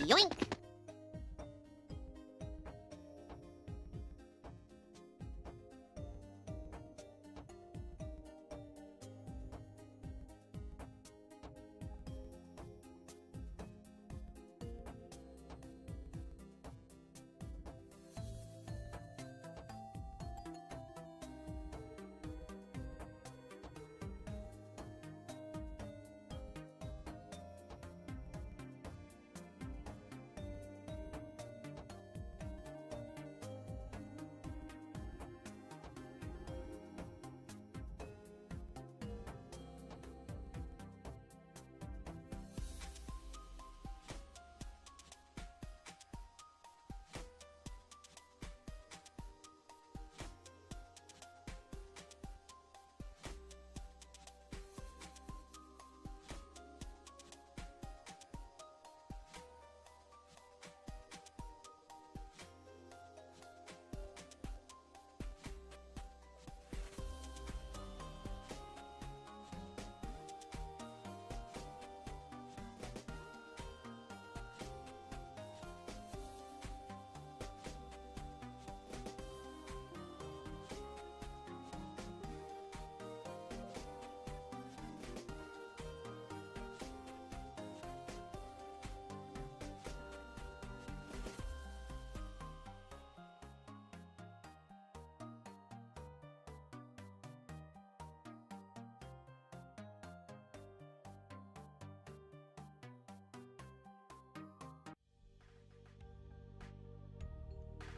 Yoink!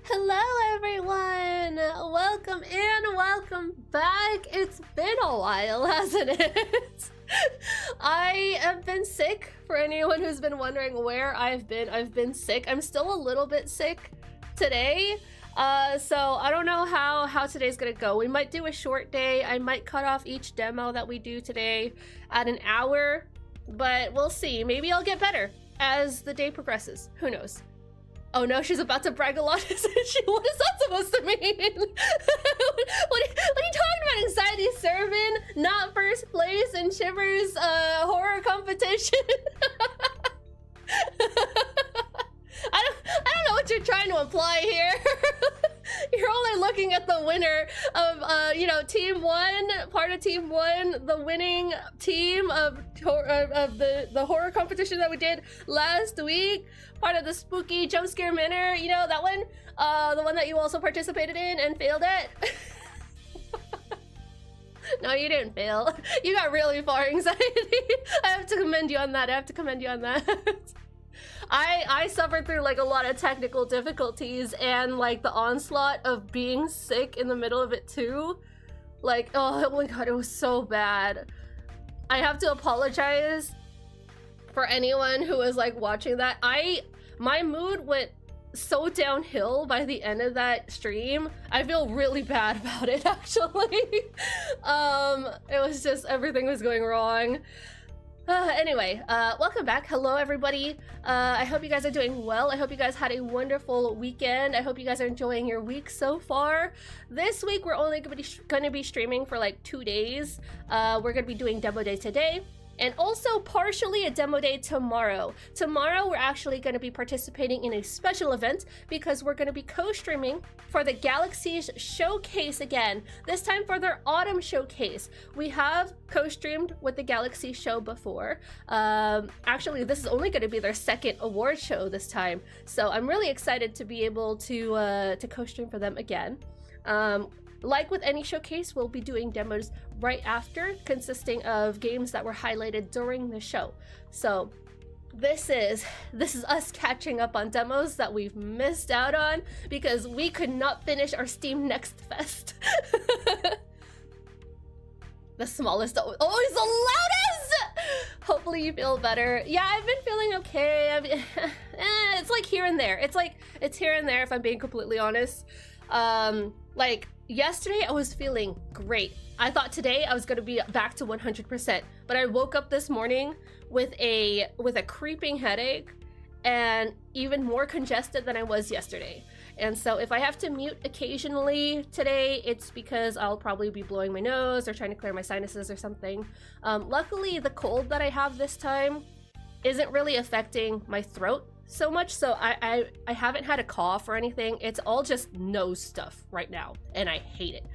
Hello everyone! Welcome in, welcome back. It's been a while, hasn't it? I have been sick, for anyone who's been wondering where I've been sick. I'm still a little bit sick today. So I don't know how today's gonna go. We might do a short day. I might cut off each demo that we do today at an hour, but we'll see. Maybe I'll get better as the day progresses. Who knows? Oh no, she's about to brag a lot, isn't she? What is that supposed to mean? what are you talking about? Anxiety serving, not first place in Shiver's horror competition? I don't know what you're trying to imply here. You're only looking at the winner of, you know, Team 1, part of Team 1, the winning team of the horror competition that we did last week, part of the spooky jump scare manor, you know, that one, the one that you also participated in and failed at. No, you didn't fail. You got really far, anxiety. I have to commend you on that. I suffered through like a lot of technical difficulties and like the onslaught of being sick in the middle of it too. Like, oh my god, it was so bad. I have to apologize for anyone who was like watching that. My mood went so downhill by the end of that stream. I feel really bad about it, actually. It was just, everything was going wrong. Anyway, welcome back. Hello, everybody. I hope you guys are doing well. I hope you guys had a wonderful weekend. I hope you guys are enjoying your week so far. This week, we're only going to be streaming for like 2 days. We're going to be doing demo day today, and also partially a demo day tomorrow. Tomorrow, we're actually going to be participating in a special event because we're going to be co-streaming for the Galaxy's Showcase again, this time for their Autumn Showcase. We have co-streamed with the Galaxy show before. Actually, this is only going to be their second award show this time, so I'm really excited to be able to co-stream for them again. Like with any showcase, we'll be doing demos right after, consisting of games that were highlighted during the show. So this is us catching up on demos that we've missed out on because we could not finish our Steam Next Fest. The smallest, always the loudest! Hopefully you feel better. Yeah, I've been feeling okay. It's like here and there. It's here and there, if I'm being completely honest. Like yesterday I was feeling great. I thought today I was gonna be back to 100%, but I woke up this morning with a creeping headache and even more congested than I was yesterday. And so if I have to mute occasionally today, it's because I'll probably be blowing my nose or trying to clear my sinuses or something. Luckily, the cold that I have this time isn't really affecting my throat So much so I haven't had a cough or anything. It's all just nose stuff right now, and I hate it.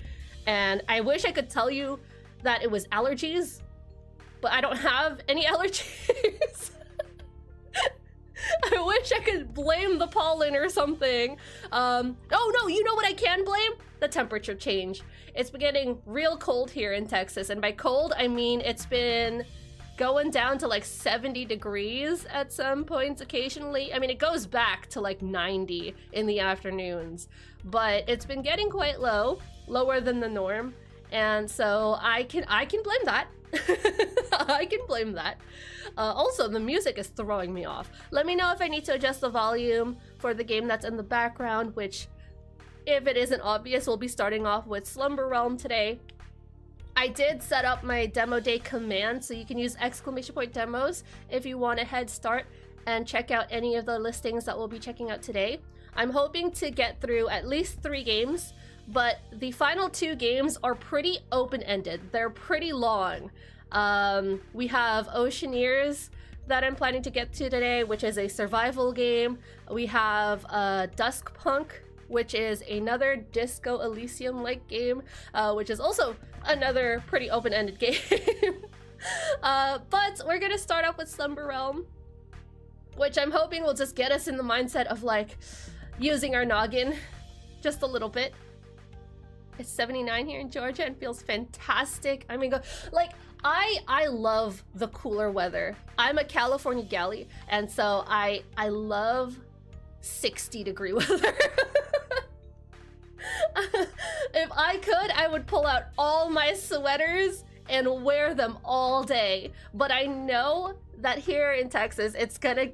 And I wish I could tell you that it was allergies, but I don't have any allergies. I wish I could blame the pollen or something. Oh no, you know what I can blame? The temperature change. It's been getting real cold here in Texas, and by cold I mean it's been going down to like 70 degrees at some points occasionally. I mean, it goes back to like 90 in the afternoons, but it's been getting quite low, lower than the norm, and so I can blame that. I can blame that. Also, the music is throwing me off. Let me know if I need to adjust the volume for the game that's in the background, which, if it isn't obvious, we'll be starting off with Slumber Realm today. I did set up my demo day command, so you can use !demos if you want a head start and check out any of the listings that we'll be checking out today. I'm hoping to get through at least 3 games, but the final 2 games are pretty open-ended. They're pretty long. We have Oceaneers that I'm planning to get to today, which is a survival game. We have Duskpunk, which is another Disco Elysium-like game, which is also another pretty open-ended game. But we're gonna start off with Slumber Realm, which I'm hoping will just get us in the mindset of like using our noggin just a little bit. It's 79 here in Georgia and feels fantastic. I mean, like, I love the cooler weather. I'm a California galley, and so I love 60-degree weather. If I could, I would pull out all my sweaters and wear them all day. But I know that here in Texas, it's gonna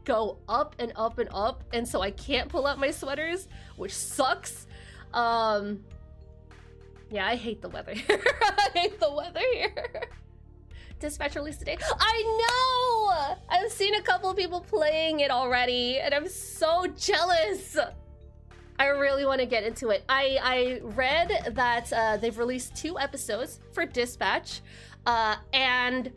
go up and up and up, and so I can't pull out my sweaters, which sucks. Yeah, I hate the weather here. I hate the weather here. Dispatch released today. I know! I've seen a couple of people playing it already, and I'm so jealous. I really want to get into it. I read that they've released 2 episodes for Dispatch, and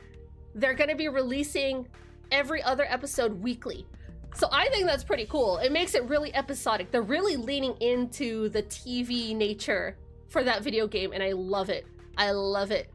they're going to be releasing every other episode weekly. So I think that's pretty cool. It makes it really episodic. They're really leaning into the TV nature for that video game, and I love it. I love it.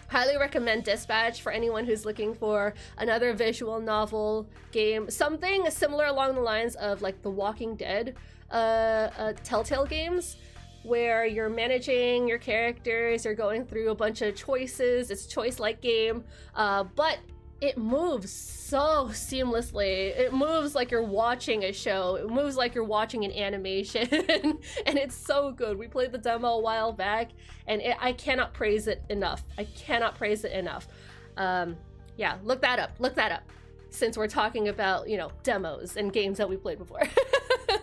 Highly recommend Dispatch for anyone who's looking for another visual novel game. Something similar along the lines of like the Walking Dead Telltale games, where you're managing your characters, you're going through a bunch of choices. It's a choice-like game, but it moves so seamlessly. It moves like you're watching a show. It moves like you're watching an animation, and it's so good. We played the demo a while back, and I cannot praise it enough. I cannot praise it enough. Yeah, look that up. Look that up. Since we're talking about, you know, demos and games that we played before.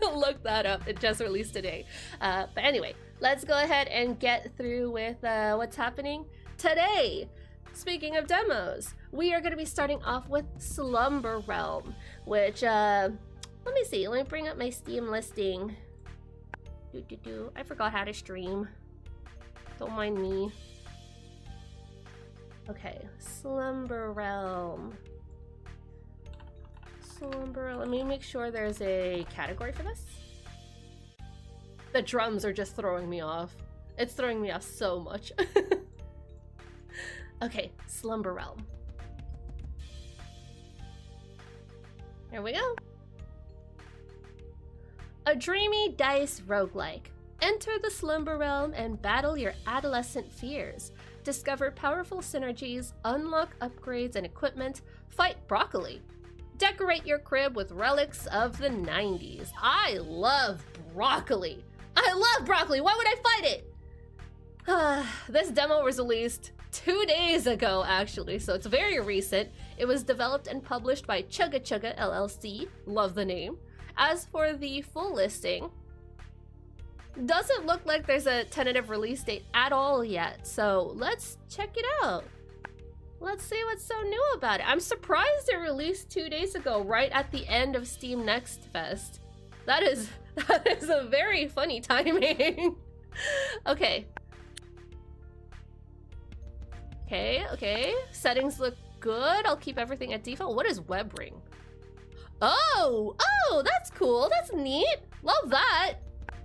Look that up. It just released today. But anyway, let's go ahead and get through with what's happening today. Speaking of demos, we are going to be starting off with Slumber Realm, which, let me see. Let me bring up my Steam listing. I forgot how to stream. Don't mind me. Okay, Slumber Realm. Let me make sure there's a category for this. The drums are just throwing me off. It's throwing me off so much. Okay, Slumber Realm. There we go. A dreamy dice roguelike. Enter the Slumber Realm and battle your adolescent fears. Discover powerful synergies, unlock upgrades and equipment, fight broccoli. Decorate your crib with relics of the 90s. I love broccoli. I love broccoli. Why would I fight it? This demo was released 2 days ago, actually, so it's very recent. It was developed and published by Chugga Chugga LLC. Love the name. As for the full listing, doesn't look like there's a tentative release date at all yet, so let's check it out. Let's see what's so new about it. I'm surprised it released 2 days ago, right at the end of Steam Next Fest. That is a very funny timing. Okay. Okay. Settings look good. I'll keep everything at default. What is WebRing? Oh, that's cool. That's neat. Love that.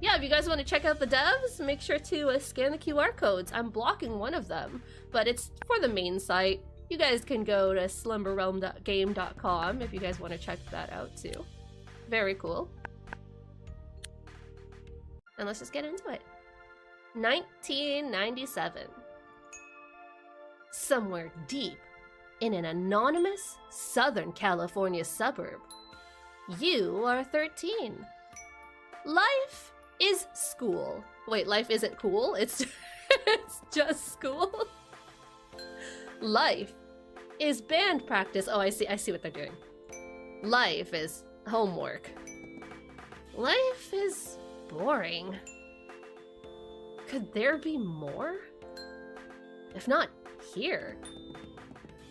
Yeah, if you guys want to check out the devs, make sure to scan the QR codes. I'm blocking one of them, but it's for the main site. You guys can go to slumberrealm.game.com if you guys want to check that out too. Very cool. And let's just get into it. 1997. Somewhere deep in an anonymous Southern California suburb, you are 13. Life is school. Wait, life isn't cool? It's just school? Life is band practice. Oh, I see what they're doing. Life is homework. Life is boring. Could there be more? If not here,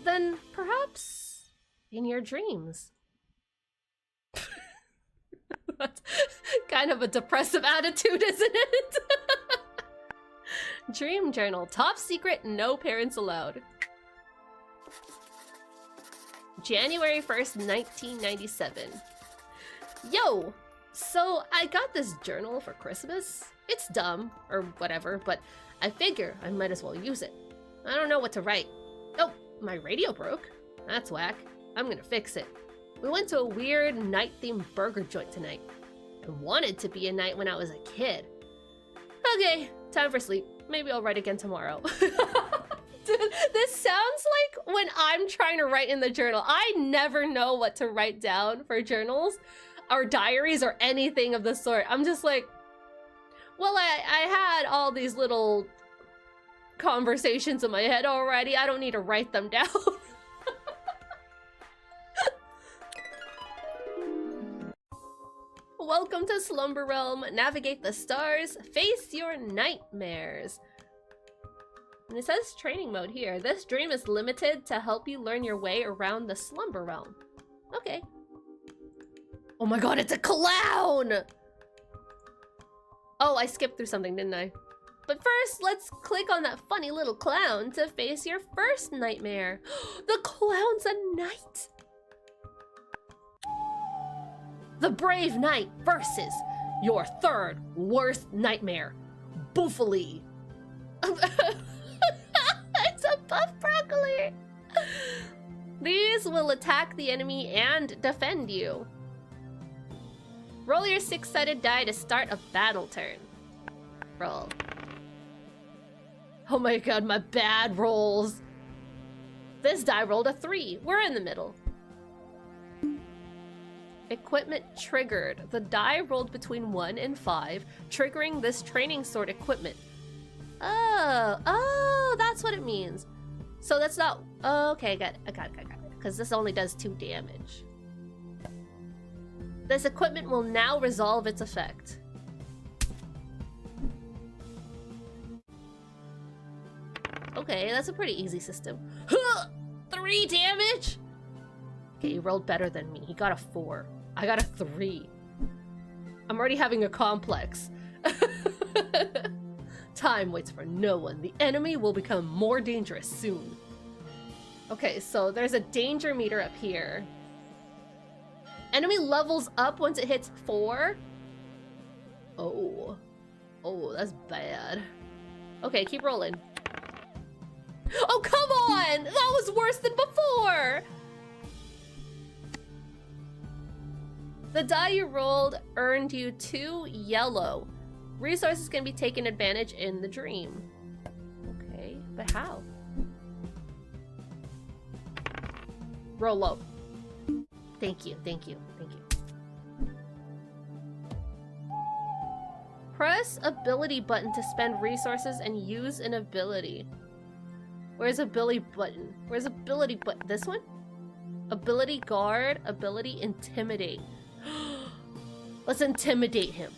then perhaps in your dreams. That's kind of a depressive attitude, isn't it? Dream journal, top secret, no parents allowed. January 1st, 1997. Yo, so I got this journal for Christmas. It's dumb, or whatever, but I figure I might as well use it. I don't know what to write. Oh, my radio broke. That's whack. I'm gonna fix it. We went to a weird night-themed burger joint tonight. It wanted to be a night when I was a kid. Okay, time for sleep. Maybe I'll write again tomorrow. Dude, this sounds like when I'm trying to write in the journal. I never know what to write down for journals or diaries or anything of the sort. I'm just like, well, I had all these little conversations in my head already. I don't need to write them down. Welcome to Slumber Realm. Navigate the stars, face your nightmares. And it says training mode here. This dream is limited to help you learn your way around the Slumber Realm. Okay. Oh my god, it's a clown! Oh, I skipped through something, didn't I? But first, let's click on that funny little clown to face your first nightmare. The clown's a knight! The brave knight versus your third worst nightmare, Boofily. It's a buff broccoli! These will attack the enemy and defend you. Roll your 6-sided die to start a battle turn. Roll. Oh my god, my bad rolls. This die rolled a 3. We're in the middle. Equipment triggered. The die rolled between 1 and 5, triggering this training sword equipment. Oh, that's what it means. So that's not, okay, I got it. Because this only does 2 damage. This equipment will now resolve its effect. Okay, that's a pretty easy system. 3 damage? Okay, he rolled better than me. He got a 4. I got a 3. I'm already having a complex. Time waits for no one. The enemy will become more dangerous soon. Okay, so there's a danger meter up here. Enemy levels up once it hits 4. Oh, that's bad. Okay, keep rolling. Oh, come on! That was worse than before! The die you rolled earned you 2 yellow. Resources can be taken advantage in the dream. Okay, but how? Roll low. Thank you. Press ability button to spend resources and use an ability. Where's ability button? Where's ability button? This one? Ability guard, ability intimidate. Let's intimidate him.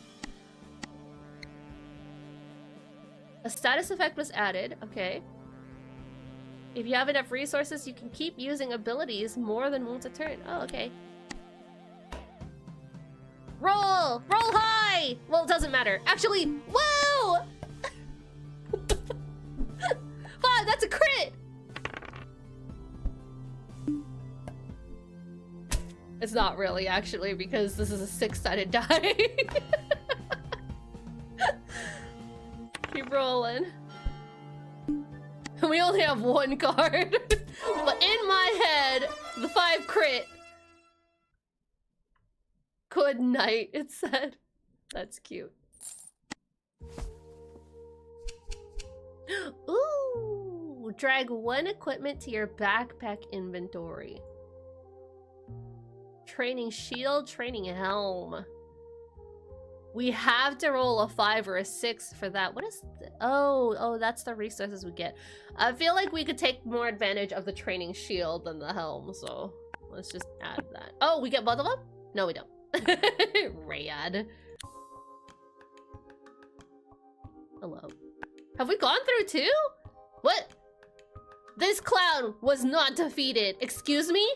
A status effect was added, okay. If you have enough resources, you can keep using abilities more than once a turn. Oh, okay. Roll! Roll high! Well, it doesn't matter. Actually, whoa! 5, that's a crit! It's not really, actually, because this is a 6-sided die. Keep rolling. We only have 1 card. But in my head, the 5 crit. Good night, it said. That's cute. Ooh, drag 1 equipment to your backpack inventory. Training shield, training helm. We have to roll a 5 or a 6 for that. What is oh, that's the resources we get. I feel like we could take more advantage of the training shield than the helm, so let's just add that. Oh, we get both of them? No, we don't. Rad. Hello. Have we gone through 2? What? This clown was not defeated. Excuse me?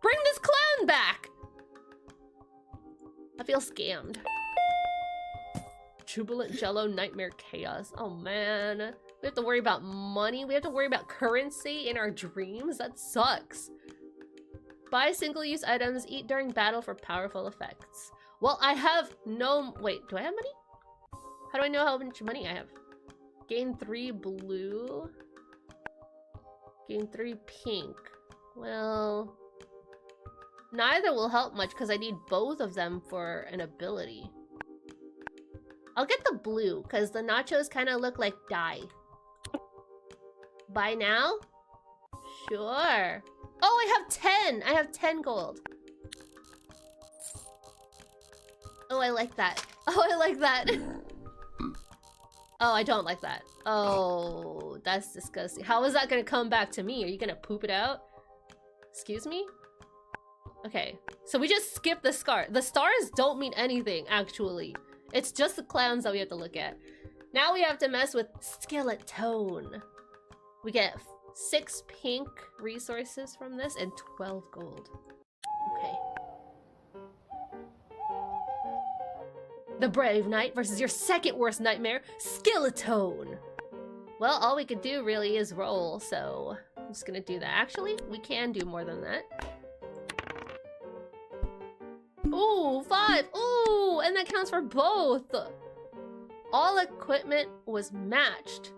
Bring this clown back! I feel scammed. Jubilant Jello Nightmare Chaos. Oh man. We have to worry about money. We have to worry about currency in our dreams. That sucks. Buy single-use items. Eat during battle for powerful effects. Well, I have no... Wait, do I have money? How do I know how much money I have? Gain 3 blue. Gain 3 pink. Well... Neither will help much because I need both of them for an ability. I'll get the blue because the nachos kind of look like dye. Buy now? Sure. Oh, I have 10! I have 10 gold. Oh, I like that. Oh, I like that. Oh, I don't like that. Oh, that's disgusting. How is that gonna come back to me? Are you gonna poop it out? Excuse me? Okay, so we just skipped the scar. The stars don't mean anything, actually. It's just the clowns that we have to look at. Now we have to mess with Skeleton. We get 6 pink resources from this and 12 gold. Okay. The Brave Knight versus your second worst nightmare, Skeleton. Well, all we could do really is roll, so I'm just gonna do that. Actually, we can do more than that. Ooh, 5! Ooh, and that counts for both! All equipment was matched.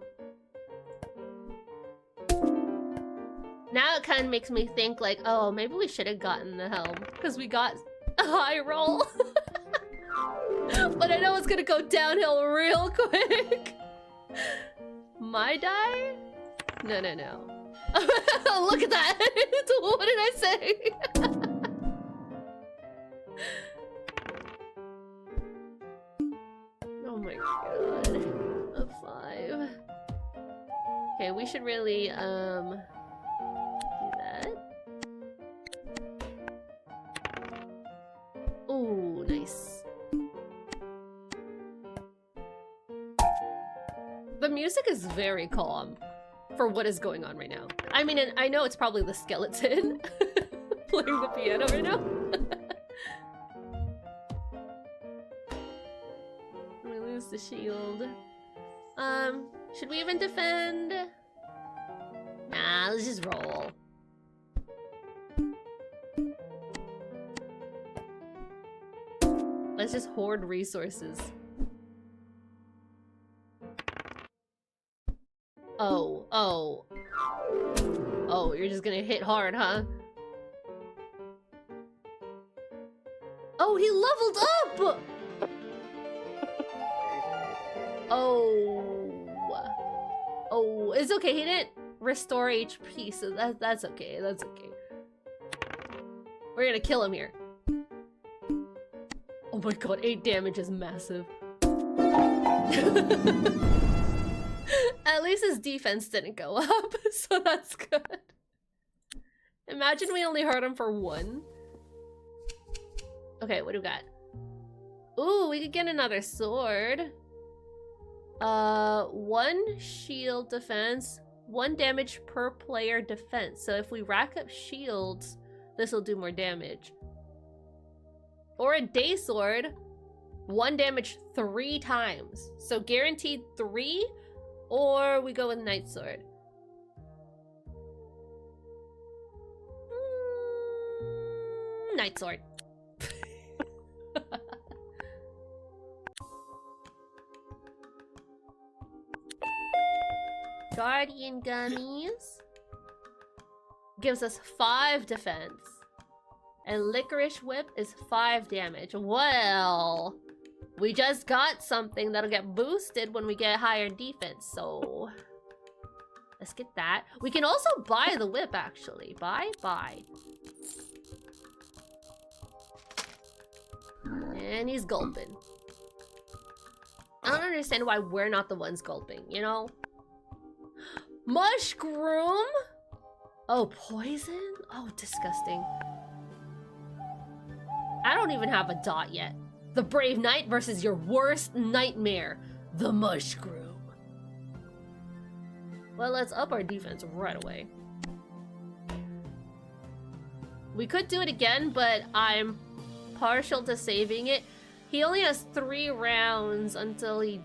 Now it kind of makes me think like, oh, maybe we should have gotten the helm, because we got a high roll. But I know it's gonna go downhill real quick. My die? No, no, no. Look at that! What did I say? Oh my god. A 5. Okay, we should really, do that. Ooh, nice. The music is very calm for what is going on right now. I mean, and I know it's probably the skeleton playing the piano right now. We lose the shield. Should we even defend? Nah, let's just roll. Let's just hoard resources. Oh, oh. Oh, you're just gonna hit hard, huh? Oh, he leveled up! Oh. Oh, it's okay, he didn't restore HP, so that's okay, that's okay. We're gonna kill him here. Oh my god, 8 damage is massive. At least his defense didn't go up, so that's good. Imagine we only hurt him for 1. Okay, what do we got? Ooh, we could get another sword. 1 shield defense, 1 damage per player defense. So if we rack up shields, this will do more damage. Or a day sword, 1 damage 3 times. So guaranteed 3, or we go with night sword. Night sword. Guardian gummies. Gives us 5 defense. And Licorice Whip is 5 damage. Well, we just got something that'll get boosted when we get higher defense, so let's get that. We can also buy the whip, actually. Buy. And he's gulping. I don't understand why we're not the ones gulping, you know? Mushroom? Oh, poison? Oh, disgusting. I don't even have a dot yet. The Brave Knight versus your worst nightmare, the Mushroom. Well, let's up our defense right away. We could do it again, but I'm partial to saving it. He only has 3 rounds until he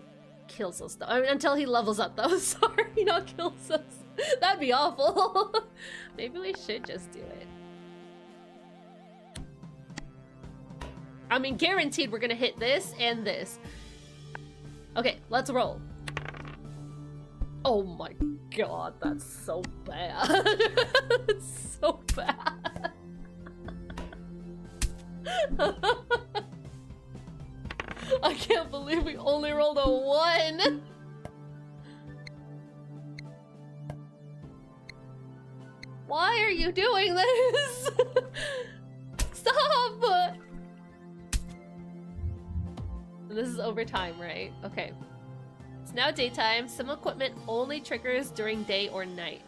kills us, though. I mean, until he levels up, though. Sorry, not kills us. That'd be awful. Maybe we should just do it. I mean, guaranteed we're gonna hit this and this. Okay, let's roll. Oh my god, that's so bad. It's so bad. I can't believe we only rolled a 1. Why are you doing this? Stop! This is overtime, right? Okay. It's now daytime. Some equipment only triggers during day or night.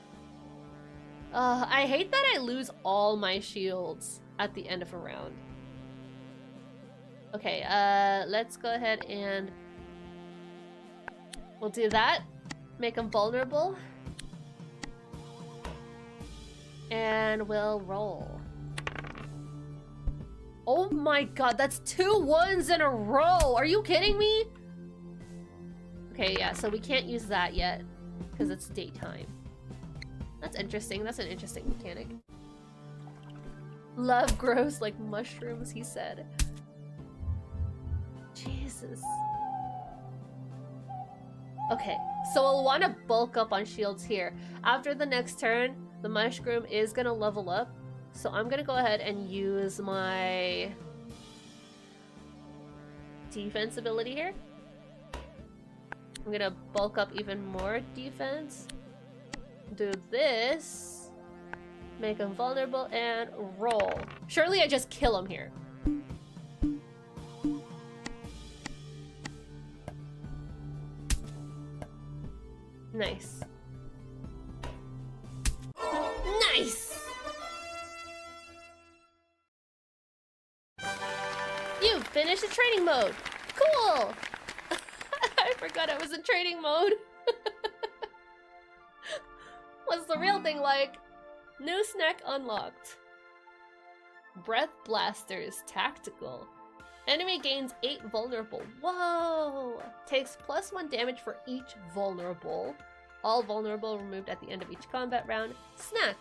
I hate that I lose all my shields at the end of a round. Okay, let's go ahead and we'll do that. Make them vulnerable. And we'll roll. Oh my god, that's 2 1s in a row! Are you kidding me? Okay, yeah, so we can't use that yet because it's daytime. That's interesting. That's an interesting mechanic. Love grows like mushrooms, he said. Jesus. Okay, so we'll want to bulk up on shields here. After the next turn, the mushroom is gonna level up. So I'm gonna go ahead and use my defense ability here. I'm gonna bulk up even more defense. Do this. Make him vulnerable and roll. Surely I just kill him here. Nice. Nice! You finished the training mode. Cool! I forgot I was in training mode. What's the real thing like? New snack unlocked. Breath blasters, tactical. Enemy gains 8 vulnerable. Whoa! Takes +1 damage for each vulnerable. All vulnerable removed at the end of each combat round. Snack.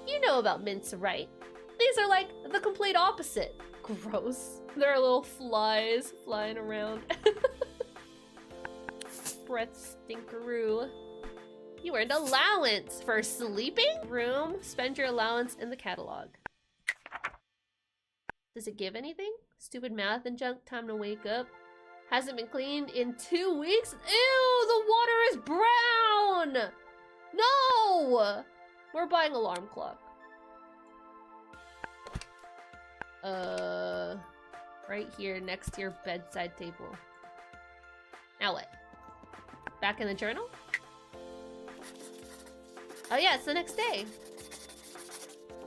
You know about mints, right? These are like the complete opposite. Gross. There are little flies flying around. Breath stinkeroo. You earned allowance for sleeping? Room. Spend your allowance in the catalog. Does it give anything? Stupid math and junk. Time to wake up. Hasn't been cleaned in 2 weeks? Ew! The water is brown! No! We're buying alarm clock. Right here next to your bedside table. Now what? Back in the journal? Oh yeah, it's the next day.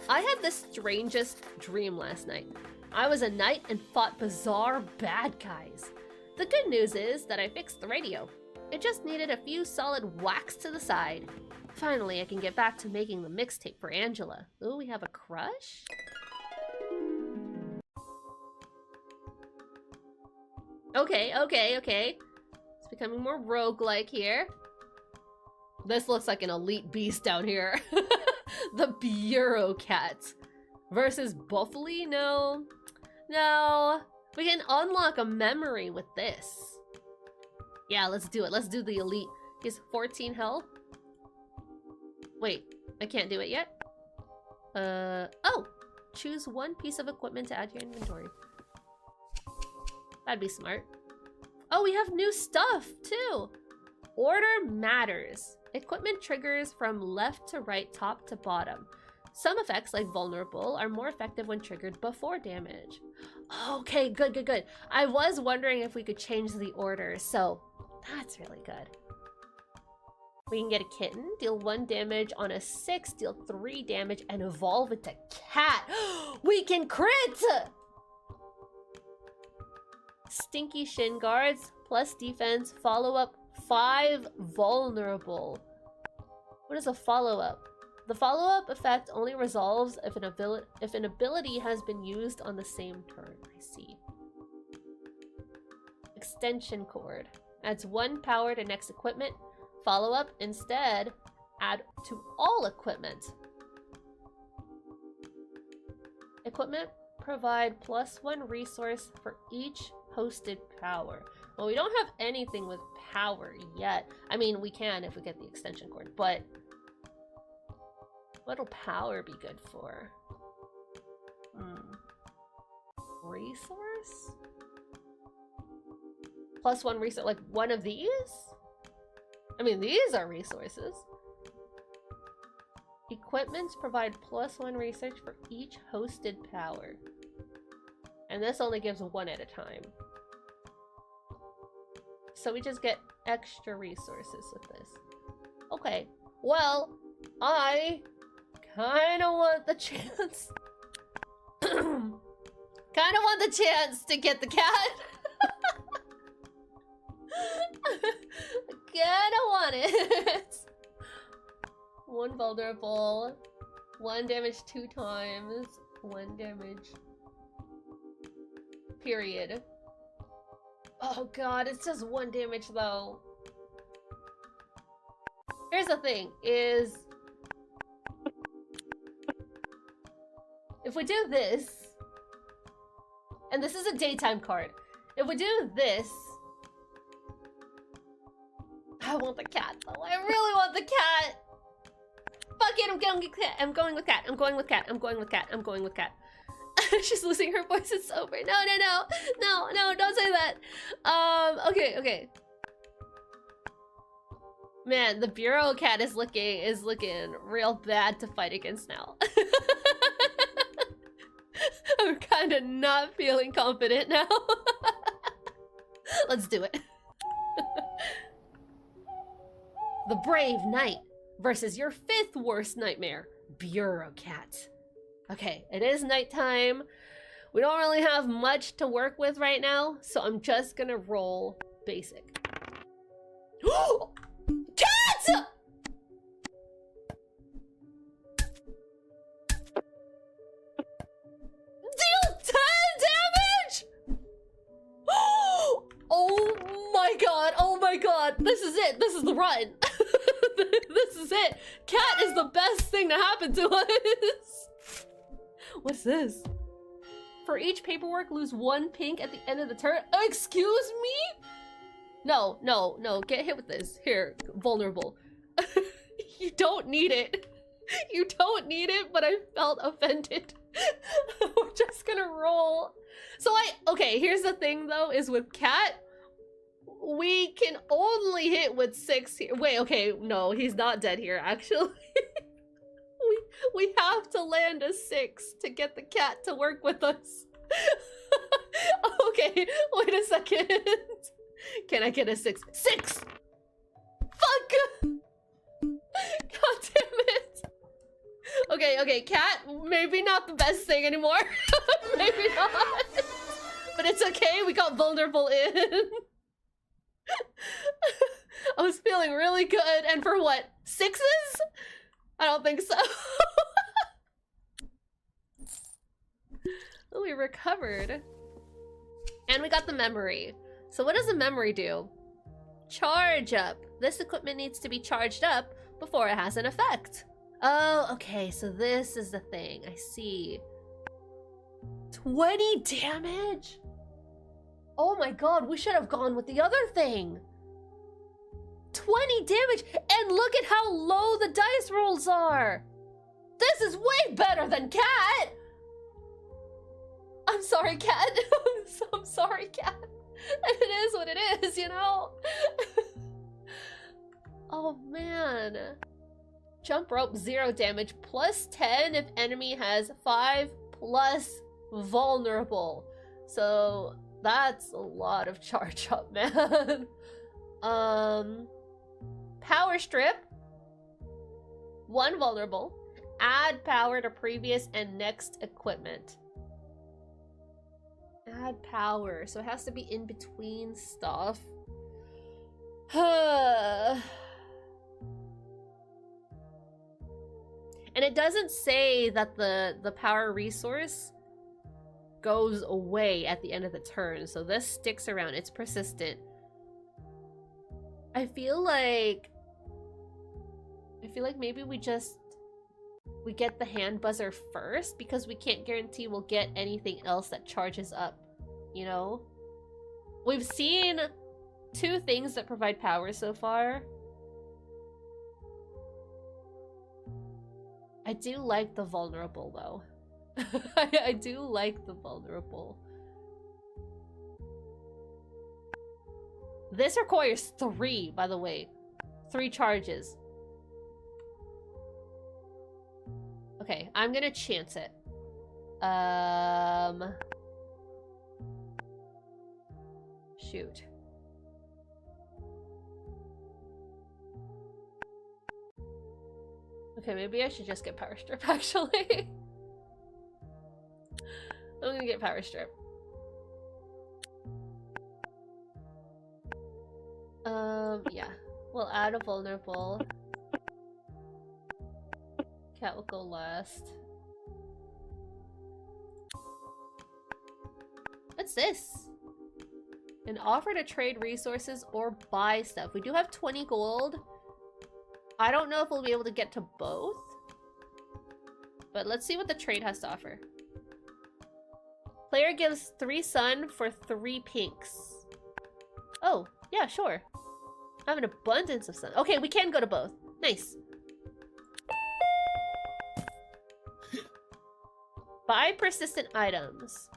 I had the strangest dream last night. I was a knight and fought bizarre bad guys. The good news is that I fixed the radio. It just needed a few solid whacks to the side. Finally, I can get back to making the mixtape for Angela. Ooh, we have a crush? Okay. It's becoming more roguelike here. This looks like an elite beast down here. The Bureau Cat. Versus Buffly? No. No. We can unlock a memory with this. Yeah, let's do it. Let's do the elite. He's 14 health. Wait, I can't do it yet. Oh! Choose one piece of equipment to add to your inventory. That'd be smart. Oh, we have new stuff, too! Order matters. Equipment triggers from left to right, top to bottom. Some effects, like vulnerable, are more effective when triggered before damage. Okay, good, good, good. I was wondering if we could change the order, so that's really good. We can get a kitten, deal 1 damage on a 6, deal 3 damage, and evolve it to cat. We can crit! Stinky shin guards, plus defense, follow-up 5 vulnerable. What is a follow-up? The follow-up effect only resolves if an ability has been used on the same turn. I see. Extension cord. Adds 1 power to next equipment. Follow-up instead, add to all equipment. Equipment provide +1 resource for each hosted power. Well, we don't have anything with power yet. I mean, we can if we get the extension cord, but what'll power be good for? Resource? +1 resource, like one of these? I mean, these are resources. Equipments provide +1 research for each hosted power. And this only gives 1 at a time. So we just get extra resources with this. Okay, well, I kind of want the chance. Kind of want the chance to get the cat. Kinda want it. 1 vulnerable, 1 damage 2 times, 1 damage. Period. Oh god, it's just 1 damage though. Here's the thing, is if we do this, and this is a daytime card, if we do this, I want the cat though. I really want the cat. Fuck it, I'm going with cat. I'm going with cat. I'm going with cat. I'm going with cat. I'm going with cat. She's losing her voice. It's over. No, no, no. No, no, don't say that. Okay, okay. Man, the bureau cat is looking real bad to fight against now. I'm kind of not feeling confident now. Let's do it. The Brave Knight versus your 5th worst nightmare, Bureau Cat. Okay, it is nighttime. We don't really have much to work with right now, so I'm just gonna roll basic. Cat! Deal 10 damage! Oh my god, oh my god. This is it, this is the run. This is it. Cat is the best thing to happen to us. What's this? For each paperwork, lose 1 pink at the end of the turn. Excuse me? No, no, no. Get hit with this. Here, vulnerable. You don't need it. You don't need it, but I felt offended. We're just gonna roll. So okay, here's the thing though, is with Cat, we can only hit with 6 here. Wait, okay, no, he's not dead here, actually. we have to land a 6 to get the cat to work with us. Okay, wait a second. Can I get a 6? 6! Fuck! God damn it. Okay, okay, cat, maybe not the best thing anymore. Maybe not. But it's okay, we got vulnerable in. I was feeling really good, and for what, 6s? I don't think so. We recovered. And we got the memory. So what does the memory do? Charge up. This equipment needs to be charged up before it has an effect. Oh, okay, so this is the thing. I see. 20 damage? Oh my god, we should have gone with the other thing. 20 damage, and look at how low the dice rolls are. This is way better than Cat. I'm sorry, Cat. I'm sorry, Cat. It is what it is, you know? Oh man. Jump rope, 0 damage, plus 10 if enemy has 5 plus vulnerable. So that's a lot of charge up, man. Power strip, 1 vulnerable. Add power to previous and next equipment. Add power, so it has to be in between stuff. And it doesn't say that the power resource goes away at the end of the turn, so this sticks around. It's persistent. I feel like maybe we get the hand buzzer first, because we can't guarantee we'll get anything else that charges up, you know? We've seen 2 things that provide power so far. I do like the vulnerable, though. I do like the vulnerable. This requires 3, by the way. 3 charges. Okay, I'm gonna chance it. Shoot. Okay, maybe I should just get power strip, actually. I'm gonna get power strip. Yeah. We'll add a vulnerable. Cat will go last. What's this? An offer to trade resources or buy stuff. We do have 20 gold. I don't know if we'll be able to get to both. But let's see what the trade has to offer. Player gives 3 sun for 3 pinks. Oh, yeah, sure. I have an abundance of sun. Okay, we can go to both. Nice. Buy persistent items.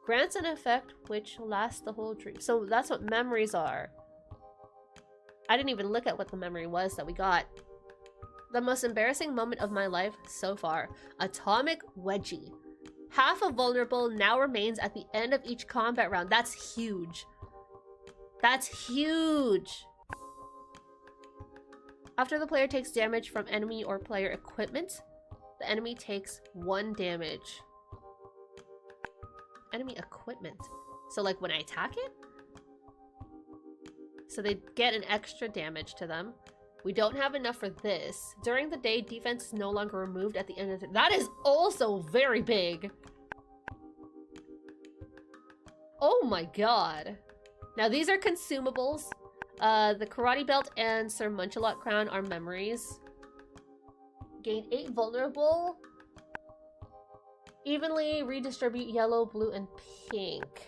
Grants an effect which lasts the whole dream. So that's what memories are. I didn't even look at what the memory was that we got. The most embarrassing moment of my life so far. Atomic Wedgie. Half of vulnerable now remains at the end of each combat round. That's huge. That's huge. After the player takes damage from enemy or player equipment, the enemy takes 1 damage. Enemy equipment. So like when I attack it? So they get an extra damage to them. We don't have enough for this. During the day, defense is no longer removed at the end of the... That is also very big. Oh my god. Now these are consumables. The karate belt and Sir Munchalot crown are memories. Gain 8 vulnerable. Evenly redistribute yellow, blue, and pink.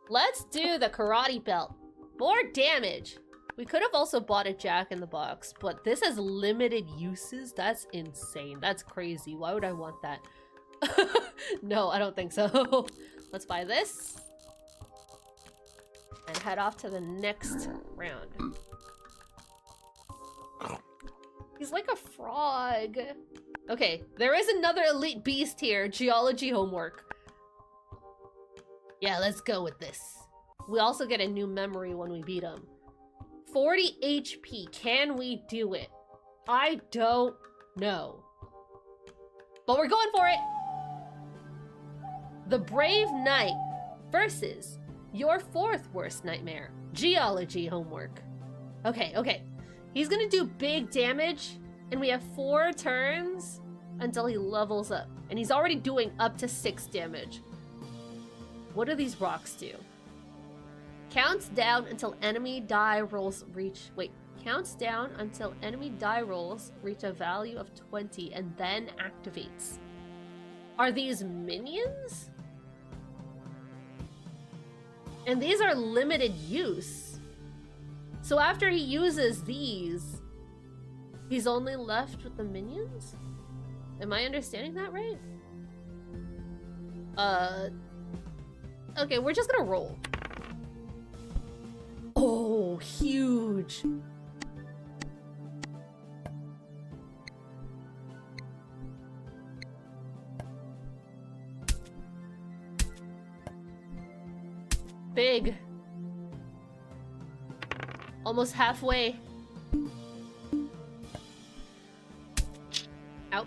Let's do the karate belt. More damage. We could have also bought a Jack in the Box, but this has limited uses. That's insane. That's crazy. Why would I want that? No, I don't think so. Let's buy this. And head off to the next round. He's like a frog. Okay, there is another elite beast here. Geology homework. Yeah, let's go with this. We also get a new memory when we beat him. 40 HP. Can we do it? I don't know. But we're going for it! The Brave Knight versus your 4th worst nightmare. Geology homework. Okay, okay. He's gonna do big damage, and we have 4 turns until he levels up. And he's already doing up to 6 damage. What do these rocks do? Counts down until enemy die rolls reach... Wait. Counts down until enemy die rolls reach a value of 20 and then activates. Are these minions? And these are limited use. So after he uses these, he's only left with the minions? Am I understanding that right? Okay, we're just gonna roll. Oh, huge. Big. Almost halfway. Out.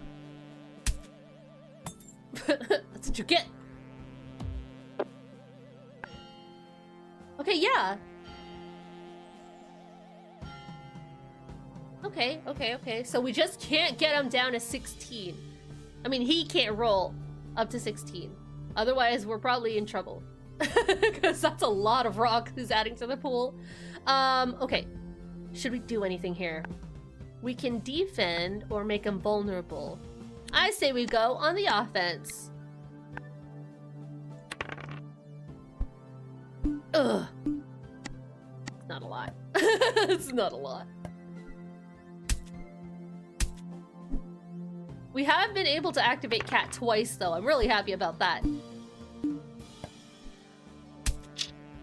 That's what you get. Okay, yeah. Okay. So we just can't get him down to 16. I mean, he can't roll up to 16. Otherwise, we're probably in trouble. Because that's a lot of rock who's adding to the pool. Okay. Should we do anything here? We can defend or make him vulnerable. I say we go on the offense. Ugh. It's not a lot. It's not a lot. We have been able to activate Cat twice, though. I'm really happy about that.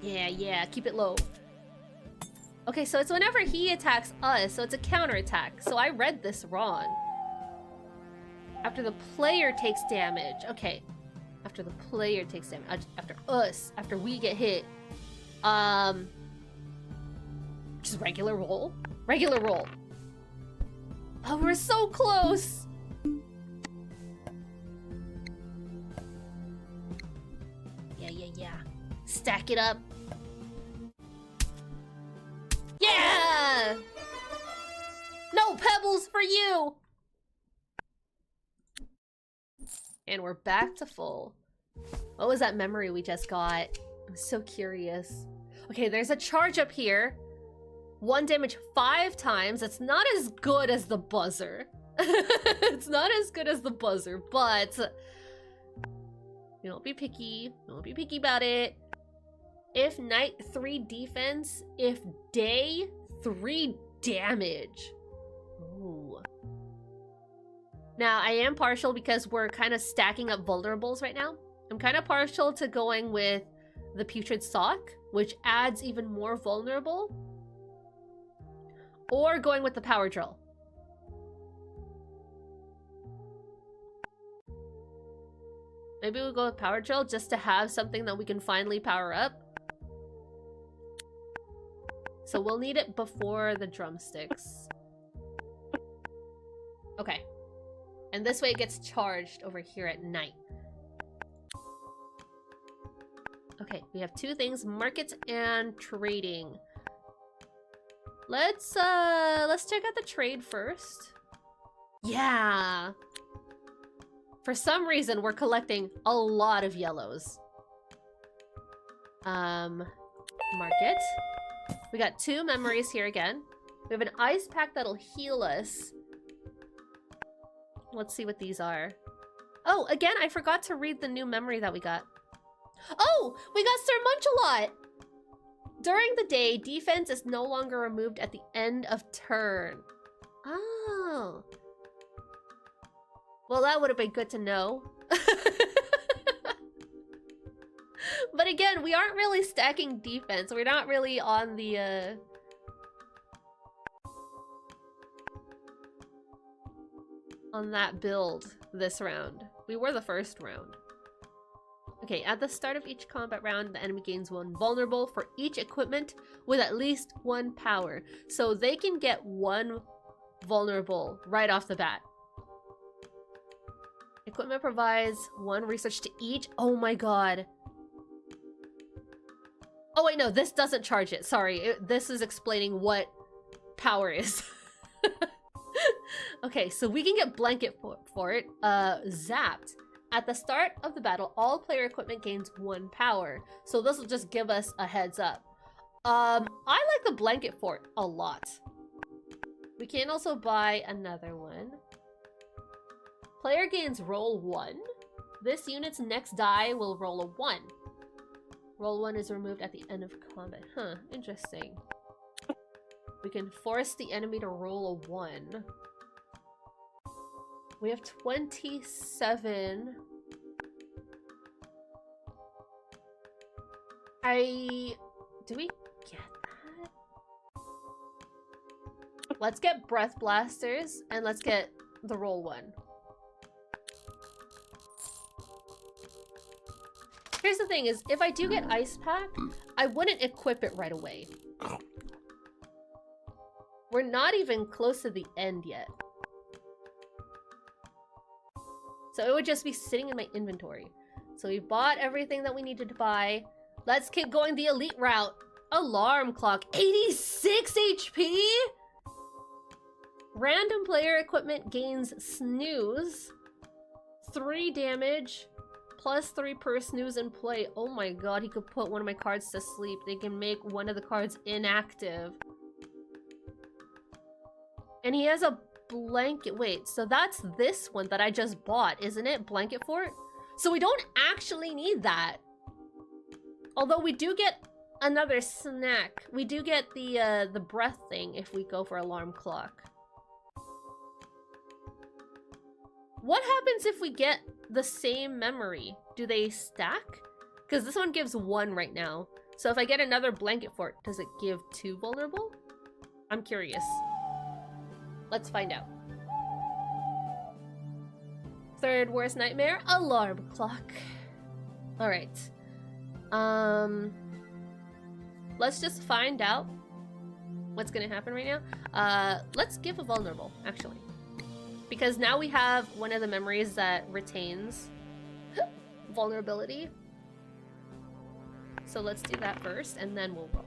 Yeah, keep it low. Okay, so it's whenever he attacks us, so it's a counterattack. So I read this wrong. After the player takes damage. Okay. After the player takes damage. After us. After we get hit. Just regular roll? Regular roll. Oh, we're so close! Yeah. Stack it up. Yeah! No pebbles for you! And we're back to full. What was that memory we just got? I'm so curious. Okay, there's a charge up here. 1 damage 5 times. It's not as good as the buzzer. It's not as good as the buzzer, but don't be picky. Don't be picky about it. If night, 3 defense. If day, 3 damage. Ooh. Now, I am partial because we're kind of stacking up vulnerables right now. I'm kind of partial to going with the Putrid Sock, which adds even more vulnerable. Or going with the Power Drill. Maybe we'll go with Power Drill just to have something that we can finally power up. So we'll need it before the drumsticks. Okay. And this way it gets charged over here at night. Okay, we have 2 things, markets and trading. Let's check out the trade first. Yeah. For some reason, we're collecting a lot of yellows. Market. We got 2 memories here again. We have an ice pack that'll heal us. Let's see what these are. Oh, again, I forgot to read the new memory that we got. Oh, we got Sir Munchalot! During the day, defense is no longer removed at the end of turn. Oh. Well, that would have been good to know. But again, we aren't really stacking defense. We're not really on the, on that build this round. We were the first round. Okay, at the start of each combat round, the enemy gains 1 vulnerable for each equipment with at least 1 power. So they can get 1 vulnerable right off the bat. Equipment provides 1 research to each. Oh my god. Oh wait, no, this doesn't charge it. Sorry, this is explaining what power is. Okay, so we can get blanket for it. Zapped. At the start of the battle, all player equipment gains 1 power. So this will just give us a heads up. I like the blanket fort a lot. We can also buy another one. Player gains roll 1. This unit's next die will roll a 1. Roll 1 is removed at the end of combat. Huh, interesting. We can force the enemy to roll a 1. We have 27. Do we get that? Let's get Breath Blasters, and let's get the roll 1. Here's the thing is, if I do get Ice Pack, I wouldn't equip it right away. We're not even close to the end yet. So it would just be sitting in my inventory. So we bought everything that we needed to buy. Let's keep going the elite route. Alarm clock, 86 HP? Random player equipment gains snooze. 3 damage. Plus 3 per snooze in play. Oh my god, he could put one of my cards to sleep. They can make one of the cards inactive. And he has a blanket. Wait, so that's this one that I just bought, isn't it? Blanket fort? So we don't actually need that. Although we do get another snack. We do get the breath thing if we go for alarm clock. What happens if we get the same memory? Do they stack? Because this one gives 1 right now. So if I get another blanket fort, does it give 2 vulnerable? I'm curious. Let's find out. Third worst nightmare, alarm clock. All right. Let's just find out what's gonna happen right now. Let's give a vulnerable, actually. Because now we have one of the memories that retains vulnerability. So let's do that first, and then we'll roll.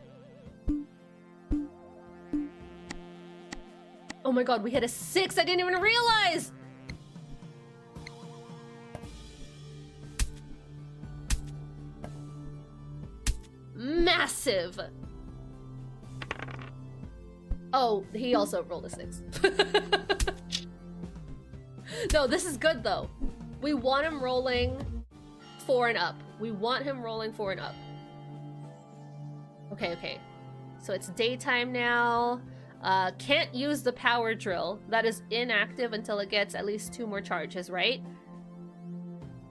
Oh my god, we hit a 6! I didn't even realize! Massive! Oh, he also rolled a 6. No, this is good though. We want him rolling 4 and up. We want him rolling 4 and up. Okay, okay. So it's daytime now. Can't use the power drill. That is inactive until it gets at least 2 more charges, right?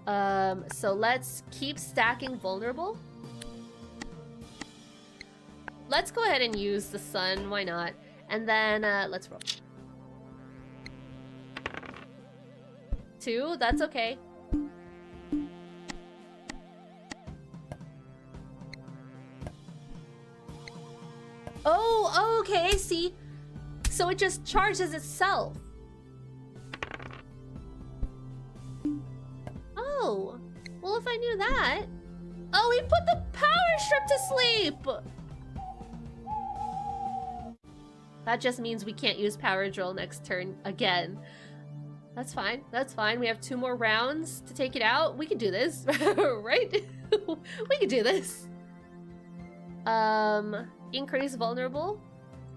So let's keep stacking vulnerable. Let's go ahead and use the sun, why not? And then let's roll. 2, that's okay. Oh, okay, I see. So it just charges itself. Oh, well if I knew that. Oh, he put the power strip to sleep. That just means we can't use power drill next turn again. That's fine, that's fine. We have 2 more rounds to take it out. We can do this, right? We can do this. Increase vulnerable.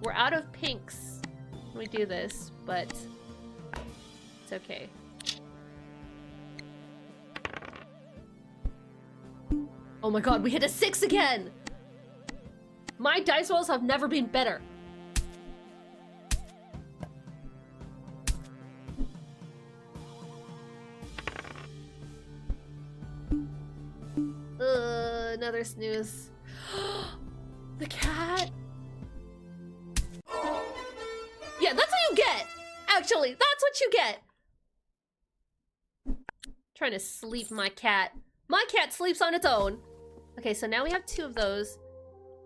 We're out of pinks when we do this, but it's okay. Oh my god, we hit a 6 again! My dice rolls have never been better. Another snooze. The cat. Yeah, that's what you get. Actually, that's what you get. Trying to sleep my cat. My cat sleeps on its own. Okay, so now we have 2 of those.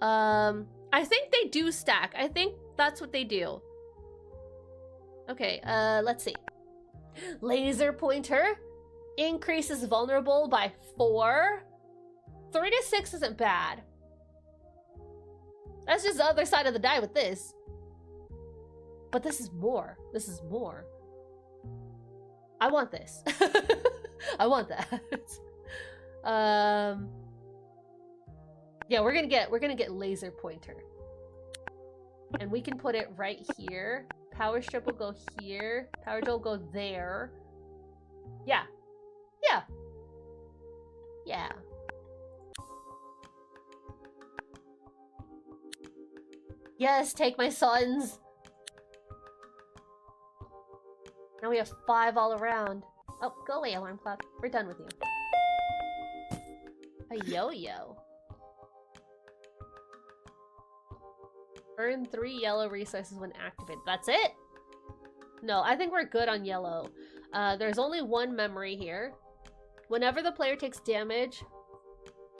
I think they do stack. I think that's what they do. Okay, let's see. Laser pointer increases vulnerable by 4. 3 to 6 isn't bad. That's just the other side of the die with this. But this is more. This is more. I want this. I want that. Yeah, we're gonna get laser pointer. And we can put it right here. Power strip will go here. Power drill will go there. Yeah. Yeah. Yeah. Yes, take my sons! Now we have 5 all around. Oh, go away, alarm clock. We're done with you. A yo-yo. Earn 3 yellow resources when activated. That's it? No, I think we're good on yellow. There's only 1 memory here. Whenever the player takes damage,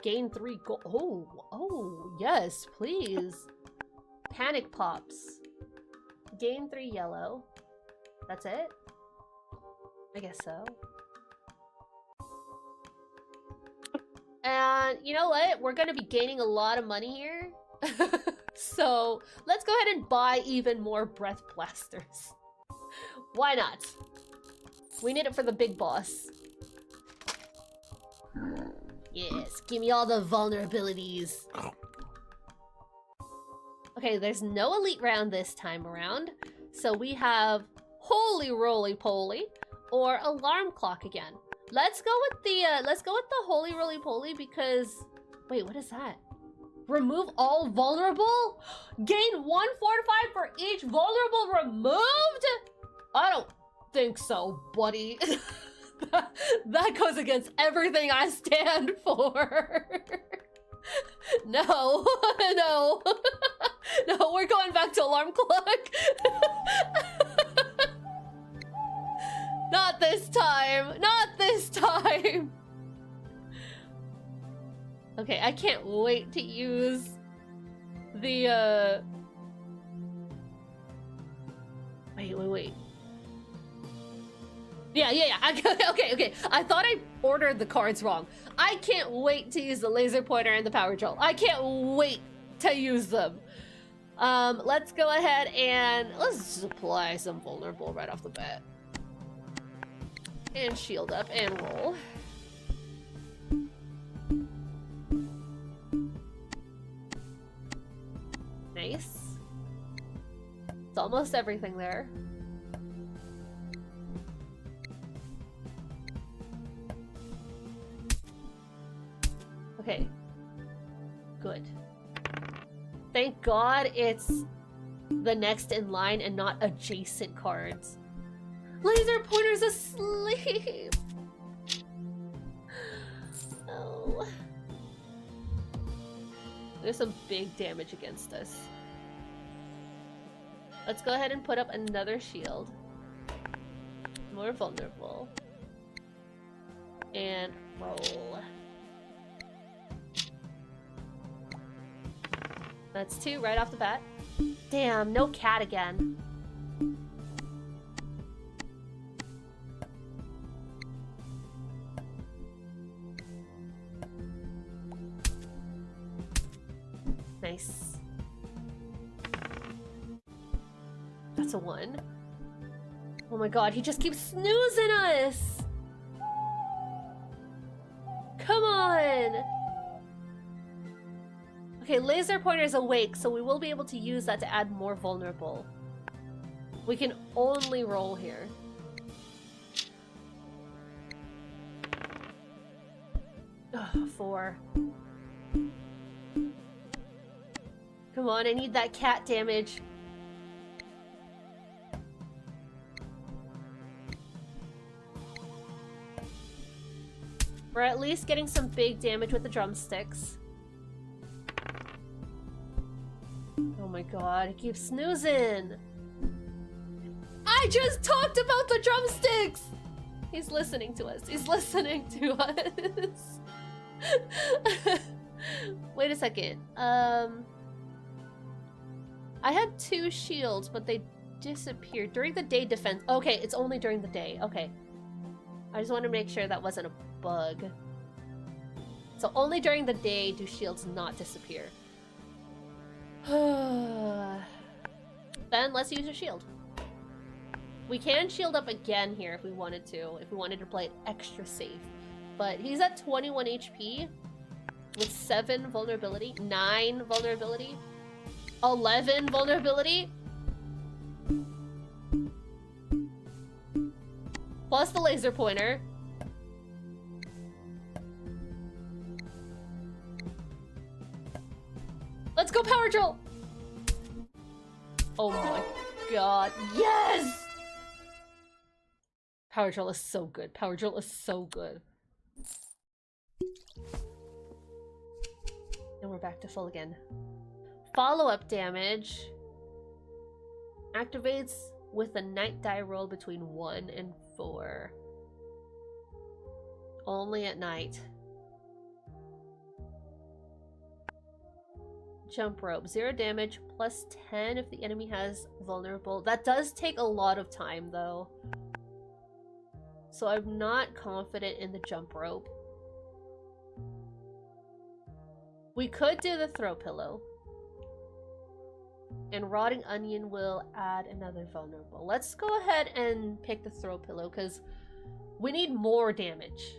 gain 3 gold. Oh, yes, please. Panic pops. Gain 3 yellow. That's it? I guess so. And you know what? We're gonna be gaining a lot of money here. So let's go ahead and buy even more breath blasters. Why not? We need it for the big boss. Yes, give me all the vulnerabilities. Okay, there's no elite round this time around. So we have holy roly poly or alarm clock again. Let's go with the holy roly poly because wait, what is that? Remove all vulnerable? Gain 1 fortified for each vulnerable removed? I don't think so, buddy. That goes against everything I stand for. No, no. No, we're going back to alarm clock. Not this time. Not this time. Okay, I can't wait to use the, Wait. Yeah. Okay. I thought I ordered the cards wrong. I can't wait to use the laser pointer and the power jolt. I can't wait to use them. Let's go ahead and let's just apply some vulnerable right off the bat. And shield up and roll. Nice. It's almost everything there. Okay. Good. Thank God it's the next in line and not adjacent cards. Laser pointer's asleep! Oh. There's some big damage against us. Let's go ahead and put up another shield. More vulnerable. And roll. That's 2 right off the bat. Damn, no cat again. Nice. That's a 1. Oh my god, he just keeps snoozing us! Come on! Okay, laser pointer's awake, so we will be able to use that to add more vulnerable. We can only roll here. Ugh, 4. Come on, I need that cat damage. We're at least getting some big damage with the drumsticks. Oh my god, he keeps snoozing! I just talked about the drumsticks! He's listening to us. He's listening to us. Wait a second. I had 2 shields, but they disappeared. During the day defense. Okay, it's only during the day. Okay. I just want to make sure that wasn't a bug. So only during the day do shields not disappear. Then let's use a shield. We can shield up again here if we wanted to play it extra safe. But he's at 21 HP with 7 vulnerability, 9 vulnerability, 11 vulnerability. Plus the laser pointer. Let's go power drill! Oh my god, yes! Power drill is so good. Power drill is so good. And we're back to full again. Follow-up damage activates with a night die roll between 1 and 4. Only at night. Jump rope. 0 damage, plus 10 if the enemy has vulnerable. That does take a lot of time, though. So I'm not confident in the jump rope. We could do the throw pillow. And rotting onion will add another vulnerable. Let's go ahead and pick the throw pillow, because we need more damage.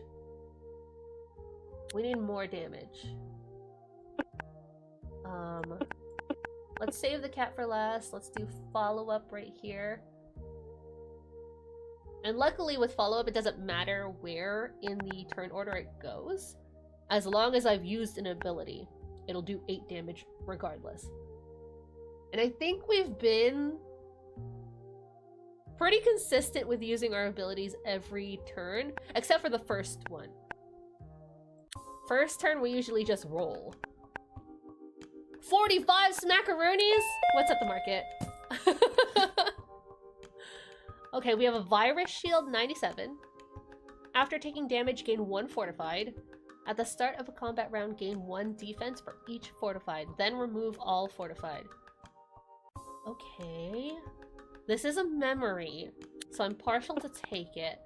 We need more damage. Let's save the cat for last. Let's do follow-up right here. And luckily with follow-up, it doesn't matter where in the turn order it goes. As long as I've used an ability, it'll do 8 damage regardless. And I think we've been pretty consistent with using our abilities every turn, except for the first one. First turn, we usually just roll. 45 smackaroonies? What's at the market? Okay, we have a virus shield 97. After taking damage, gain 1 fortified. At the start of a combat round, gain 1 defense for each fortified. Then remove all fortified. Okay. This is a memory, so I'm partial to take it.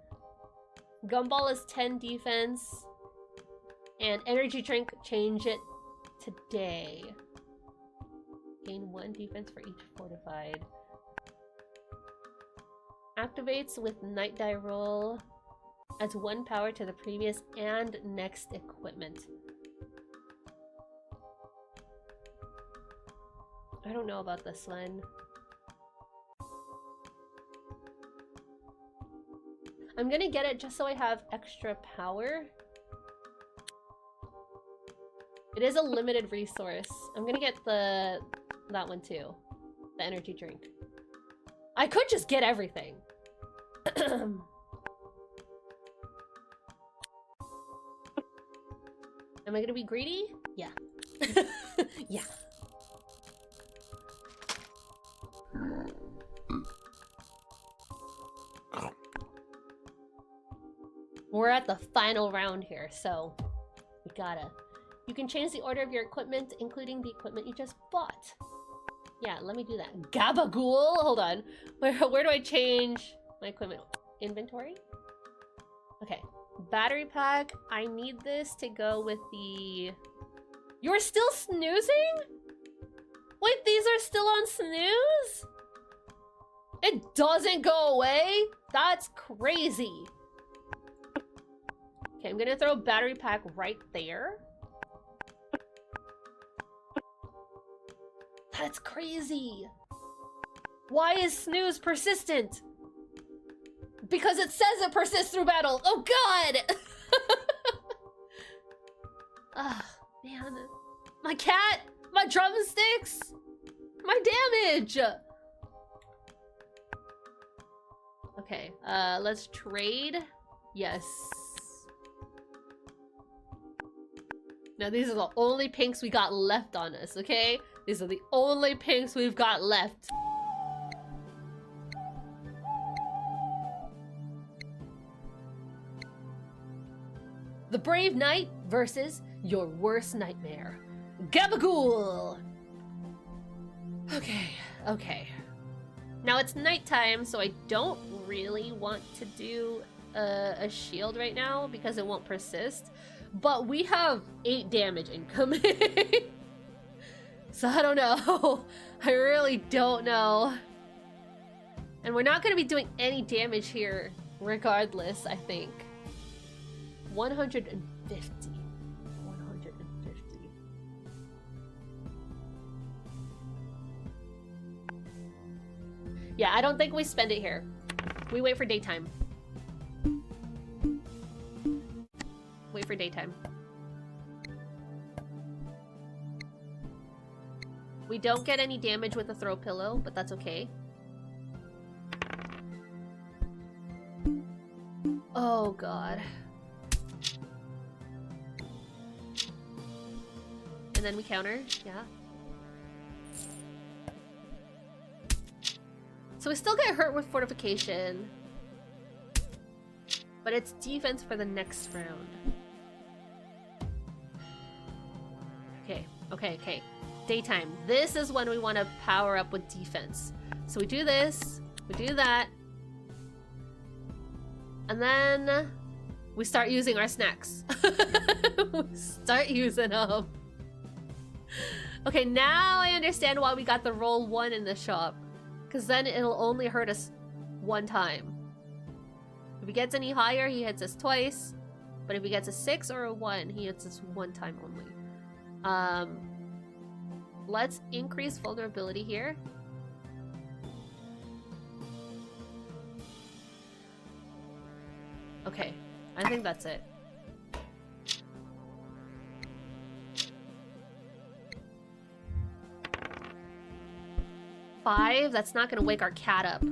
Gumball is 10 defense. And energy drink, change it today. Gain 1 defense for each fortified. Activates with night die roll. Adds 1 power to the previous and next equipment. I don't know about this one. I'm gonna get it just so I have extra power. It is a limited resource. I'm gonna get that one too. The energy drink. I could just get everything. Am I gonna be greedy? Yeah. Yeah. We're at the final round here, so we gotta. You can change the order of your equipment, including the equipment you just bought. Yeah, let me do that. Gabagool! Hold on. Where do I change my equipment? Inventory? Okay. Battery pack. I need this to go with the... You're still snoozing? Wait, these are still on snooze? It doesn't go away? That's crazy. Okay, I'm gonna throw battery pack right there. That's crazy. Why is snooze persistent? Because it says it persists through battle. Oh god! Ah, man. My cat! My drumsticks! My damage! Okay, let's trade. Yes. Now these are the only pinks we got left on us, okay? These are the only pinks we've got left. The Brave Knight versus your worst nightmare. Gabagool! Okay, okay. Now it's nighttime, so I don't really want to do a shield right now because it won't persist. But we have 8 damage incoming. So I don't know. I really don't know. And we're not going to be doing any damage here regardless, I think. 150. 150. Yeah, I don't think we spend it here. We wait for daytime. Wait for daytime. We don't get any damage with the throw pillow, but that's okay. Oh god. And then we counter, yeah. So we still get hurt with fortification. But it's defense for the next round. Okay, okay, okay. Daytime. This is when we want to power up with defense. So we do this, we do that. And then we start using our snacks. We start using them. Okay, now I understand why we got the roll 1 in the shop. Because then it'll only hurt us 1 time. If he gets any higher, he hits us twice. But if he gets a 6 or a 1, he hits us 1 time only. Let's increase vulnerability here. Okay, I think that's it. Five? That's not gonna wake our cat up.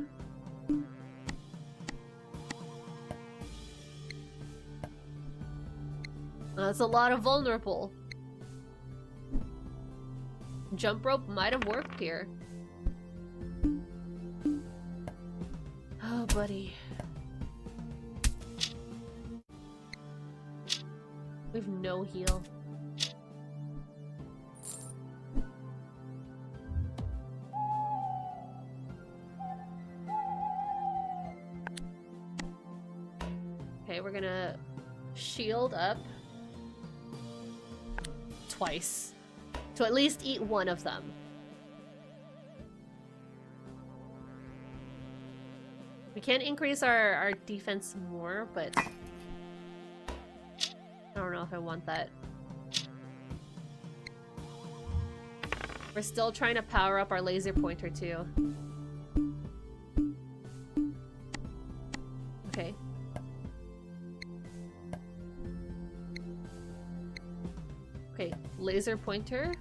That's a lot of vulnerable. Jump rope might have worked here. Oh, buddy. We've no heal. Okay, we're gonna shield up twice to at least eat 1 of them. We can increase our defense more, but I don't know if I want that. We're still trying to power up our laser pointer too. Okay. Okay, laser pointer.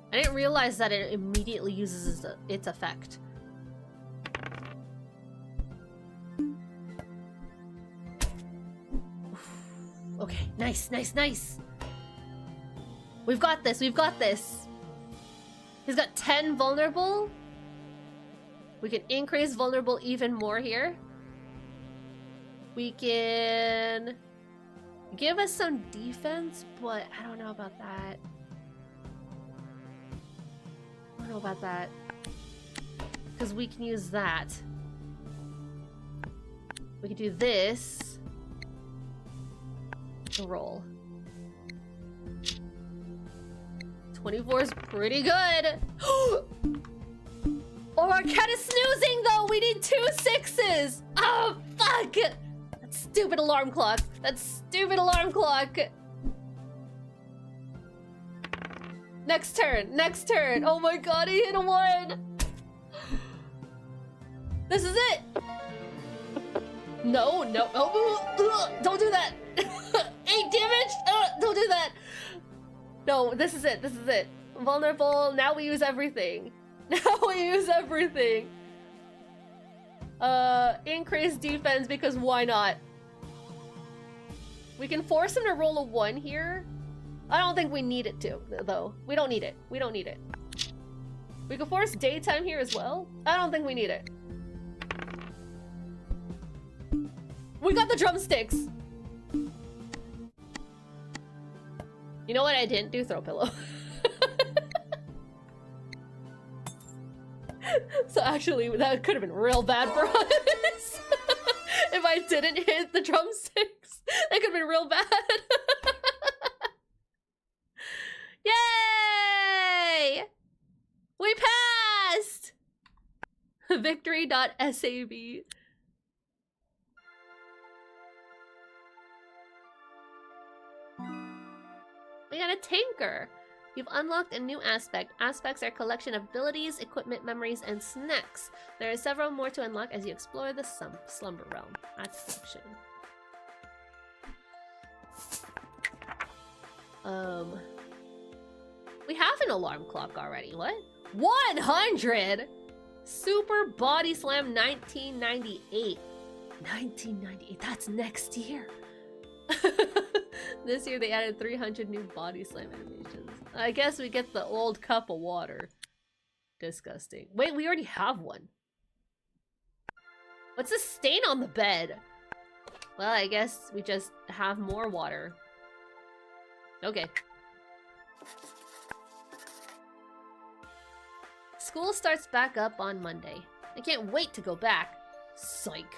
I didn't realize that it immediately uses its effect. Okay, nice, nice, nice. We've got this, we've got this. He's got 10 vulnerable. We can increase vulnerable even more here. We can give us some defense, but I don't know about that. I don't know about that. Because we can use that. We can do this. Roll. 24 is pretty good. Oh, our cat is snoozing though. We need 2 6s. Oh, fuck. That stupid alarm clock. That stupid alarm clock. Next turn. Next turn. Oh my god, he hit a 1. This is it. No, no. Oh, don't do that. 8 damage. Don't do that. No, this is it. This is it. Vulnerable. Now we use everything. Now we use everything. Increase defense because why not? We can force him to roll a 1 here. I don't think we need it to, though. We don't need it. We don't need it. We can force daytime here as well. I don't think we need it. We got the drumsticks. You know what I didn't do? Throw pillow. So actually, that could have been real bad for us. If I didn't hit the drumsticks, that could have been real bad. Yay! We passed! Victory.sab. We got a tinker. You've unlocked a new aspect. Aspects are a collection of abilities, equipment, memories, and snacks. There are several more to unlock as you explore the Slumber Realm. That's section. We have an alarm clock already. What? 100! Super Body Slam 1998. 1998, that's next year. This year they added 300 new Body Slam animations. I guess we get the old cup of water. Disgusting. Wait, we already have one. What's this stain on the bed? Well, I guess we just have more water. Okay. School starts back up on Monday. I can't wait to go back. Psych.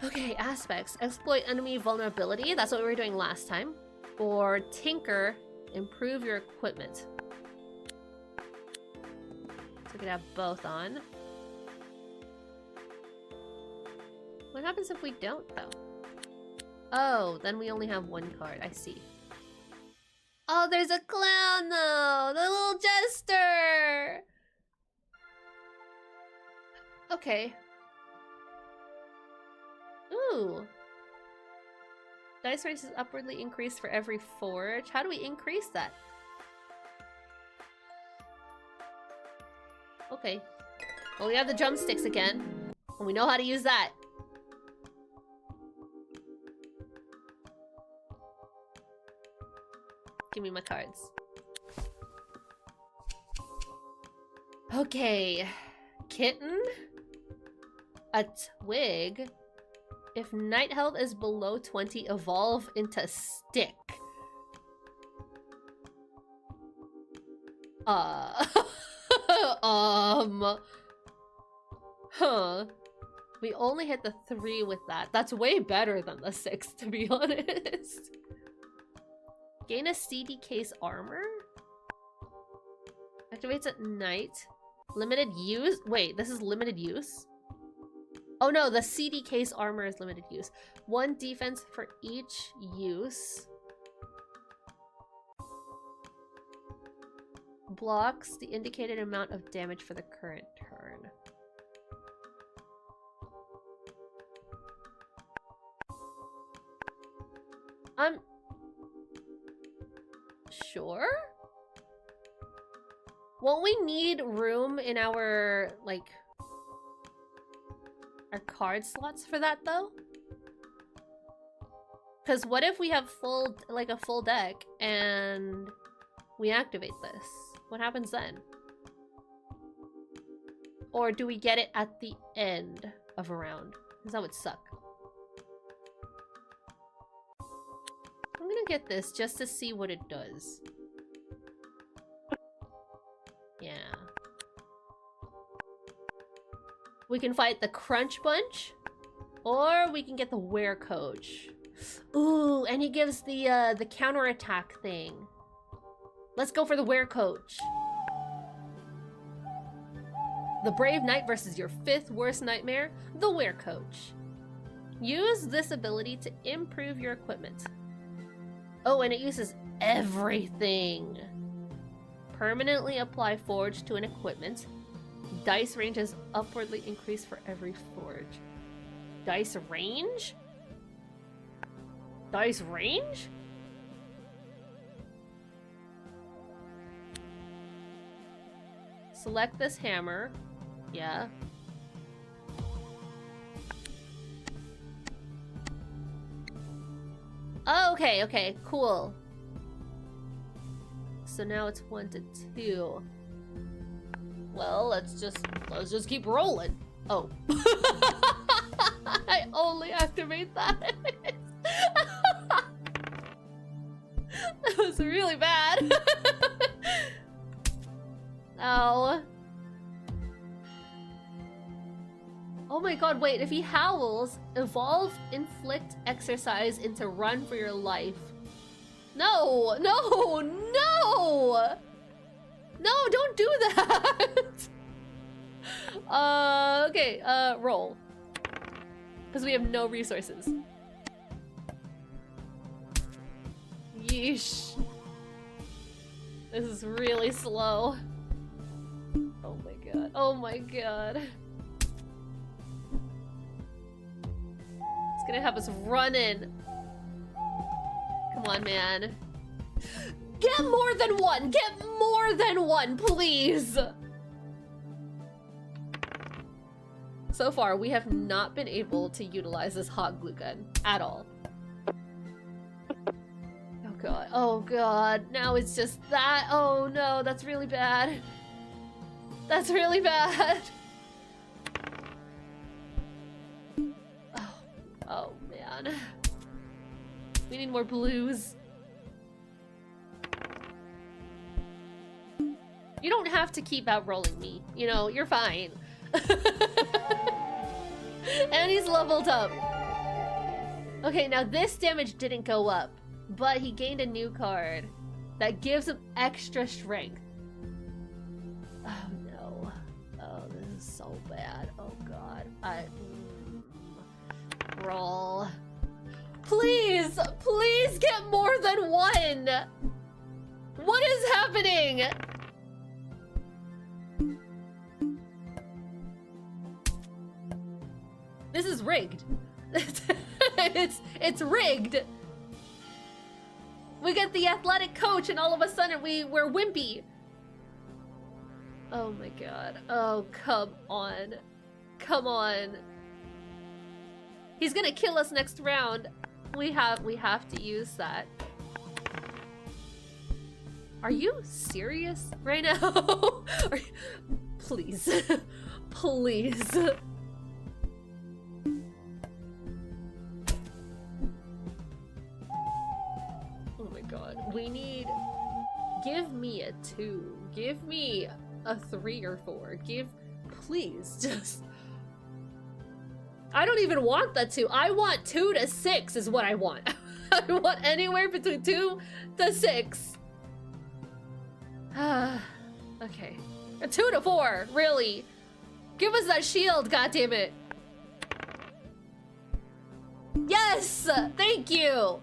Okay, aspects. Exploit enemy vulnerability. That's what we were doing last time. Or tinker. Improve your equipment. So we can have both on. What happens if we don't, though? Oh, then we only have one card. I see. Oh, there's a clown, though! The little jester! Okay. Ooh. Dice range is upwardly increased for every forge. How do we increase that? Okay. Well, we have the drumsticks again. And we know how to use that. Give me my cards. Okay. Kitten. A twig. If night health is below 20, evolve into stick. Huh. We only hit the 3 with that. That's way better than the 6, to be honest. Gain a CD case armor? Activates at night. Limited use? Wait, this is limited use? Oh no, the CD case armor is limited use. 1 defense for each use. Blocks the indicated amount of damage for the current turn. Sure? Won't we need room in our, like, our card slots for that, though? Because what if we have full, like, a full deck and we activate this? What happens then? Or do we get it at the end of a round? Because that would suck. I'm gonna get this just to see what it does. Yeah. We can fight the Crunch Bunch, or we can get the Were Coach. Ooh, and he gives the counterattack thing. Let's go for the Were Coach. The Brave Knight versus your 5th worst nightmare, the Were Coach. Use this ability to improve your equipment. Oh, and it uses everything. Permanently apply forge to an equipment. Dice range is upwardly increased for every forge. Dice range? Dice range? Select this hammer. Yeah. Oh, okay, cool. So now it's 1 to 2. Well, let's just keep rolling. Oh. I only activate that. That was really bad. Ow. Oh my god, wait, if he howls, evolve, inflict, exercise into run for your life. No, no, no! No, don't do that! Okay, roll. Because we have no resources. Yeesh. This is really slow. Oh my god, oh my god. It's gonna have us run in. Come Come on, man. Get more than one! Get more than one, please! So far, we have not been able to utilize this hot glue gun at all. Oh god, oh god, now it's just that. Oh no, that's really bad. That's really bad. Oh man. We need more blues. You don't have to keep outrolling me. You know, you're fine. And he's leveled up. Okay, now this damage didn't go up, but he gained a new card that gives him extra strength. Oh no. Oh, this is so bad. Oh god. Roll. Please! Please get more than one! What is happening? This is rigged. It's rigged. We get the athletic coach and all of a sudden we're wimpy. Oh my god. Oh, come on. Come on. He's gonna kill us next round. We have to use that. Are you serious right now? Please. Please. Oh my god. We need... Give me a 2. Give me a 3 or 4. Please, just... I don't even want the 2. I want 2 to 6 is what I want. I want anywhere between 2 to 6. Okay. A 2 to 4, really. Give us that shield, goddammit. Yes! Thank you!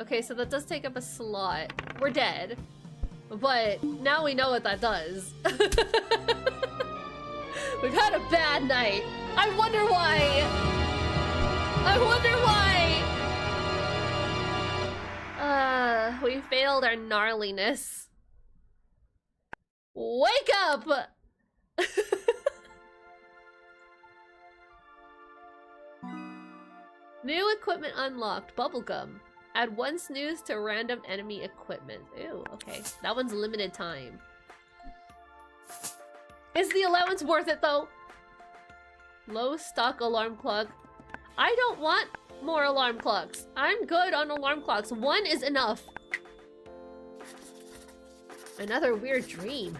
Okay, so that does take up a slot. We're dead. But now we know what that does. We've had a bad night. I wonder why. I wonder why. We failed our gnarliness. Wake up! New equipment unlocked. Bubblegum. Add 1 snooze to random enemy equipment. Ew, okay. That one's limited time. Is the allowance worth it, though? Low stock alarm clock. I don't want more alarm clocks. I'm good on alarm clocks. 1 is enough. Another weird dream.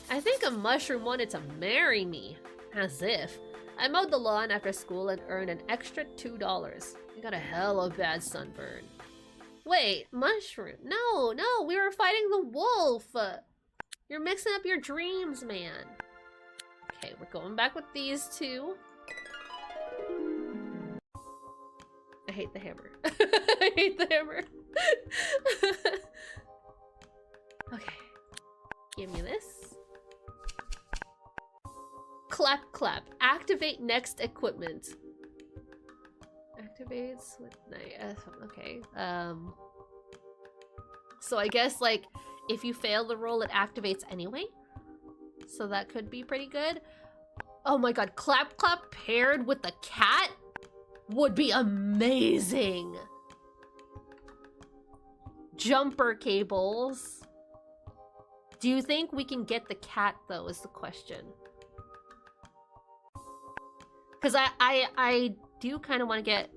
I think a mushroom wanted to marry me. As if. I mowed the lawn after school and earned an extra $2. I got a hella bad sunburn. Wait, mushroom. No, we were fighting the wolf. You're mixing up your dreams, man. Okay, we're going back with these 2. I hate the hammer. I hate the hammer. Okay. Give me this. Clap, clap. Activate next equipment. Activates with night. Okay. So I guess, like, if you fail the roll, it activates anyway. So that could be pretty good. Oh my god, clap clap paired with the cat would be amazing. Jumper cables. Do you think we can get the cat, though, is the question. Because I do kind of want to get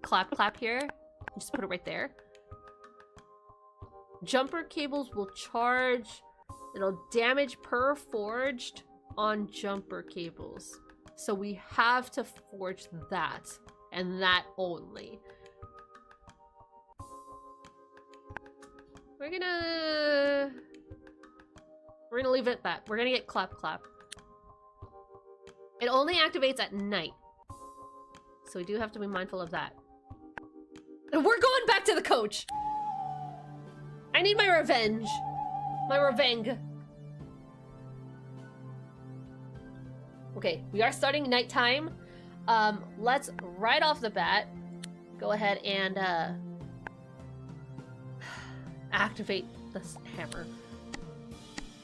clap clap here. Just put it right there. Jumper cables will charge. It'll damage per forged on jumper cables. So we have to forge that. And that only. We're gonna leave it at that. We're gonna get clap clap. It only activates at night. So we do have to be mindful of that. We're going back to the coach! I need my revenge. My revenge. Okay, we are starting nighttime. Let's right off the bat go ahead and activate this hammer.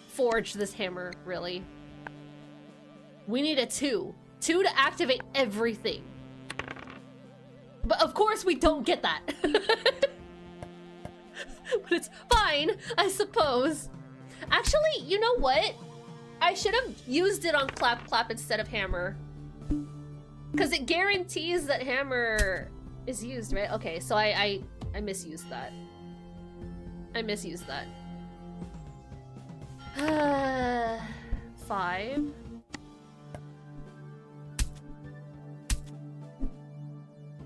Forge this hammer, really. We need a 2. 2 to activate everything. But of course we don't get that. But it's fine, I suppose. Actually, you know what? I should have used it on Clap Clap instead of hammer. Because it guarantees that hammer is used, right? Okay, so I misused that. I misused that. 5.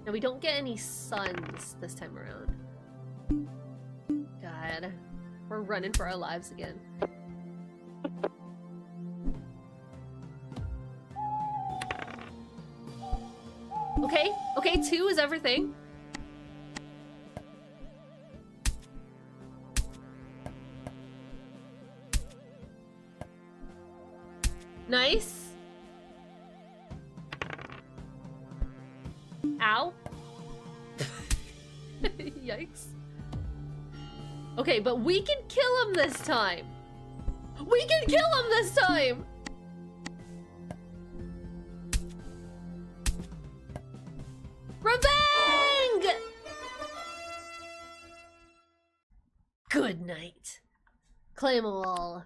And we don't get any suns this time around. God, we're running for our lives again. Okay, okay, 2 is everything. Nice. Ow. Yikes. Okay, but we can kill him this time. We can kill him this time. Revenge! Good night. Claim 'em all.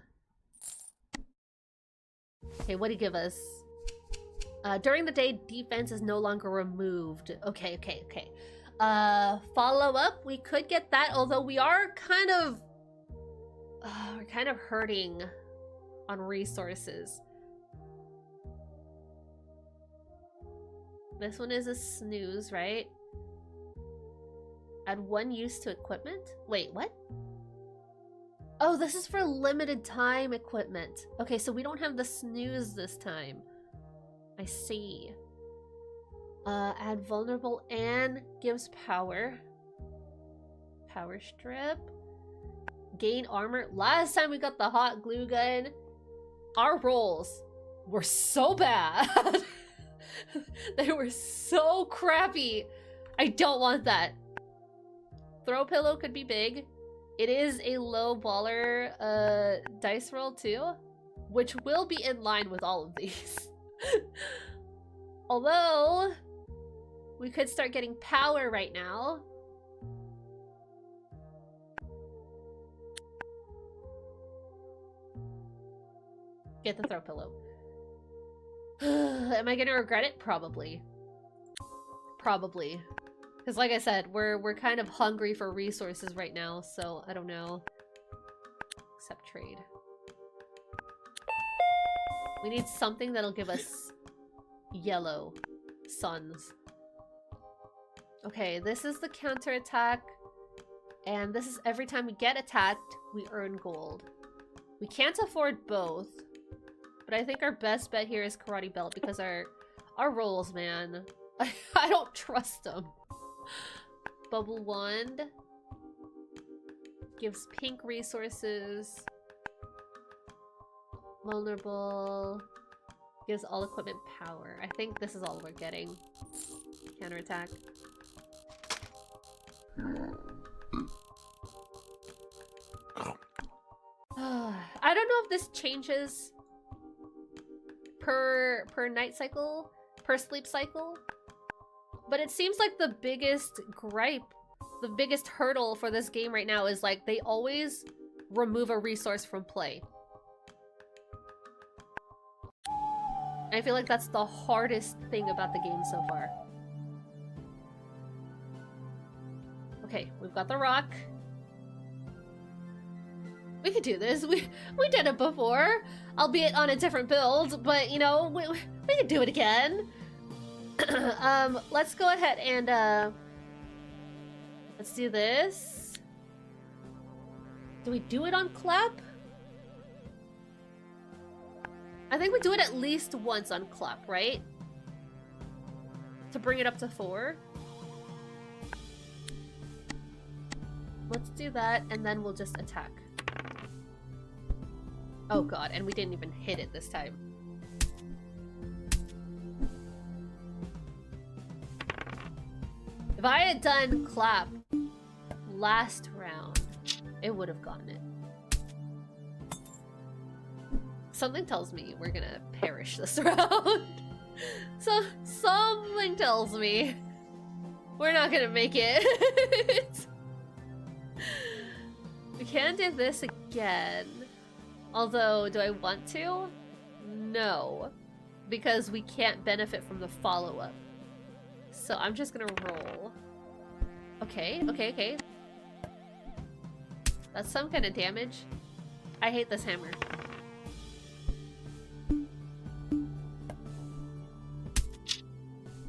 Okay, what'd he give us? During the day, defense is no longer removed. Okay. Follow up, we could get that, although we are kind of... we're kind of hurting on resources. This one is a snooze, right? Add 1 use to equipment? Wait, what? Oh, this is for limited time equipment. Okay, so we don't have the snooze this time. I see. Add vulnerable and gives power. Power strip. Gain armor. Last time we got the hot glue gun, our rolls were so bad. They were so crappy. I don't want that. Throw pillow could be big. It is a low baller dice roll too, which will be in line with all of these. Although, we could start getting power right now. Get the throw pillow. Am I gonna regret it? Probably. Probably. Because like I said, we're kind of hungry for resources right now, so I don't know. Accept trade. We need something that'll give us yellow suns. Okay, this is the counterattack. And this is every time we get attacked, we earn gold. We can't afford both. But I think our best bet here is Karate Belt because our rolls, man. I don't trust them. Bubble Wand. Gives pink resources. Vulnerable. Gives all equipment power. I think this is all we're getting. Counterattack. I don't know if this changes per night cycle, per sleep cycle, but it seems like the biggest gripe, the biggest hurdle for this game right now is like they always remove a resource from play. I feel like that's the hardest thing about the game so far. Okay, we've got the rock. We could do this. We did it before, albeit on a different build, but you know, we could do it again. Let's go ahead and let's do this. Do we do it on Clap? I think we do it at least once on Clap, right? To bring it up to 4. Let's do that, and then we'll just attack. Oh god, and we didn't even hit it this time. If I had done clap last round, it would have gotten it. Something tells me we're gonna perish this round. So something tells me we're not gonna make it. We can do this again. Although, do I want to? No. Because we can't benefit from the follow-up. So I'm just gonna roll. Okay, okay, okay. That's some kind of damage. I hate this hammer.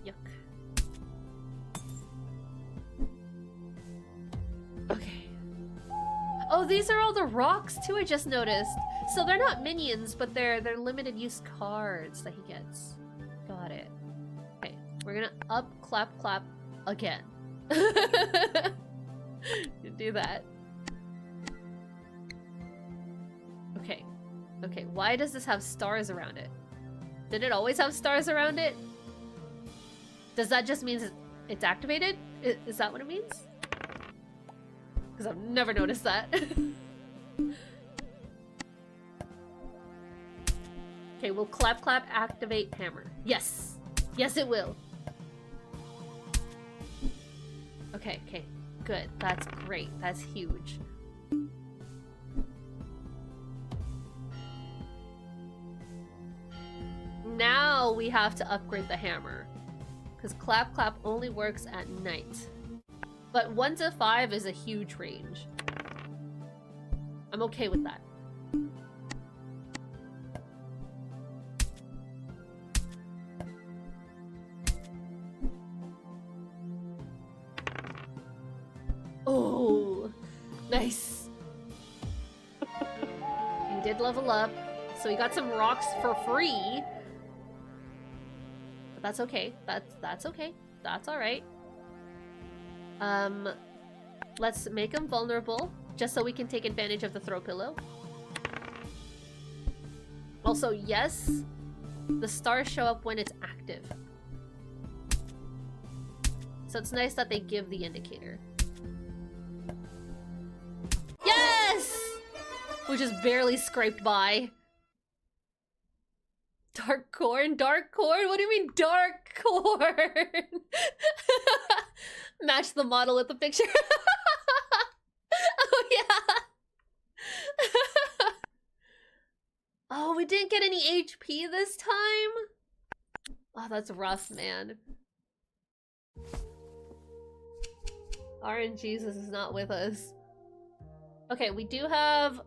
Yuck. Okay. Oh, these are all the rocks too, I just noticed. So they're not minions, but they're limited use cards that he gets. Got it. Okay, we're gonna up clap clap again. Do that. Okay. Okay, why does this have stars around it? Did it always have stars around it? Does that just mean it's activated? Is that what it means? Because I've never noticed that. Okay, will clap clap activate hammer? Yes! Yes, it will. Okay, okay. Good. That's great. That's huge. Now we have to upgrade the hammer. Because clap clap only works at night. But 1 to 5 is a huge range. I'm okay with that. Oh, nice. He did level up, so he got some rocks for free. But that's okay. That's okay. That's all right. Let's make him vulnerable, just so we can take advantage of the throw pillow. Also, yes, the stars show up when it's active. So it's nice that they give the indicator. Yes! We just barely scraped by. Dark corn? Dark corn? What do you mean dark corn? Match the model with the picture. Oh, yeah. Oh, we didn't get any HP this time? Oh, that's rough, man. RNGesus is not with us. Okay, we do have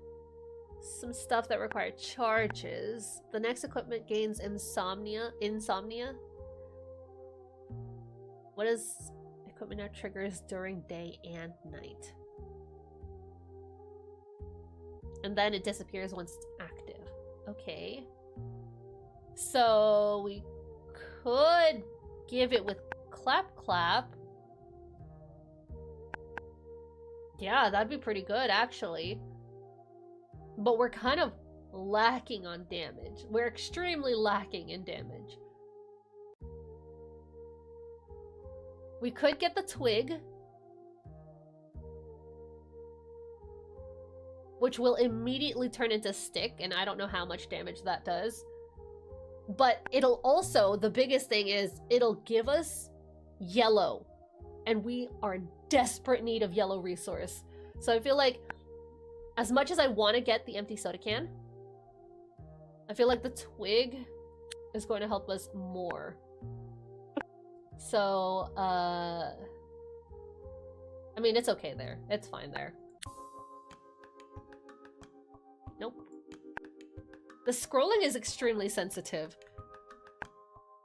some stuff that require charges. The next equipment gains insomnia. What is equipment now triggers during day and night? And then it disappears once it's active. Okay. So we could give it with clap clap. Yeah, that'd be pretty good, actually. But we're kind of lacking on damage. We're extremely lacking in damage. We could get the twig, which will immediately turn into stick, and I don't know how much damage that does. But it'll also, the biggest thing is, it'll give us yellow. And we are in desperate need of yellow resource. So I feel like, as much as I want to get the empty soda can, I feel like the twig is going to help us more. So, I mean, it's okay there. It's fine there. Nope. The scrolling is extremely sensitive.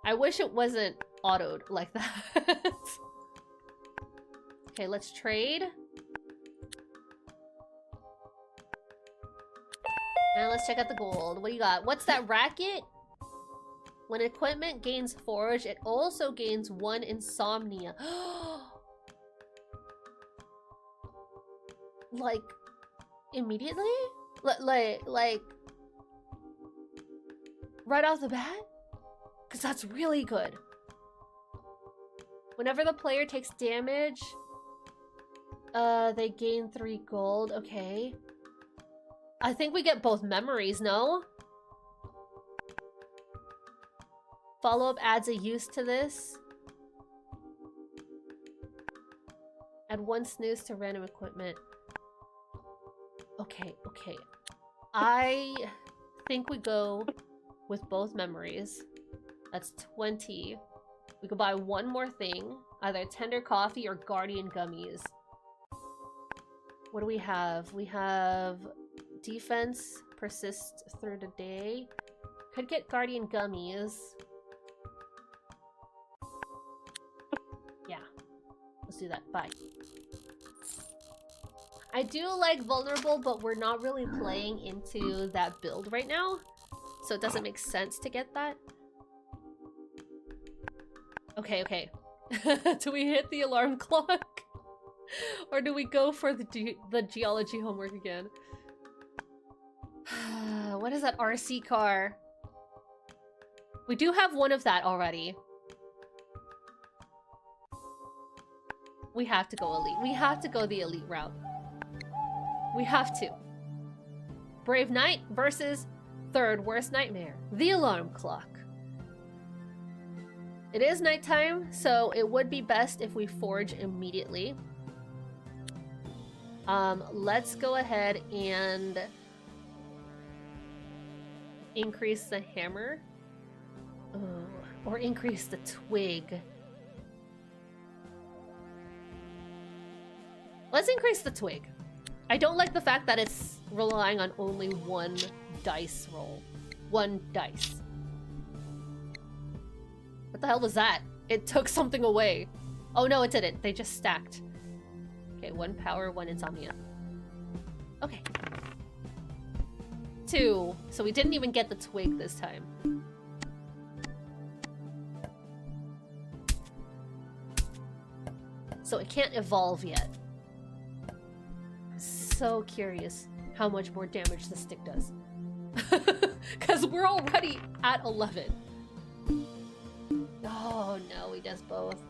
I wish it wasn't autoed like that. Okay, let's trade. And let's check out the gold. What do you got? What's that racket? When equipment gains forage, it also gains 1 insomnia. Like, immediately? Like, right off the bat? Because that's really good. Whenever the player takes damage, they gain 3 gold. Okay. I think we get both memories, no? Follow-up adds a use to this. Add 1 snooze to random equipment. Okay, okay. I think we go with both memories. That's 20. We could buy 1 more thing. Either tender coffee or guardian gummies. What do we have? We have defense persists through the day. Could get guardian gummies. Yeah. Let's do that. Bye. I do like vulnerable, but we're not really playing into that build right now. So it doesn't make sense to get that. Okay, okay. Do we hit the alarm clock? Or do we go for the geology homework again? What is that RC car? We do have one of that already. We have to go elite. We have to go the elite route. We have to. Brave Knight versus third worst nightmare. The alarm clock. It is nighttime, so it would be best if we forge immediately. Let's go ahead and increase the hammer. Oh, or increase the twig. Let's increase the twig. I don't like the fact that it's relying on only 1 dice roll. 1 dice. What the hell was that? It took something away. Oh no, it didn't. They just stacked. Okay, 1 power, 1 insomnia. Okay. 2. So we didn't even get the twig this time. So it can't evolve yet. So curious how much more damage the stick does. Because we're already at 11. Oh no, he does both.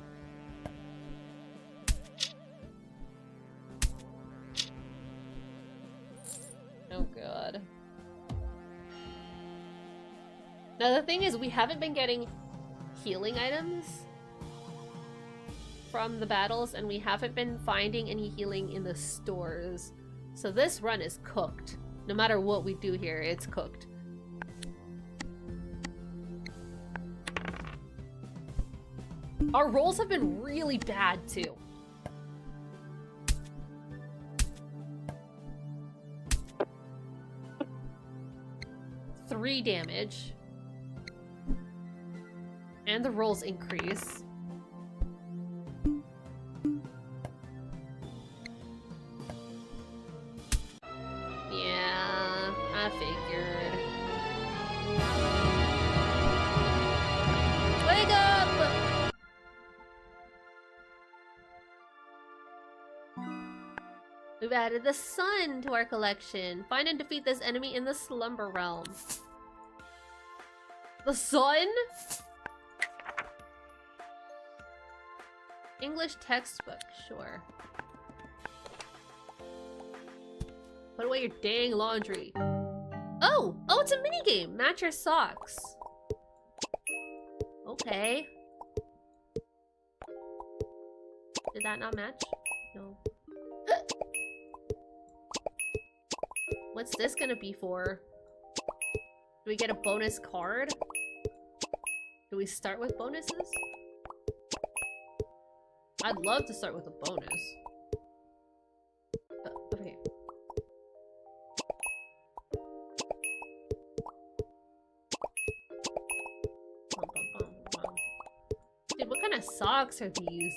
Oh god. Now the thing is, we haven't been getting healing items from the battles, and we haven't been finding any healing in the stores. So this run is cooked. No matter what we do here, it's cooked. Our rolls have been really bad too. $3 damage. And the rolls increase. Yeah, I figured. Wake up! We've added the sun to our collection. Find and defeat this enemy in the Slumber Realm. The sun? English textbook, sure. Put away your dang laundry. Oh! Oh, it's a minigame! Match your socks. Okay. Did that not match? No. What's this gonna be for? Do we get a bonus card? Do we start with bonuses? I'd love to start with a bonus. Okay. Dude, what kind of socks are these?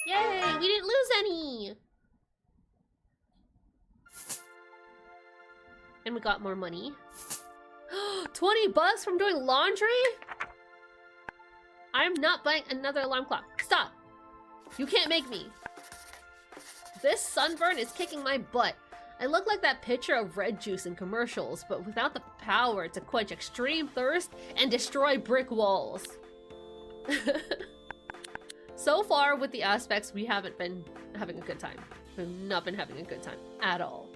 Yay! We didn't lose any! And we got more money. 20 bucks from doing laundry? I'm not buying another alarm clock. Stop! You can't make me. This sunburn is kicking my butt, I look like that pitcher of red juice in commercials, but without the power to quench extreme thirst and destroy brick walls. So far, with the aspects, we haven't been having a good time. We've not been having a good time at all.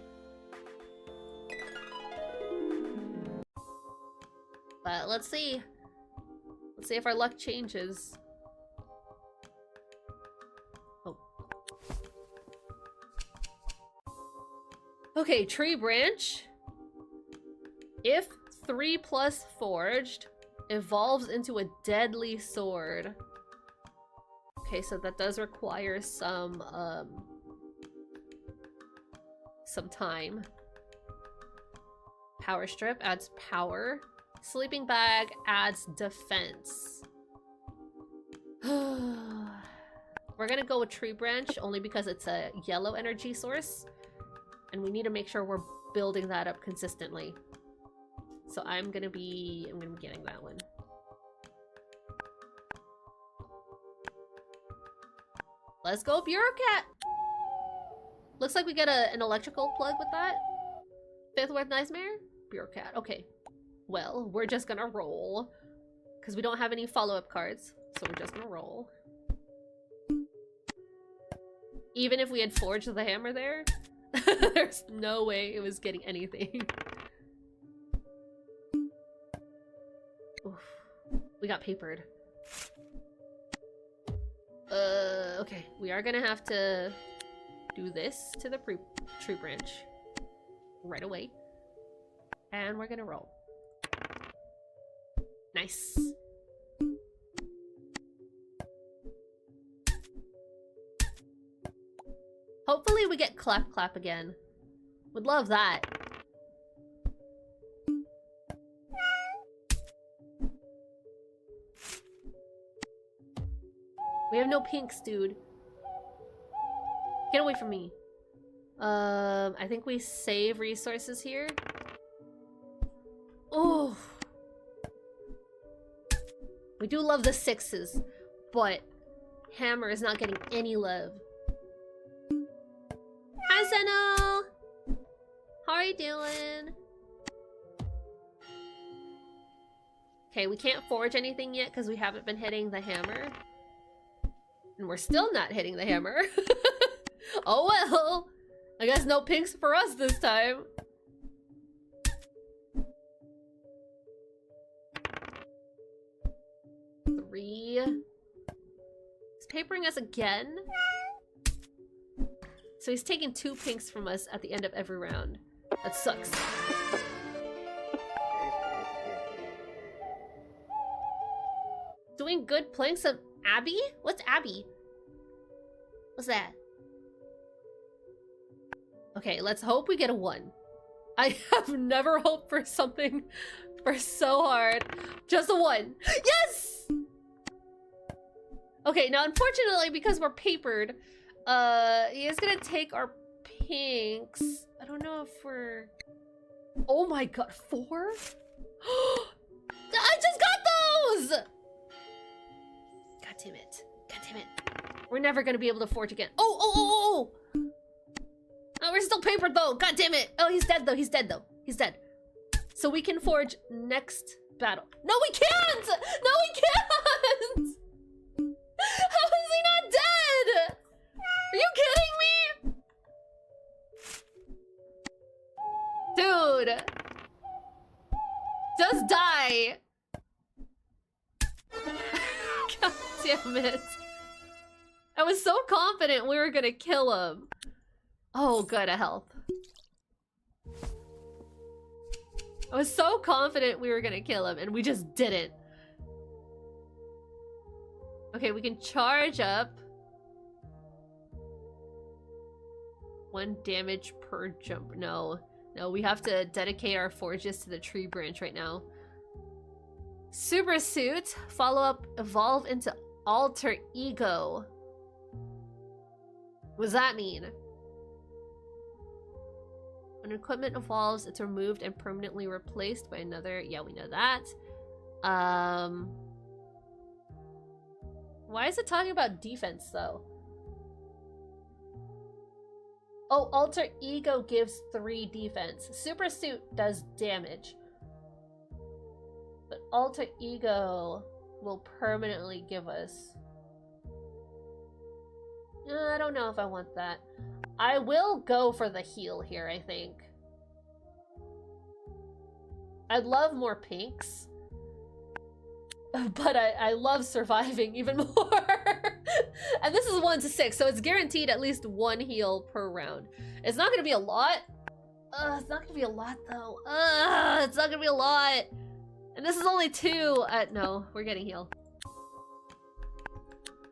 But let's see. Let's see if our luck changes. Oh. Okay, tree branch. If 3+ forged evolves into a deadly sword. Okay, so that does require some time. Power strip adds power. Sleeping bag adds defense. We're gonna go with tree branch only because it's a yellow energy source. And we need to make sure we're building that up consistently. So I'm gonna be getting that one. Let's go, Bureaucat! Looks like we get an electrical plug with that. Fifth Worth Nightmare? Bureaucat. Okay. Well, we're just gonna roll. Because we don't have any follow-up cards. So we're just gonna roll. Even if we had forged the hammer there, there's no way it was getting anything. Oof. We got papered. Okay. We are gonna have to do this to the tree branch right away. And we're gonna roll. Nice. Hopefully we get clap clap again. Would love that. We have no pinks, dude. Get away from me. I think we save resources here. Oh. We do love the 6s, but hammer is not getting any love. Hi, Zeno! How are you doing? Okay, we can't forge anything yet because we haven't been hitting the hammer. And we're still not hitting the hammer. Oh well! I guess no pinks for us this time. Three. He's papering us again. So he's taking 2 pinks from us at the end of every round. That sucks. Doing good playing some Abby? What's Abby? What's that? Okay, let's hope we get a 1. I have never hoped for something for so hard. Just a 1. Yes! Okay, now unfortunately, because we're papered, he is gonna take our pinks. I don't know if we're... Oh my god, 4? I just got those! God damn it. God damn it. We're never gonna be able to forge again. Oh, we're still papered though. God damn it. Oh, he's dead though. He's dead though. He's dead. So we can forge next battle. No, we can't! No, we can't! How is he not dead? Are you kidding me? Dude. Just die. God damn it. I was so confident we were gonna kill him. Oh, good, a health. I was so confident we were gonna kill him, and we just didn't. Okay, we can charge up. 1 damage per jump. No, we have to dedicate our forges to the tree branch right now. Super suit. Follow up. Evolve into alter ego. What does that mean? When equipment evolves, it's removed and permanently replaced by another. Yeah, we know that. Why is it talking about defense, though? Oh, Alter Ego gives 3 defense. Super Suit does damage. But Alter Ego will permanently give us... I don't know if I want that. I will go for the heal here, I think. I'd love more pinks. But I love surviving even more. And this is 1 to 6, so it's guaranteed at least 1 heal per round. It's not gonna be a lot. It's not gonna be a lot though. It's not gonna be a lot. And this is only 2. No, we're getting heal.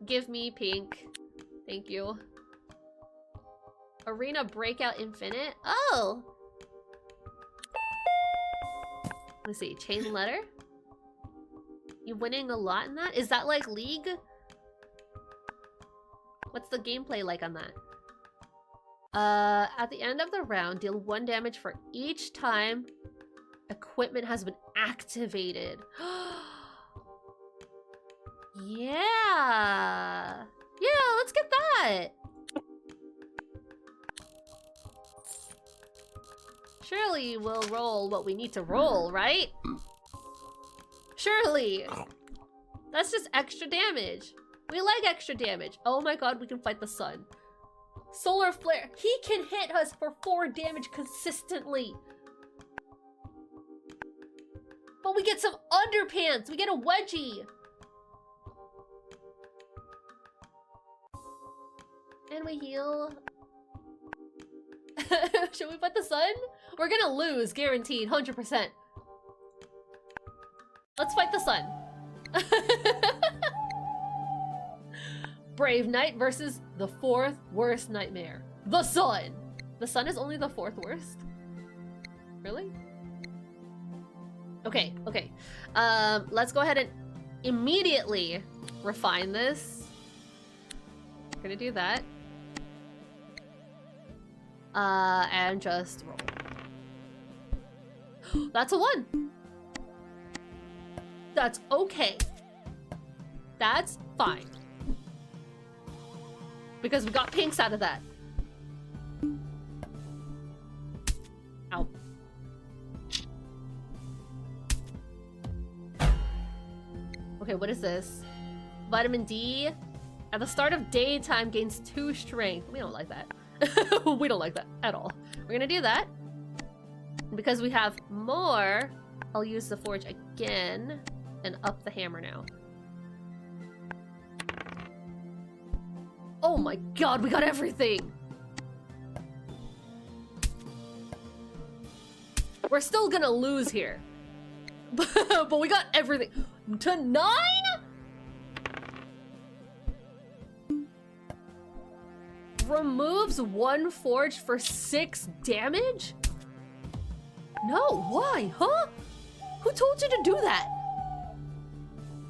Give me pink. Thank you. Arena Breakout Infinite? Oh! Let's see, Chain Letter? You winning a lot in that? Is that like League? What's the gameplay like on that? At the end of the round, deal 1 damage for each time equipment has been activated. Yeah! Yeah, let's get that! Surely we'll roll what we need to roll, right? Surely! That's just extra damage. We like extra damage. Oh my god, we can fight the sun. Solar Flare. He can hit us for 4 damage consistently. But we get some underpants. We get a wedgie. And we heal. Should we fight the sun? We're gonna lose, guaranteed, 100%. Let's fight the sun. Brave Knight versus the 4th worst nightmare. The sun! The sun is only the 4th worst? Really? Okay, okay. Let's go ahead and immediately refine this. We're gonna do that. And just roll. That's a 1! That's okay. That's fine. Because we got pinks out of that. Ow. Okay, what is this? Vitamin D. At the start of daytime gains 2 strength. We don't like that. We don't like that at all. We're gonna do that. Because we have more, I'll use the forge again and up the hammer now. Oh my god, we got everything! We're still gonna lose here. But we got everything. To 9?! Removes 1 forge for 6 damage? No, why? Huh? Who told you to do that?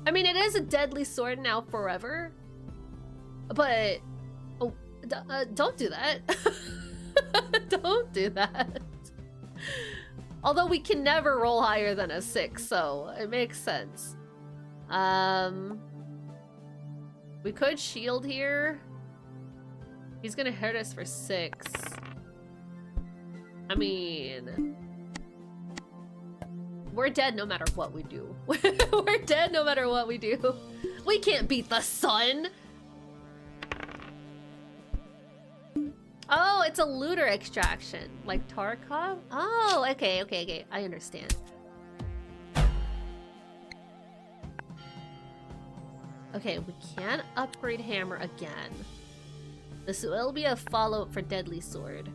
I mean, it is a deadly sword now forever. But... Oh, don't do that. Don't do that. Although we can never roll higher than a 6, so it makes sense. We could shield here. He's gonna hurt us for 6. I mean... We're dead no matter what we do. We're dead no matter what we do. We can't beat the sun! Oh, it's a looter extraction. Like Tarkov? Oh, okay, okay, okay. I understand. Okay, we can upgrade hammer again. This will be a follow-up for Deadly Sword.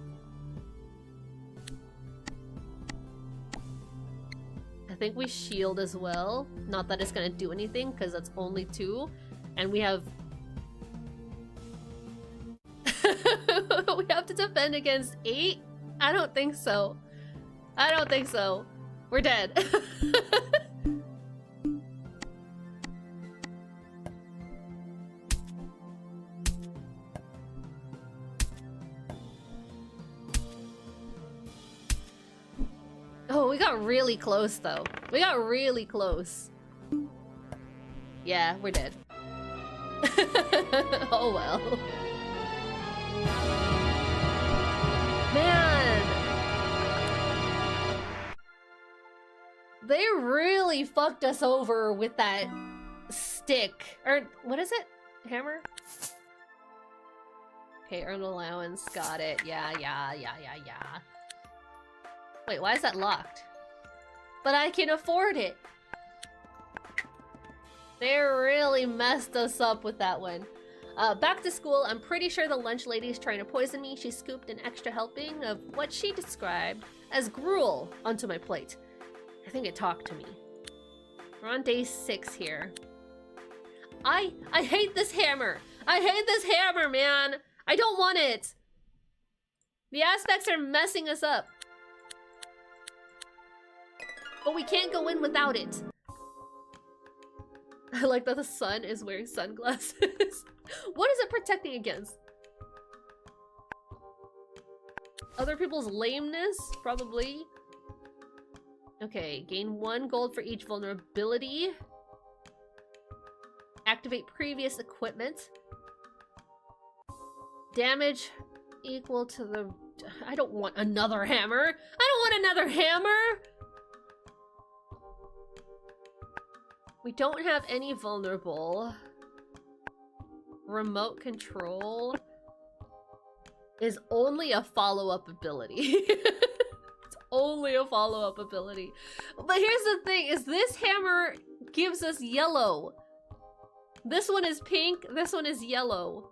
I think we shield as well. Not that it's gonna do anything, because that's only 2. And we have... we have to defend against 8? I don't think so. I don't think so. We're dead. Oh, we got really close though. We got really close. Yeah, we're dead. Oh well. Man! They really fucked us over with that stick. Or, what is it? Hammer? Okay, earn allowance. Got it. Yeah. Wait, why is that locked? But I can afford it! They really messed us up with that one. Back to school, I'm pretty sure the lunch lady is trying to poison me. She scooped an extra helping of what she described as gruel onto my plate. I think it talked to me. We're on day 6 here. I hate this hammer! I hate this hammer, man! I don't want it! The aspects are messing us up. But we can't go in without it. I like that the sun is wearing sunglasses. What is it protecting against? Other people's lameness? Probably. Okay, gain 1 gold for each vulnerability. Activate previous equipment. Damage equal to the... I don't want another hammer! I don't want another hammer! We don't have any vulnerable. Remote control is only a follow-up ability. It's only a follow-up ability. But here's the thing, is this hammer gives us yellow. This one is pink, this one is yellow.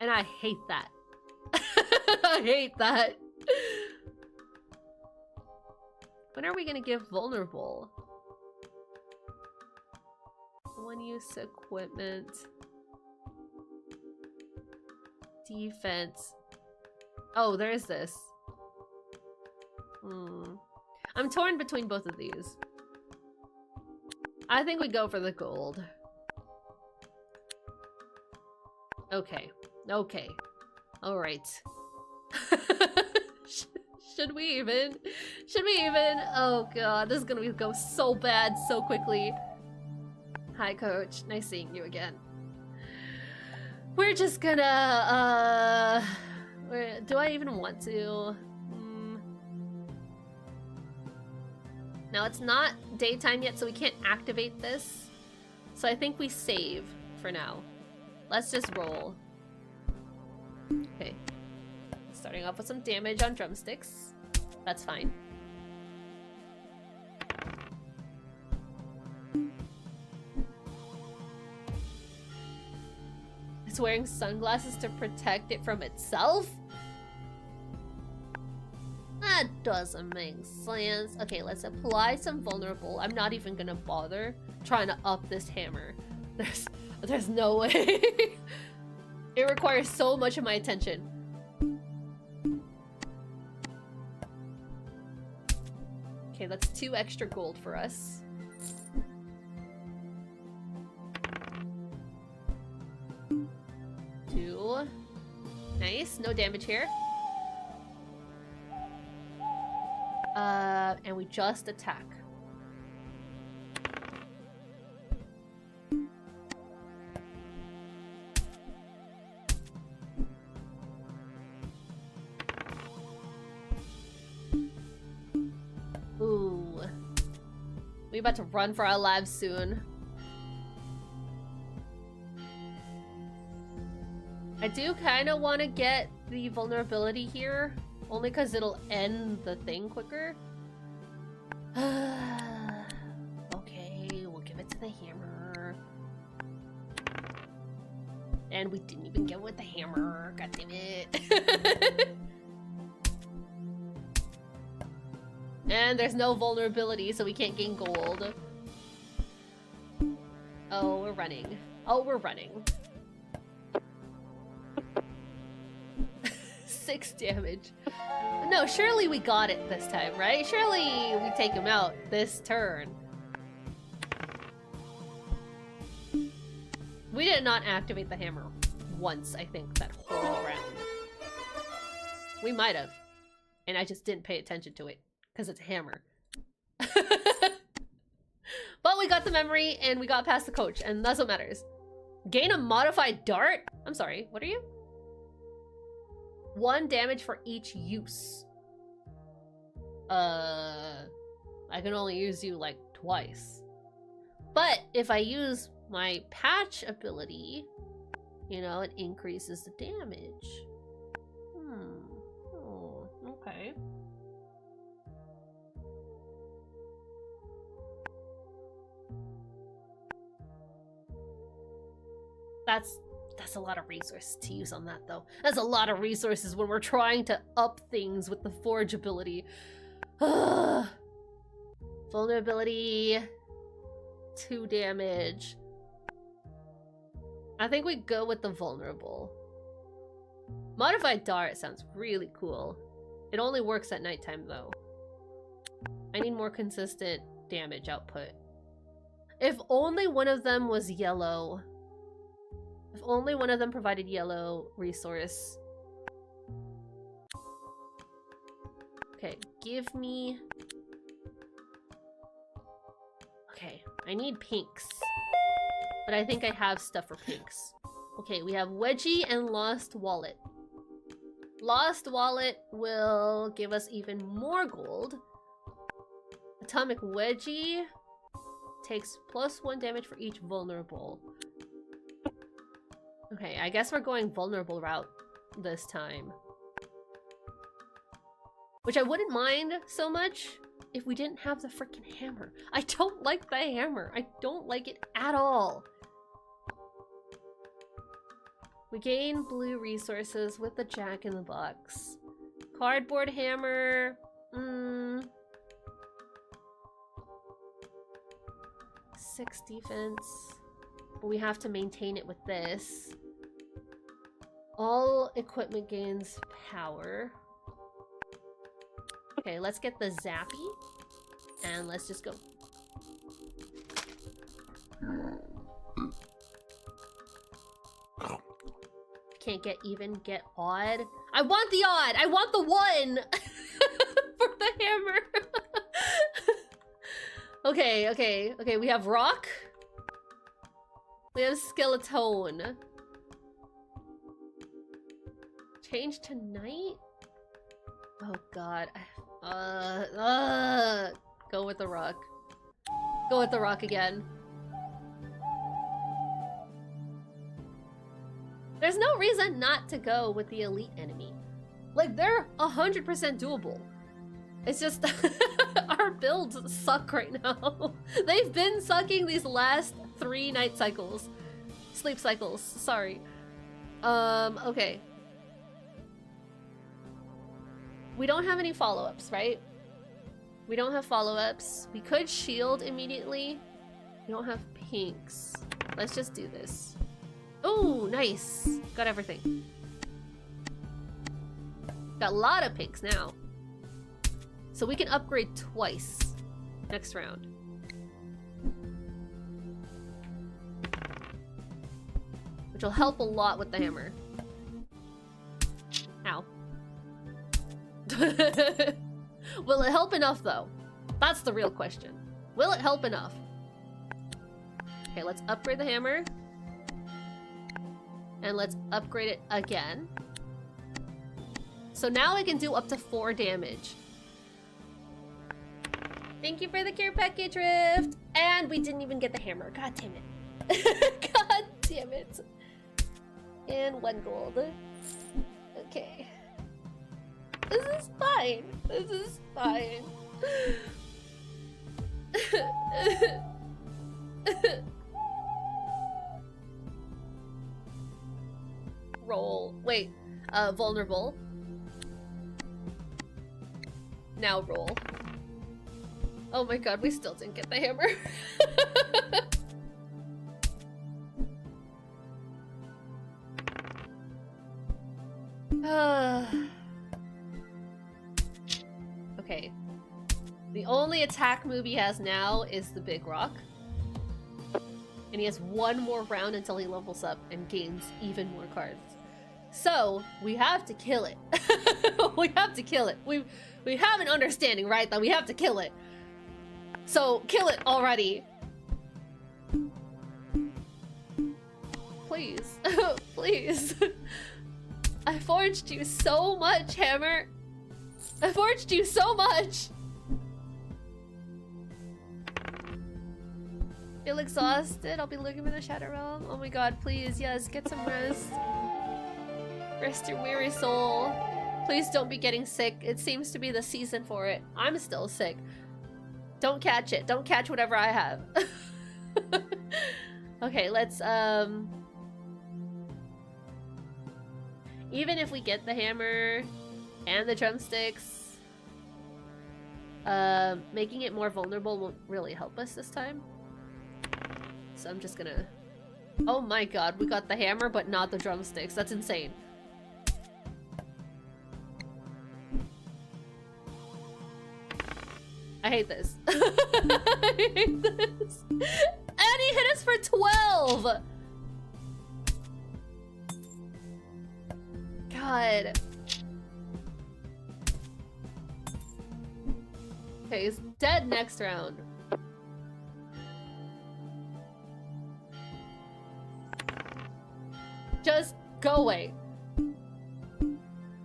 And I hate that. I hate that. When are we gonna give vulnerable? One-use equipment. Defense. Oh, there's this. I'm torn between both of these. I think we go for the gold. Okay. Okay. Alright. Should we even? Should we even? Oh god, this is gonna go so bad so quickly. Hi, coach. Nice seeing you again. We're just gonna, do I even want to? Now, it's not daytime yet, so we can't activate this. So I think we save for now. Let's just roll. Okay. Starting off with some damage on drumsticks. That's fine. It's wearing sunglasses to protect it from itself? That doesn't make sense. Okay, let's apply some vulnerable. I'm not even gonna bother trying to up this hammer. There's no way. It requires so much of my attention. Okay, that's 2 extra gold for us. Nice, no damage here. And we just attack. Ooh. We about to run for our lives soon. I do kind of want to get the vulnerability here, only because it'll end the thing quicker. Okay, we'll give it to the hammer. And we didn't even get with the hammer. God damn it. And there's no vulnerability, so we can't gain gold. Oh, we're running. Oh, we're running. 6 damage. No, surely we got it this time, right? Surely we take him out this turn. We did not activate the hammer once, I think, that whole round. We might have. And I just didn't pay attention to it, because it's a hammer. But we got the memory, and we got past the coach, and that's what matters. Gain a modified dart? I'm sorry, what are you? 1 damage for each use. I can only use you like twice. But if I use my patch ability, you know, it increases the damage. Oh, okay. That's a lot of resources to use on that, though. That's a lot of resources when we're trying to up things with the Forge ability. Vulnerability, 2 damage. I think we go with the vulnerable. Modified dart sounds really cool. It only works at nighttime, though. I need more consistent damage output. If only one of them was yellow. If only one of them provided yellow resource. Okay, give me... Okay, I need pinks. But I think I have stuff for pinks. Okay, we have Wedgie and Lost Wallet. Lost Wallet will give us even more gold. Atomic Wedgie takes +1 damage for each vulnerable. Okay, I guess we're going vulnerable route this time. Which I wouldn't mind so much if we didn't have the freaking hammer. I don't like the hammer. I don't like it at all. We gain blue resources with the Jack-in-the-Box. Cardboard hammer. 6 defense. But we have to maintain it with this. All equipment gains power. Okay, let's get the Zappy. And let's just go. Can't get even, get odd. I want the odd! I want the 1! For the hammer! Okay, we have rock. We have skeleton. Change to night? Oh god. Go with the rock. Go with the rock again. There's no reason not to go with the elite enemy. Like, they're 100% doable. It's just our builds suck right now. They've been sucking these last 3 night cycles. Sleep cycles, sorry. Okay. We don't have any follow-ups, right? We don't have follow-ups. We could shield immediately. We don't have pinks. Let's just do this. Oh, nice. Got everything. Got a lot of pinks now. So we can upgrade twice next round. Which will help a lot with the hammer. Ow. Will it help enough, though? That's the real question. Will it help enough? Okay, let's upgrade the hammer. And let's upgrade it again. So now I can do up to 4 damage. Thank you for the care package, Rift! And we didn't even get the hammer. God damn it. God damn it. And 1 gold. Okay. This is fine. This is fine. Roll. Wait. Vulnerable. Now roll. Oh my god, we still didn't get the hammer. Okay. The only attack move he has now is the big rock. And he has 1 more round until he levels up and gains even more cards. So, we have to kill it. We have to kill it. We have an understanding, right? That we have to kill it. So, kill it already. Please. Please. I forged you so much, Hammer. I forged you so much. Feel exhausted. I'll be looking for the Shadow Realm. Oh my god, please, yes, get some rest. Rest your weary soul. Please don't be getting sick. It seems to be the season for it. I'm still sick. Don't catch it. Don't catch whatever I have. Okay, let's, even if we get the hammer and the drumsticks, making it more vulnerable won't really help us this time. So I'm just gonna... Oh my god, we got the hammer but not the drumsticks. That's insane. I hate this. I hate this. And he hit us for 12! God. Okay, he's dead next round. Just go away.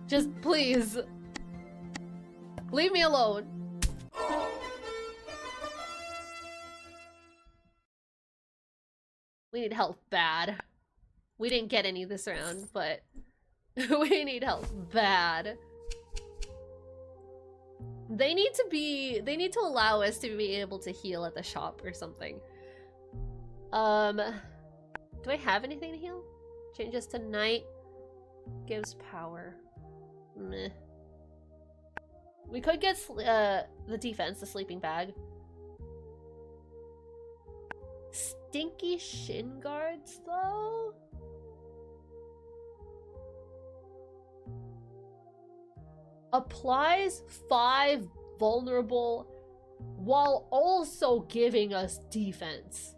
Just please. Leave me alone. We need help bad. We didn't get any this round, but we need help bad. They need to allow us to be able to heal at the shop or something. Do I have anything to heal? Changes to night. Gives power. Meh. We could get the defense, the sleeping bag. Stinky shin guards, though? Applies 5 vulnerable while also giving us defense.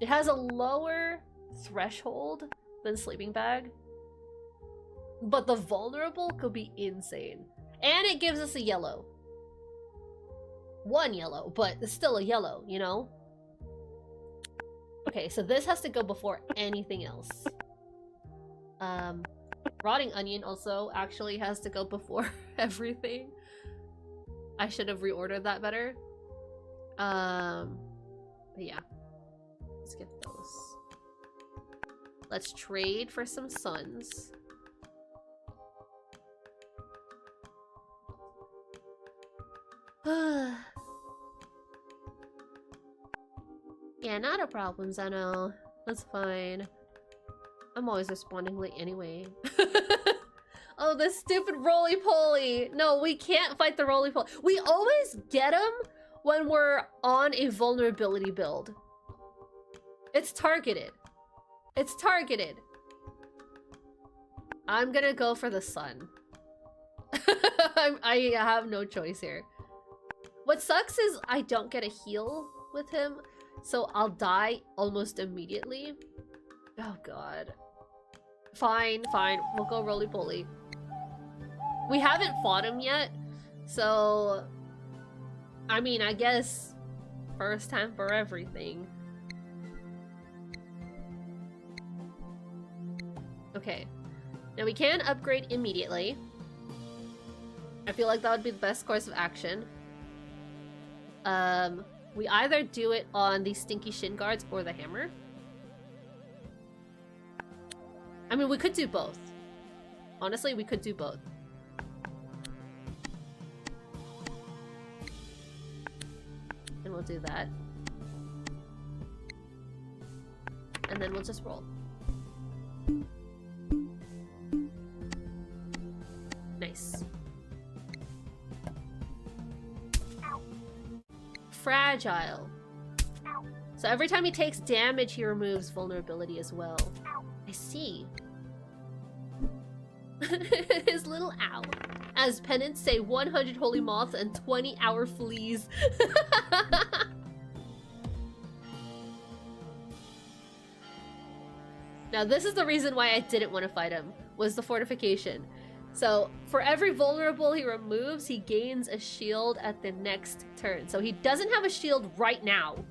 It has a lower threshold than sleeping bag, but the vulnerable could be insane. And it gives us a yellow. 1 yellow, but it's still a yellow, you know? Okay, so this has to go before anything else. Rotting onion also actually has to go before everything. I should have reordered that better. But yeah. Let's get those. Let's trade for some suns. Yeah, not a problem, Zeno. That's fine. I'm always responding late anyway. Oh, this stupid roly-poly! No, we can't fight the roly-poly. We always get him when we're on a vulnerability build. It's targeted. It's targeted. I'm gonna go for the sun. I have no choice here. What sucks is I don't get a heal with him, so I'll die almost immediately. Oh god. Fine, fine. We'll go roly-poly. We haven't fought him yet, so... I mean, I guess... first time for everything. Okay. Now we can upgrade immediately. I feel like that would be the best course of action. We either do it on the stinky shin guards or the hammer. I mean, we could do both. Honestly, we could do both. And we'll do that. And then we'll just roll. Nice. Fragile. So every time he takes damage, he removes vulnerability as well. I see. His little owl. As penance, say 100 holy moths and 20 hour fleas. Now this is the reason why I didn't want to fight him, was the fortification. So for every vulnerable he removes, he gains a shield at the next turn. So he doesn't have a shield right now.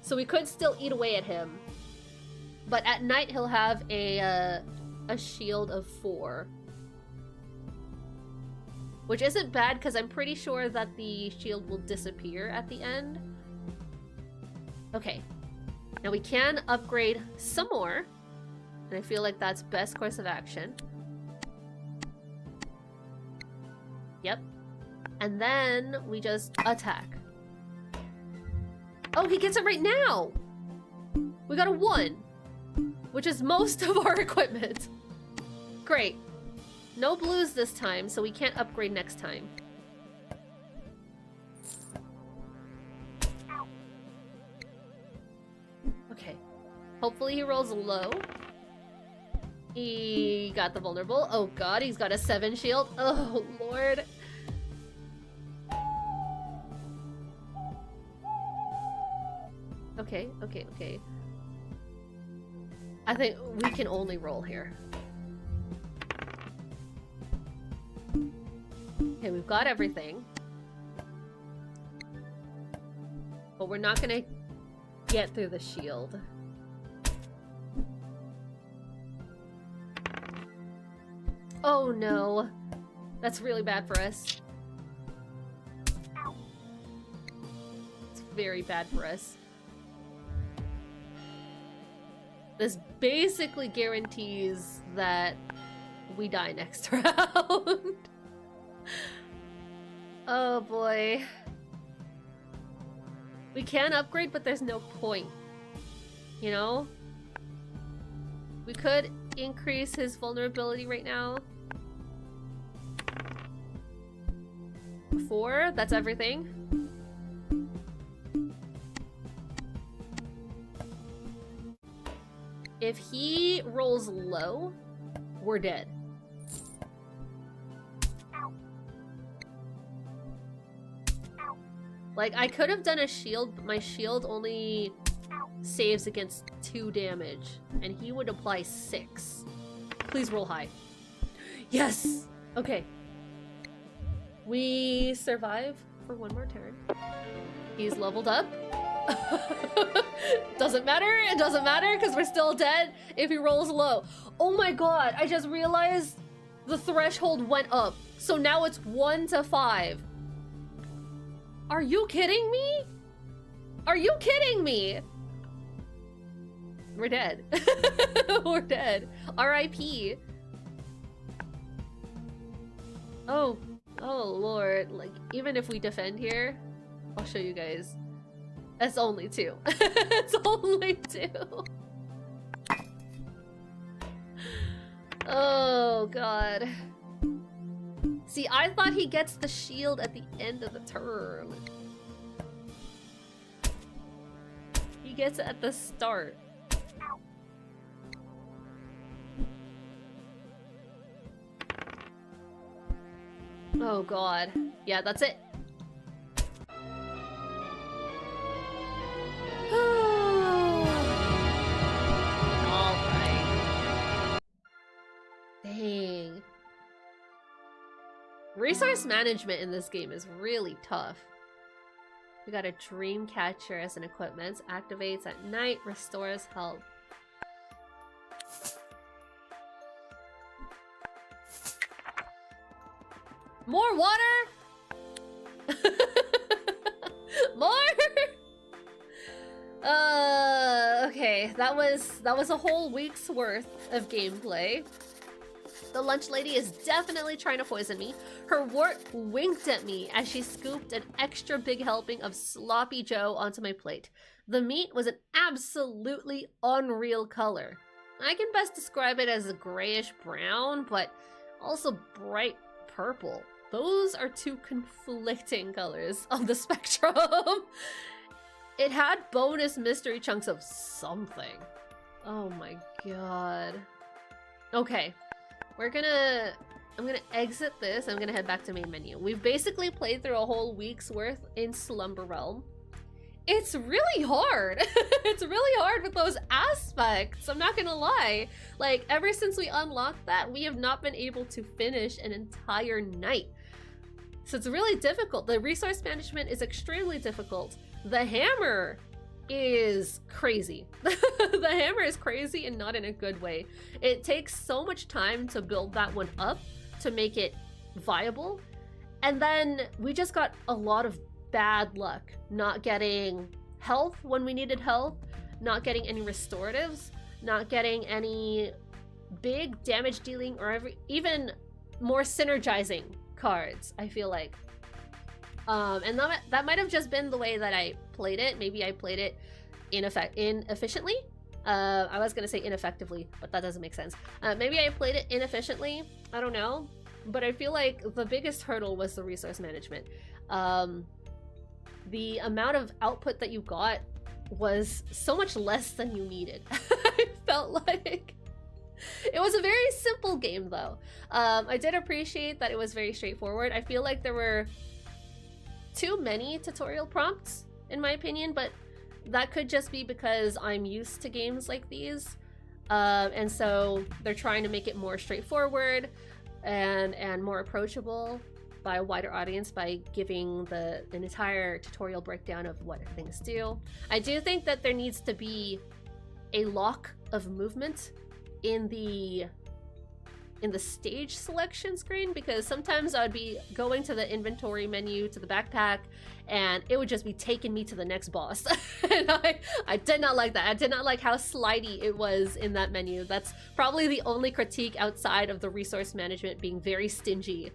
So we could still eat away at him. But at night he'll have a shield of 4. Which isn't bad because I'm pretty sure that the shield will disappear at the end. Okay. Now we can upgrade some more. And I feel like that's best course of action. Yep. And then we just attack. Oh, he gets it right now! We got a 1. Which is most of our equipment. Great. No blues this time, so we can't upgrade next time. Okay. Hopefully he rolls low. He got the vulnerable. Oh god, he's got a 7 shield. Oh lord. Okay, okay, okay. I think we can only roll here. Okay, we've got everything. But we're not gonna get through the shield. Oh no. That's really bad for us. It's very bad for us. This basically guarantees that we die next round. Oh boy. We can upgrade, but there's no point. You know? We could increase his vulnerability right now. 4, that's everything. If he rolls low, we're dead. Like, I could have done a shield, but my shield only saves against 2 damage, and he would apply 6. Please roll high. Yes! Okay. We survive for 1 more turn. He's leveled up. Doesn't matter, it doesn't matter, because we're still dead if he rolls low. Oh my god, I just realized the threshold went up. So now it's 1 to 5. Are you kidding me? Are you kidding me? We're dead. We're dead. R.I.P. Oh lord. Like, even if we defend here, I'll show you guys. It's only 2. It's only 2. Oh god. See, I thought he gets the shield at the end of the turn. He gets it at the start. Oh god. Yeah, that's it. Alright. Dang. Resource management in this game is really tough. We got a dream catcher as an equipment. Activates at night, restores health. More water? More? Okay, that was a whole week's worth of gameplay. The lunch lady is definitely trying to poison me. Her wart winked at me as she scooped an extra big helping of sloppy joe onto my plate. The meat was an absolutely unreal color. I can best describe it as a grayish brown, but also bright purple. Those are 2 conflicting colors of the spectrum. It had bonus mystery chunks of something. Oh my god. Okay. I'm gonna exit this. I'm gonna head back to main menu. We've basically played through a whole week's worth in Slumber Realm. It's really hard. It's really hard with those aspects. I'm not gonna lie. Like, ever since we unlocked that, we have not been able to finish an entire night. So it's really difficult. The resource management is extremely difficult. The hammer is crazy. The hammer is crazy and not in a good way. It takes so much time to build that one up to make it viable. And then we just got a lot of bad luck. Not getting health when we needed health, not getting any restoratives, not getting any big damage dealing or even more synergizing cards, I feel like. And that might have just been the way that I played it. Maybe I played it inefficiently. I was gonna say ineffectively, but that doesn't make sense. Maybe I played it inefficiently. I don't know. But I feel like the biggest hurdle was the resource management. The amount of output that you got was so much less than you needed. I felt like it was a very simple game though. I did appreciate that it was very straightforward. I feel like there were too many tutorial prompts in my opinion, but that could just be because I'm used to games like these. And so they're trying to make it more straightforward and more approachable by a wider audience by giving an entire tutorial breakdown of what things do. I do think that there needs to be a lock of movement in the stage selection screen, because sometimes I would be going to the inventory menu to the backpack and it would just be taking me to the next boss. And I did not like that. I did not like how slidey it was in that menu. That's probably the only critique outside of the resource management being very stingy.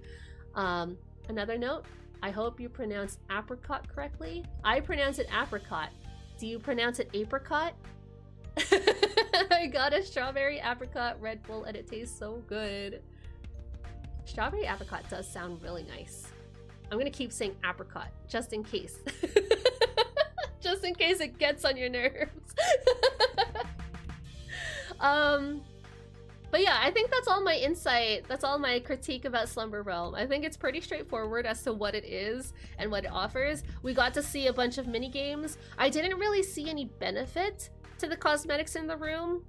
Another note, I hope you pronounce apricot correctly. I pronounce it apricot. Do you pronounce it apricot? I got a strawberry apricot Red Bull and it tastes so good. Strawberry apricot does sound really nice. I'm gonna keep saying apricot just in case. Just in case it gets on your nerves. But yeah, I think that's all my insight. That's all my critique about Slumber Realm. I think it's pretty straightforward as to what it is and what it offers. We got to see a bunch of mini games. I didn't really see any benefit to the cosmetics in the room.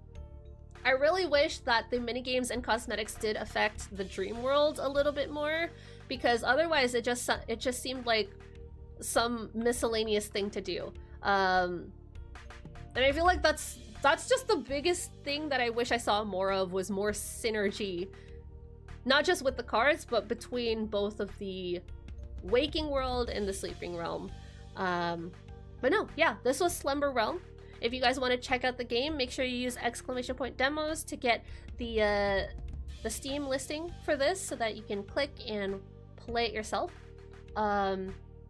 I really wish that the minigames and cosmetics did affect the dream world a little bit more, because otherwise it just seemed like some miscellaneous thing to do. And I feel like that's just the biggest thing that I wish I saw more of, was more synergy, not just with the cards, but between both of the waking world and the sleeping realm. But no, yeah, this was Slumber Realm. If you guys want to check out the game, make sure you use !demos to get the Steam listing for this so that you can click and play it yourself.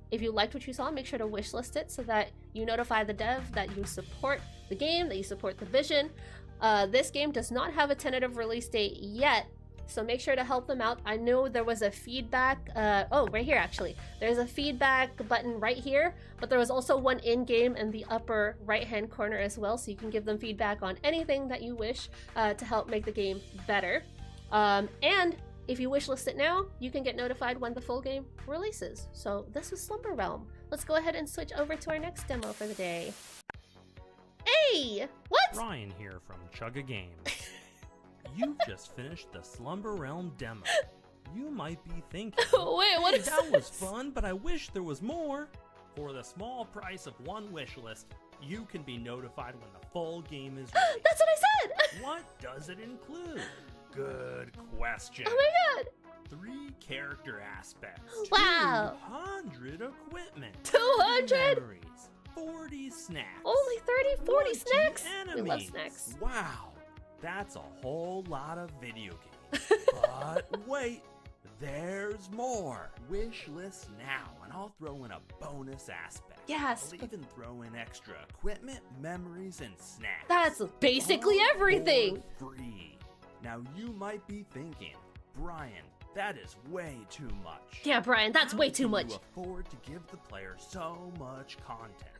If you liked what you saw, make sure to wishlist it so that you notify the dev that you support the game, that you support the vision. This game does not have a tentative release date yet, so make sure to help them out. I know there was a feedback, oh, right here actually. There's a feedback button right here, but there was also one in-game in the upper right-hand corner as well, so you can give them feedback on anything that you wish to help make the game better. And if you wishlist it now, you can get notified when the full game releases. So this is Slumber Realm. Let's go ahead and switch over to our next demo for the day. Hey! What? Ryan here from Chugga Games. You've just finished the Slumber Realm demo. You might be thinking, wait, what hey, is that this? was fun, but I wish there was more. For the small price of one wish list, you can be notified when the full game is released. That's what I said! What does it include? Good question. Oh my god! 3 character aspects. Wow. 200 equipment. 200? Memories. 40 snacks. Only 30, 40 20 snacks? Enemies. We love snacks. Wow. That's a whole lot of video games. But wait, there's more. Wish list now, and I'll throw in a bonus aspect. Yes. I'll even throw in extra equipment, memories, and snacks. That's basically All everything. for free. Now you might be thinking, Brian, that is way too much. Yeah, Brian, that's way too How much. can you afford to give the player so much content?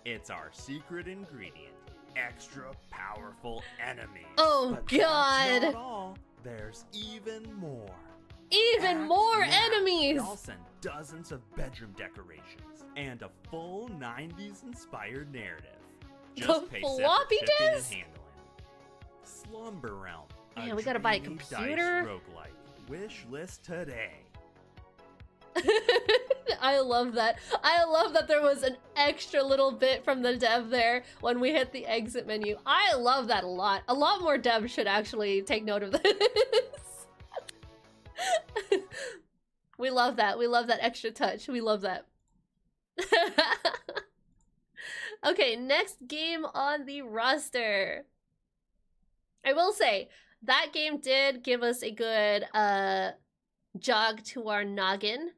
It's our secret ingredient. Extra powerful enemies. Oh, but God. That's not all. There's even more. Even more Yeah, enemies. I'll send dozens of bedroom decorations and a full 90s inspired narrative. Just pay floppy $7.50 and disk? handling. Slumber Realm. Man, we gotta buy a dreamy computer? Dice roguelike. Wish list today. I love that. I love that there was an extra little bit from the dev there when we hit the exit menu. I love that a lot. A lot more devs should actually take note of this. We love that. We love that extra touch. We love that. Okay, next game on the roster. I will say, that game did give us a good jog to our noggin.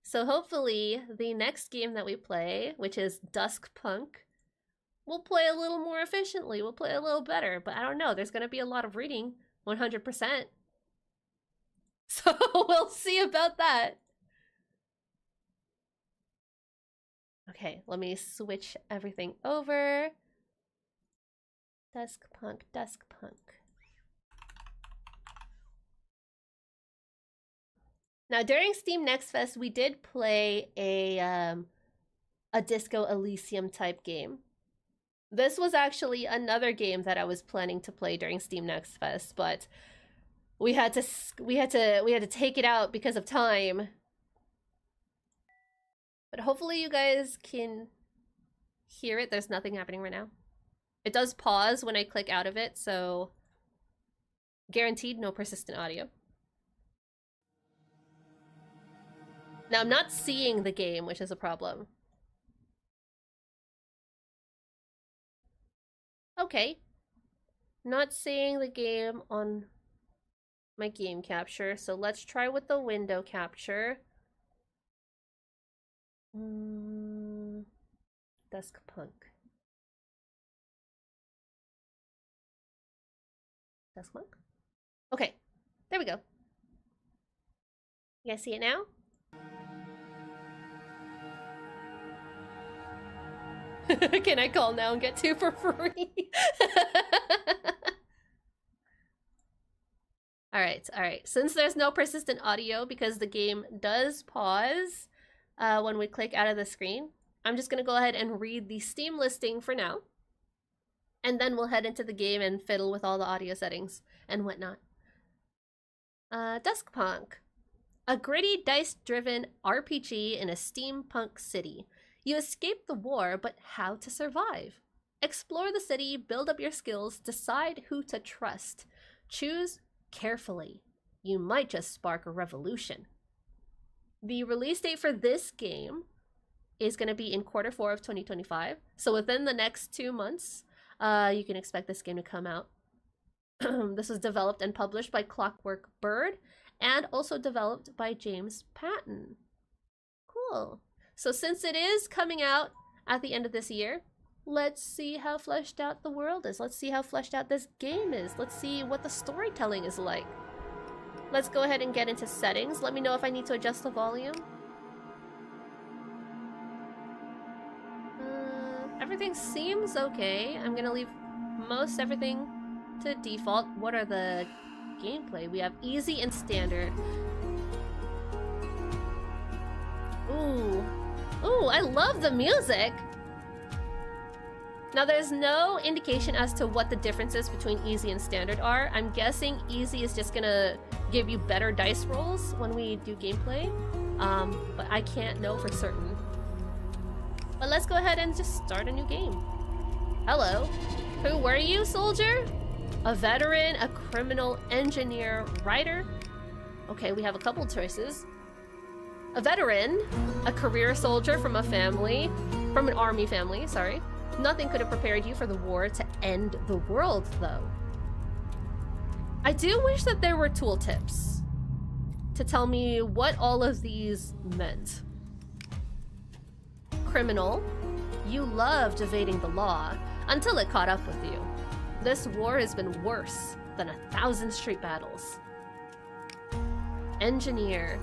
So hopefully the next game that we play, which is Duskpunk, we'll play a little more efficiently. We'll play a little better, but I don't know. There's going to be a lot of reading, 100%. So we'll see about that. Okay, let me switch everything over. Duskpunk, Duskpunk. Now, during Steam Next Fest, we did play a Disco Elysium type game. This was actually another game that I was planning to play during Steam Next Fest, but we had to take it out because of time. But hopefully you guys can hear it. There's nothing happening right now. It does pause when I click out of it, so guaranteed no persistent audio. Now, I'm not seeing the game, which is a problem. Okay. Not seeing the game on my game capture, so let's try with the window capture. Duskpunk. Duskpunk? Okay, there we go. You guys see it now? Can I call now and get 2 for free? Alright. Since there's no persistent audio because the game does pause when we click out of the screen, I'm just going to go ahead and read the Steam listing for now. And then we'll head into the game and fiddle with all the audio settings and whatnot. Duskpunk. A gritty, dice-driven RPG in a steampunk city. You escape the war, but how to survive? Explore the city, build up your skills, decide who to trust. Choose carefully. You might just spark a revolution. The release date for this game is going to be in Q4 of 2025. So within the next 2 months, you can expect this game to come out. This was developed and published by Clockwork Bird and also developed by James Patton. Cool. So since it is coming out at the end of this year, let's see how fleshed out the world is. Let's see how fleshed out this game is. Let's see what the storytelling is like. Let's go ahead and get into settings. Let me know if I need to adjust the volume. Everything seems okay. I'm gonna leave most everything to default. What are the gameplay? We have easy and standard. Ooh. Ooh, I love the music! Now, there's no indication as to what the differences between easy and standard are. I'm guessing easy is just gonna give you better dice rolls when we do gameplay, but I can't know for certain. But let's go ahead and just start a new game. Hello. Who were you, soldier? A veteran, a criminal, engineer, writer? Okay, we have a couple choices. A veteran, a career soldier from an army family, sorry. Nothing could have prepared you for the war to end the world, though. I do wish that there were tooltips to tell me what all of these meant. Criminal, you loved evading the law until it caught up with you. This war has been worse than 1,000 street battles. Engineer,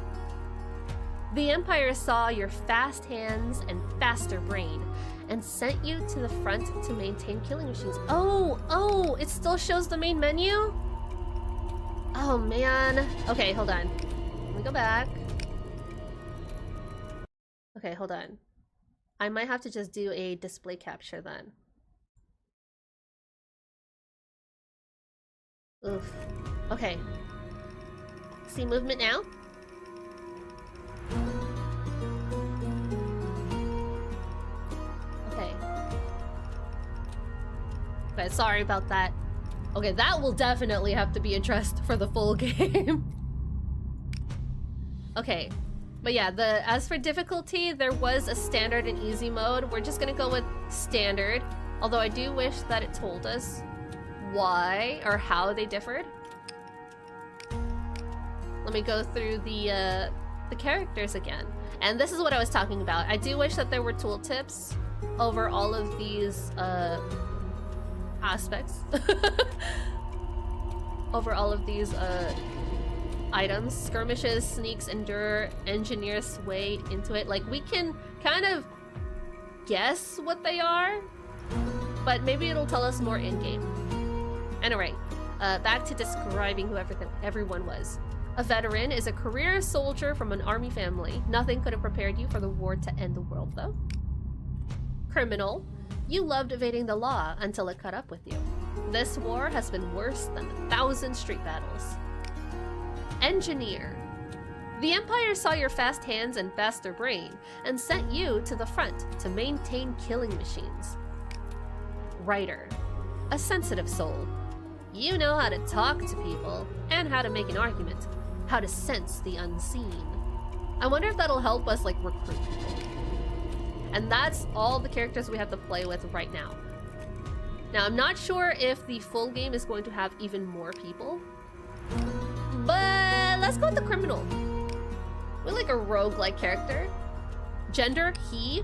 the Empire saw your fast hands and faster brain and sent you to the front to maintain killing machines. Oh, it still shows the main menu? Oh man. Okay, hold on. Let me go back. Okay, hold on. I might have to just do a display capture then. Oof. Okay. See movement now? Okay, sorry about that. Okay, that will definitely have to be addressed for the full game. Okay, but yeah, as for difficulty, there was a standard and easy mode. We're just gonna go with standard, although I do wish that it told us why or how they differed. Let me go through the characters again. And this is what I was talking about. I do wish that there were tooltips over all of these aspects. Over all of these items. Skirmishes, sneaks, endure, engineer, sway into it. Like, we can kind of guess what they are, but maybe it'll tell us more in-game. Anyway, back to describing who everyone was. A veteran is a career soldier from an army family. Nothing could have prepared you for the war to end the world, though. Criminal. You loved evading the law until it caught up with you. This war has been worse than 1,000 street battles. Engineer. The Empire saw your fast hands and faster brain and sent you to the front to maintain killing machines. Writer. A sensitive soul. You know how to talk to people and how to make an argument, how to sense the unseen. I wonder if that'll help us, like, recruit people. And that's all the characters we have to play with right now. Now, I'm not sure if the full game is going to have even more people, but let's go with the criminal. We like a roguelike character. Gender, he,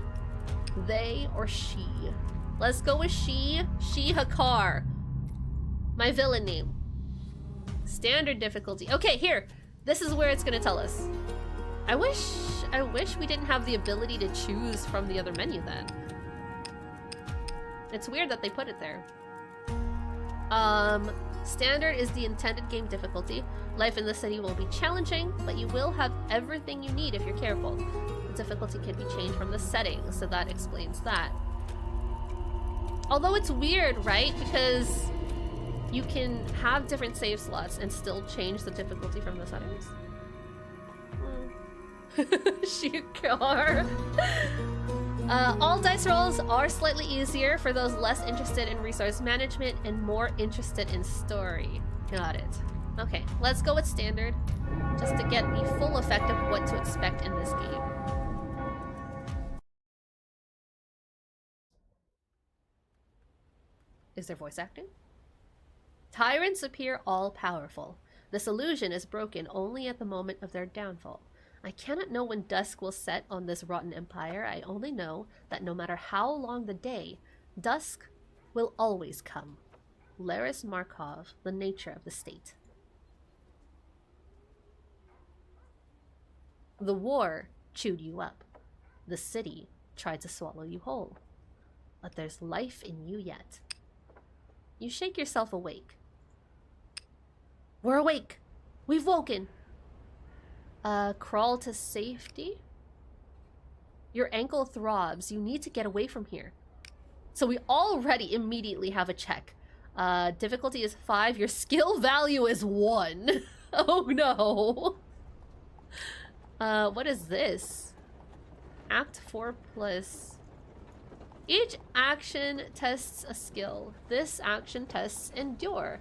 they, or she. Let's go with she. She Hakar. My villain name. Standard difficulty. Okay, here. This is where it's gonna tell us. I wish we didn't have the ability to choose from the other menu then. It's weird that they put it there. Standard is the intended game difficulty. Life in the city will be challenging, but you will have everything you need if you're careful. The difficulty can be changed from the settings, so that explains that. Although it's weird, right? Because you can have different save slots and still change the difficulty from the settings. Shikar. All dice rolls are slightly easier for those less interested in resource management and more interested in story. Got it. Okay, let's go with standard, just to get the full effect of what to expect in this game. Is there voice acting? Tyrants appear all-powerful. This illusion is broken only at the moment of their downfall. I cannot know when dusk will set on this rotten empire. I only know that no matter how long the day, dusk will always come. Laris Markov, The Nature of the State. The war chewed you up. The city tried to swallow you whole. But there's life in you yet. You shake yourself awake. We're awake! We've woken! Crawl to safety? Your ankle throbs. You need to get away from here. So we already immediately have a check. Difficulty is 5. Your skill value is 1. Oh no. What is this? Act 4 plus. Each action tests a skill. This action tests endure.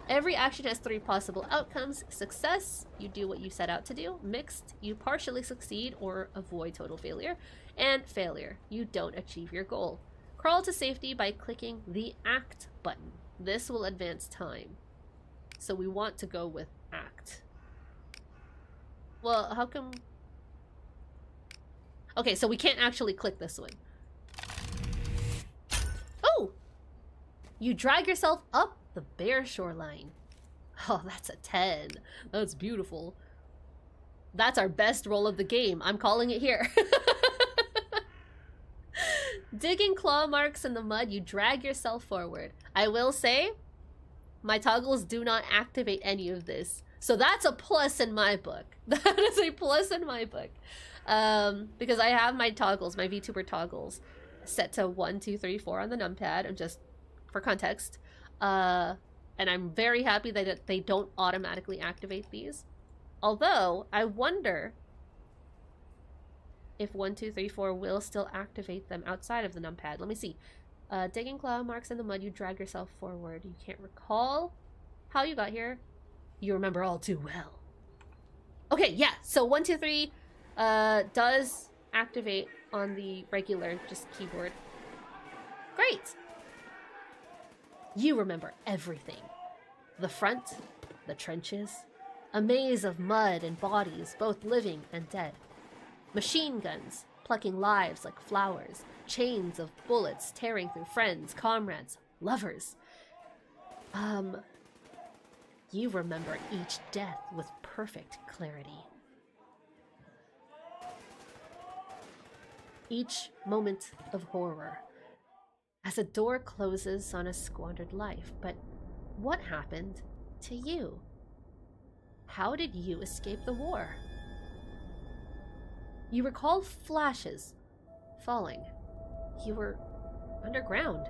Every action has 3 possible outcomes. Success, you do what you set out to do. Mixed, you partially succeed or avoid total failure. And failure, you don't achieve your goal. Crawl to safety by clicking the Act button. This will advance time. So we want to go with Act. Well, how come... Okay, so we can't actually click this one. Oh! You drag yourself up the bare shoreline. Oh, that's a 10. That's beautiful. That's our best roll of the game. I'm calling it here. Digging claw marks in the mud, you drag yourself forward. I will say, my toggles do not activate any of this. So that's a plus in my book. That is a plus in my book. Because I have my toggles, my VTuber toggles, set to 1, 2, 3, 4 on the numpad, and just for context. And I'm very happy that they don't automatically activate these. Although, I wonder if 1, 2, 3, 4 will still activate them outside of the numpad. Let me see. Digging claw marks in the mud, you drag yourself forward. You can't recall how you got here. You remember all too well. Okay, yeah, so 1, 2, 3 does activate on the regular just keyboard. Great! You remember everything. The front, the trenches, a maze of mud and bodies, both living and dead. Machine guns, plucking lives like flowers, chains of bullets tearing through friends, comrades, lovers. You remember each death with perfect clarity. Each moment of horror, as a door closes on a squandered life. But what happened to you? How did you escape the war? You recall flashes falling. You were underground,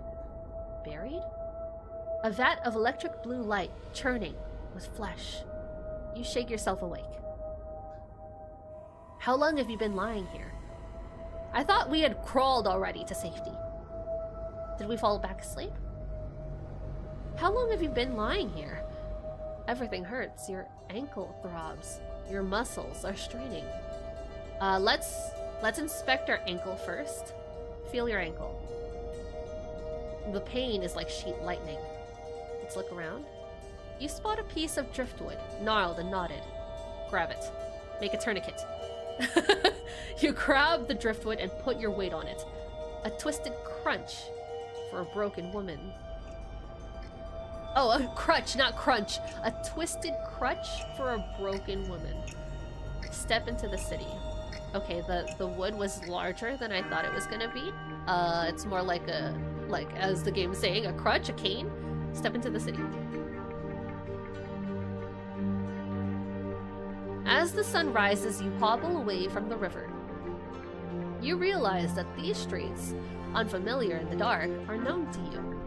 buried? A vat of electric blue light churning with flesh. You shake yourself awake. How long have you been lying here? I thought we had crawled already to safety. Did we fall back asleep? How long have you been lying here? Everything hurts. Your ankle throbs. Your muscles are straining. Let's inspect our ankle first. Feel your ankle. The pain is like sheet lightning. Let's look around. You spot a piece of driftwood, gnarled and knotted. Grab it. Make a tourniquet. You grab the driftwood and put your weight on it. A twisted crunch for a broken woman. Oh, a crutch, not crunch. A twisted crutch for a broken woman. Step into the city. Okay, the wood was larger than I thought it was gonna be. It's more like a, as the game is saying, a crutch, a cane. Step into the city. As the sun rises, you hobble away from the river. You realize that these streets, unfamiliar in the dark, are known to you,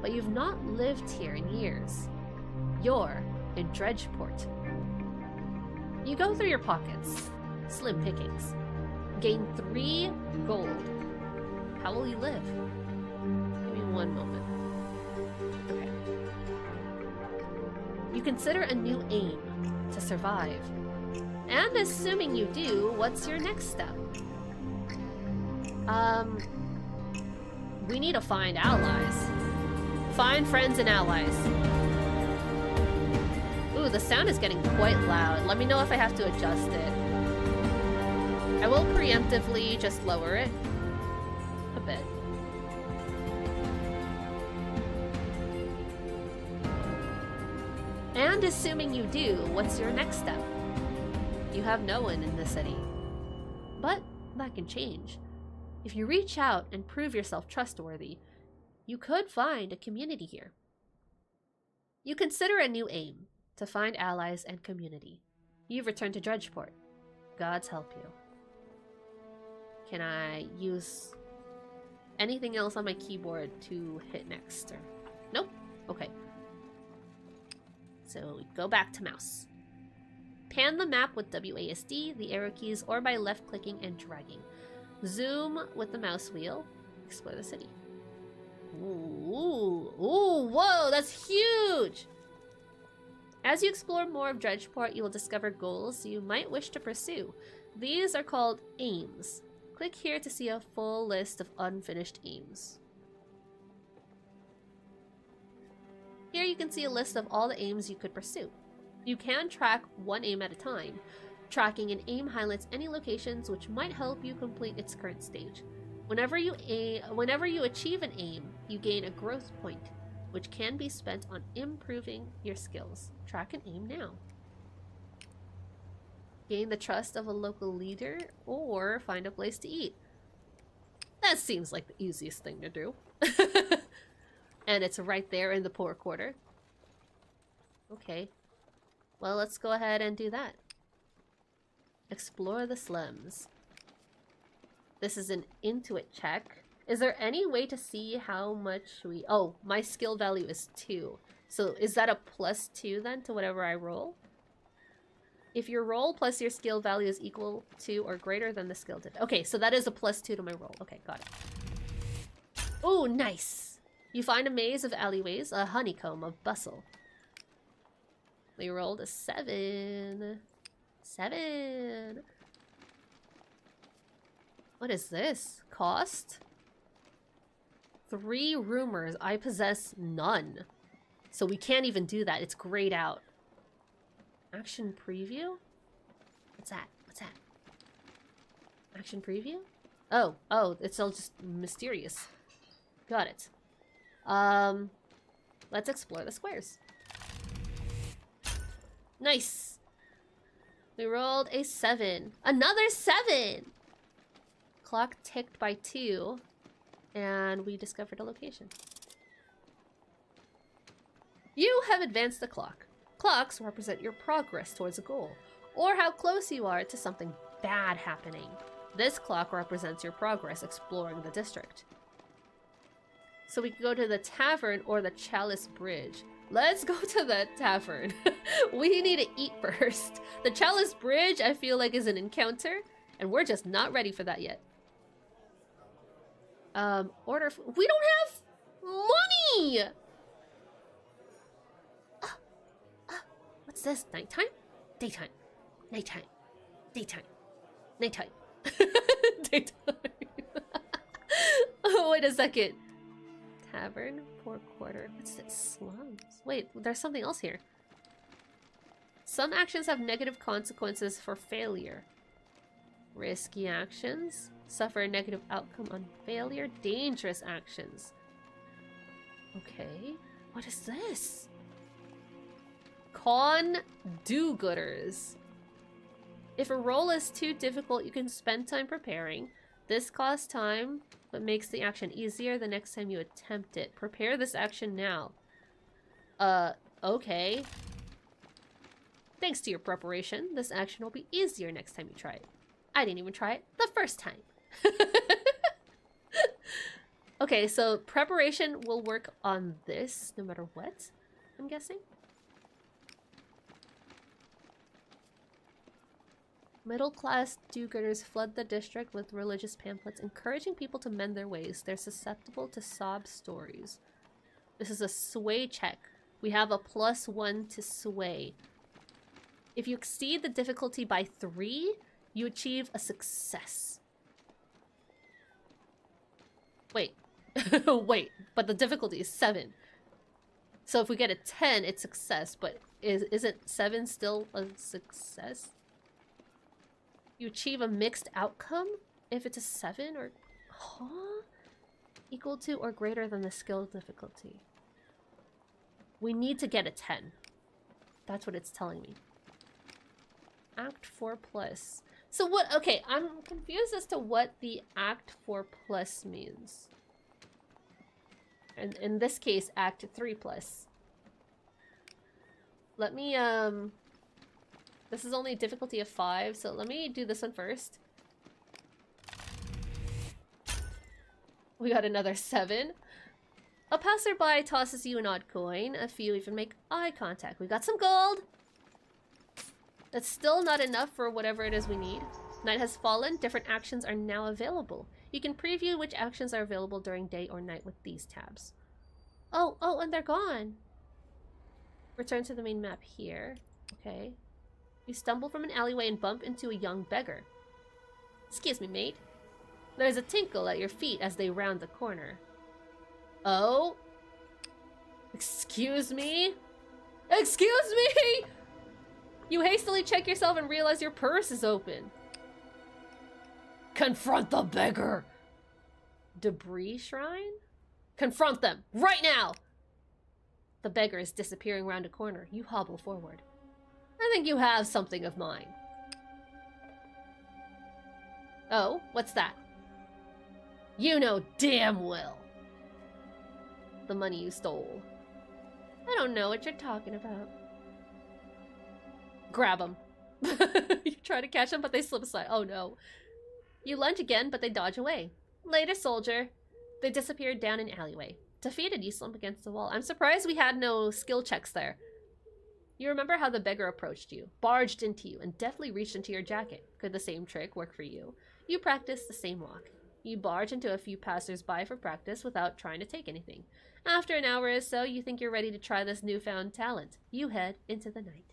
but you've not lived here in years. You're in Dredgeport. You go through your pockets, slim pickings. Gain 3 gold. How will you live? Give me one moment. Okay. You consider a new aim to survive. And assuming you do, what's your next step? We need to find allies. Find friends and allies. Ooh, the sound is getting quite loud. Let me know if I have to adjust it. I will preemptively just lower it a bit. And assuming you do, what's your next step? You have no one in the city. But that can change. If you reach out and prove yourself trustworthy, you could find a community here. You consider a new aim, to find allies and community. You've returned to Dredgeport. Gods help you. Can I use anything else on my keyboard to hit next? Or nope? Okay. So we go back to mouse. Pan the map with WASD, the arrow keys, or by left-clicking and dragging. Zoom with the mouse wheel. Explore the city. Ooh, ooh, whoa, that's huge! As you explore more of Dredgeport, you will discover goals you might wish to pursue. These are called aims. Click here to see a full list of unfinished aims. Here you can see a list of all the aims you could pursue. You can track one aim at a time. Tracking an aim highlights any locations which might help you complete its current stage. Whenever you achieve an aim, you gain a growth point, which can be spent on improving your skills. Track an aim now. Gain the trust of a local leader, or find a place to eat. That seems like the easiest thing to do. And it's right there in the poor quarter. Okay. Well, let's go ahead and do that. Explore the slums. This is an Intuit check. Is there any way to see how much we... Oh, my skill value is 2. So is that a +2 then to whatever I roll? If your roll plus your skill value is equal to or greater than the skill did. Okay, so that is a +2 to my roll. Okay, got it. Oh, nice. You find a maze of alleyways, a honeycomb of bustle. We rolled a 7. 7. What is this? Cost? 3 rumors. I possess none. So we can't even do that. It's grayed out. Action preview? What's that? What's that? Action preview? Oh, it's all just mysterious. Got it. Let's explore the squares. Nice. We rolled a 7. Another 7! Clock ticked by 2, and we discovered a location. You have advanced the clock. Clocks represent your progress towards a goal, or how close you are to something bad happening. This clock represents your progress exploring the district. So we can go to the tavern or the Chalice Bridge. Let's go to the tavern. We need to eat first. The Chalice Bridge, I feel like, is an encounter, and we're just not ready for that yet. Order. We don't have money! What's this? Nighttime? Daytime. Nighttime. Daytime. Nighttime. Daytime. Oh, wait a second. Tavern, 4 quarter. What's this? Slums. Wait, there's something else here. Some actions have negative consequences for failure. Risky actions suffer a negative outcome on failure. Dangerous actions. Okay. What is this? Con do-gooders. If a roll is too difficult, you can spend time preparing. This costs time, but makes the action easier the next time you attempt it. Prepare this action now. Okay. Thanks to your preparation, this action will be easier next time you try it. I didn't even try it the first time. Okay, so preparation will work on this no matter what, I'm guessing. Middle-class do-gooders flood the district with religious pamphlets encouraging people to mend their ways. They're susceptible to sob stories. This is a sway check. We have a +1 to sway. If you exceed the difficulty by 3, you achieve a success. Wait. Wait, but the difficulty is 7. So if we get a 10, it's success, but isn't 7 still a success? You achieve a mixed outcome if it's a 7 or... Huh? Equal to or greater than the skill difficulty. We need to get a 10. That's what it's telling me. Act 4+. So what... Okay, I'm confused as to what the Act 4+ means. And in this case, Act 3+. Let me, This is only a difficulty of 5, so let me do this one first. We got another 7. A passerby tosses you an odd coin. A few even make eye contact. We got some gold! That's still not enough for whatever it is we need. Night has fallen. Different actions are now available. You can preview which actions are available during day or night with these tabs. Oh, and they're gone! Return to the main map here. Okay. You stumble from an alleyway and bump into a young beggar. Excuse me, mate. There's a tinkle at your feet as they round the corner. Oh? Excuse me? Excuse me?! You hastily check yourself and realize your purse is open. Confront the beggar! Debris shrine? Confront them! Right now! The beggar is disappearing round a corner. You hobble forward. I think you have something of mine. Oh, what's that? You know damn well. The money you stole. I don't know what you're talking about. Grab them. You try to catch them, but they slip aside. Oh no. You lunge again, but they dodge away. Later, soldier. They disappeared down an alleyway. Defeated, you slump against the wall. I'm surprised we had no skill checks there. You remember how the beggar approached you, barged into you, and deftly reached into your jacket. Could the same trick work for you? You practice the same walk. You barge into a few passers-by for practice without trying to take anything. After an hour or so, you think you're ready to try this newfound talent. You head into the night.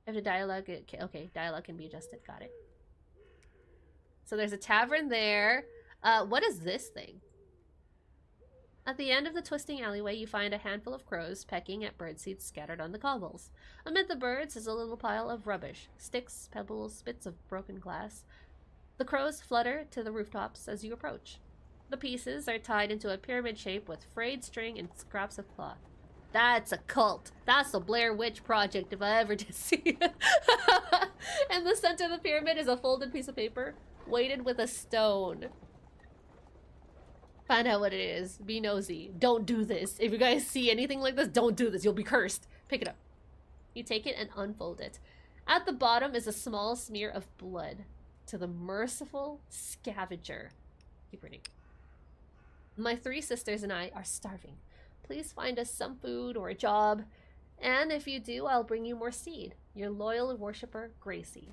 If the dialogue... Okay, dialogue can be adjusted. Got it. So there's a tavern there. What is this thing? At the end of the twisting alleyway, you find a handful of crows pecking at birdseeds scattered on the cobbles. Amid the birds is a little pile of rubbish. Sticks, pebbles, bits of broken glass. The crows flutter to the rooftops as you approach. The pieces are tied into a pyramid shape with frayed string and scraps of cloth. That's a cult. That's a Blair Witch Project if I ever did see it. In the center of the pyramid is a folded piece of paper, weighted with a stone. Find out what it is. Be nosy. Don't do this. If you guys see anything like this, don't do this. You'll be cursed. Pick it up. You take it and unfold it. At the bottom is a small smear of blood. To the merciful scavenger. Keep reading. My 3 sisters and I are starving. Please find us some food or a job. And if you do, I'll bring you more seed. Your loyal worshipper, Gracie.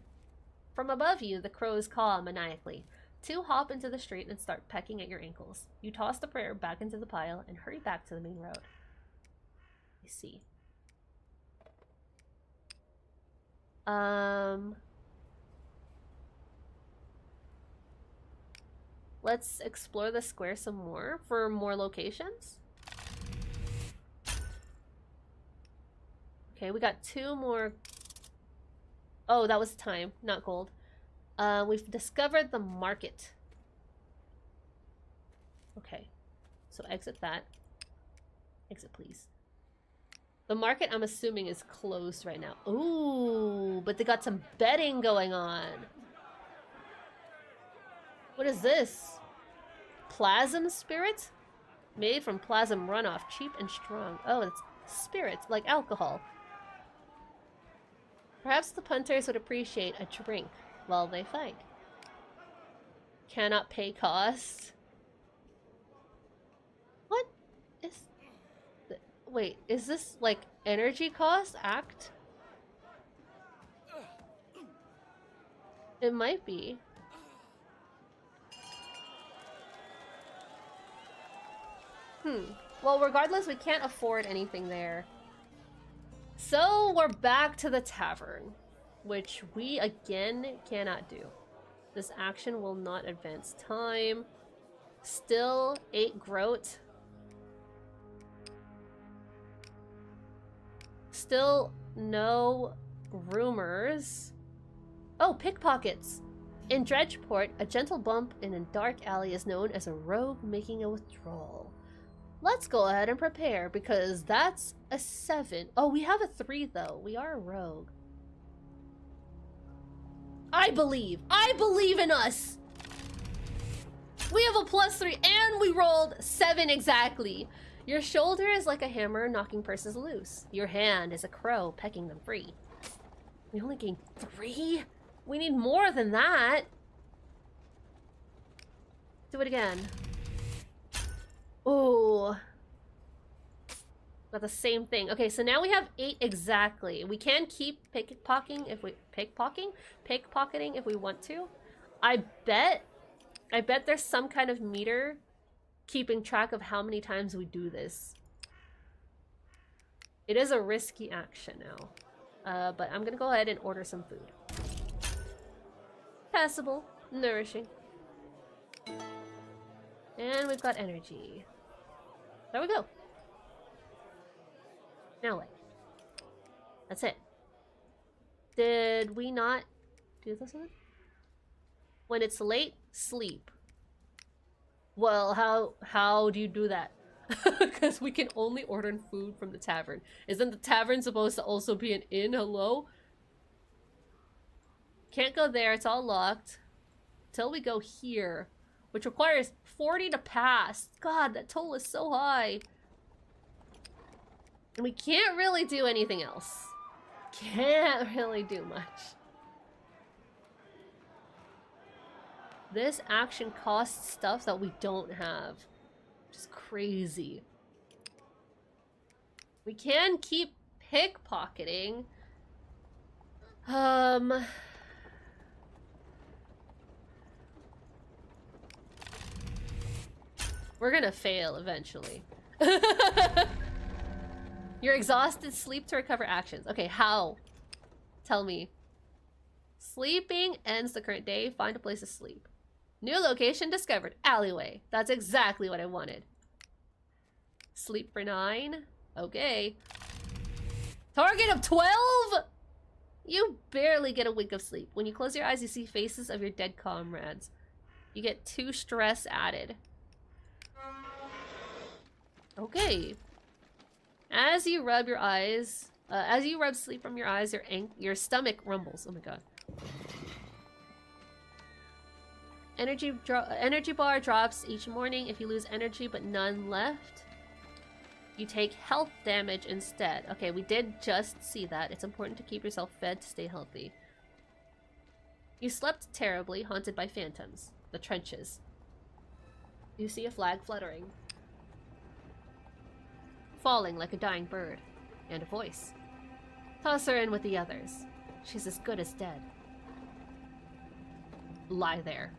From above you, the crows caw maniacally. 2 hop into the street and start pecking at your ankles. You toss the prayer back into the pile and hurry back to the main road. I see. Let's explore the square some more for more locations. Okay, we got 2 more. Oh, that was time, not gold. We've discovered the market. Okay, so exit that. Exit, please. The market, I'm assuming, is closed right now. Ooh, but they got some betting going on. What is this? Plasm spirit? Made from plasm runoff, cheap and strong. Oh, it's spirit, like alcohol. Perhaps the punters would appreciate a drink while they fight. Cannot pay cost. What is... Wait, is this like energy cost act? It might be. Well, regardless, we can't afford anything there. So we're back to the tavern, which we again cannot do. This action will not advance time. Still 8 groat. Still no rumors. Oh, pickpockets. In Dredgeport, a gentle bump in a dark alley is known as a rogue making a withdrawal. Let's go ahead and prepare, because that's a 7. Oh, we have a 3, though. We are a rogue. I believe in us! We have a +3, and we rolled 7 exactly. Your shoulder is like a hammer knocking purses loose. Your hand is a crow pecking them free. We only gained 3? We need more than that. Do it again. Ooh. Got the same thing. Okay, so now we have 8 exactly. We can keep pickpocketing if we want to. I bet there's some kind of meter keeping track of how many times we do this. It is a risky action now. But I'm gonna go ahead and order some food. Passable, nourishing. And we've got energy. There we go. Now what? That's it. Did we not do this one? When it's late, sleep. Well, how do you do that? Because we can only order food from the tavern. Isn't the tavern supposed to also be an inn? Hello? Can't go there, it's all locked. Till we go here. Which requires 40 to pass. God, that toll is so high. And we can't really do anything else. Can't really do much. This action costs stuff that we don't have. Which is crazy. We can keep pickpocketing. We're gonna fail eventually. You're exhausted. Sleep to recover actions. Okay, how? Tell me. Sleeping ends the current day. Find a place to sleep. New location discovered. Alleyway. That's exactly what I wanted. Sleep for 9. Okay. Target of 12? You barely get a wink of sleep. When you close your eyes, you see faces of your dead comrades. You get 2 stress added. Okay. As you rub your eyes, as you rub sleep from your eyes, your stomach rumbles. Oh my god. Energy bar drops each morning. If you lose energy but none left, you take health damage instead. Okay, we did just see that. It's important to keep yourself fed to stay healthy. You slept terribly, haunted by phantoms. The trenches. You see a flag fluttering. Falling like a dying bird. And a voice. Toss her in with the others. She's as good as dead. Lie there.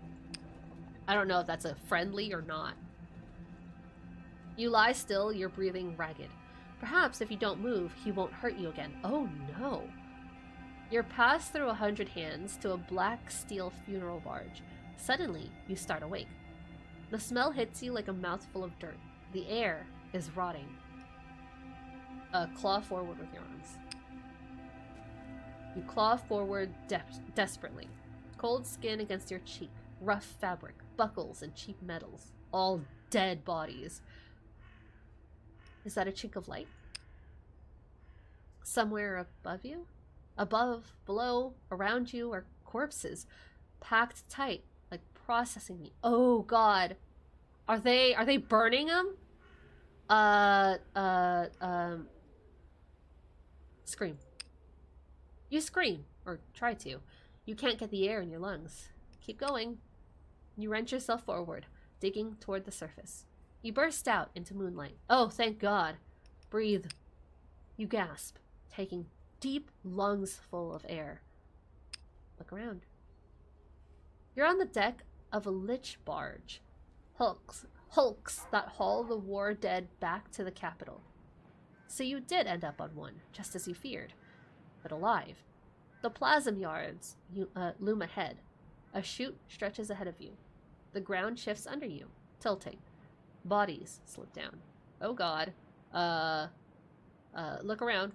I don't know if that's a friendly or not. You lie still, your breathing ragged. Perhaps if you don't move, he won't hurt you again. Oh no. You're passed through 100 hands to a black steel funeral barge. Suddenly, you start awake. The smell hits you like a mouthful of dirt. The air is rotting. Claw forward with your arms. You claw forward desperately. Cold skin against your cheek. Rough fabric, buckles, and cheap metals. All dead bodies. Is that a chink of light? Somewhere above you? Above, below, around you are corpses. Packed tight, like processing meat. Oh god. Are they burning them? Scream. You scream, or try to. You can't get the air in your lungs. Keep going. You wrench yourself forward, digging toward the surface. You burst out into moonlight. Oh, thank God. Breathe. You gasp, taking deep lungs full of air. Look around. You're on the deck of a lich barge. Hulks that haul the war dead back to the capital. So you did end up on one, just as you feared, but alive. The plasm yards loom ahead. A chute stretches ahead of you. The ground shifts under you, tilting. Bodies slip down. Oh god. Look around.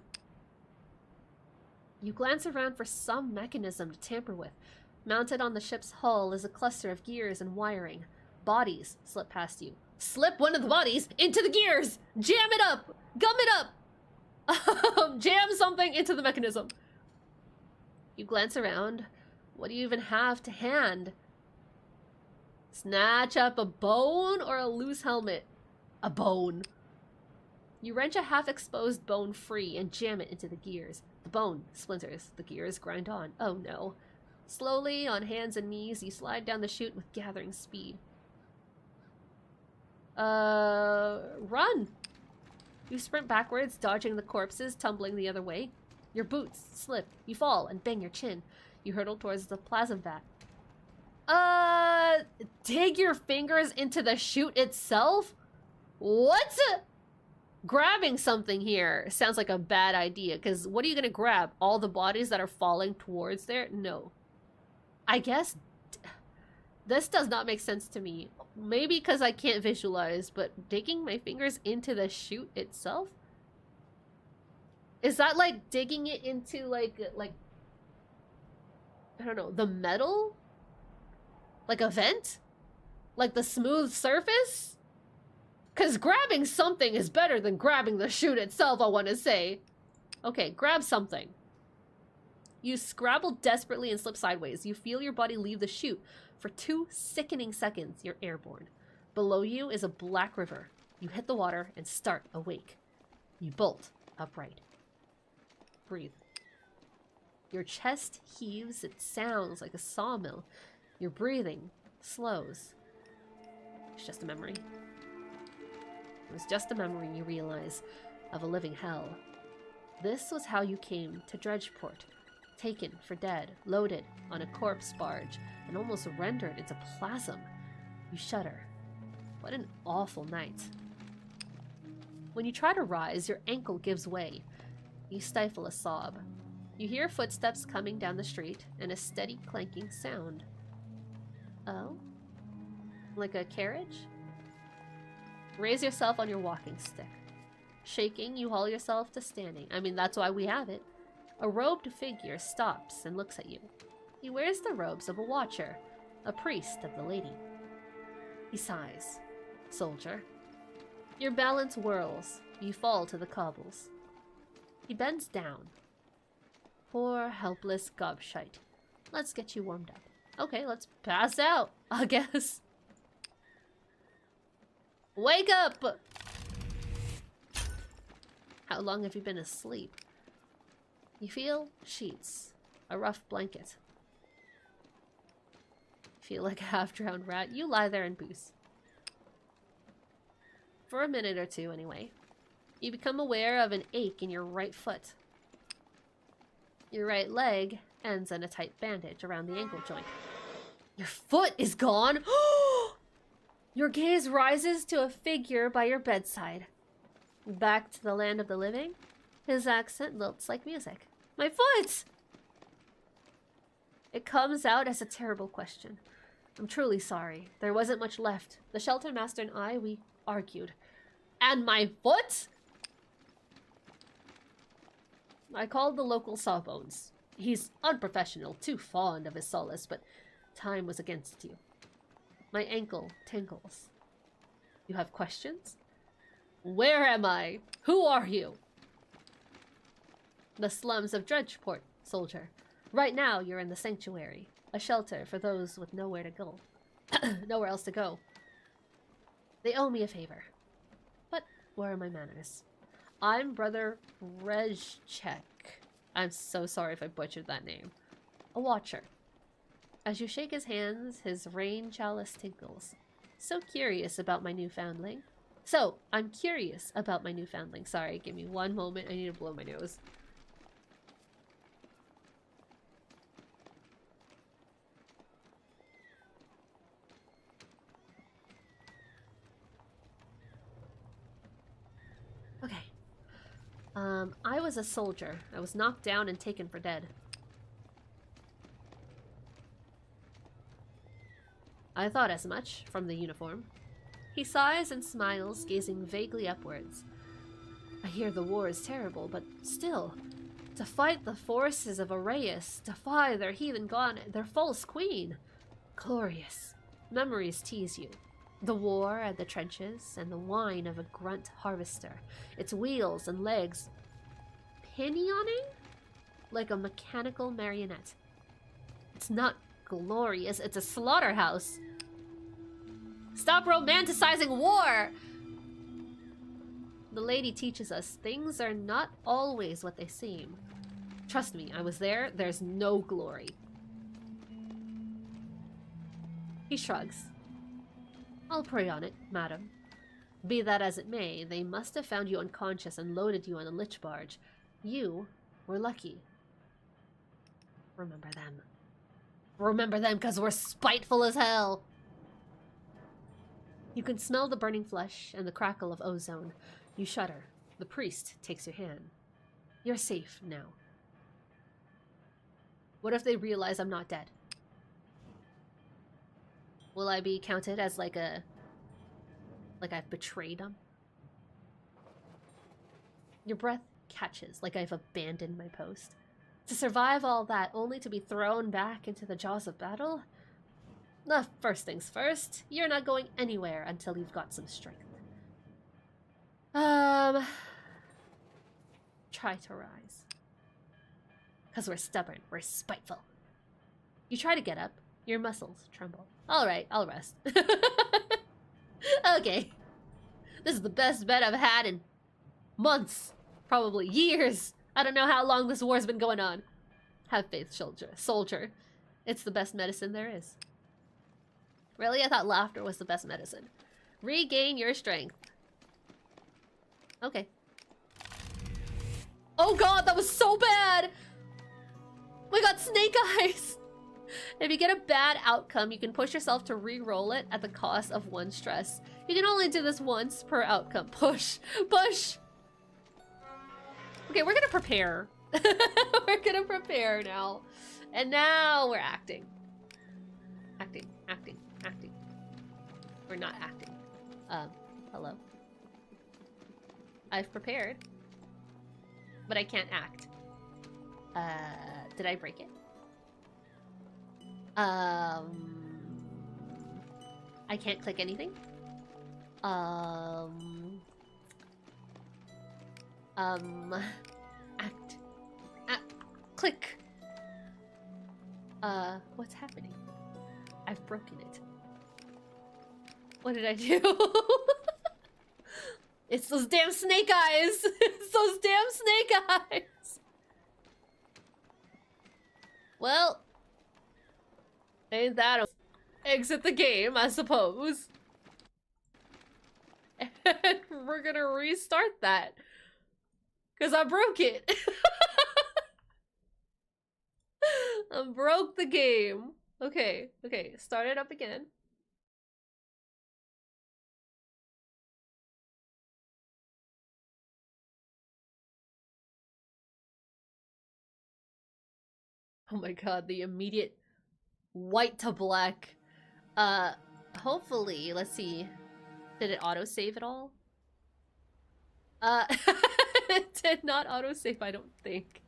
You glance around for some mechanism to tamper with. Mounted on the ship's hull is a cluster of gears and wiring. Bodies slip past you. Slip one of the bodies into the gears! Jam it up! Gum it up! Jam something into the mechanism. You glance around. What do you even have to hand? Snatch up a bone or a loose helmet? A bone. You wrench a half-exposed bone free and jam it into the gears. The bone splinters. The gears grind on. Oh no. Slowly, on hands and knees, you slide down the chute with gathering speed. Run! You sprint backwards, dodging the corpses, tumbling the other way. Your boots slip. You fall and bang your chin. You hurtle towards the plasm vat. Dig your fingers into the chute itself? What? Grabbing something here sounds like a bad idea, because what are you gonna grab? All the bodies that are falling towards there? No. I guess this does not make sense to me. Maybe because I can't visualize, but digging my fingers into the chute itself? Is that like digging it into like I don't know, the metal? Like a vent? Like the smooth surface? Because grabbing something is better than grabbing the chute itself, I want to say. Okay, grab something. You scrabble desperately and slip sideways. You feel your body leave the chute. For 2 sickening seconds, you're airborne. Below you is a black river. You hit the water and start awake. You bolt upright. Breathe. Your chest heaves. It sounds like a sawmill. Your breathing slows. It's just a memory. It was just a memory, you realize, of a living hell. This was how you came to Dredgeport. Taken for dead, loaded on a corpse barge, and almost rendered into plasm. You shudder. What an awful night. When you try to rise, your ankle gives way. You stifle a sob. You hear footsteps coming down the street and a steady clanking sound. Oh? Like a carriage? Raise yourself on your walking stick. Shaking, you haul yourself to standing. I mean, that's why we have it. A robed figure stops and looks at you. He wears the robes of a watcher, a priest of the lady. He sighs. Soldier. Your balance whirls. You fall to the cobbles. He bends down. Poor, helpless gobshite. Let's get you warmed up. Okay, let's pass out, I guess. Wake up! How long have you been asleep? You feel sheets, a rough blanket. Feel like a half-drowned rat. You lie there and booze. For a minute or two, anyway. You become aware of an ache in your right foot. Your right leg ends in a tight bandage around the ankle joint. Your foot is gone! Your gaze rises to a figure by your bedside. Back to the land of the living, his accent lilts like music. My foot! It comes out as a terrible question. I'm truly sorry. There wasn't much left. The shelter master and I, we argued. And my foot? I called the local Sawbones. He's unprofessional, too fond of his solace, but time was against you. My ankle tingles. You have questions? Where am I? Who are you? The slums of Dredgeport, soldier. Right now, you're in the sanctuary, a shelter for those with nowhere to go. Nowhere else to go. They owe me a favor. But where are my manners? I'm Brother Rezchek. I'm so sorry if I butchered that name. A watcher. As you shake his hands, his rain chalice tinkles. So curious about my new foundling. I'm curious about my new foundling. Sorry, give me one moment. I need to blow my nose. Okay. I was a soldier. I was knocked down and taken for dead. I thought as much, from the uniform. He sighs and smiles, gazing vaguely upwards. I hear the war is terrible, but still, to fight the forces of Arrayus, defy their heathen god, their false queen. Glorious. Memories tease you. The war and the trenches, and the whine of a grunt harvester, its wheels and legs pinioning like a mechanical marionette. It's not glorious, it's a slaughterhouse. Stop romanticizing war! The lady teaches us things are not always what they seem. Trust me, I was there. There's no glory. He shrugs. I'll pray on it, madam. Be that as it may, they must have found you unconscious and loaded you on a lich barge. You were lucky. Remember them. Remember them, because we're spiteful as hell! You can smell the burning flesh and the crackle of ozone. You shudder. The priest takes your hand. You're safe now. What if they realize I'm not dead? Will I be counted as like I've betrayed them? Your breath catches, like I've abandoned my post. To survive all that, only to be thrown back into the jaws of battle? First things first, you're not going anywhere until you've got some strength. Try to rise. Because we're stubborn, we're spiteful. You try to get up, your muscles tremble. Alright, I'll rest. Okay. This is the best bed I've had in months. Probably years. I don't know how long this war's been going on. Have faith, soldier. It's the best medicine there is. Really? I thought laughter was the best medicine. Regain your strength. Okay. Oh god, that was so bad! We got snake eyes! If you get a bad outcome, you can push yourself to re-roll it at the cost of 1 stress. You can only do this once per outcome. Push! Push! Okay, we're gonna prepare. We're gonna prepare now. And now we're acting. Acting, acting, acting. We're not acting. Hello. I've prepared. But I can't act. Did I break it? I can't click anything. Act. Click. What's happening? I've broken it. What did I do? It's those damn snake eyes! It's those damn snake eyes! Well, ain't that a exit the game, I suppose. And we're gonna restart that. Cause I broke it. I broke the game. Okay, okay, start it up again. Oh my god, the immediate white to black. Hopefully, let's see. Did it autosave at all? It did not autosave, I don't think.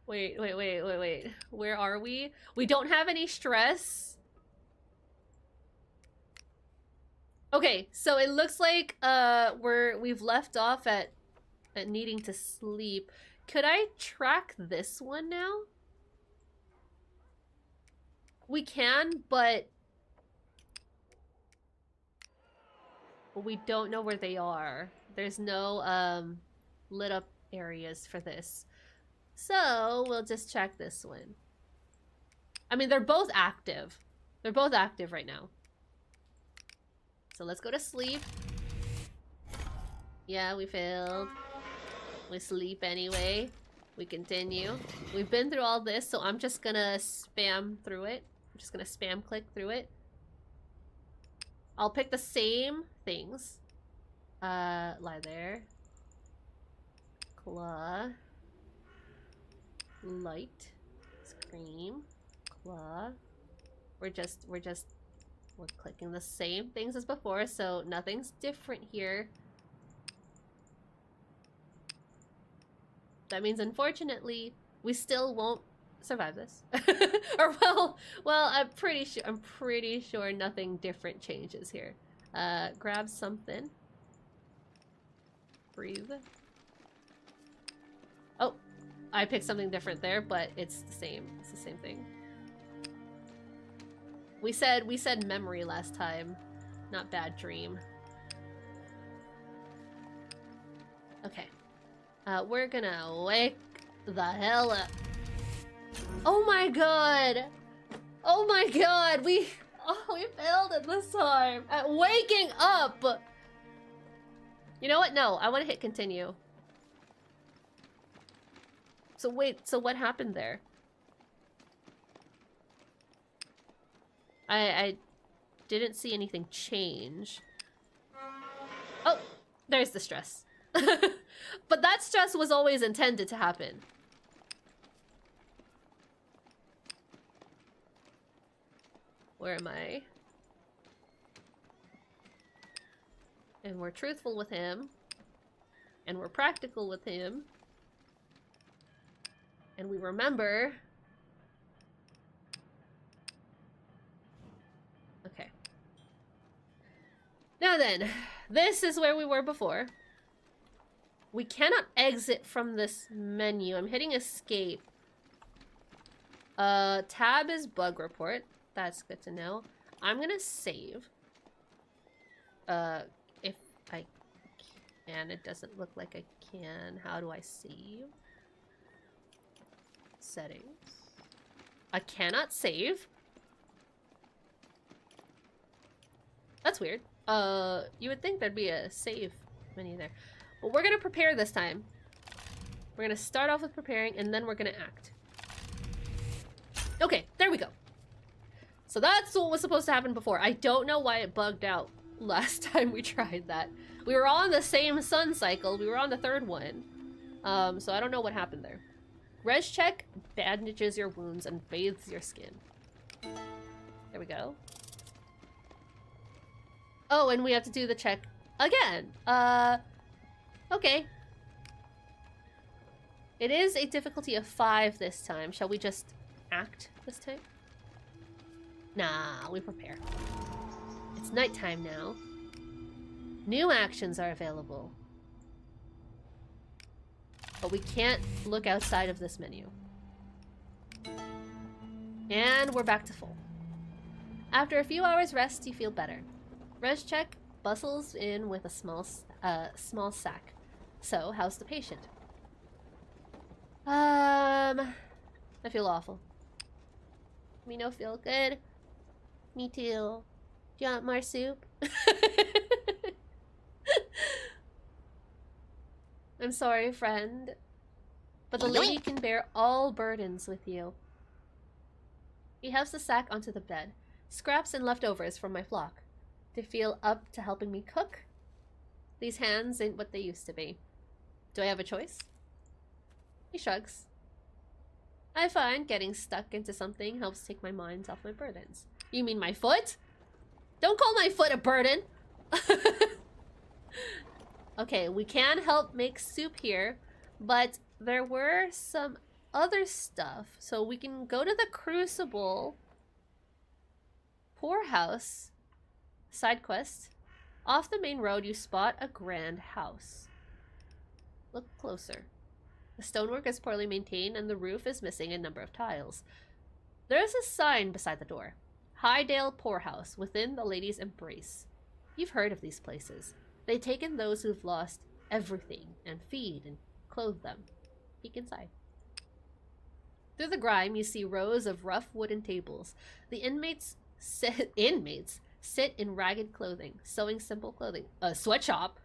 Wait. Where are we? We don't have any stress. Okay, so it looks like we've left off at needing to sleep. Could I track this one now? We can, but we don't know where they are. There's no lit up areas for this. So we'll just check this one. I mean, they're both active. They're both active right now. So let's go to sleep. Yeah, we failed. We sleep anyway. We continue. We've been through all this, so I'm just gonna spam through it. I'm just gonna spam click through it. I'll pick the same things. Lie there. Claw. Light. Scream. Claw. We're clicking the same things as before, so nothing's different here. That means, unfortunately, we still won't survive this. Or well, I'm pretty sure nothing different changes here. Grab something. Breathe. Oh, I picked something different there, but it's the same. It's the same thing. We said memory last time, not bad dream. Okay. We're gonna wake the hell up. Oh my god! Oh my god! We failed it this time at waking up. You know what? No, I want to hit continue. So wait, so what happened there? I didn't see anything change. Oh, there's the stress. But that stress was always intended to happen. Where am I? And we're truthful with him. And we're practical with him. And we remember. Okay. Now then, this is where we were before. We cannot exit from this menu. I'm hitting escape. Tab is bug report. That's good to know. I'm gonna save. If I can. It doesn't look like I can. How do I save? Settings. I cannot save. That's weird. You would think there'd be a save menu there. But we're gonna prepare this time. We're gonna start off with preparing, and then we're gonna act. Okay, there we go. So that's what was supposed to happen before. I don't know why it bugged out last time we tried that. We were on the same sun cycle. We were on the third one. So I don't know what happened there. Res check bandages your wounds and bathes your skin. There we go. Oh, and we have to do the check again. Okay. It is a difficulty of 5 this time. Shall we just act this time? Nah, we prepare. It's nighttime now. New actions are available. But we can't look outside of this menu. And we're back to full. After a few hours rest, you feel better. Res check bustles in with a small sack. So, how's the patient? I feel awful. Me no feel good. Me too. Do you want more soup? I'm sorry, friend. But the lady can bear all burdens with you. He hefts the sack onto the bed. Scraps and leftovers from my flock. They feel up to helping me cook? These hands ain't what they used to be. Do I have a choice? He shrugs. I find getting stuck into something helps take my mind off my burdens. You mean my foot? Don't call my foot a burden! Okay, we can help make soup here, but there were some other stuff. So we can go to the Crucible, Poorhouse, side quest. Off the main road, you spot a grand house. Look closer. The stonework is poorly maintained and the roof is missing a number of tiles. There is a sign beside the door. Highdale Poorhouse, within the Lady's Embrace. You've heard of these places. They take in those who've lost everything and feed and clothe them. Peek inside. Through the grime, you see rows of rough wooden tables. The inmates sit in ragged clothing, sewing simple clothing. A sweatshop.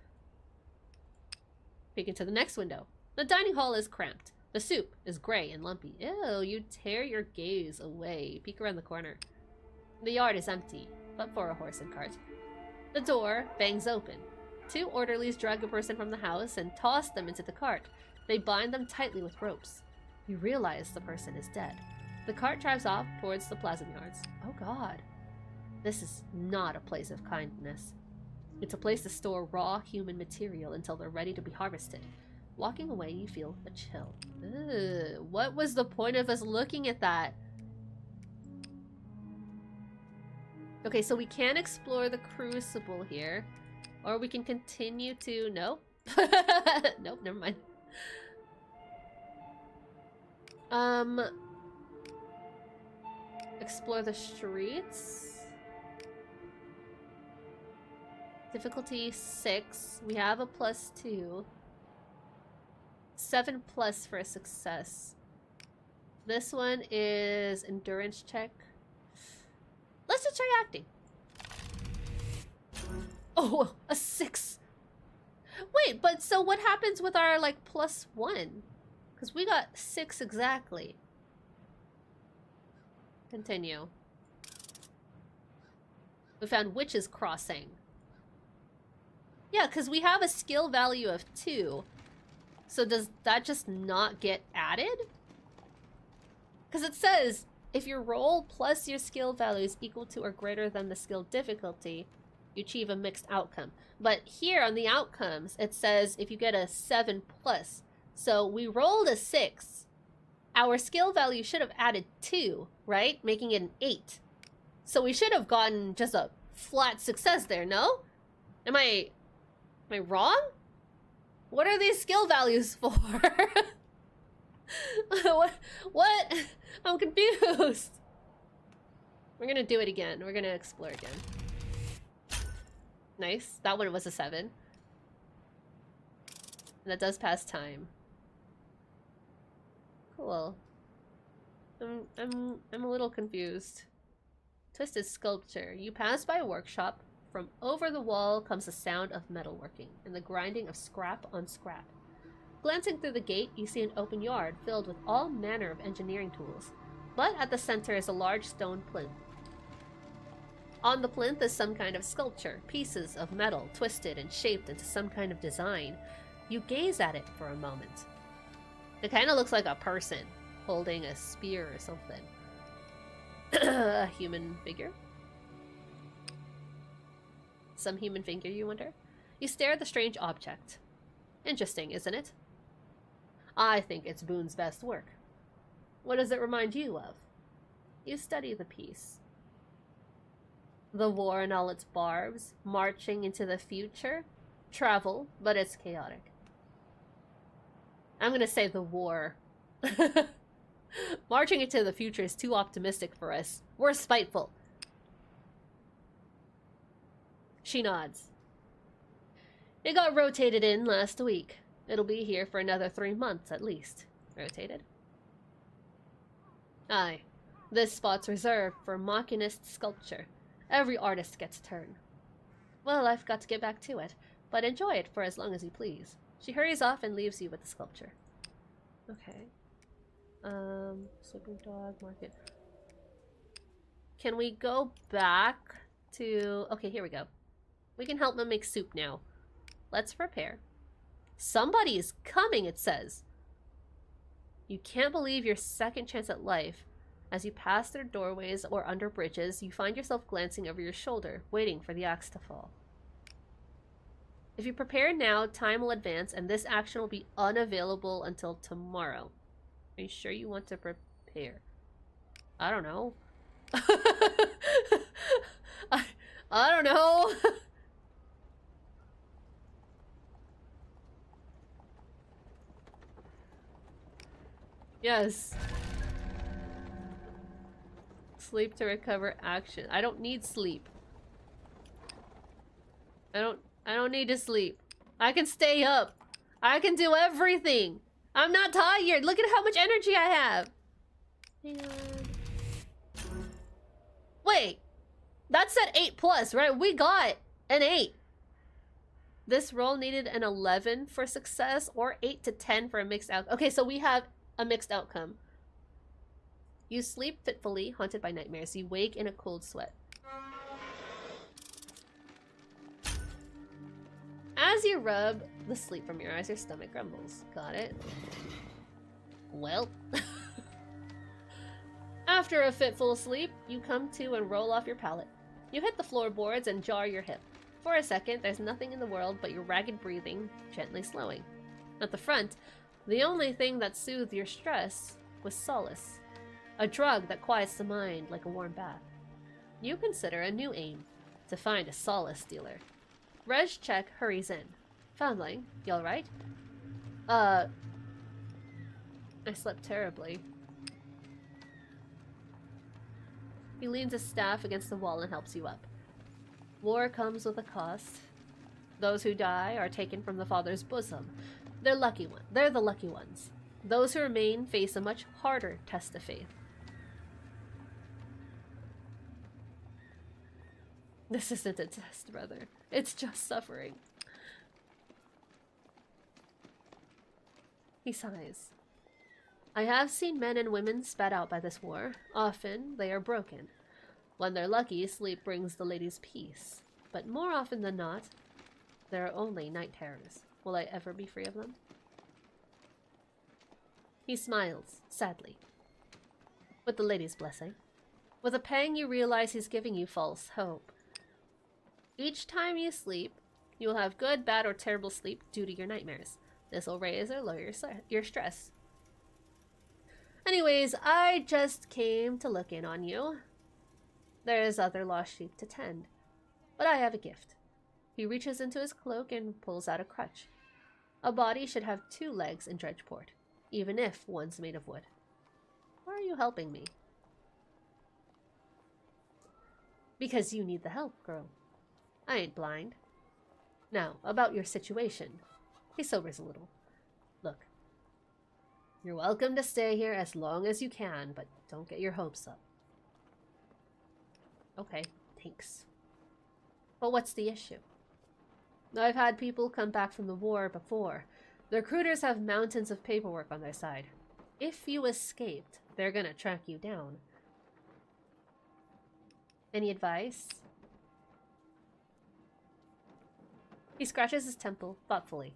Peek into the next window. The dining hall is cramped. The soup is gray and lumpy. Ew, you tear your gaze away. Peek around the corner. The yard is empty, but for a horse and cart. The door bangs open. 2 orderlies drag a person from the house and toss them into the cart. They bind them tightly with ropes. You realize the person is dead. The cart drives off towards the plasm yards. Oh god. This is not a place of kindness. It's a place to store raw human material until they're ready to be harvested. Walking away, you feel a chill. Ugh, what was the point of us looking at that? Okay, so we can explore the Crucible here. Or we can continue to... No? Nope, never mind. Explore the streets. Difficulty 6. We have a +2. 7+ for a success. This one is endurance check. Let's just try acting. Oh, a 6. Wait, but so what happens with our, like, +1? Because we got 6 exactly. Continue. We found Witch's Crossing. Yeah, because we have a skill value of 2. So does that just not get added? Because it says, if your roll plus your skill value is equal to or greater than the skill difficulty, you achieve a mixed outcome. But here on the outcomes, it says if you get a 7+. So we rolled a 6. Our skill value should have added 2, right? Making it an 8. So we should have gotten just a flat success there, no? Am I wrong? What are these skill values for? What? I'm confused. We're gonna do it again. We're gonna explore again. Nice. That one was a 7. And that does pass time. Cool. I'm a little confused. Twisted sculpture. You pass by a workshop. From over the wall comes the sound of metalworking and the grinding of scrap on scrap. Glancing through the gate, you see an open yard filled with all manner of engineering tools. But at the center is a large stone plinth. On the plinth is some kind of sculpture, pieces of metal twisted and shaped into some kind of design. You gaze at it for a moment. It kind of looks like a person holding a spear or something. A human figure? Some human figure, you wonder? You stare at the strange object. Interesting, isn't it? I think it's Boone's best work. What does it remind you of? You study the piece. The war and all its barbs, marching into the future. Travel, but it's chaotic. I'm gonna say the war. Marching into the future is too optimistic for us. We're spiteful. She nods. It got rotated in last week. It'll be here for another 3 months at least. Rotated? Aye. This spot's reserved for Machinist sculpture. Every artist gets a turn. Well, I've got to get back to it, but enjoy it for as long as you please. She hurries off and leaves you with the sculpture. Okay. Sleeping dog, market. Can we go back to... Okay, here we go. We can help them make soup now. Let's prepare. Somebody is coming, it says. You can't believe your second chance at life. As you pass through doorways or under bridges, you find yourself glancing over your shoulder, waiting for the axe to fall. If you prepare now, time will advance, and this action will be unavailable until tomorrow. Are you sure you want to prepare? I don't know. I don't know. Yes. Sleep to recover action. I don't need sleep. I don't need to sleep. I can stay up. I can do everything. I'm not tired. Look at how much energy I have. Hang on. Wait. That's at 8+, right? We got an 8. This roll needed an 11 for success or 8 to 10 for a mixed outcome. Okay, so we have a mixed outcome. You sleep fitfully, haunted by nightmares. You wake in a cold sweat. As you rub the sleep from your eyes, your stomach grumbles. Got it? Well. After a fitful sleep, you come to and roll off your pallet. You hit the floorboards and jar your hip. For a second, there's nothing in the world but your ragged breathing, gently slowing. At the front, the only thing that soothed your stress was solace. A drug that quiets the mind like a warm bath. You consider a new aim, to find a solace dealer. Reg Check hurries in. Foundling, you alright? I slept terribly. He leans his staff against the wall and helps you up. War comes with a cost. Those who die are taken from the Father's bosom. They're the lucky ones. Those who remain face a much harder test of faith. This isn't a test, brother. It's just suffering. He sighs. I have seen men and women spat out by this war. Often, they are broken. When they're lucky, sleep brings the ladies peace. But more often than not, there are only night terrors. Will I ever be free of them? He smiles, sadly. With the lady's blessing. With a pang, you realize he's giving you false hope. Each time you sleep, you will have good, bad, or terrible sleep due to your nightmares. This will raise or lower your stress. Anyways, I just came to look in on you. There's other lost sheep to tend. But I have a gift. He reaches into his cloak and pulls out a crutch. A body should have 2 legs in Dredgeport, even if one's made of wood. Why are you helping me? Because you need the help, girl. I ain't blind. Now, about your situation. He sobers a little. Look. You're welcome to stay here as long as you can, but don't get your hopes up. Okay, thanks. But what's the issue? I've had people come back from the war before. The recruiters have mountains of paperwork on their side. If you escaped, they're gonna track you down. Any advice? He scratches his temple thoughtfully.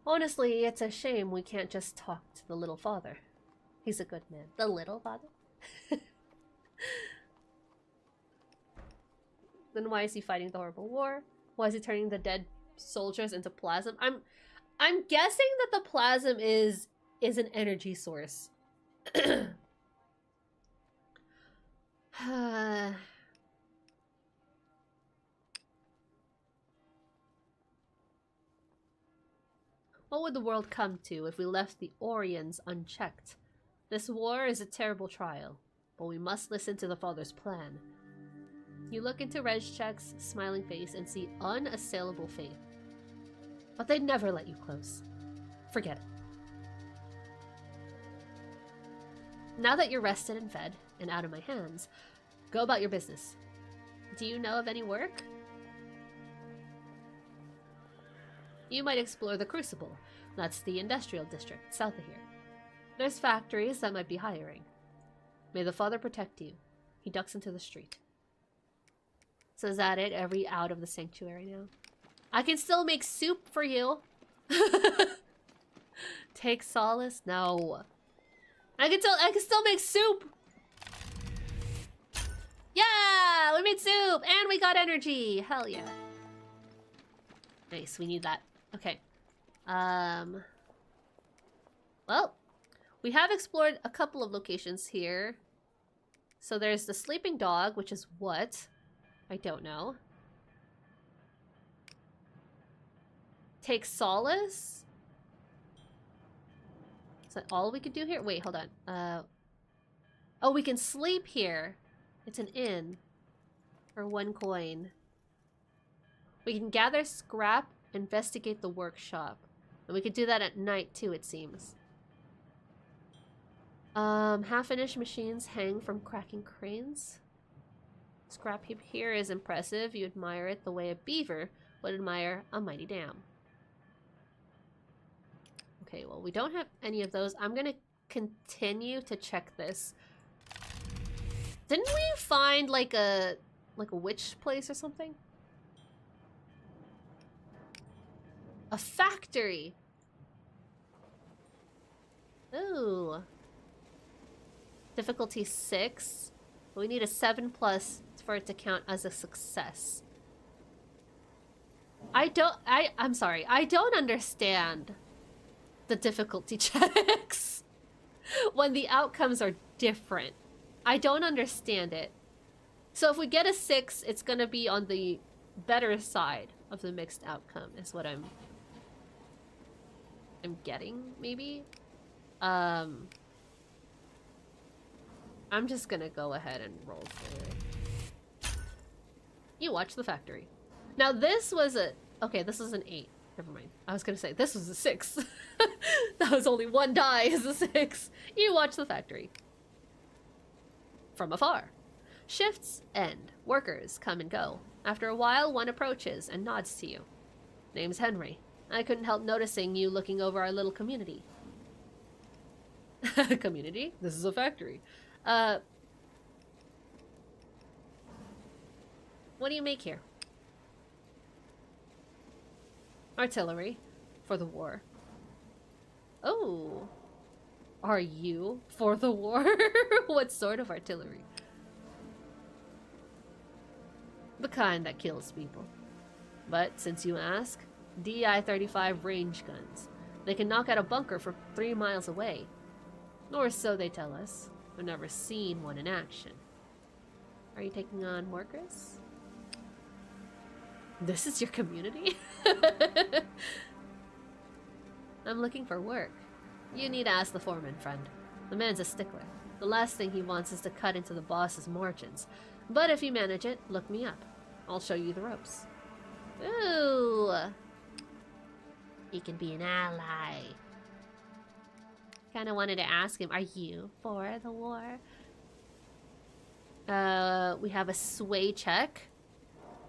Honestly, it's a shame we can't just talk to the little father. He's a good man. The little father? Then why is he fighting the horrible war? Why is he turning the dead soldiers into plasm? I'm guessing that the plasm is an energy source. What would the world come to if we left the Orions unchecked? This war is a terrible trial, but we must listen to the father's plan. You look into Rezchek's smiling face and see unassailable faith. But they'd never let you close. Forget it. Now that you're rested and fed, and out of my hands, go about your business. Do you know of any work? You might explore the Crucible. That's the industrial district south of here. There's factories that might be hiring. May the father protect you. He ducks into the street. So is that it? Are we out of the sanctuary now? I can still make soup for you. Take solace? No. I can still make soup. Yeah, we made soup and we got energy. Hell yeah. Nice, we need that. Okay. Well, we have explored a couple of locations here. So there's the sleeping dog, which is what? I don't know. Take solace? Is that all we could do here? Wait, hold on. Oh, we can sleep here. It's an inn. For 1 coin. We can gather scrap, investigate the workshop. And we could do that at night too, it seems. Half-finished machines hang from cracking cranes. Scrap heap here is impressive. You admire it the way a beaver would admire a mighty dam. Okay, well, we don't have any of those. I'm gonna continue to check this. Didn't we find like a witch place or something? A factory. Ooh. Difficulty 6. We need a 7+ for it to count as a success. I'm sorry. I don't understand the difficulty checks when the outcomes are different. I don't understand it. So if we get a 6, it's gonna be on the better side of the mixed outcome is what I'm getting, maybe? I'm just gonna go ahead and roll for it. You watch the factory. Now this was a... Okay, this is an 8. Never mind. I was gonna say, this was a 6. That was only 1 die is a 6. You watch the factory. From afar. Shifts end. Workers come and go. After a while, one approaches and nods to you. Name's Henry. I couldn't help noticing you looking over our little community. Community? This is a factory. What do you make here? Artillery. For the war. Oh. Are you for the war? What sort of artillery? The kind that kills people. But since you ask, DI-35 range guns. They can knock out a bunker from 3 miles away. Or so they tell us. I've never seen one in action. Are you taking on workers? This is your community? I'm looking for work. You need to ask the foreman, friend. The man's a stickler. The last thing he wants is to cut into the boss's margins. But if you manage it, look me up. I'll show you the ropes. Ooh! He can be an ally. Kinda wanted to ask him, are you for the war? We have a sway check.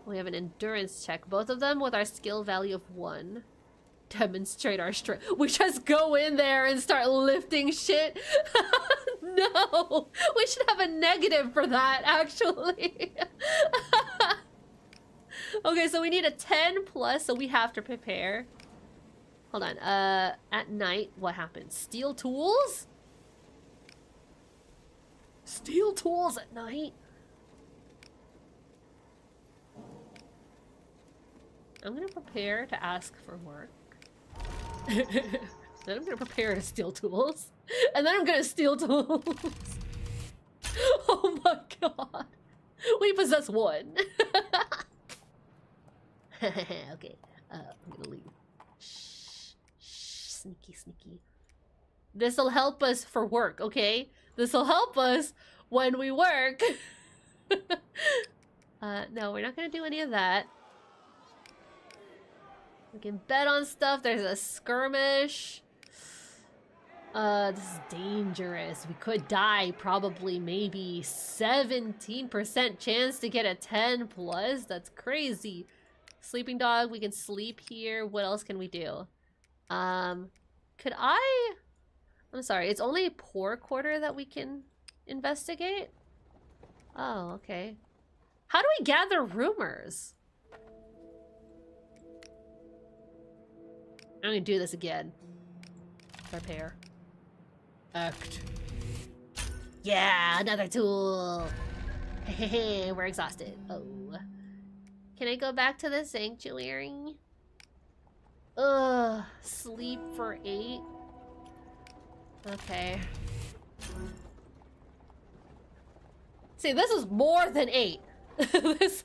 We have an endurance check. Both of them with our skill value of 1. Demonstrate our strength. We just go in there and start lifting shit. No! We should have a negative for that, actually. Okay, so we need a 10 plus, so we have to prepare. Hold on. At night, what happens? Steal tools? Steal tools at night? I'm gonna prepare to ask for work. Then I'm gonna prepare to steal tools. And then I'm gonna steal tools. Oh my god. We possess one. Okay. I'm gonna leave. Shh. Shh. Sneaky, sneaky. This'll help us for work, okay? This'll help us when we work. No, we're not gonna do any of that. We can bet on stuff. There's a skirmish. This is dangerous. We could die. Probably maybe 17% chance to get a 10 plus. That's crazy. Sleeping dog, we can sleep here. What else can we do? Could I... I'm sorry, it's only poor quarter that we can investigate? Oh, okay. How do we gather rumors? I'm gonna do this again. Prepare. Act. Yeah, another tool. Hehehe, we're exhausted. Oh. Can I go back to the sanctuary? Ugh, sleep for 8. Okay. See, this is more than 8. Here's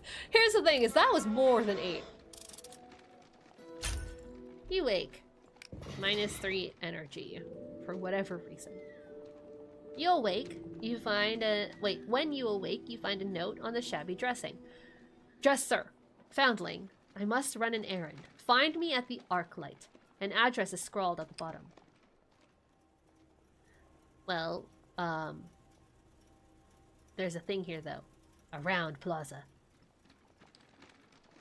the thing, is that was more than 8. You wake. -3 energy. For whatever reason. You awake, you find a... Wait, when you awake, you find a note on the shabby dressing. Dresser, foundling, I must run an errand. Find me at the Arclight. An address is scrawled at the bottom. Well, there's a thing here, though. A round plaza.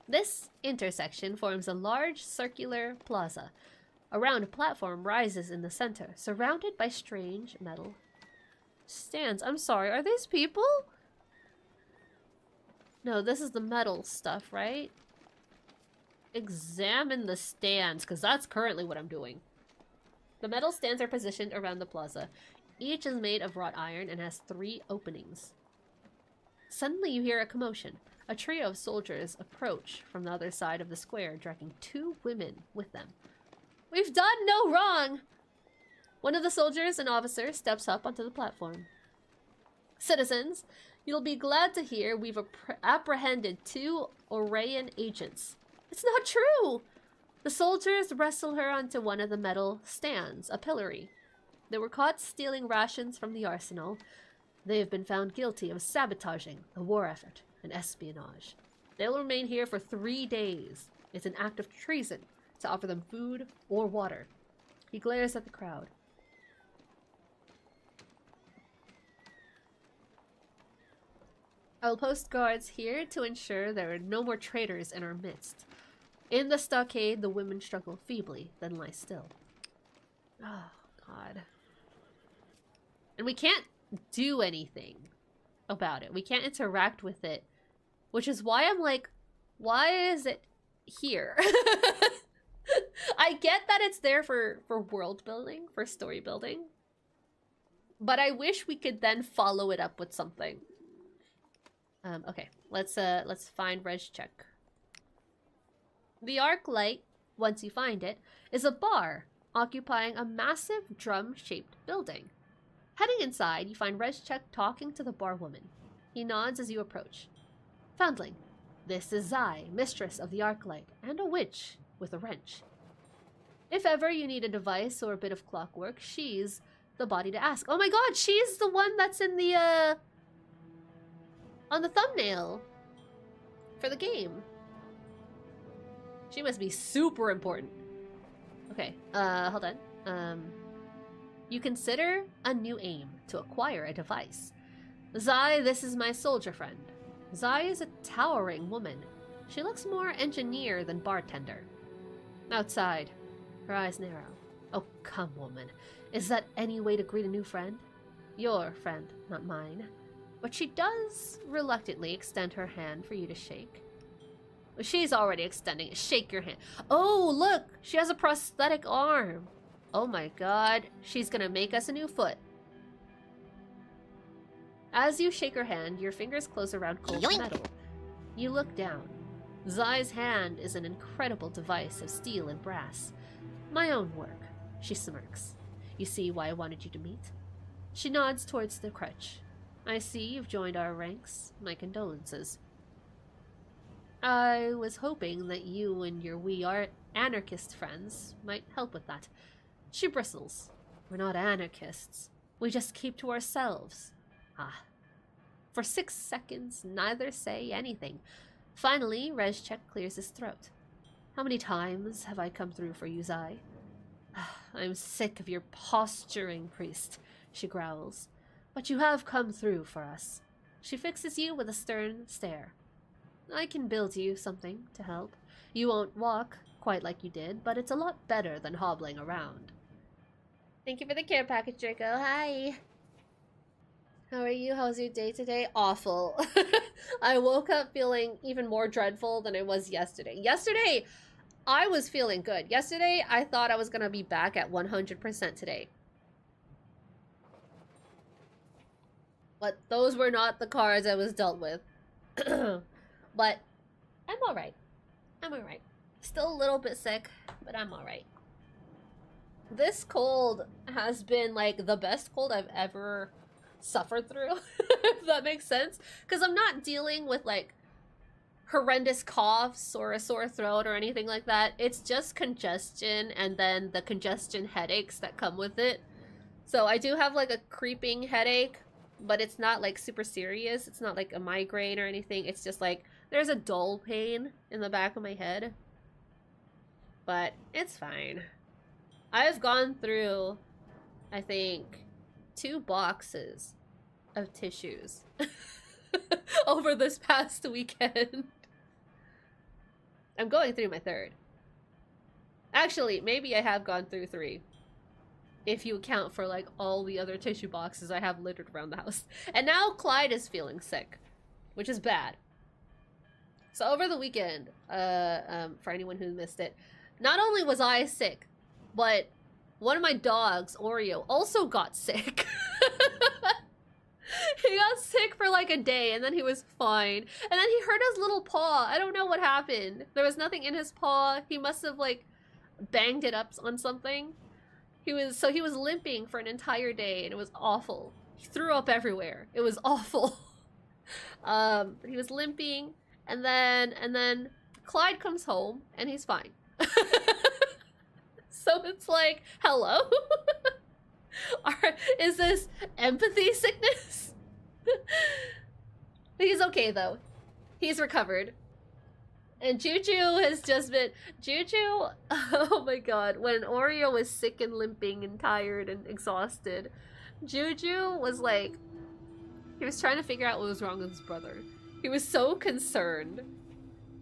This intersection forms a large circular plaza. A round platform rises in the center, surrounded by strange metal stands. I'm sorry, are these people? No, this is the metal stuff, right? Examine the stands, because that's currently what I'm doing. The metal stands are positioned around the plaza. Each is made of wrought iron and has 3 openings. Suddenly you hear a commotion. A trio of soldiers approach from the other side of the square, dragging 2 women with them. We've done no wrong! One of the soldiers, an officer, steps up onto the platform. Citizens, you'll be glad to hear we've apprehended 2 Orayan agents. It's not true! The soldiers wrestle her onto one of the metal stands, a pillory. They were caught stealing rations from the arsenal. They have been found guilty of sabotaging the war effort and espionage. They'll remain here for 3 days. It's an act of treason to offer them food or water. He glares at the crowd. I'll post guards here to ensure there are no more traitors in our midst. In the stockade, the women struggle feebly, then lie still. Oh, God. And we can't do anything about it. We can't interact with it. Which is why I'm like, why is it here? I get that it's there for world building, for story building. But I wish we could then follow it up with something. Okay, let's find Reg check. The Arclight, once you find it, is a bar occupying a massive drum-shaped building. Heading inside, you find Rezchek talking to the bar woman. He nods as you approach. Foundling, this is Zai, mistress of the Arclight, and a witch with a wrench. If ever you need a device or a bit of clockwork, she's the body to ask. Oh my god, she's the one that's in the, on the thumbnail for the game. She must be super important. Okay, hold on. You consider a new aim to acquire a device. Zai, this is my soldier friend. Zai is a towering woman. She looks more engineer than bartender. Outside, her eyes narrow. Oh, come, woman. Is that any way to greet a new friend? Your friend, not mine. But she does reluctantly extend her hand for you to shake. She's already extending it. Shake your hand. Oh, look! She has a prosthetic arm. Oh my god. She's gonna make us a new foot. As you shake her hand, your fingers close around cold metal. You look down. Zai's hand is an incredible device of steel and brass. My own work. She smirks. You see why I wanted you to meet? She nods towards the crutch. I see you've joined our ranks. My condolences. I was hoping that you and your anarchist friends might help with that. She bristles. We're not anarchists. We just keep to ourselves. Ah. For 6 seconds, neither say anything. Finally, Rezchek clears his throat. How many times have I come through for you, Zai? I'm sick of your posturing, priest, she growls. But you have come through for us. She fixes you with a stern stare. I can build you something to help. You won't walk quite like you did, but it's a lot better than hobbling around. Thank you for the care package, Draco. Hi. How are you? How's your day today? Awful. I woke up feeling even more dreadful than I was yesterday. Yesterday, I was feeling good. Yesterday, I thought I was going to be back at 100% today. But those were not the cards I was dealt with. But I'm alright. I'm alright. Still a little bit sick, but I'm alright. This cold has been like the best cold I've ever suffered through, if that makes sense. Because I'm not dealing with like horrendous coughs or a sore throat or anything like that. It's just congestion and then the congestion headaches that come with it. So I do have like a creeping headache, but it's not like super serious. It's not like a migraine or anything. It's just like there's a dull pain in the back of my head. But it's fine. I've gone through, I think, 2 boxes of tissues over this past weekend. I'm going through my 3rd. Actually, maybe I have gone through 3. If you account for like all the other tissue boxes I have littered around the house. And now Clyde is feeling sick, which is bad. So over the weekend, for anyone who missed it, not only was I sick, but one of my dogs, Oreo, also got sick. He got sick for like a day and then he was fine. And then he hurt his little paw. I don't know what happened. There was nothing in his paw. He must have like banged it up on something. He was limping for an entire day and it was awful. He threw up everywhere. It was awful. He was limping and then Clyde comes home and he's fine. So it's like, hello? Is this empathy sickness? He's okay though. He's recovered. And Juju has just been... Juju, oh my god. When Oreo was sick and limping and tired and exhausted, Juju was like... He was trying to figure out what was wrong with his brother. He was so concerned.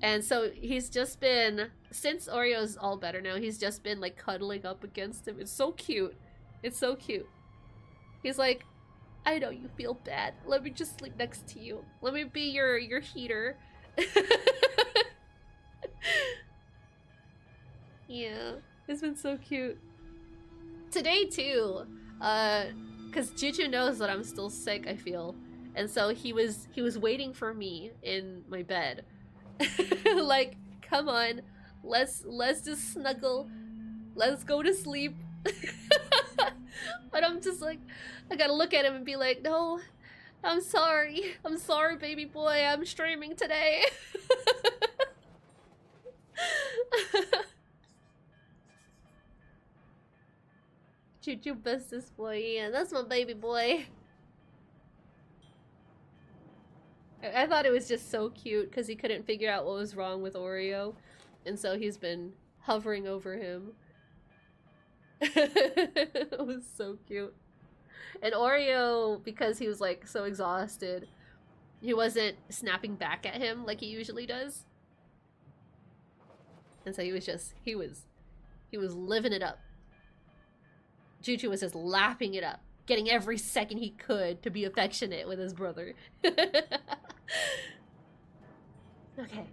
And so he's just been... Since Oreo's all better now, he's just been like cuddling up against him. It's so cute. It's so cute. He's like, I know you feel bad. Let me just sleep next to you. Let me be your heater. Yeah, it's been so cute. Today too, cause Juju knows that I'm still sick, I feel. And so he was waiting for me in my bed. Like, come on, let's just snuggle. Let's go to sleep. But I'm just like, I gotta look at him and be like, no, I'm sorry. I'm sorry, baby boy. I'm streaming today. Juju bestest boy. Yeah, that's my baby boy. I thought it was just so cute because he couldn't figure out what was wrong with Oreo. And so he's been hovering over him. It was so cute. And Oreo, because he was like so exhausted, he wasn't snapping back at him like he usually does. And so he was living it up. Juju was just lapping it up, getting every second he could to be affectionate with his brother. Okay.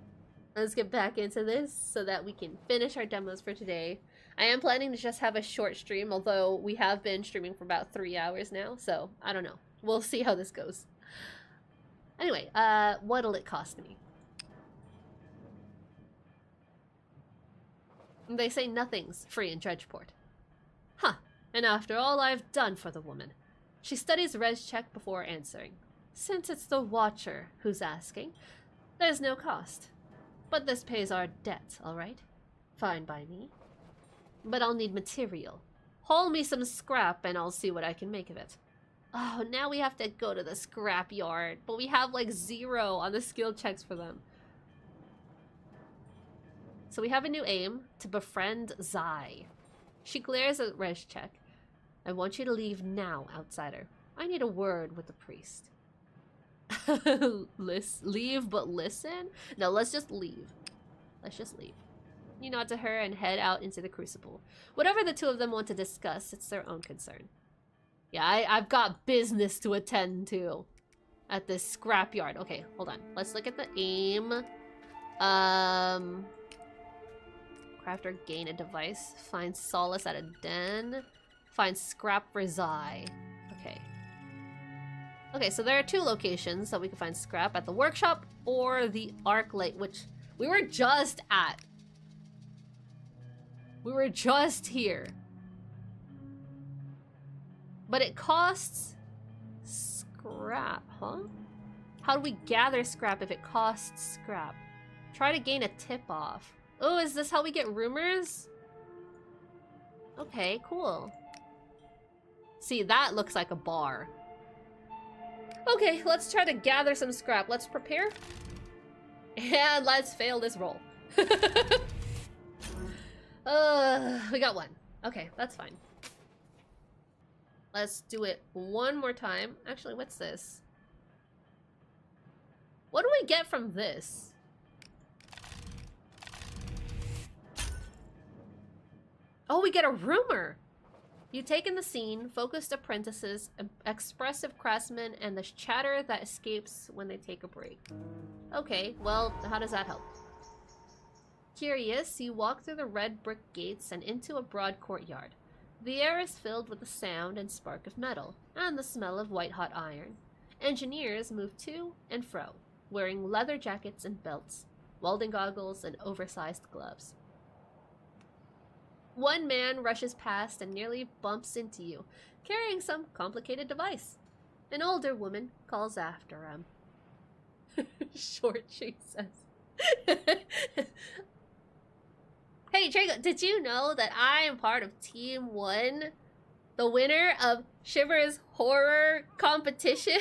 let's get back into this so that we can finish our demos for today. I am planning to just have a short stream, although we have been streaming for about 3 hours now, so I don't know. We'll see how this goes. Anyway, what'll it cost me? They say nothing's free in Dredgeport. Huh, and after all I've done for the woman. She studies res check before answering. Since it's the Watcher who's asking, there's no cost. But this pays our debt, alright? Fine by me. But I'll need material. Haul me some scrap and I'll see what I can make of it. Oh, now we have to go to the scrap yard, but we have like 0 on the skill checks for them. So we have a new aim, to befriend Zai. She glares at res check. I want you to leave now, outsider. I need a word with the priest. Leave but listen? No, let's just leave. Let's just leave. You nod to her and head out into the crucible. Whatever the two of them want to discuss, it's their own concern. Yeah, I've got business to attend to at this scrapyard. Okay, hold on. Let's look at the aim. Craft or gain a device. Find solace at a den. Find scrap for Zai. Okay. Okay, so there are 2 locations that we can find scrap, at the workshop or the Arclight, which we were just at. We were just here. But it costs scrap, huh? How do we gather scrap if it costs scrap? Try to gain a tip-off. Oh, is this how we get rumors? Okay, cool. See, that looks like a bar. Okay, let's try to gather some scrap. Let's prepare. And let's fail this roll. We got 1. Okay, that's fine. Let's do it one more time. Actually, what's this? What do we get from this? Oh, we get a rumor! You take in the scene, focused apprentices, expressive craftsmen, and the chatter that escapes when they take a break. Okay, well, how does that help? Curious, you walk through the red brick gates and into a broad courtyard. The air is filled with the sound and spark of metal, and the smell of white-hot iron. Engineers move to and fro, wearing leather jackets and belts, welding goggles, and oversized gloves. One man rushes past and nearly bumps into you, carrying some complicated device. An older woman calls after him. Short, she says. Hey, Draco, did you know that I am part of Team 1? The winner of Shiver's horror competition?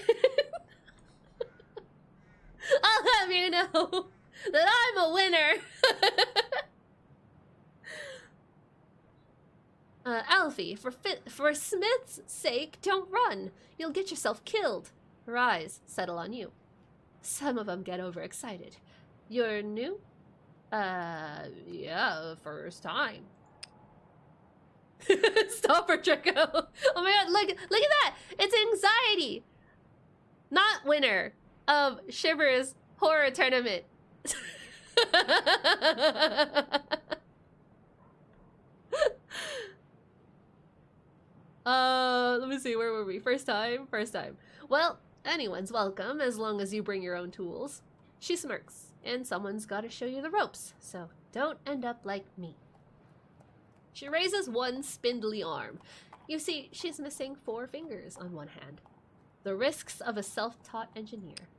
I'll have you know that I'm a winner! Alfie, for Smith's sake, don't run. You'll get yourself killed. Her eyes settle on you. Some of them get overexcited. You're new? Yeah, first time. Stop her, Draco. Oh my god, look at that! It's anxiety! Not winner of Shiver's horror tournament. Let me see, where were we? First time? First time. Well, anyone's welcome as long as you bring your own tools. She smirks. And someone's gotta show you the ropes, so don't end up like me. She raises one spindly arm. You see, she's missing 4 fingers on one hand. The risks of a self-taught engineer.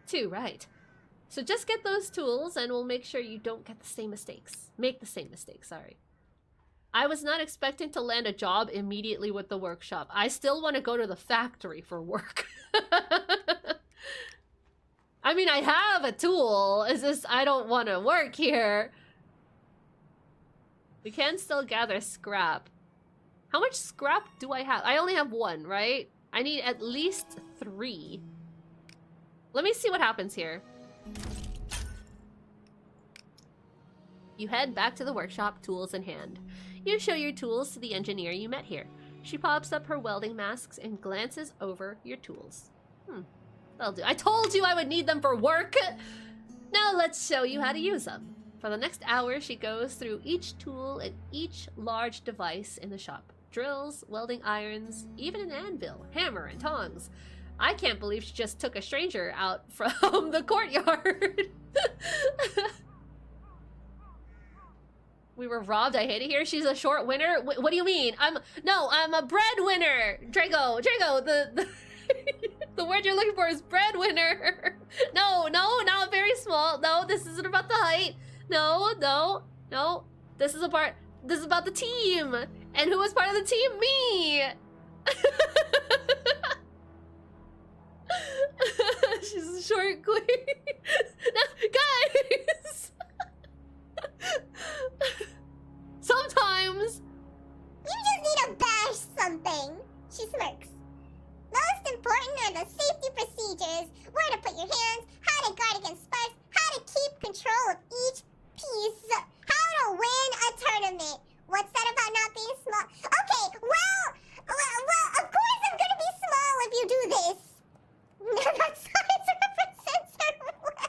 2, right. So just get those tools and we'll make sure you don't get the same mistakes. Make the same mistakes, sorry. I was not expecting to land a job immediately with the workshop. I still want to go to the factory for work. I mean, I have a tool. It's just I don't want to work here. We can still gather scrap. How much scrap do I have? I only have 1, right? I need at least 3. Let me see what happens here. You head back to the workshop, tools in hand. You show your tools to the engineer you met here. She pops up her welding masks and glances over your tools. That'll do. I told you I would need them for work! Now let's show you how to use them. For the next hour, she goes through each tool and each large device in the shop. Drills, welding irons, even an anvil, hammer, and tongs. I can't believe she just took a stranger out from the courtyard. We were robbed. I hate it here. She's a short winner. What do you mean? I'm a breadwinner. Draco, the the word you're looking for is breadwinner. No, not very small. No, this isn't about the height. No. This is about the team. And who was part of the team? Me. She's a short queen. No, guys. Sometimes you just need to bash something. She smirks. Most important are the safety procedures. Where to put your hands, how to guard against sparks, how to keep control of each piece, how to win a tournament. What's that about not being small? Okay, well, of course I'm gonna be small if you do this. That size represents her well.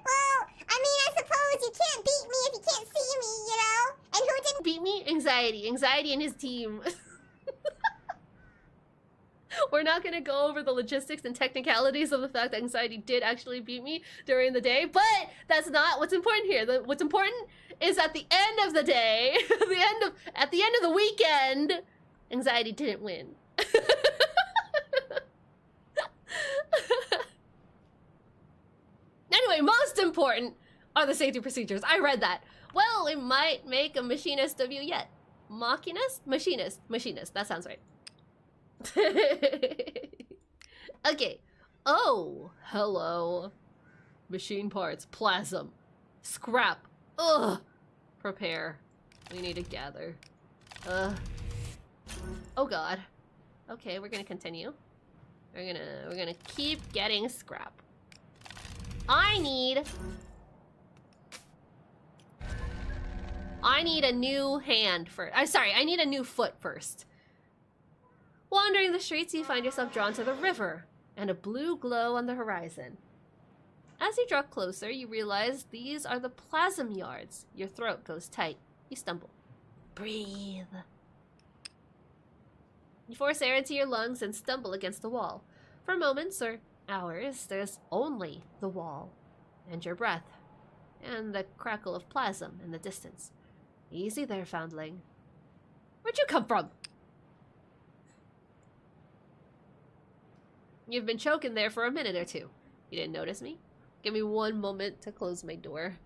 Well, I mean, I suppose you can't beat me if you can't see me, you know? And who didn't beat me? Anxiety and his team. We're not gonna go over the logistics and technicalities of the fact that Anxiety did actually beat me during the day, but that's not what's important here. What's important is at the end of the day, at the end of the weekend, Anxiety didn't win. Anyway, most important are the safety procedures. I read that. Well, we might make a machinist of you yet. Machinist? Machinist. That sounds right. Okay. Oh, hello. Machine parts, plasm, scrap. Ugh. Prepare. We need to gather. Oh god. Okay, we're gonna continue. We're gonna keep getting scrap. I need a new hand first. I need a new foot first. Wandering the streets, you find yourself drawn to the river and a blue glow on the horizon. As you draw closer, you realize these are the plasm yards. Your throat goes tight. You stumble. Breathe. You force air into your lungs and stumble against the wall. For moments or hours, there's only the wall and your breath and the crackle of plasm in the distance. Easy there, foundling. Where'd you come from? You've been choking there for a minute or two. You didn't notice me? Give me one moment to close my door.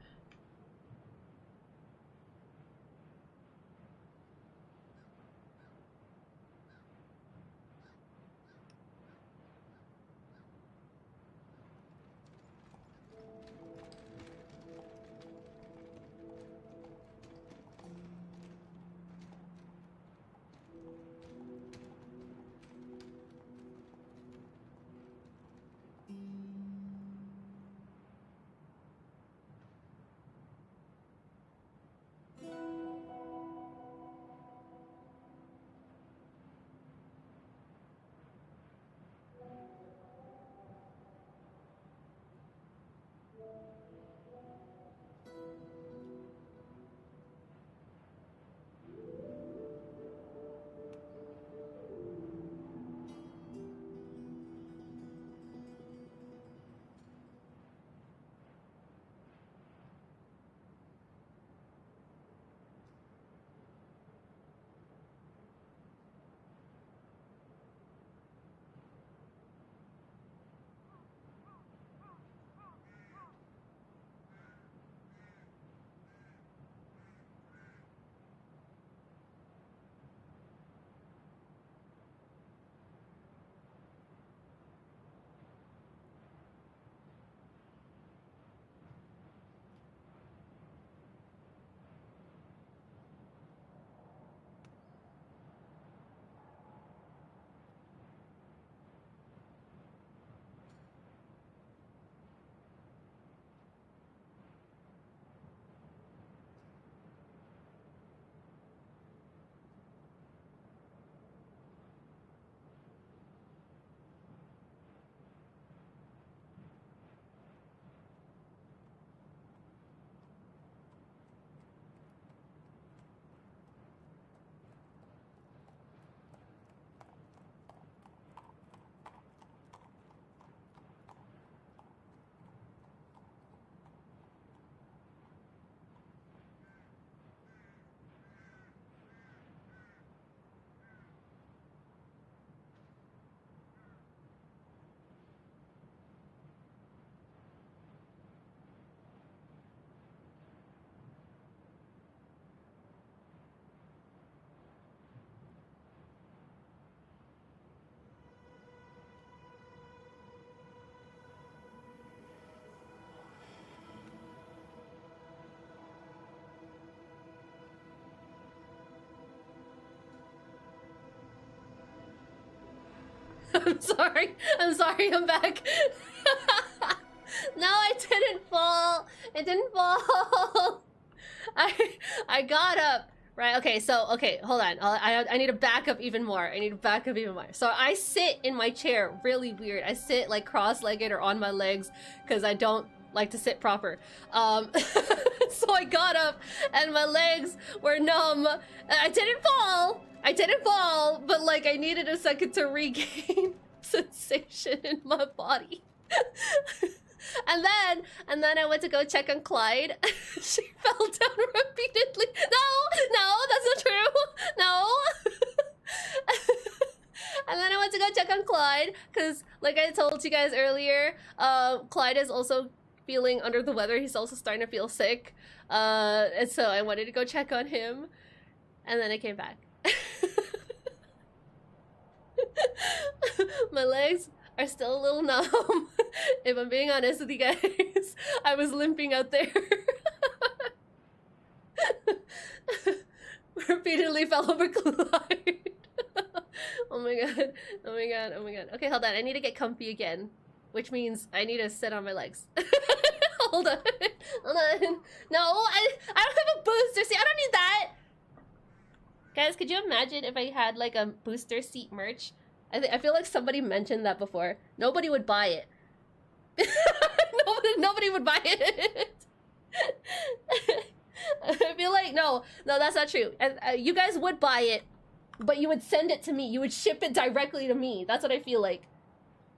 I'm sorry. I'm sorry. I'm back. No, I didn't fall. It didn't fall. I got up. Right. Okay. So hold on. I need to back up even more. I need to back up even more. So I sit in my chair really weird. I sit like cross-legged or on my legs because I don't like to sit proper. So I got up and my legs were numb. I didn't fall, but like I needed a second to regain sensation in my body. And then I went to go check on Clyde. She fell down repeatedly. No, that's not true. No. And then I went to go check on Clyde because, like I told you guys earlier, Clyde is also feeling under the weather. He's also starting to feel sick. And so I wanted to go check on him. And then I came back. My legs are still a little numb. If I'm being honest with you guys, I was limping out there. Repeatedly fell over Clyde. Oh my god. Oh my god. Oh my god. Okay, hold on. I need to get comfy again. Which means I need to sit on my legs. Hold on. Hold on. No, I don't have a booster seat. I don't need that. Guys, could you imagine if I had like a booster seat merch? I feel like somebody mentioned that before. Nobody would buy it. nobody would buy it. I feel like no, that's not true. You guys would buy it, but you would send it to me. You would ship it directly to me. That's what I feel like.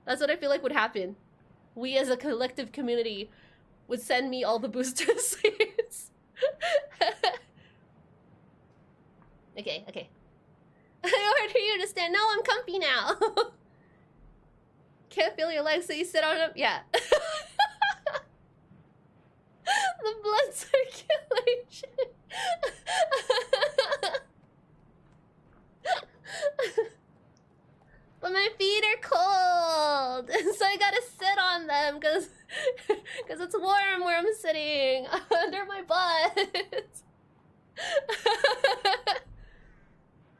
That's what I feel like would happen. We as a collective community would send me all the booster seats. Okay. I order you to stand. No, I'm comfy now. Can't feel your legs, so you sit on them? Yeah. The blood circulation. But my feet are cold, so I gotta sit on them because it's warm where I'm sitting under my butt.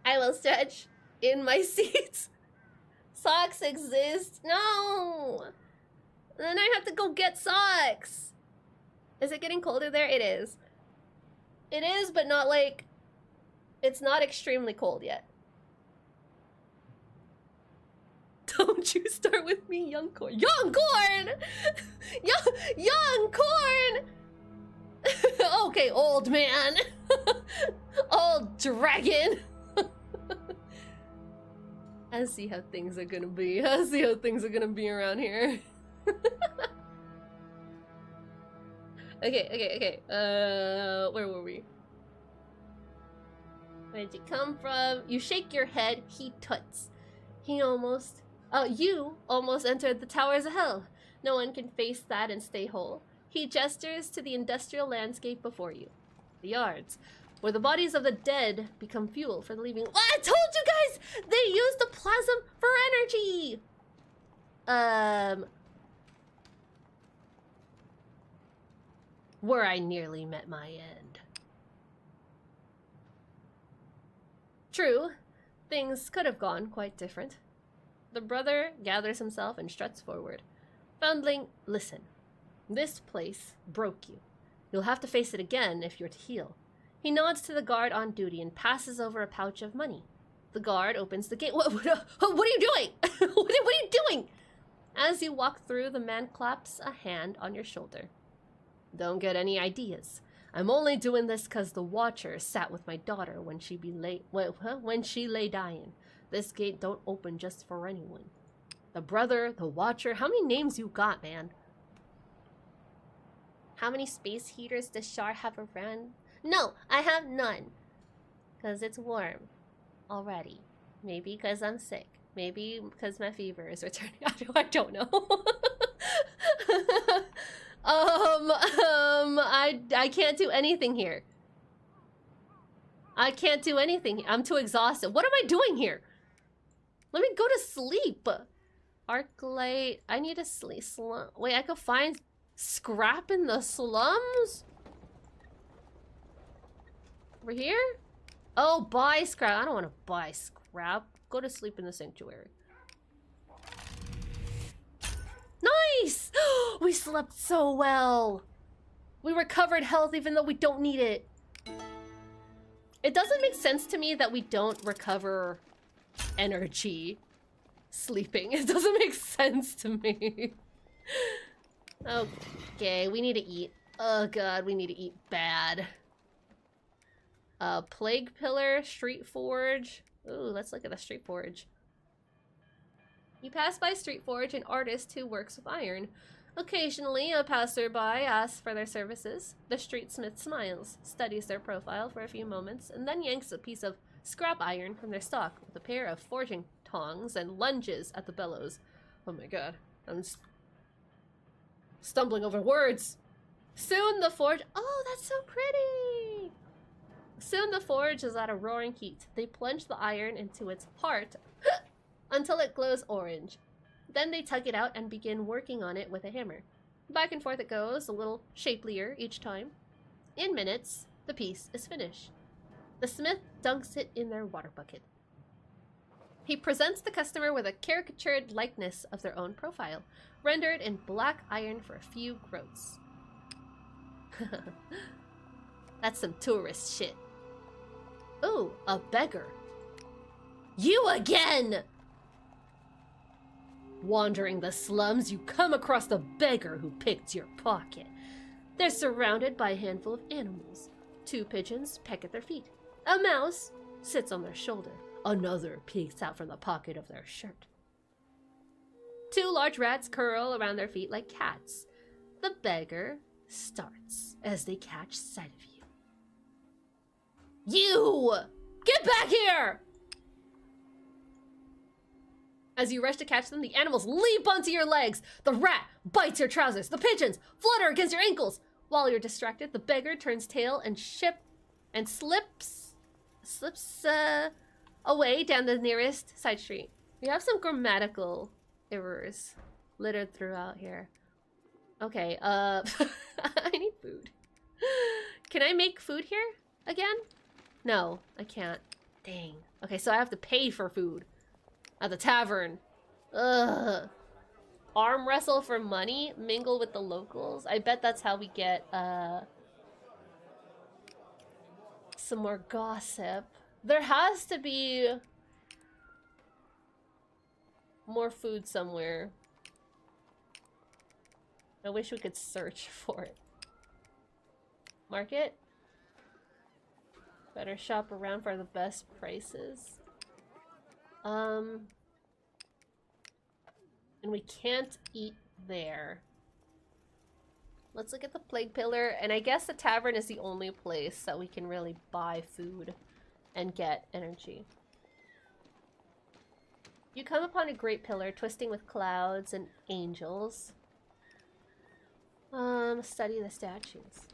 I will stretch in my seat. Socks exist. No. Then I have to go get socks. Is it getting colder there? It is. It is, but not like... It's not extremely cold yet. Don't you start with me, young corn. Young corn! Young corn! Okay, old man. Old dragon. I see how things are gonna be. I see how things are gonna be around here. Okay. Where were we? Where did you come from? You shake your head, he tuts. You almost entered the towers of hell. No one can face that and stay whole. He gestures to the industrial landscape before you. The yards, where the bodies of the dead become fuel for the leaving. Oh, I told you guys! They use the plasm for energy! Where I nearly met my end. True, things could have gone quite different. The brother gathers himself and struts forward. Foundling, listen. This place broke you. You'll have to face it again if you're to heal. He nods to the guard on duty and passes over a pouch of money. The guard opens the gate. What are you doing? What are you doing? As you walk through, the man claps a hand on your shoulder. Don't get any ideas. I'm only doing this because the Watcher sat with my daughter when she lay dying. This gate don't open just for anyone. The brother, the Watcher, how many names you got, man? How many space heaters does Char have around? No, I have none. Because it's warm. Already. Maybe because I'm sick. Maybe because my fever is returning. I don't know. I can't do anything here. I can't do anything. I'm too exhausted. What am I doing here? Let me go to sleep. Arclight. I need to sleep. Wait, I could find scrap in the slums? Over here? Oh, buy scrap. I don't want to buy scrap. Go to sleep in the sanctuary. Nice! We slept so well. We recovered health even though we don't need it. It doesn't make sense to me that we don't recover energy sleeping. It doesn't make sense to me. Okay, we need to eat. Oh god, we need to eat bad. Plague Pillar, Street Forge. Ooh, let's look at the Street Forge. You pass by Street Forge, an artist who works with iron. Occasionally, a passerby asks for their services. The street smith smiles, studies their profile for a few moments, and then yanks a piece of scrap iron from their stock with a pair of forging tongs and lunges at the bellows. Oh my god, I'm stumbling over words. Soon the forge... Oh, that's so pretty! Soon the forge is at a roaring heat. They plunge the iron into its heart until it glows orange. Then they tug it out and begin working on it with a hammer. Back and forth it goes, a little shapelier each time. In minutes, the piece is finished. The smith dunks it in their water bucket. He presents the customer with a caricatured likeness of their own profile, rendered in black iron for a few groats. That's some tourist shit. Ooh, a beggar. You again! Wandering the slums, you come across the beggar who picked your pocket. They're surrounded by a handful of animals. 2 pigeons peck at their feet. A mouse sits on their shoulder. Another peeks out from the pocket of their shirt. 2 large rats curl around their feet like cats. The beggar starts as they catch sight of you. You! Get back here! As you rush to catch them, the animals leap onto your legs. The rat bites your trousers. The pigeons flutter against your ankles. While you're distracted, the beggar turns tail and slips away down the nearest side street. We have some grammatical errors littered throughout here. Okay, I need food. Can I make food here again? No, I can't. Dang. Okay, so I have to pay for food. At the tavern. Ugh. Arm wrestle for money? Mingle with the locals? I bet that's how we get, some more gossip. There has to be more food somewhere. I wish we could search for it. Market? Better shop around for the best prices. And we can't eat there. Let's look at the Plague Pillar, and I guess the tavern is the only place that we can really buy food and get energy. You come upon a great pillar twisting with clouds and angels. Study the statues.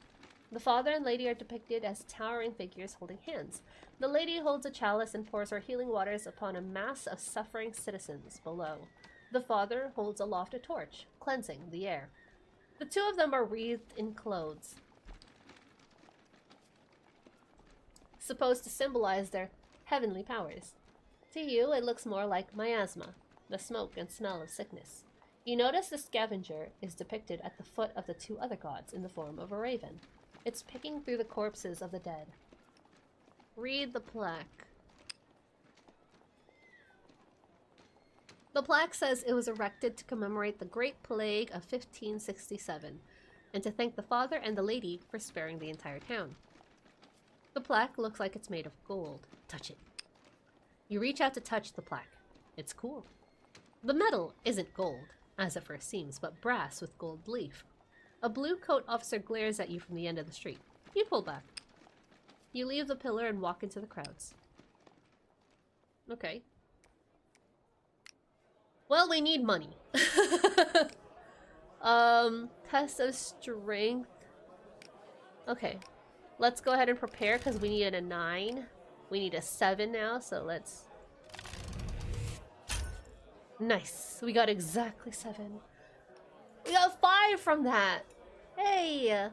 The father and lady are depicted as towering figures holding hands. The lady holds a chalice and pours her healing waters upon a mass of suffering citizens below. The father holds aloft a torch, cleansing the air. The 2 of them are wreathed in clothes, supposed to symbolize their heavenly powers. To you, it looks more like miasma, the smoke and smell of sickness. You notice the scavenger is depicted at the foot of the 2 other gods in the form of a raven. It's picking through the corpses of the dead. Read the plaque. The plaque says it was erected to commemorate the Great Plague of 1567, and to thank the father and the lady for sparing the entire town. The plaque looks like it's made of gold. Touch it. You reach out to touch the plaque. It's cool. The metal isn't gold, as it first seems, but brass with gold leaf. A blue coat officer glares at you from the end of the street. You pull back. You leave the pillar and walk into the crowds. Okay. Well, we need money. Test of strength. Okay. Let's go ahead and prepare because we needed a 9. We need a 7 now, so let's... Nice. We got exactly 7. We got 5 from that. Hey.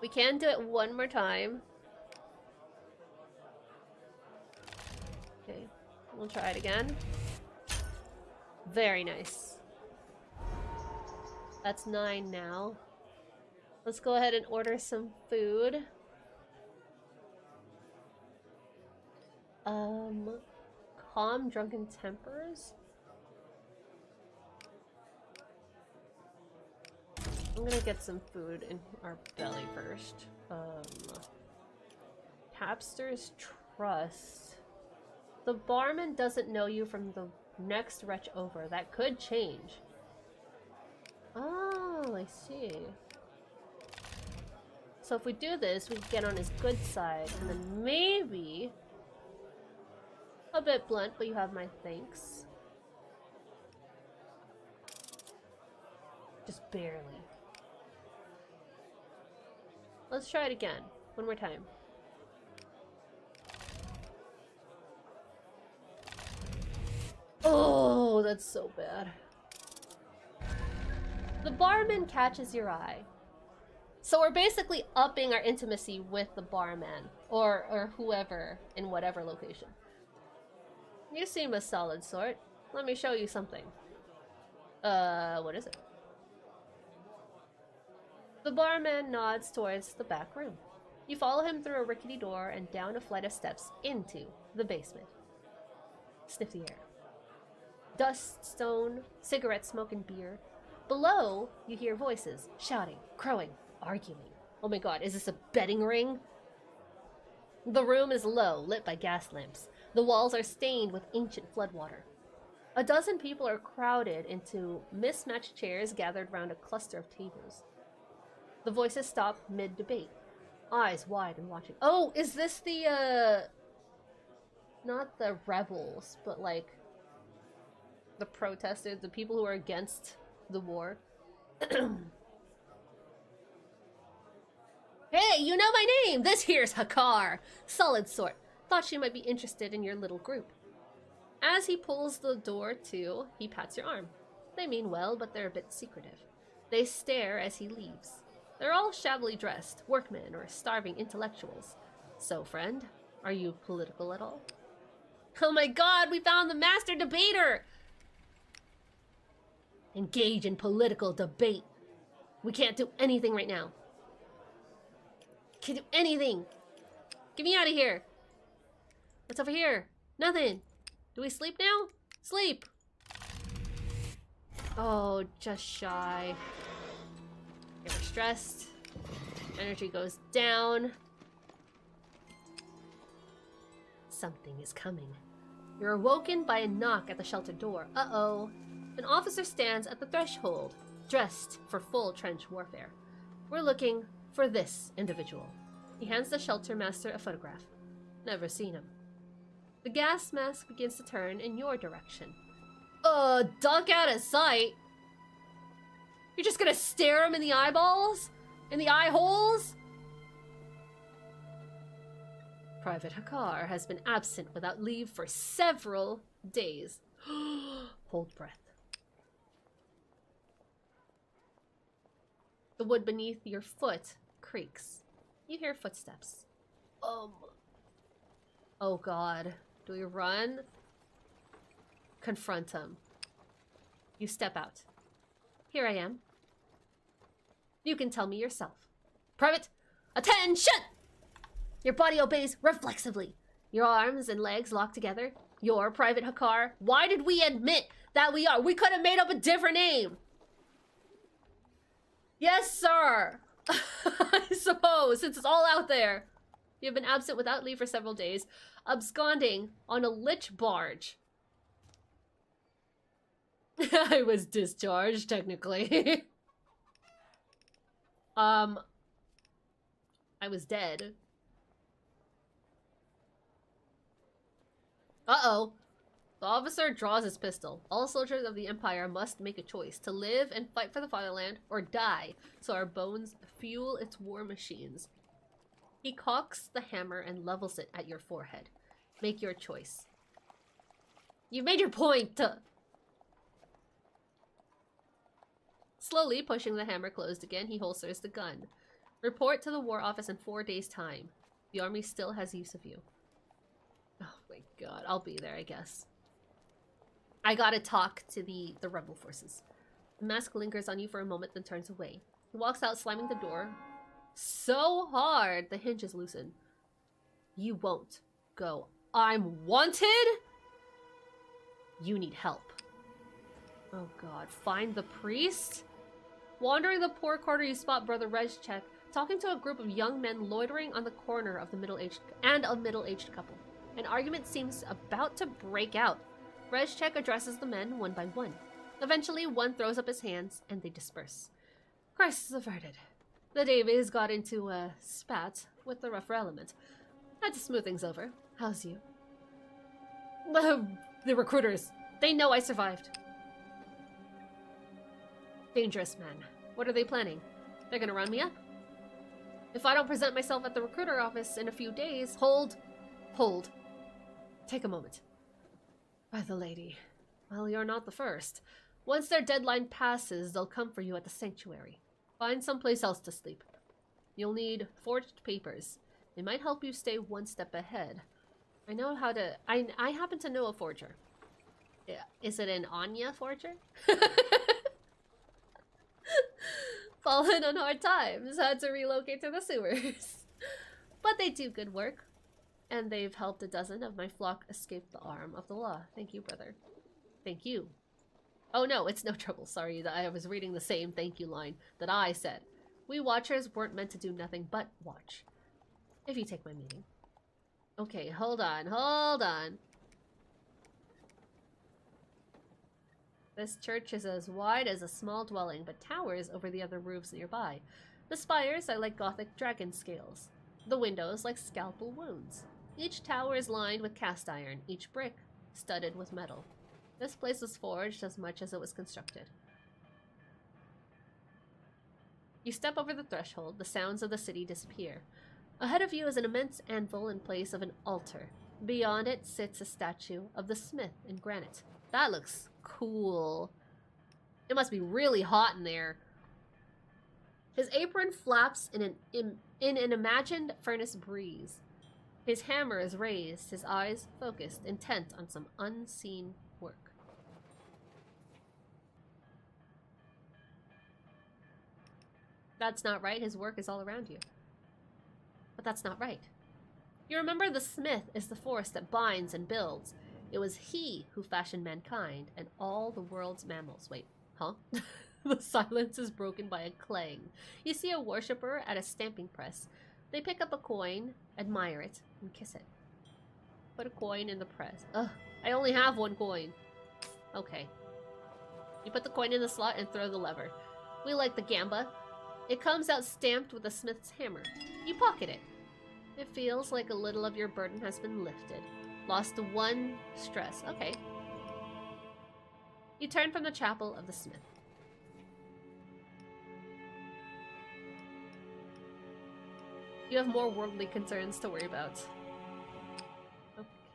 We can do it one more time. Okay. We'll try it again. Very nice. That's 9 now. Let's go ahead and order some food. Calm drunken tempers. I'm gonna get some food in our belly first. Tapster's Trust. The barman doesn't know you from the next wretch over. That could change. Oh, I see. So if we do this, we can get on his good side, and then maybe... A bit blunt, but you have my thanks. Just barely. Let's try it again. One more time. Oh, that's so bad. The barman catches your eye. So we're basically upping our intimacy with the barman, or whoever in whatever location. You seem a solid sort. Let me show you something. What is it? The barman nods towards the back room. You follow him through a rickety door and down a flight of steps into the basement. Sniff the air. Dust, stone, cigarette smoke, and beer. Below, you hear voices, shouting, crowing, arguing. Oh my god, is this a betting ring? The room is low, lit by gas lamps. The walls are stained with ancient floodwater. A dozen people are crowded into mismatched chairs gathered round a cluster of tables. The voices stop mid-debate, eyes wide and watching. Oh, is this the, not the rebels, but like the protesters, the people who are against the war? Hey, you know my name! This here's Hakar! Solid sort. Thought she might be interested in your little group. As he pulls the door to, he pats your arm. They mean well, but they're a bit secretive. They stare as he leaves. They're all shabbily dressed, workmen or starving intellectuals. So, friend, are you political at all? Oh my god, we found the master debater! Engage in political debate. We can't do anything right now. Can't do anything. Get me out of here. What's over here? Nothing. Do we sleep now? Sleep. Oh, just shy. You're stressed. Energy goes down. Something is coming. You're awoken by a knock at the shelter door. Uh-oh. An officer stands at the threshold, dressed for full trench warfare. We're looking for this individual. He hands the shelter master a photograph. Never seen him. The gas mask begins to turn in your direction. Duck out of sight? You're just gonna stare him in the eyeballs? In the eye holes? Private Hakar has been absent without leave for several days. Hold breath. The wood beneath your foot creaks. You hear footsteps. Oh god. Do we run? Confront him. You step out. Here I am. You can tell me yourself. Private, attention! Your body obeys reflexively. Your arms and legs lock together. You're Private Hakar. Why did we admit that we are? We could have made up a different name. Yes, sir. I suppose, since it's all out there. You've been absent without leave for several days, absconding on a lich barge. I was discharged, technically. I was dead. Uh-oh. The officer draws his pistol. All soldiers of the Empire must make a choice to live and fight for the fatherland or die so our bones fuel its war machines. He cocks the hammer and levels it at your forehead. Make your choice. You've made your point! Slowly pushing the hammer closed again, he holsters the gun. Report to the War Office in 4 days' time. The army still has use of you. Oh my god, I'll be there, I guess. I gotta talk to the rebel forces. The mask lingers on you for a moment, then turns away. He walks out, slamming the door so hard the hinges loosen. You won't go. I'm wanted? You need help. Oh god, find the priest? Wandering the poor quarter, you spot Brother Rezchek talking to a group of young men loitering on the corner of a middle-aged couple. An argument seems about to break out. Rezchek addresses the men one by one. Eventually, one throws up his hands, and they disperse. Crisis averted. The Davies got into a spat with the rougher element. Had to smooth things over. How's you? The recruiters. They know I survived. Dangerous men. What are they planning? They're gonna round me up? If I don't present myself at the recruiter office in a few days... Hold. Take a moment. By the lady. Well, you're not the first. Once their deadline passes, they'll come for you at the sanctuary. Find someplace else to sleep. You'll need forged papers. They might help you stay one step ahead. I know how to... I happen to know a forger. Yeah. Is it an Anya forger? Fallen on hard times, had to relocate to the sewers. But they do good work. And they've helped a dozen of my flock escape the arm of the law. Thank you, brother. Thank you. Oh no, it's no trouble. Sorry that I was reading the same thank you line that I said. We watchers weren't meant to do nothing but watch. If you take my meaning. Okay, hold on. This church is as wide as a small dwelling, but towers over the other roofs nearby. The spires are like Gothic dragon scales. The windows like scalpel wounds. Each tower is lined with cast iron, each brick studded with metal. This place was forged as much as it was constructed. You step over the threshold, the sounds of the city disappear. Ahead of you is an immense anvil in place of an altar. Beyond it sits a statue of the smith in granite. That looks cool. It must be really hot in there. His apron flaps in an imagined furnace breeze. His hammer is raised, his eyes focused, intent on some unseen work. That's not right. His work is all around you. But that's not right. You remember the smith is the force that binds and builds. It was he who fashioned mankind and all the world's mammals. Wait, huh? The silence is broken by a clang. You see a worshipper at a stamping press. They pick up a coin, admire it, and kiss it. Put a coin in the press. Ugh, I only have one coin. Okay. You put the coin in the slot and throw the lever. We like the gamba. It comes out stamped with a smith's hammer. You pocket it. It feels like a little of your burden has been lifted. Lost to one stress. Okay. You turn from the chapel of the smith. You have more worldly concerns to worry about.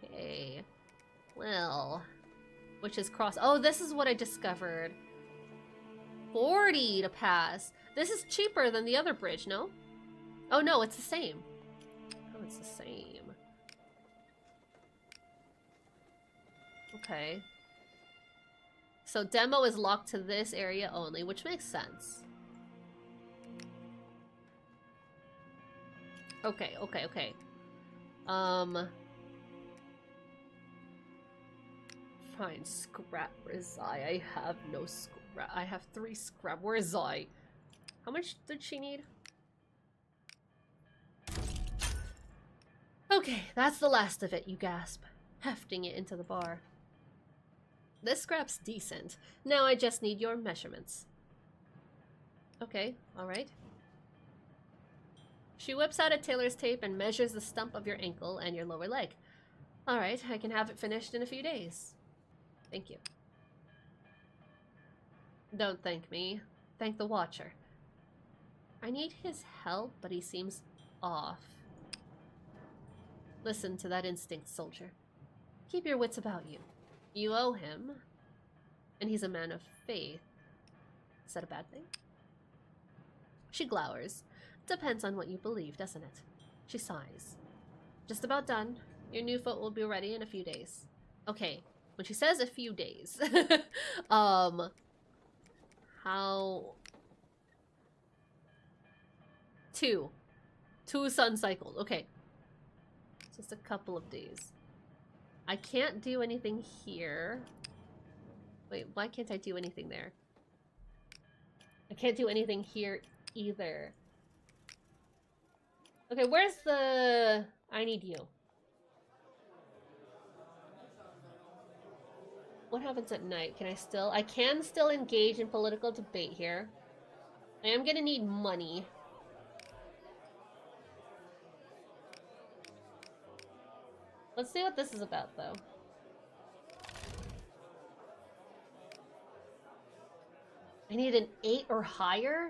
Okay. Well. Which is cross. Oh, this is what I discovered. 40 to pass. This is cheaper than the other bridge, no? Oh, no, it's the same. Oh, it's the same. Okay. So demo is locked to this area only, which makes sense. Okay. Fine, scrap. Where is I? I have no scrap. I have 3 scrap. Where is I? How much did she need? Okay, that's the last of it, you gasp, hefting it into the bar. This scrap's decent. Now I just need your measurements. Okay, alright. She whips out a tailor's tape and measures the stump of your ankle and your lower leg. Alright, I can have it finished in a few days. Thank you. Don't thank me. Thank the Watcher. I need his help, but he seems off. Listen to that instinct, soldier. Keep your wits about you. You owe him, and he's a man of faith. Is that a bad thing? She glowers. Depends on what you believe, doesn't it? She sighs. Just about done. Your new foot will be ready in a few days. Okay, when she says a few days, how How... 2. 2 sun cycles. Okay. Just a couple of days. I can't do anything here. Wait, why can't I do anything there? I can't do anything here either. Okay, where's the... I need you. What happens at night? Can I still... I can still engage in political debate here. I am gonna need money. Let's see what this is about, though. I need an 8 or higher?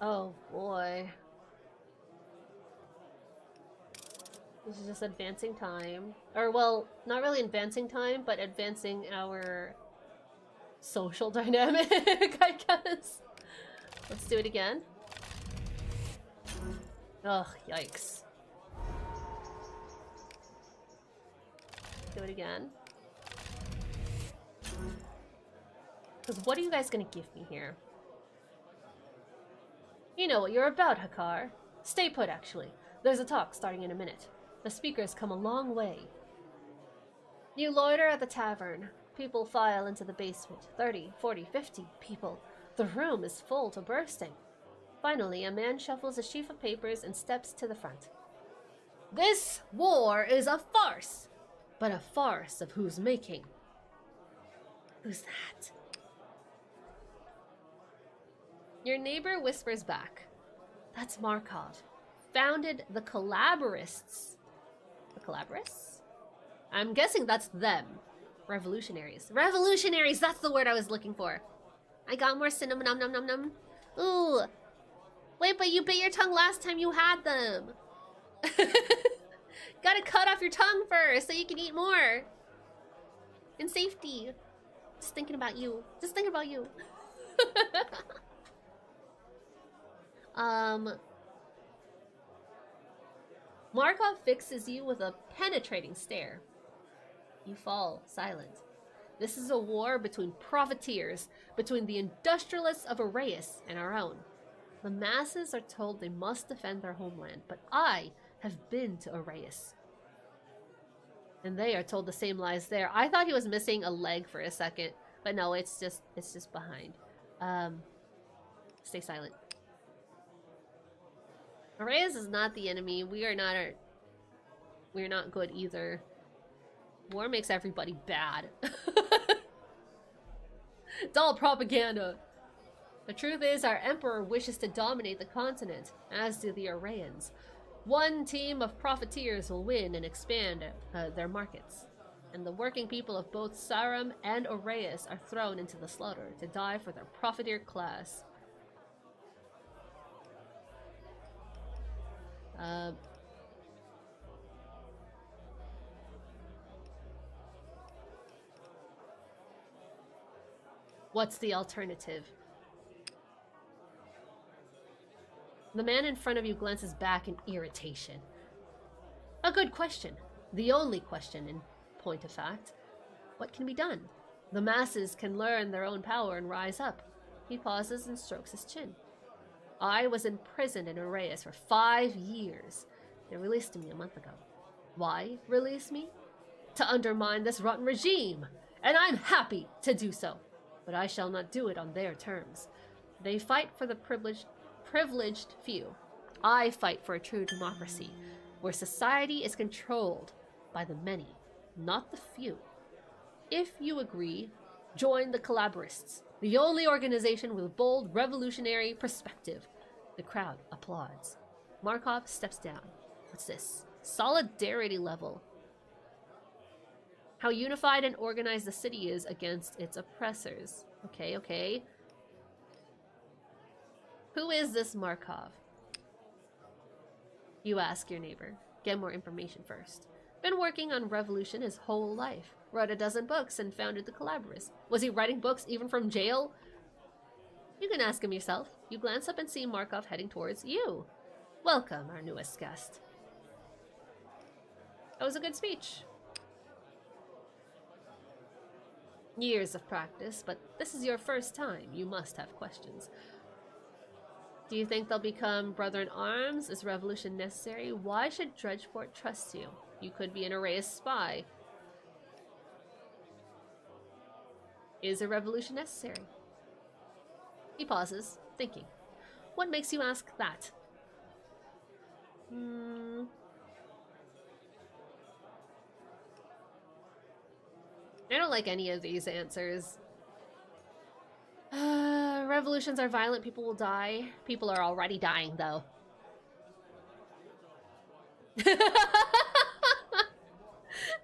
Oh, boy. This is just advancing time. Or, well, not really advancing time, but advancing our social dynamic, I guess. Let's do it again. Ugh, yikes. Do it again. Because what are you guys gonna give me here? You know what you're about, Hakar. Stay put, actually. There's a talk starting in a minute. The speaker's come a long way. You loiter at the tavern. People file into the basement. 30, 40, 50 people. The room is full to bursting. Finally, a man shuffles a sheaf of papers and steps to the front. This war is a farce! But a farce of whose making? Who's that? Your neighbor whispers back. That's Markov. Founded the Collaborists. The Collaborists? I'm guessing that's them. Revolutionaries. Revolutionaries! That's the word I was looking for. I got more cinnamon num num num num. Ooh. Wait, but you bit your tongue last time you had them. Gotta cut off your tongue first so you can eat more. In safety. Just thinking about you. Just thinking about you. Markov fixes you with a penetrating stare. You fall silent. This is a war between profiteers, between the industrialists of Arraius and our own. The masses are told they must defend their homeland, but I have been to Arraius. And they are told the same lies there. I thought he was missing a leg for a second, but no, it's just behind. Stay silent. Arraius is not the enemy. We're not good either. War makes everybody bad. It's all propaganda. The truth is, our emperor wishes to dominate the continent, as do the Arraians. One team of profiteers will win and expand their markets, and the working people of both Sarum and Arraius are thrown into the slaughter to die for their profiteer class. What's the alternative? The man in front of you glances back in irritation. A good question. The only question, in point of fact. What can be done? The masses can learn their own power and rise up. He pauses and strokes his chin. I was imprisoned in Arraius for 5 years. They released me a month ago. Why release me? To undermine this rotten regime. And I'm happy to do so. But I shall not do it on their terms. They fight for the privileged few. I fight for a true democracy, where society is controlled by the many, not the few. If you agree, join the Collaborists, the only organization with bold revolutionary perspective. The crowd applauds. Markov steps down. What's this? Solidarity level. How unified and organized the city is against its oppressors. Okay, okay. Who is this Markov? You ask your neighbor. Get more information first. Been working on revolution his whole life. Wrote a dozen books and founded the Collaborists. Was he writing books even from jail? You can ask him yourself. You glance up and see Markov heading towards you. Welcome, our newest guest. That was a good speech. Years of practice, but this is your first time. You must have questions. Do you think they'll become brother-in-arms? Is revolution necessary? Why should Dredgeport trust you? You could be an erased spy. Is a revolution necessary? He pauses, thinking. What makes you ask that? I don't like any of these answers. Revolutions are violent, people will die. People are already dying, though.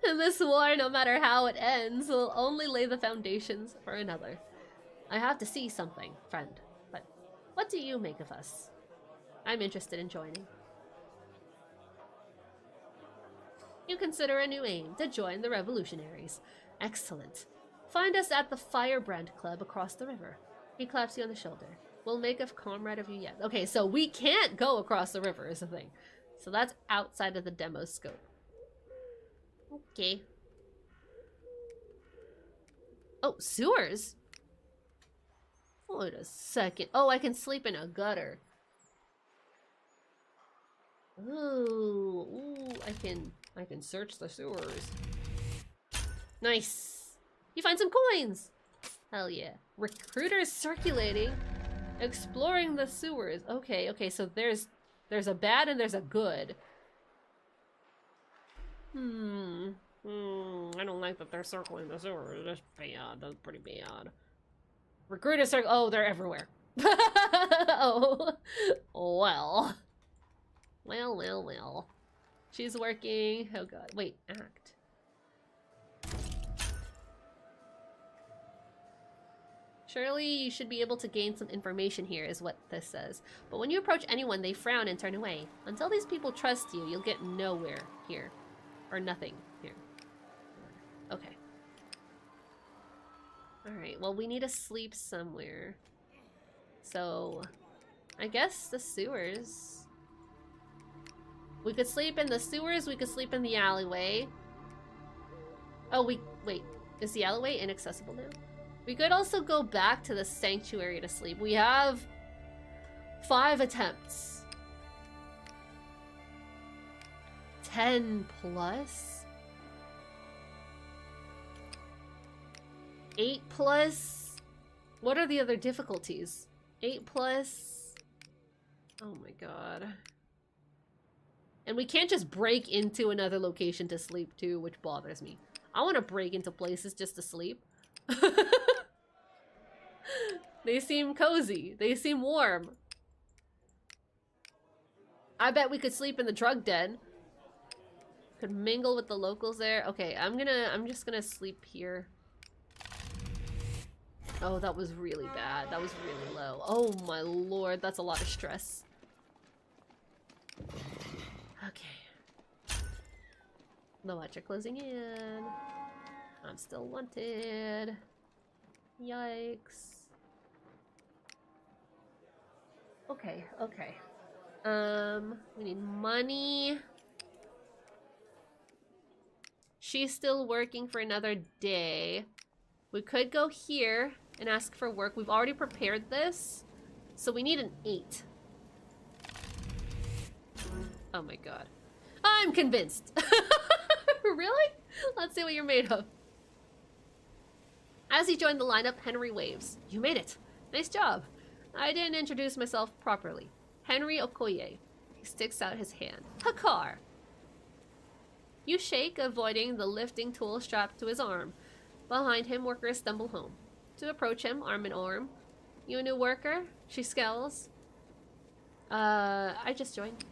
In this war, no matter how it ends, will only lay the foundations for another. I have to see something, friend. But what do you make of us? I'm interested in joining. You consider a new aim, to join the revolutionaries. Excellent. Find us at the Firebrand Club across the river. He claps you on the shoulder. We'll make a comrade of you yet. Okay, so we can't go across the river is the thing. So that's outside of the demo scope. Okay. Oh, sewers? Wait a second. Oh, I can sleep in a gutter. Ooh, I can search the sewers. Nice. You find some coins. Hell yeah. Recruiters circulating, exploring the sewers. Okay, okay, so there's a bad and there's a good. I don't like that they're circling the sewers. That's bad. That's pretty bad. Recruiters circle. Oh, they're everywhere. Oh, well. Well. She's working. Oh god. Wait, act. Surely you should be able to gain some information here, is what this says. But when you approach anyone, they frown and turn away. Until these people trust you, you'll get nowhere here. Or nothing here. Okay. Alright, well, we need to sleep somewhere. So, I guess the sewers. We could sleep in the sewers, we could sleep in the alleyway. Oh, wait, is the alleyway inaccessible now? We could also go back to the sanctuary to sleep. We have 5 attempts. 10 plus? 8 plus? What are the other difficulties? 8 plus? Oh my god. And we can't just break into another location to sleep too, which bothers me. I want to break into places just to sleep. They seem cozy. They seem warm. I bet we could sleep in the drug den. Could mingle with the locals there. Okay, I'm just gonna sleep here. Oh, that was really bad. That was really low. Oh my lord, that's a lot of stress. Okay. The watch are closing in. I'm still wanted. Yikes. Okay. We need money. She's still working for another day. We could go here and ask for work. We've already prepared this, so we need an 8. Oh my god. I'm convinced. Really? Let's see what you're made of. As he joined the lineup, Henry waves. You made it. Nice job. I didn't introduce myself properly. Henry Okoye. He sticks out his hand. Hakar. You shake, avoiding the lifting tool strapped to his arm. Behind him, workers stumble home. To approach him, arm in arm. You a new worker? She scowls. I just joined.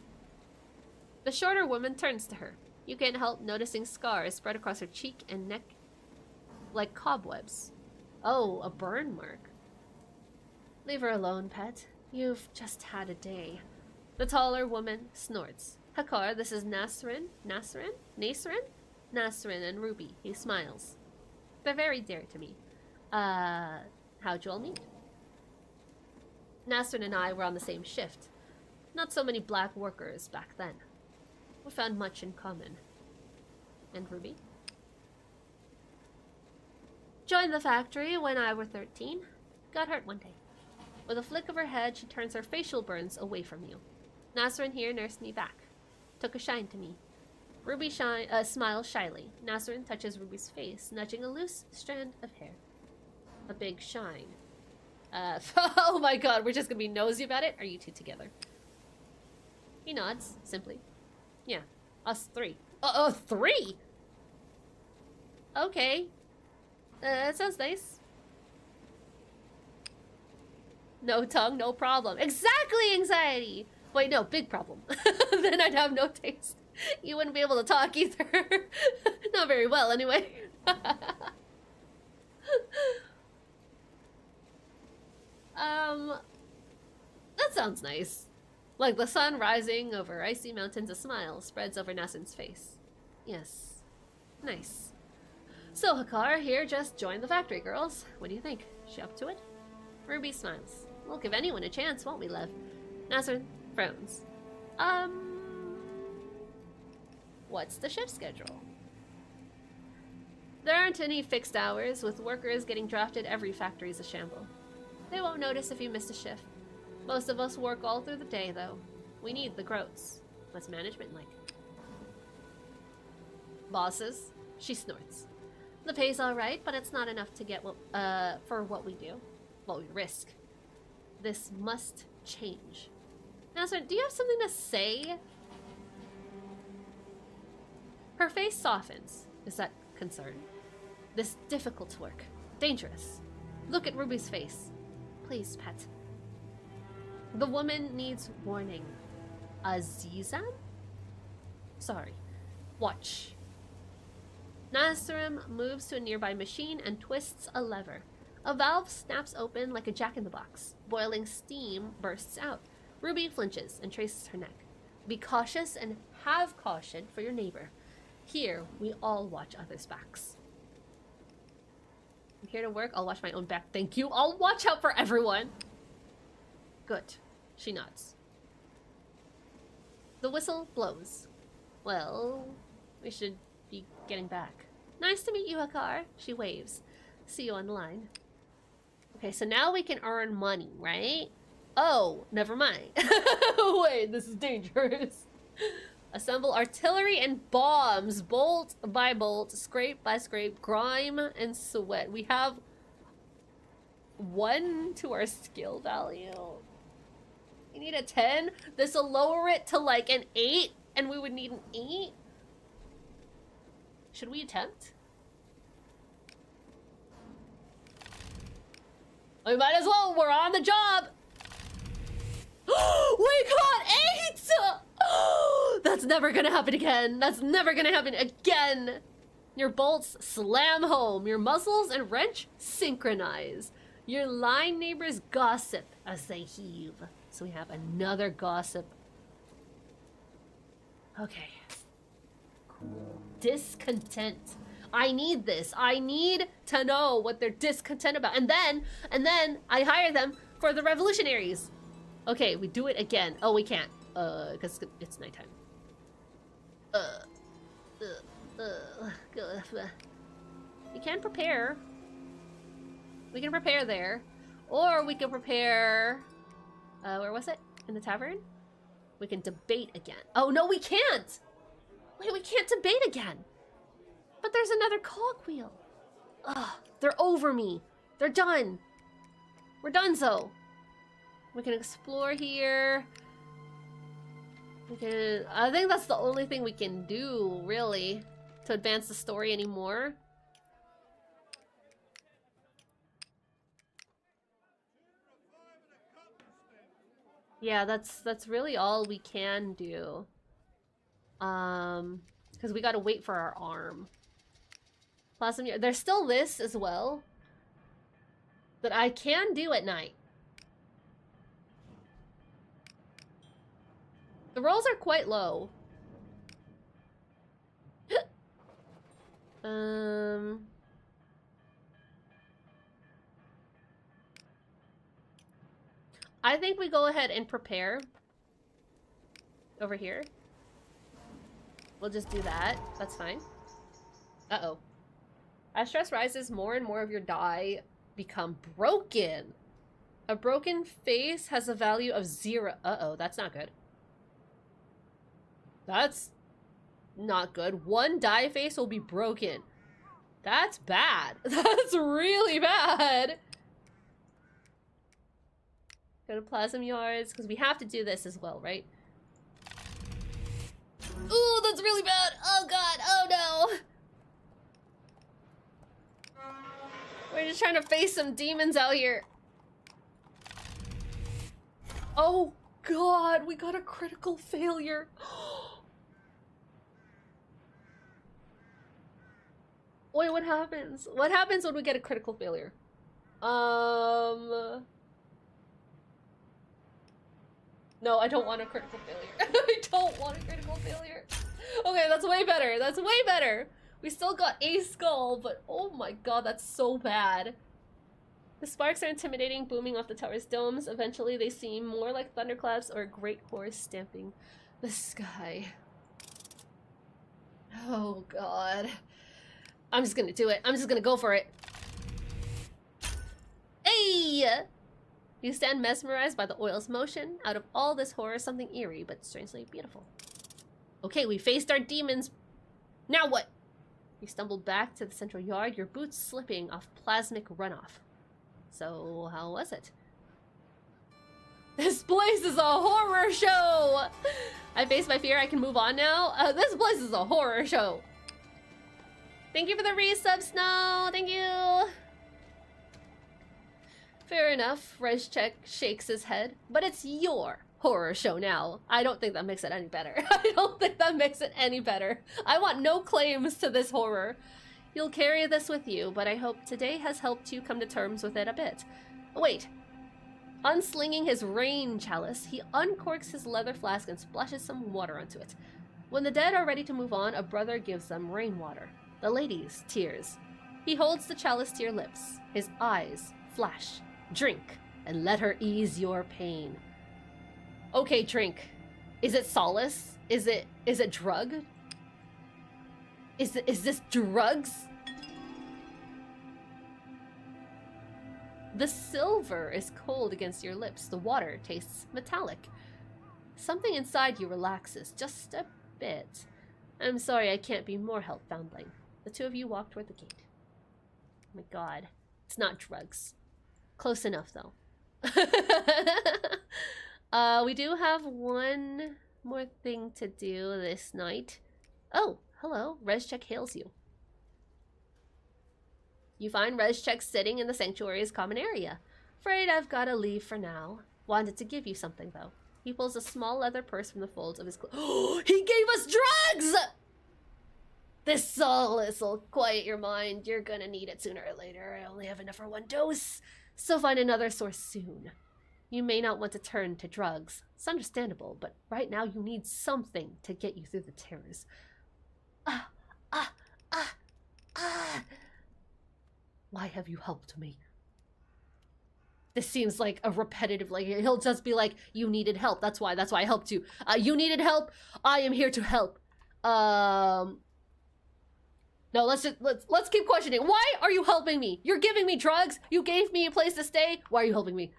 The shorter woman turns to her. You can't help noticing scars spread across her cheek and neck like cobwebs. Oh, a burn mark. Leave her alone, pet. You've just had a day. The taller woman snorts. Hakar, this is Nasrin and Ruby. He smiles. They're very dear to me. How'd you all meet? Nasrin and I were on the same shift. Not so many black workers back then. We found much in common. And Ruby? Joined the factory when I were 13. Got hurt one day. With a flick of her head, she turns her facial burns away from you. Nasrin here nursed me back. Took a shine to me. Ruby smiles shyly. Nasrin touches Ruby's face, nudging a loose strand of hair. A big shine. Oh my god, we're just gonna be nosy about it? Are you two together? He nods, simply. Yeah, us three. Three? Okay. That sounds nice. No tongue, no problem. Exactly, anxiety! Wait, no, big problem. Then I'd have no taste. You wouldn't be able to talk either. Not very well, anyway. That sounds nice. Like the sun rising over icy mountains, a smile spreads over Nasrin's face. Yes. Nice. So, Hakar here just joined the factory, girls. What do you think? She up to it? Ruby smiles. We'll give anyone a chance, won't we, love? Nasrin frowns. What's the shift schedule? There aren't any fixed hours, with workers getting drafted. Every factory's a shamble. They won't notice if you missed a shift. Most of us work all through the day, though. We need the groats. What's management like? Bosses? She snorts. The pay's alright, but it's not enough to get for what we do. What we risk. This must change. Nasrin, do you have something to say? Her face softens. Is that concern? This difficult work. Dangerous. Look at Ruby's face. Please, pet. The woman needs warning. Azizan? Sorry. Watch. Nasrim moves to a nearby machine and twists a lever. A valve snaps open like a jack-in-the-box. Boiling steam bursts out. Ruby flinches and traces her neck. Be cautious and have caution for your neighbor. Here, we all watch others' backs. I'm here to work. I'll watch my own back. Thank you. I'll watch out for everyone. Good. She nods. The whistle blows. Well, we should be getting back. Nice to meet you, Hakar. She waves. See you on the line. Okay, so now we can earn money, right? Oh, never mind. Wait, this is dangerous. Assemble artillery and bombs, bolt by bolt, scrape by scrape, grime and sweat. We have 1 to our skill value. We need a 10. This will lower it to like an 8, and we would need an 8. Should we attempt? We might as well. We're on the job. We got 8! That's never gonna happen again. That's never gonna happen again. Your bolts slam home. Your muscles and wrench synchronize. Your line neighbors gossip as they heave. So we have another gossip. Okay. Cool. Discontent. I need this. I need to know what they're discontent about. And then I hire them for the revolutionaries. Okay, we do it again. Oh, we can't. Because it's nighttime. We can prepare. We can prepare there. Or we can prepare... where was it? In the tavern? We can debate again. Oh, no, we can't! Wait, we can't debate again! But there's another cogwheel. Ugh, they're over me. They're done. We're donezo. We can explore here. We can... I think that's the only thing we can do, really, to advance the story anymore. Yeah, that's really all we can do. Because we gotta wait for our arm. Blossom, there's still this as well that I can do at night. The rolls are quite low. I think we go ahead and prepare over here. We'll just do that. That's fine. Uh-oh. As stress rises, more and more of your die become broken. A broken face has a value of 0. Uh-oh, that's not good. That's not good. 1 die face will be broken. That's bad. That's really bad. Go to Plasm Yards, because we have to do this as well, right? Ooh, that's really bad. Oh god, oh no. We're just trying to face some demons out here. Oh god, we got a critical failure. Wait, what happens? What happens when we get a critical failure? No, I don't want a critical failure. I don't want a critical failure. Okay, that's way better. That's way better. We still got a skull, but oh my god, that's so bad. The sparks are intimidating, booming off the tower's domes. Eventually, they seem more like thunderclaps or a great horse stamping the sky. Oh god. I'm just gonna do it. I'm just gonna go for it. Hey! You stand mesmerized by the oil's motion. Out of all this horror, something eerie but strangely beautiful. Okay, we faced our demons. Now what? You stumbled back to the central yard, your boots slipping off plasmic runoff. So, how was it? This place is a horror show! I faced my fear, I can move on now. This place is a horror show. Thank you for the resub, Snow. Thank you. Fair enough, Rezchek shakes his head. But it's your horror show now. I don't think that makes it any better. I don't think that makes it any better. I want no claims to this horror. You'll carry this with you, but I hope today has helped you come to terms with it a bit. Wait. Unslinging his rain chalice, he uncorks his leather flask and splashes some water onto it. When the dead are ready to move on, a brother gives them rainwater. The lady's tears. He holds the chalice to your lips. His eyes flash. Drink, and let her ease your pain. Okay, drink. Is it solace? Is it drug? Is this drugs? The silver is cold against your lips. The water tastes metallic. Something inside you relaxes just a bit. I'm sorry I can't be more help, Foundling. The two of you walk toward the gate. Oh my god. It's not drugs. Close enough, though. We do have one more thing to do this night. Oh, hello. Rezchek hails you. You find Rezchek sitting in the sanctuary's common area. Afraid I've got to leave for now. Wanted to give you something, though. He pulls a small leather purse from the folds of his clothes. Oh, he gave us drugs! This solace will quiet your mind. You're gonna need it sooner or later. I only have enough for 1 dose. So find another source soon. You may not want to turn to drugs. It's understandable, but right now you need something to get you through the terrors. Why have you helped me? This seems like a repetitive, like, he'll just be like, you needed help. That's why I helped you. You needed help. I am here to help. No, let's keep questioning. Why are you helping me? You're giving me drugs. You gave me a place to stay. Why are you helping me?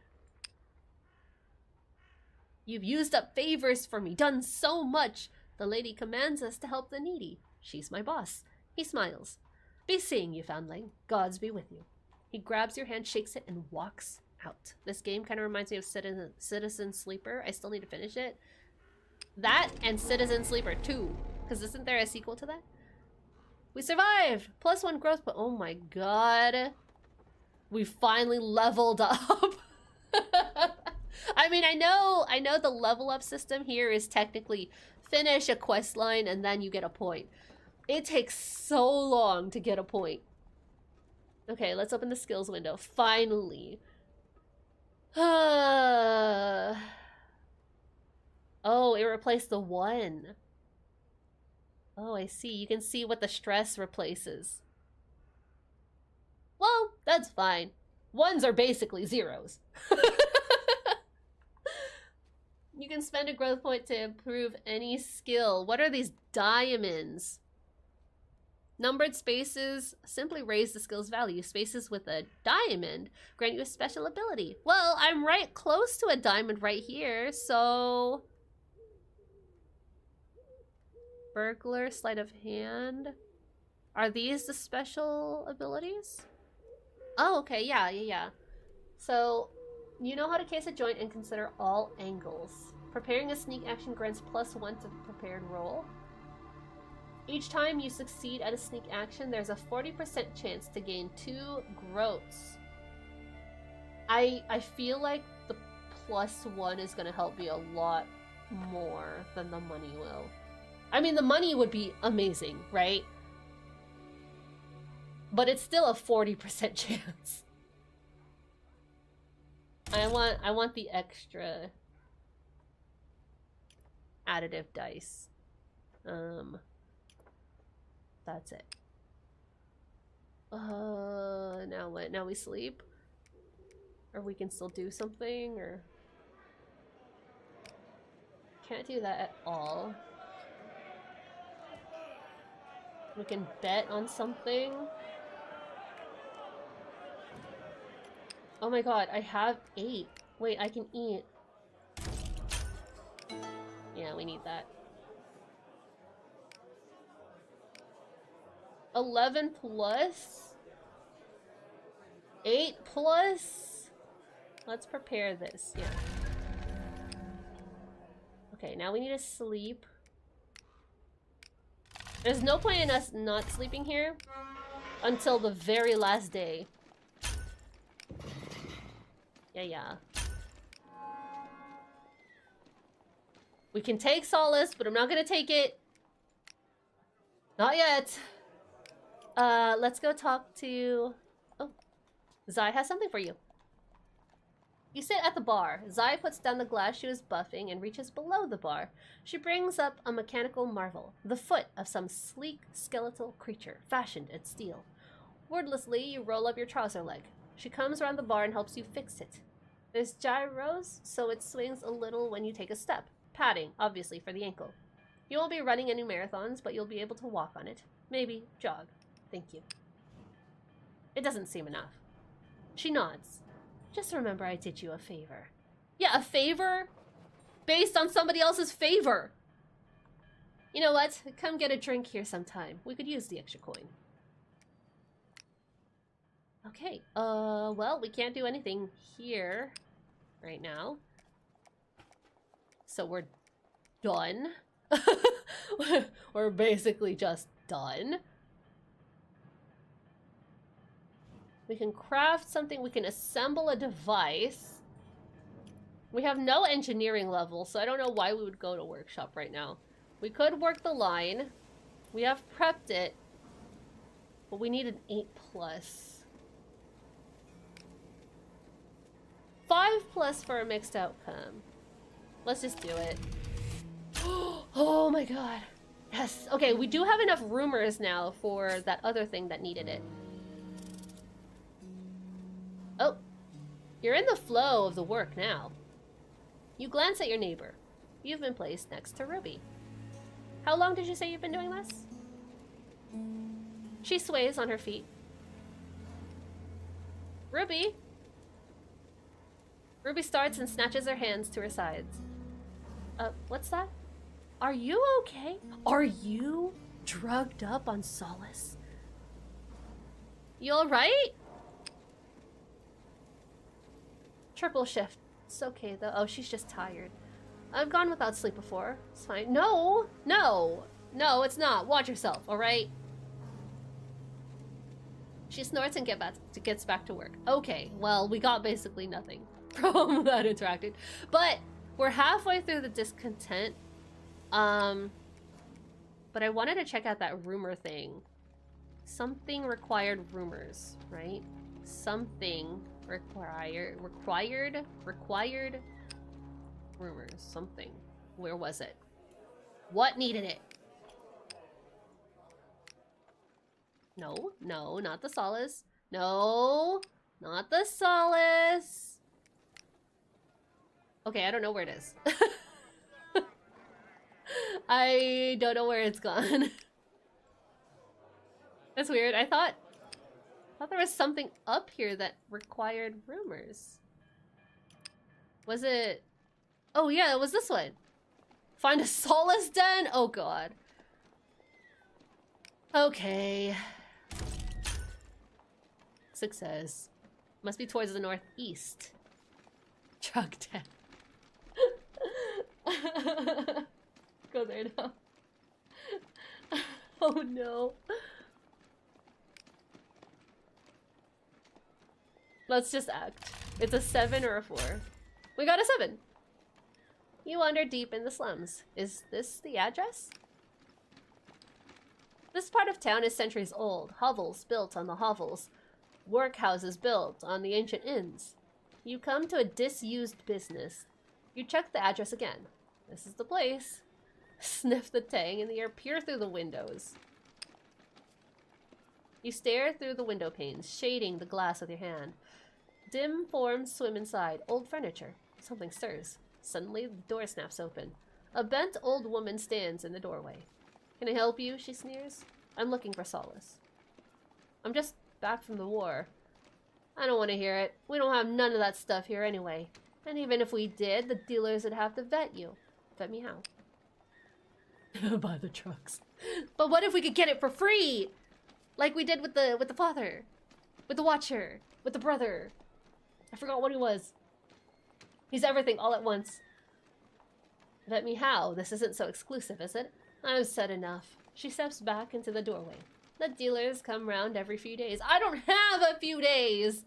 You've used up favors for me, done so much. The lady commands us to help the needy. She's my boss. He smiles. Be seeing you, Foundling. Gods be with you. He grabs your hand, shakes it, and walks out. This game kind of reminds me of Citizen Sleeper. I still need to finish it. That and Citizen Sleeper 2. Because isn't there a sequel to that? We survived! +1 growth, but oh my god. We finally leveled up. I mean, I know the level up system here is technically finish a quest line and then you get a point. It takes so long to get a point. Okay, let's open the skills window. Finally. Oh, it replaced the 1. Oh, I see. You can see what the stress replaces. Well, that's fine. 1s are basically 0s. You can spend a growth point to improve any skill. What are these diamonds? Numbered spaces simply raise the skill's value. Spaces with a diamond grant you a special ability. Well, I'm right close to a diamond right here, so... Burglar, sleight of hand. Are these the special abilities? Oh, okay, yeah. So, you know how to case a joint and consider all angles. Preparing a sneak action grants +1 to the prepared roll. Each time you succeed at a sneak action, there's a 40% chance to gain 2 groats. I feel like the +1 is gonna help me a lot more than the money will. I mean, the money would be amazing, right? But it's still a 40% chance. I want the extra additive dice. That's it. Now what? Now we sleep? Or we can still do something, or... Can't do that at all. We can bet on something. Oh my god, I have 8. Wait, I can eat. Yeah, we need that. 11 plus? 8 plus? Let's prepare this, yeah. Okay, now we need to sleep. There's no point in us not sleeping here until the very last day. Yeah. We can take solace, but I'm not gonna take it. Not yet. Let's go talk to... Oh, Zai has something for you. You sit at the bar. Zai puts down the glass she was buffing and reaches below the bar. She brings up a mechanical marvel, the foot of some sleek skeletal creature, fashioned in steel. Wordlessly, you roll up your trouser leg. She comes around the bar and helps you fix it. There's gyros, so it swings a little when you take a step. Padding, obviously, for the ankle. You won't be running any marathons, but you'll be able to walk on it. Maybe jog. Thank you. It doesn't seem enough. She nods. Just remember I did you a favor. Yeah, a favor? Based on somebody else's favor. You know what? Come get a drink here sometime. We could use the extra coin. Okay, well, we can't do anything here right now. So we're done. We're basically just done. We can craft something, we can assemble a device. We have no engineering level, so I don't know why we would go to workshop right now. We could work the line. We have prepped it. But we need an 8 plus. 5 plus for a mixed outcome. Let's just do it. Oh my god. Yes. Okay, we do have enough rumors now for that other thing that needed it. Oh, you're in the flow of the work now. You glance at your neighbor. You've been placed next to Ruby. How long did you say you've been doing this? She sways on her feet. Ruby? Ruby starts and snatches her hands to her sides. What's that? Are you okay? Are you drugged up on solace? You alright? Triple shift. It's okay though. Oh, she's just tired. I've gone without sleep before. It's fine. No, it's not. Watch yourself, alright? She snorts and gets back to work. Okay, well, we got basically nothing from that interacting. But we're halfway through the discontent. But I wanted to check out that rumor thing. Something required rumors, right? Something required rumors. Something. Where was it? What needed it? No, not the solace. No, not the solace. Okay, I don't know where it is. I don't know where it's gone. That's weird. I thought there was something up here that required rumors. Was it? Oh yeah, it was this one. Find a solace den? Oh god. Okay. Success. Must be towards the northeast. Drug den. Go there now. Oh no. Let's just act. It's a 7 or a 4. We got a 7. You wander deep in the slums. Is this the address? This part of town is centuries old. Hovels built on the hovels. Workhouses built on the ancient inns. You come to a disused business. You check the address again. This is the place. Sniff the tang in the air, peer through the windows. You stare through the window panes, shading the glass with your hand. Dim forms swim inside. Old furniture. Something stirs. Suddenly, the door snaps open. A bent old woman stands in the doorway. Can I help you? She sneers. I'm looking for solace. I'm just back from the war. I don't want to hear it. We don't have none of that stuff here anyway. And even if we did, the dealers would have to vet you. Vet me how? Buy the trucks. But what if we could get it for free? Like we did with the father. With the watcher. With the brother. I forgot what he was. He's everything all at once. Vet me how? This isn't so exclusive, is it? I've said enough. She steps back into the doorway. The dealers come round every few days. I don't have a few days!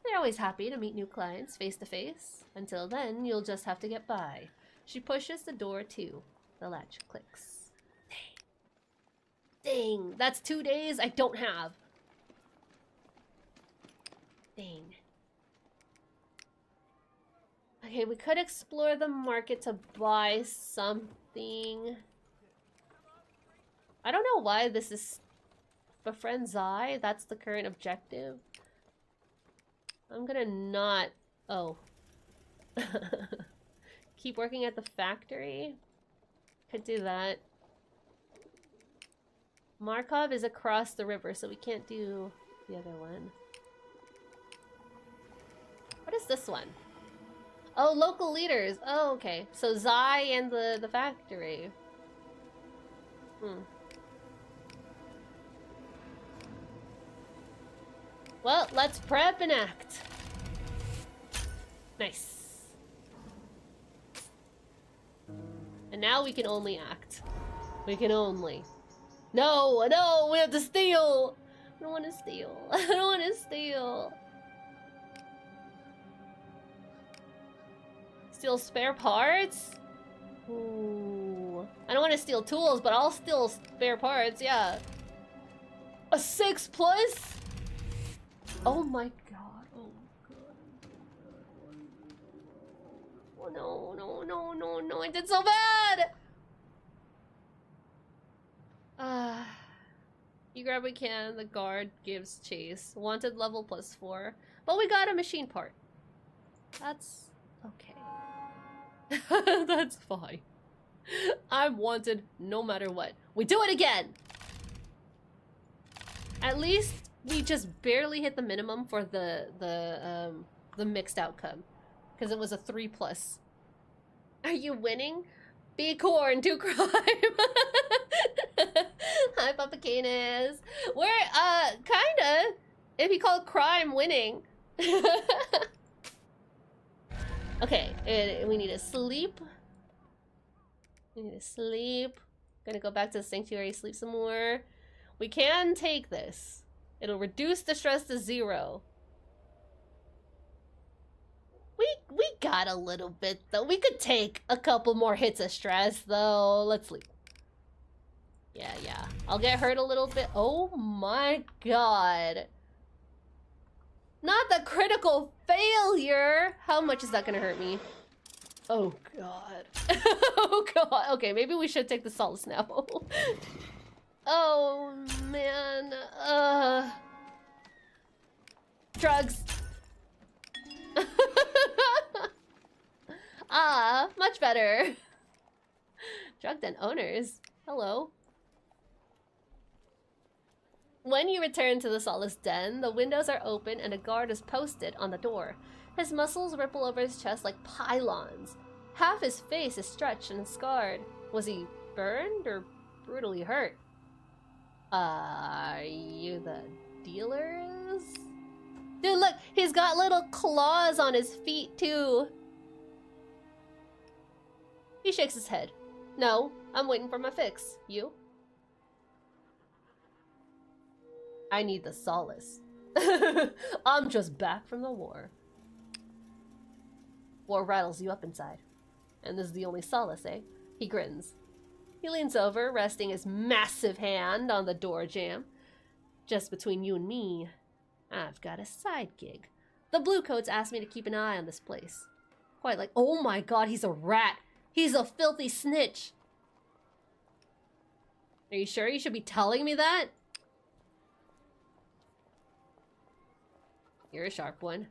They're always happy to meet new clients face to face. Until then, you'll just have to get by. She pushes the door to. The latch clicks. Dang. Dang. That's 2 days I don't have. Dang. Okay, we could explore the market to buy something. I don't know why this is befriend Zai. That's the current objective. I'm gonna not... Oh. Keep working at the factory. Could do that. Markov is across the river, so we can't do the other one. What is this one? Oh, local leaders. Oh, okay. So Zai and the factory. Well, let's prep and act. Nice. And now we can only act. We can only. No, no, we have to steal. I don't want to steal. I don't want to steal. Steal spare parts? Ooh. I don't want to steal tools, but I'll steal spare parts, yeah. A 6+? Oh my god. Oh god. Oh no, no, no, no, no. I did so bad! You grab what you can. The guard gives chase. Wanted level +4. But we got a machine part. That's okay. That's fine. I'm wanted no matter what. We do it again! At least we just barely hit the minimum for the mixed outcome. Because it was a 3+. Are you winning? Be corn, do crime! Hi, Papa Canis. We're, kinda. If you call crime winning. Okay, we need to sleep. We need to sleep. Gonna go back to the sanctuary, sleep some more. We can take this. It'll reduce the stress to 0. We got a little bit, though. We could take a couple more hits of stress, though. Let's sleep. Yeah, yeah. I'll get hurt a little bit. Oh my god. Not the critical failure! How much is that gonna hurt me? Oh god. Oh god. Okay, maybe we should take the solace now. Oh man. Drugs. Ah, much better. Drug den owners. Hello. When you return to the Solace Den, the windows are open and a guard is posted on the door. His muscles ripple over his chest like pylons. Half his face is stretched and scarred. Was he burned or brutally hurt? Are you the dealers? Dude, look! He's got little claws on his feet, too. He shakes his head. No, I'm waiting for my fix. You? I need the solace. I'm just back from the war. War rattles you up inside. And this is the only solace, eh? He grins. He leans over, resting his massive hand on the door jamb. Just between you and me, I've got a side gig. The Bluecoats asked me to keep an eye on this place. Quite like, oh my god, he's a rat. He's a filthy snitch. Are you sure you should be telling me that? You're a sharp one.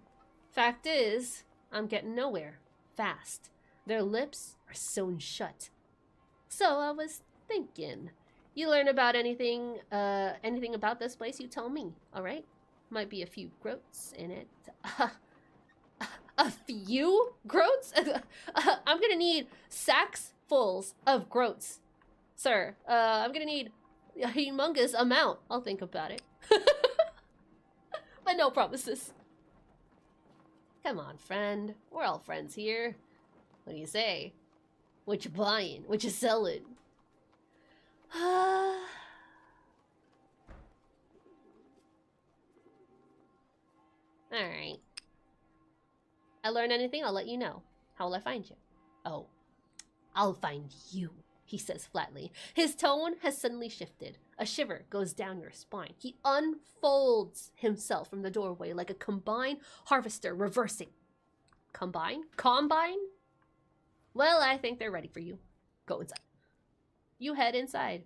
Fact is, I'm getting nowhere. Fast. Their lips are sewn shut. So I was thinking, you learn about anything about this place, you tell me, alright? Might be a few groats in it. A few groats? I'm gonna need sacks fulls of groats. Sir, I'm gonna need a humongous amount. I'll think about it. But no promises. Come on, friend. We're all friends here. What do you say? What you buying? What you selling? Alright. I learn anything, I'll let you know. How will I find you? Oh, I'll find you, he says flatly. His tone has suddenly shifted. A shiver goes down your spine. He unfolds himself from the doorway like a combine harvester reversing. Combine? Combine? Well, I think they're ready for you. Go inside. You head inside.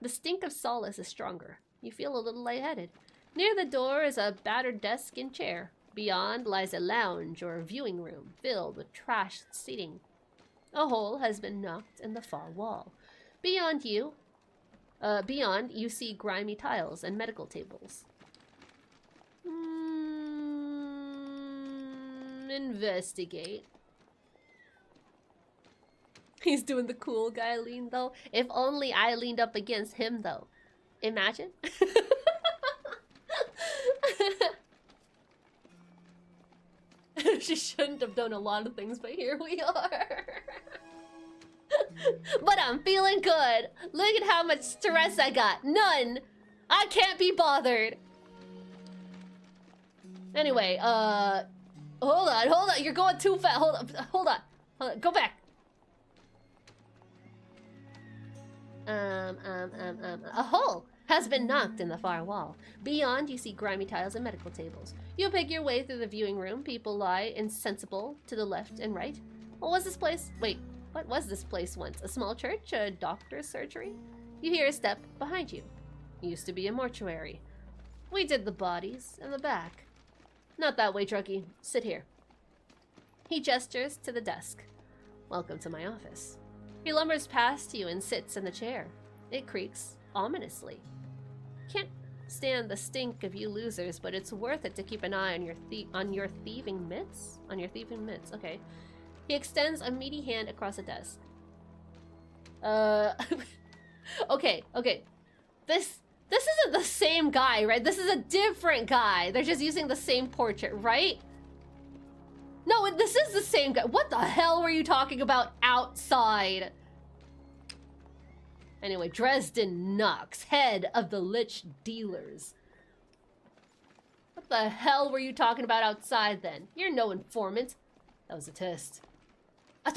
The stink of solace is stronger. You feel a little lightheaded. Near the door is a battered desk and chair. Beyond lies a lounge or viewing room filled with trashed seating. A hole has been knocked in the far wall. Beyond, you see grimy tiles and medical tables. Investigate. He's doing the cool guy lean, though. If only I leaned up against him, though. Imagine. She shouldn't have done a lot of things, but here we are. But I'm feeling good. Look at how much stress I got. None. I can't be bothered. Anyway, hold on. You're going too fast. Hold on. Go back. A hole has been knocked in the far wall. Beyond, you see grimy tiles and medical tables. You pick your way through the viewing room. People lie insensible to the left and right. What was this place? Wait, what was this place once? A small church? A doctor's surgery? You hear a step behind you. It used to be a mortuary. We did the bodies in the back. Not that way, Truckee. Sit here. He gestures to the desk. Welcome to my office. He lumbers past you and sits in the chair. It creaks ominously. Can't stand the stink of you losers, but it's worth it to keep an eye on your thieving mitts. On your thieving mitts. Okay. He extends a meaty hand across the desk. Okay. This isn't the same guy, right? This is a different guy. They're just using the same portrait, right? No, this is the same guy. What the hell were you talking about outside? Anyway, Dresden Knox, head of the Lich Dealers. What the hell were you talking about outside then? You're no informant. That was a test. Well,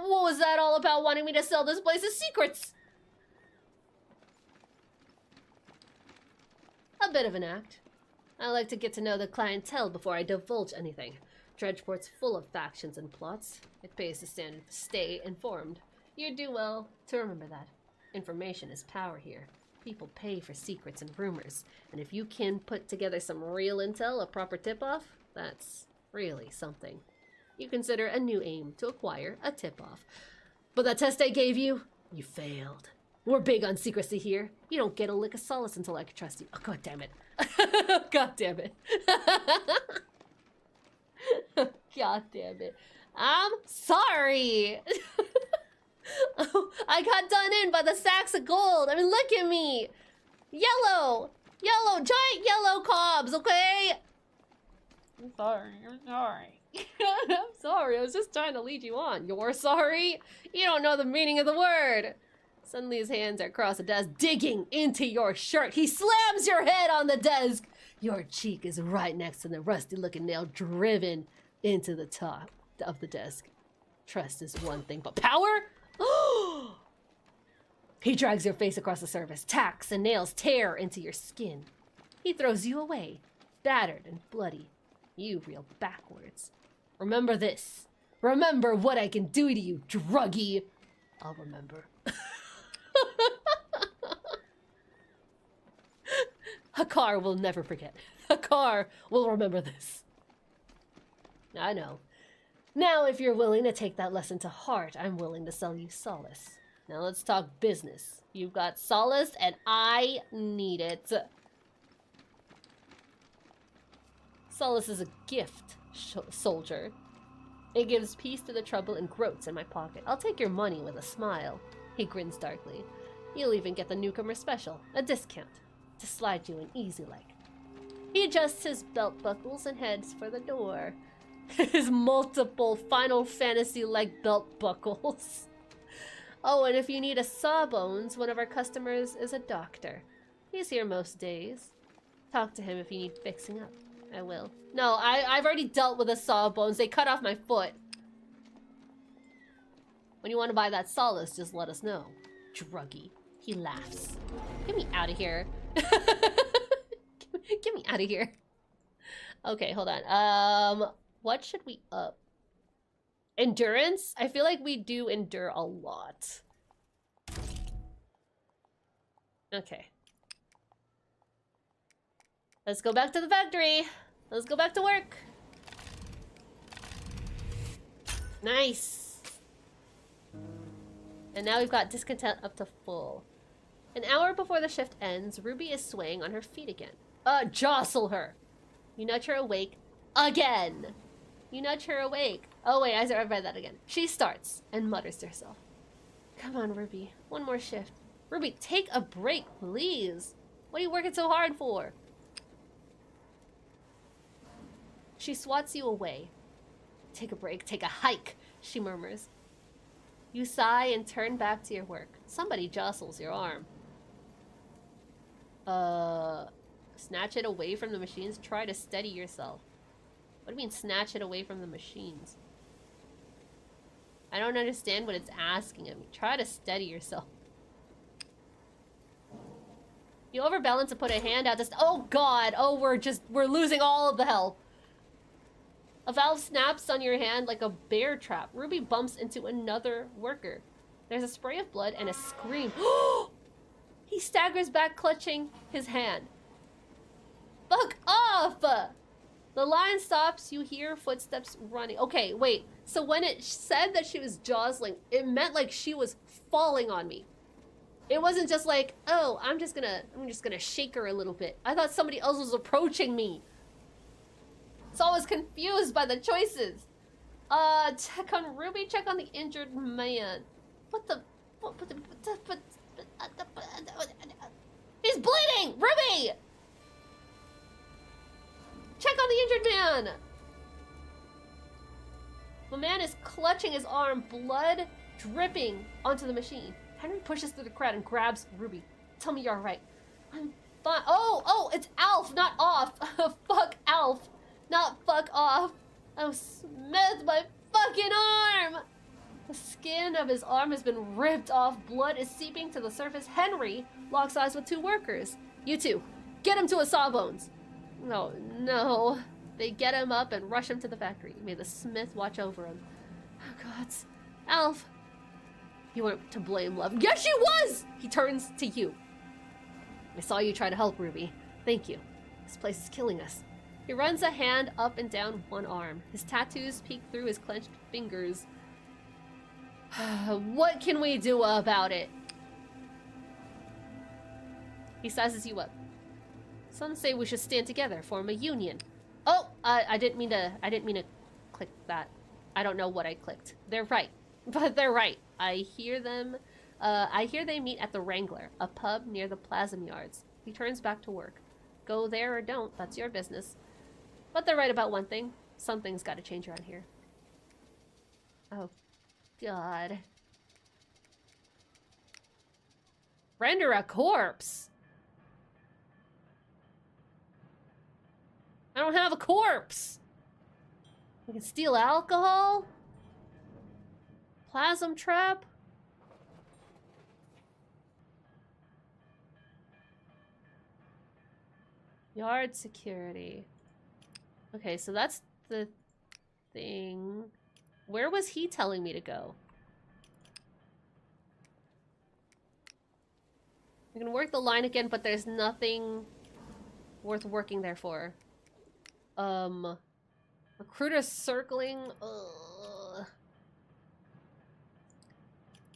what was that all about, wanting me to sell this place's secrets? A bit of an act. I like to get to know the clientele before I divulge anything. Dredgeport's full of factions and plots. It pays to stay informed. You'd do well to remember that. Information is power here. People pay for secrets and rumors. And if you can put together some real intel, a proper tip-off, that's really something. You consider a new aim to acquire a tip-off. But that test I gave you, You failed. We're big on secrecy here. You don't get a lick of solace until I can trust you. Oh, god damn it. God damn it. God damn it. I'm sorry. Oh, I got done in by the sacks of gold. I mean, look at me. Yellow, giant yellow cobs, okay? I'm sorry. I'm sorry, I was just trying to lead you on. You're sorry? You don't know the meaning of the word. Suddenly his hands are across the desk, digging into your shirt. He slams your head on the desk. Your cheek is right next to the rusty-looking nail driven into the top of the desk. Trust is one thing, but power? He drags your face across the surface. Tacks and nails tear into your skin. He throws you away, battered and bloody. You reel backwards. Remember this. Remember what I can do to you, druggie. I'll remember. Hakar will never forget. Hakar will remember this. I know. Now, if you're willing to take that lesson to heart, I'm willing to sell you solace. Now let's talk business. You've got solace, and I need it. Solace is a gift, soldier. It gives peace to the trouble and groats in my pocket. I'll take your money with a smile. He grins darkly. You'll even get the newcomer special, a discount, to slide you in easy like. He adjusts his belt buckles and heads for the door. His multiple Final Fantasy-like belt buckles. Oh, and if you need a sawbones, one of our customers is a doctor. He's here most days. Talk to him if you need fixing up. I will. No, I've already dealt with the sawbones. They cut off my foot. When you want to buy that solace, just let us know. Druggy. He laughs. Get me out of here. Get me out of here. Okay, hold on. What should we up? Endurance? I feel like we do endure a lot. Okay. Let's go back to the factory. Let's go back to work. Nice. And now we've got discontent up to full. An hour before the shift ends, Ruby is swaying on her feet again. Jostle her. You nudge her awake again. You nudge her awake. Oh wait, I read that again. She starts and mutters to herself. Come on, Ruby. One more shift. Ruby, take a break, please. What are you working so hard for? She swats you away. Take a break, take a hike, she murmurs. You sigh and turn back to your work. Somebody jostles your arm. Snatch it away from the machines. Try to steady yourself. What do you mean, snatch it away from the machines? I don't understand what it's asking of me. Try to steady yourself. You overbalance and put a hand out to... Oh, God. Oh, we're losing all of the help. A valve snaps on your hand like a bear trap. Ruby bumps into another worker. There's a spray of blood and a scream. He staggers back, clutching his hand. Fuck off! The line stops. You hear footsteps running. Okay, wait. So when it said that she was jostling, it meant like she was falling on me. It wasn't just like, oh, I'm just gonna shake her a little bit. I thought somebody else was approaching me. So I was confused by the choices. Check on Ruby, check on the injured man. He's bleeding! Ruby! Check on the injured man! The man is clutching his arm, blood dripping onto the machine. Henry pushes through the crowd and grabs Ruby. Tell me you're alright. I'm fine. Oh, it's Alf, not off. Fuck Alf. Not fuck off. Oh, Smith, my fucking arm! The skin of his arm has been ripped off. Blood is seeping to the surface. Henry locks eyes with two workers. You two, get him to a Sawbones. No. They get him up and rush him to the factory. May the Smith watch over him. Oh, God. Alf. You weren't to blame, love. Yes, she was! He turns to you. I saw you try to help, Ruby. Thank you. This place is killing us. He runs a hand up and down one arm. His tattoos peek through his clenched fingers. What can we do about it? He sizes you up. Some say we should stand together, form a union. Oh, I didn't mean to click that. I don't know what I clicked. They're right. But they're right. I hear they meet at the Wrangler, a pub near the Plasm Yards. He turns back to work. Go there or don't, that's your business. But they're right about one thing. Something's got to change around here. Oh, God. Render a corpse? I don't have a corpse. We can steal alcohol? Plasm trap? Yard security. Okay, so that's the thing. Where was he telling me to go? I can work the line again, but there's nothing worth working there for. Recruiter circling. Ugh.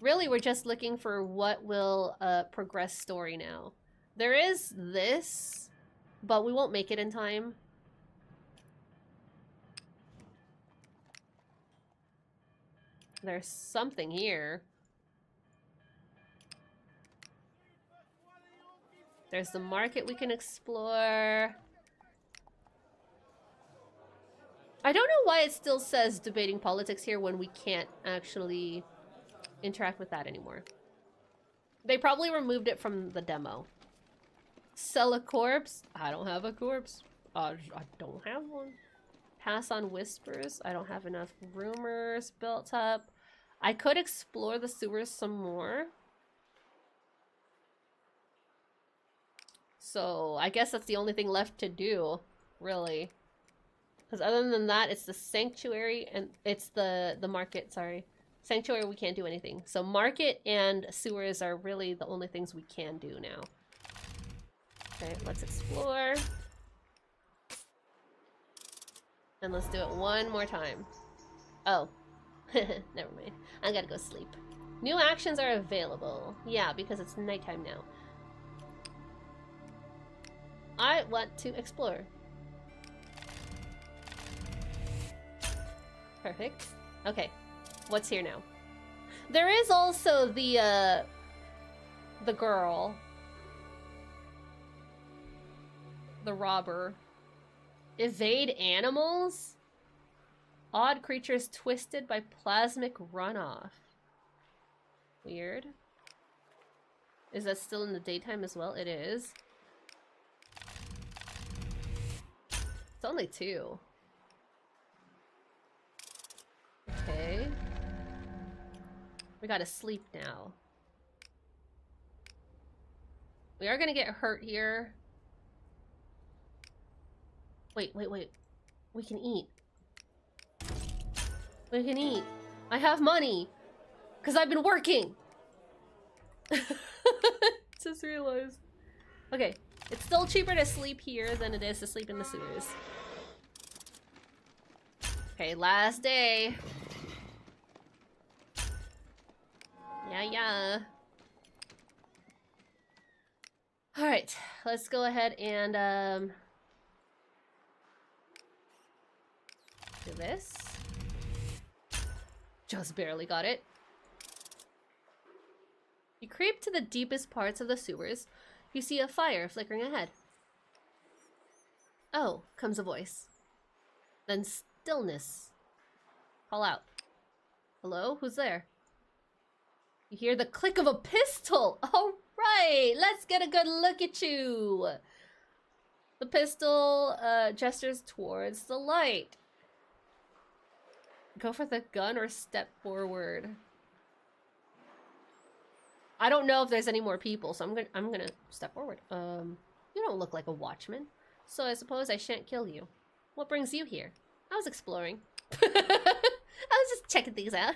Really, we're just looking for what will progress story now. There is this, but we won't make it in time. There's something here. There's the market we can explore. I don't know why it still says debating politics here when we can't actually interact with that anymore. They probably removed it from the demo. Sell a corpse? I don't have a corpse. I don't have one. Pass on whispers? I don't have enough rumors built up. I could explore the sewers some more. So I guess that's the only thing left to do, really. Because other than that, it's the sanctuary and it's the market, sorry. Sanctuary, we can't do anything. So market and sewers are really the only things we can do now. Okay, let's explore. And let's do it one more time. Oh. Never mind. I gotta go sleep. New actions are available. Yeah, because it's nighttime now. I want to explore. Perfect. Okay. What's here now? There is also the girl. The robber. Evade animals? Odd creatures twisted by plasmic runoff. Weird. Is that still in the daytime as well? It is. It's only 2. Okay. We gotta sleep now. We are gonna get hurt here. Wait. We can eat. We can eat. I have money. Because I've been working. Just realized. Okay. It's still cheaper to sleep here than it is to sleep in the sewers. Okay, last day. Yeah. Alright. Let's go ahead and, do this. Just barely got it. You creep to the deepest parts of the sewers. You see a fire flickering ahead. Oh, comes a voice. Then stillness. Call out. Hello? Who's there? You hear the click of a pistol. All right, let's get a good look at you. The pistol gestures towards the light. Go for the gun or step forward. I don't know if there's any more people, so I'm gonna step forward. You don't look like a watchman, so I suppose I shan't kill you. What brings you here? I was exploring. I was just checking things out.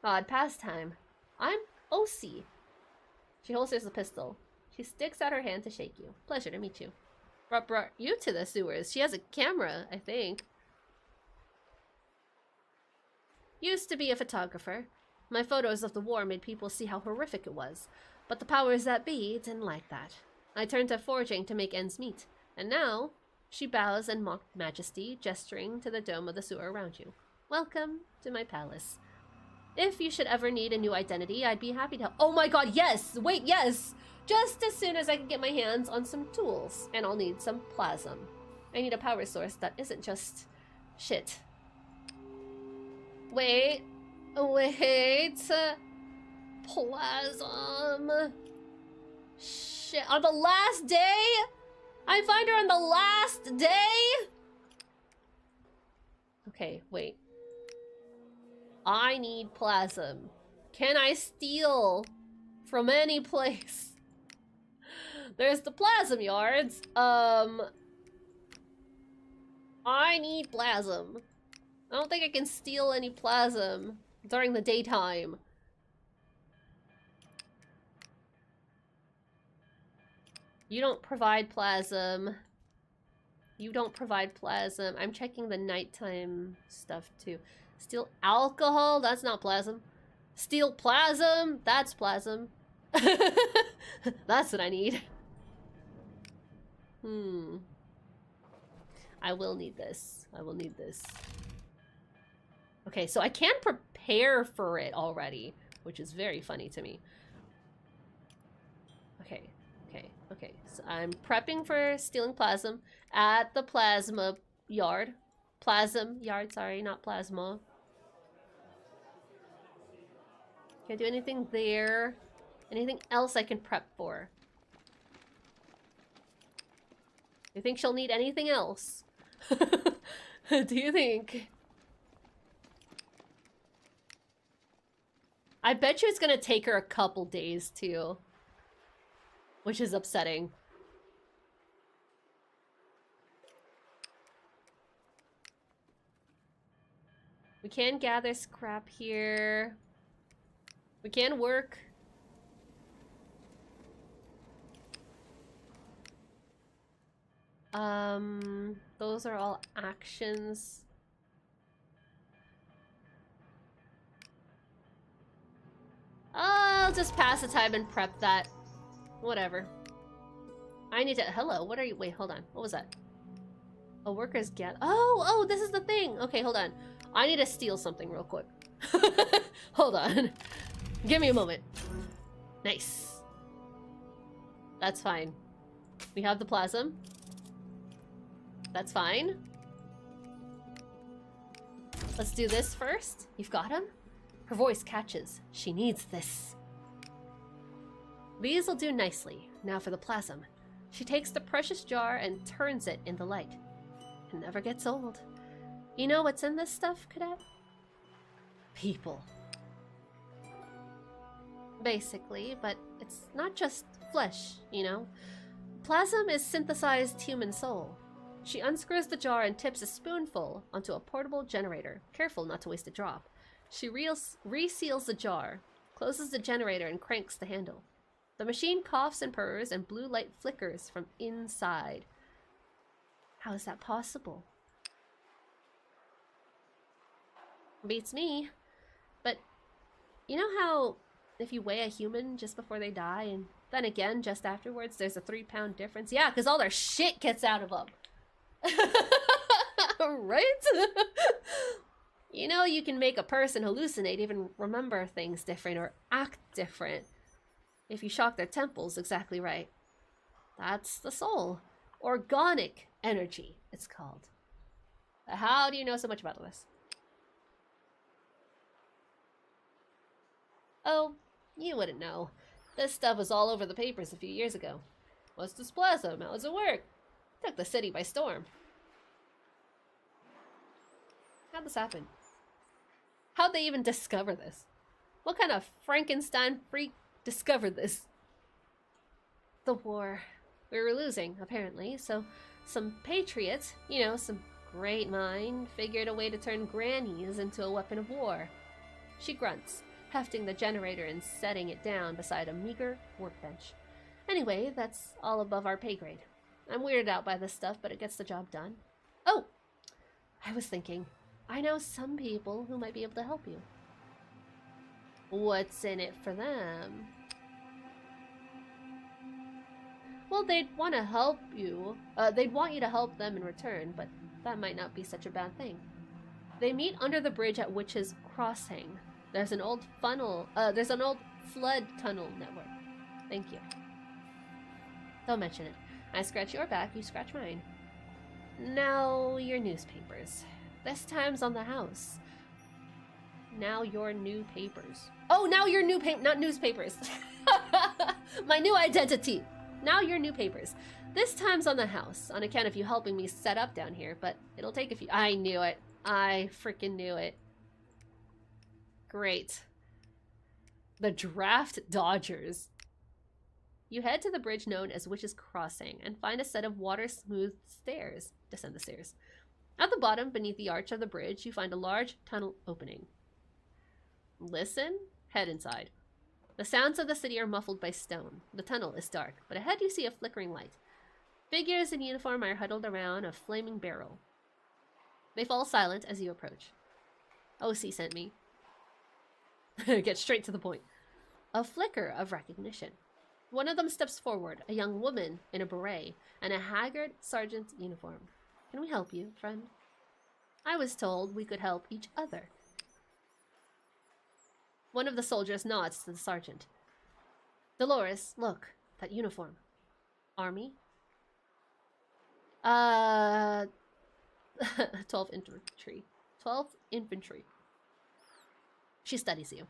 Odd pastime. I'm Osi. She holsters the pistol. She sticks out her hand to shake you. Pleasure to meet you. What brought you to the sewers? She has a camera, I think. Used to be a photographer. My photos of the war made people see how horrific it was, but the powers that be didn't like that. I turned to forging to make ends meet, and now she bows in mock majesty, gesturing to the dome of the sewer around you. Welcome to my palace. If you should ever need a new identity, I'd be happy to— Oh my god, yes! Wait, yes! Just as soon as I can get my hands on some tools, and I'll need some plasm. I need a power source that isn't just shit. Wait. Plasm. Shit, on the last day? I find her on the last day? Okay, wait. I need plasm. Can I steal from any place? There's the plasm yards. I need plasm. I don't think I can steal any plasm during the daytime. You don't provide plasm. You don't provide plasm. I'm checking the nighttime stuff too. Steal alcohol? That's not plasm. Steal plasm? That's plasm. That's what I need. I will need this. I will need this. Okay, so I can prepare for it already, which is very funny to me. Okay. So I'm prepping for stealing plasm at the plasma yard. Plasm yard, sorry, not plasma. Can't do anything there. Anything else I can prep for? You think she'll need anything else? Do you think? I bet you it's gonna take her a couple days too. Which is upsetting. We can gather scrap here. We can work. Those are all actions. I'll just pass the time and prep that. Whatever. I need to— Hello, what are you— Wait, hold on. What was that? A worker's get— Oh, this is the thing! Okay, hold on. I need to steal something real quick. Hold on. Give me a moment. Nice. That's fine. We have the plasm. That's fine. Let's do this first. You've got him? Her voice catches. She needs this. These will do nicely. Now for the plasm. She takes the precious jar and turns it in the light. It never gets old. You know what's in this stuff, Cadet? People. Basically, but it's not just flesh, you know? Plasm is synthesized human soul. She unscrews the jar and tips a spoonful onto a portable generator, careful not to waste a drop. She reseals the jar, closes the generator, and cranks the handle. The machine coughs and purrs, and blue light flickers from inside. How is that possible? Beats me. But you know how if you weigh a human just before they die, and then again just afterwards, there's a 3-pound difference? Yeah, because all their shit gets out of them. Right? You know, you can make a person hallucinate, even remember things different or act different. If you shock their temples exactly right. That's the soul. Organic energy, it's called. How do you know so much about this? Oh, you wouldn't know. This stuff was all over the papers a few years ago. What's this plasm? How does it work? Took the city by storm. How'd this happen? How'd they even discover this? What kind of Frankenstein freak discovered this? The war. We were losing, apparently, so some patriots, you know, some great mind, figured a way to turn grannies into a weapon of war. She grunts, hefting the generator and setting it down beside a meager workbench. Anyway, that's all above our pay grade. I'm weirded out by this stuff, but it gets the job done. Oh! I was thinking, I know some people who might be able to help you. What's in it for them? Well, they'd want to help you. They'd want you to help them in return, but that might not be such a bad thing. They meet under the bridge at Witch's Crossing. There's an old flood tunnel network. Thank you. Don't mention it. I scratch your back, you scratch mine. Now your newspapers. This time's on the house. Now your new papers. Oh, now your new not newspapers. My new identity. Now your new papers. This time's on the house, on account of you helping me set up down here, but it'll take a few— I knew it. I freaking knew it. Great. The Draft Dodgers. You head to the bridge known as Witch's Crossing and find a set of water-smooth stairs. Descend the stairs. At the bottom, beneath the arch of the bridge, you find a large tunnel opening. Listen, head inside. The sounds of the city are muffled by stone. The tunnel is dark, but ahead you see a flickering light. Figures in uniform are huddled around a flaming barrel. They fall silent as you approach. OC sent me. Get straight to the point. A flicker of recognition. One of them steps forward, a young woman in a beret and a haggard sergeant's uniform. Can we help you, friend? I was told we could help each other. One of the soldiers nods to the sergeant. Dolores, look, that uniform. Army? 12th infantry. 12th infantry. She studies you.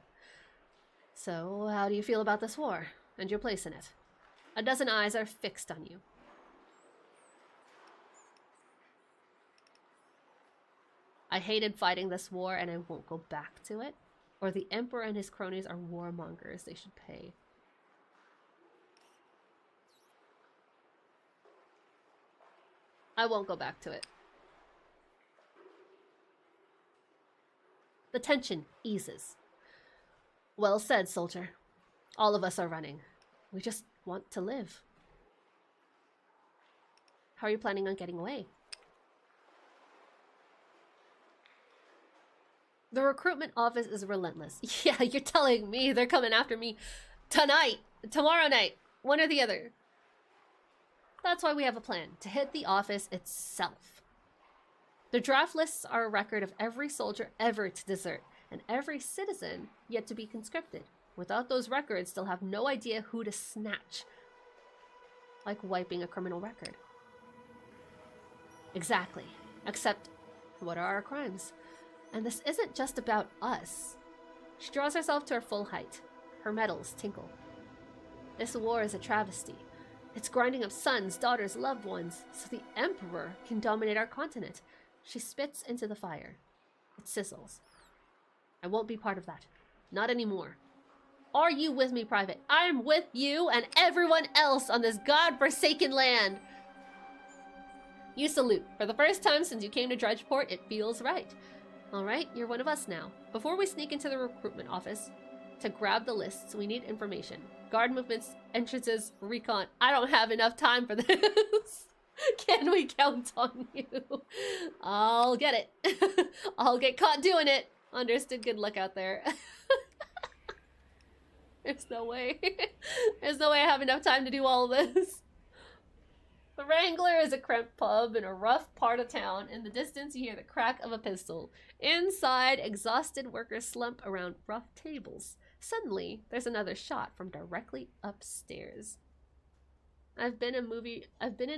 So, how do you feel about this war and your place in it? A dozen eyes are fixed on you. I hated fighting this war and I won't go back to it. Or the Emperor and his cronies are warmongers. They should pay. I won't go back to it. The tension eases. Well said, soldier. All of us are running. We just want to live. How are you planning on getting away? The recruitment office is relentless. Yeah, you're telling me they're coming after me tonight, tomorrow night, one or the other. That's why we have a plan, to hit the office itself. The draft lists are a record of every soldier ever to desert, and every citizen yet to be conscripted. Without those records, they'll have no idea who to snatch. Like wiping a criminal record. Exactly. Except, what are our crimes? And this isn't just about us. She draws herself to her full height. Her medals tinkle. This war is a travesty. It's grinding up sons, daughters, loved ones, so the Emperor can dominate our continent. She spits into the fire. It sizzles. I won't be part of that. Not anymore. Are you with me, Private? I'm with you and everyone else on this godforsaken land. You salute. For the first time since you came to Dredgeport, it feels right. Alright, you're one of us now. Before we sneak into the recruitment office to grab the lists, we need information. Guard movements, entrances, recon. I don't have enough time for this. Can we count on you? I'll get it. I'll get caught doing it. Understood. Good luck out there. There's no way. There's no way I have enough time to do all of this. The Wrangler is a cramped pub in a rough part of town. In the distance, you hear the crack of a pistol. Inside, exhausted workers slump around rough tables. Suddenly, there's another shot from directly upstairs. I've been in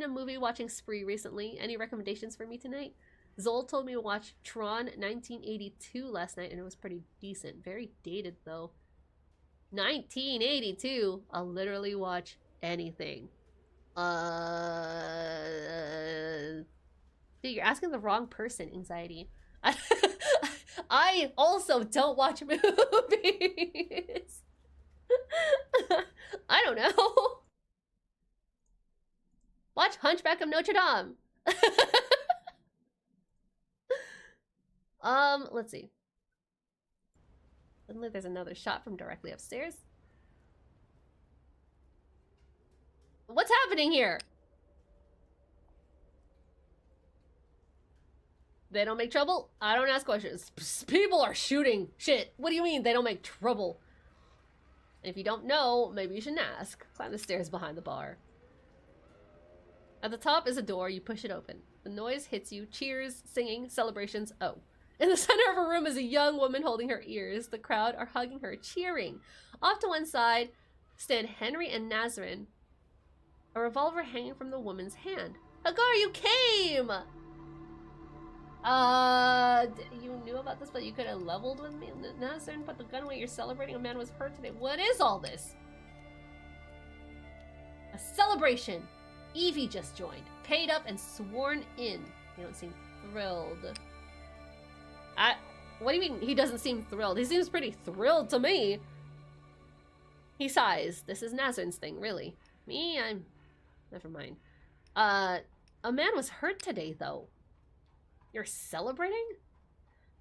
a movie watching spree recently. Any recommendations for me tonight? Zol told me to watch Tron 1982 last night, and it was pretty decent. Very dated, though. 1982. I'll literally watch anything. Dude, you're asking the wrong person, Anxiety. I also don't watch movies. I don't know. Watch Hunchback of Notre Dame. Let's see. Suddenly there's another shot from directly upstairs. What's happening here? They don't make trouble? I don't ask questions. People are shooting shit. What do you mean they don't make trouble? And if you don't know, maybe you shouldn't ask. Climb the stairs behind the bar. At the top is a door. You push it open. The noise hits you. Cheers, singing, celebrations. Oh. In the center of a room is a young woman holding her ears. The crowd are hugging her, cheering. Off to one side stand Henry and Nazarene, a revolver hanging from the woman's hand. Hagar, you came! You knew about this, but you could have leveled with me. Nazarene, put the gun away. You're celebrating a man was hurt today. What is all this? A celebration. Evie just joined, paid up and sworn in. You don't seem thrilled. What do you mean he doesn't seem thrilled? He seems pretty thrilled to me. He sighs. This is Nazarene's thing, really. Me, I'm... Never mind. A man was hurt today, though. You're celebrating?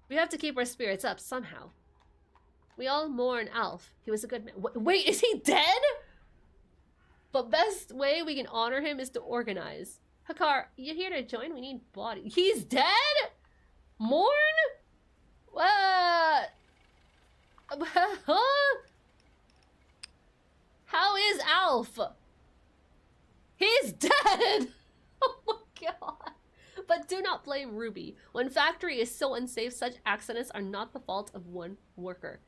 We have to keep our spirits up somehow. We all mourn Alf. He was a good man. Wait, is he dead? But best way we can honor him is to organize. Hagar, you here to join? We need body. He's dead? Mourn? What? Huh? How is Alf? He's dead! Oh my god. But do not blame Ruby. When factory is so unsafe, such accidents are not the fault of one worker.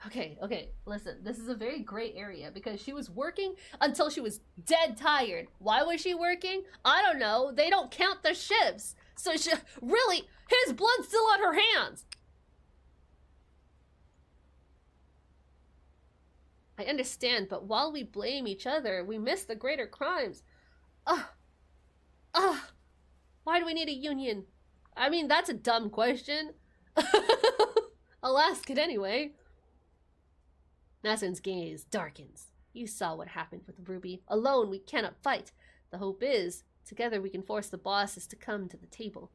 Okay, listen. This is a very gray area because she was working until she was dead tired. Why was she working? I don't know. They don't count the shifts. So really, his blood's still on her hands. I understand, but while we blame each other, we miss the greater crimes. Why do we need a union? I mean, that's a dumb question. I'll ask it anyway. Nazarene's gaze darkens. You saw what happened with Ruby. Alone, we cannot fight. The hope is, together we can force the bosses to come to the table.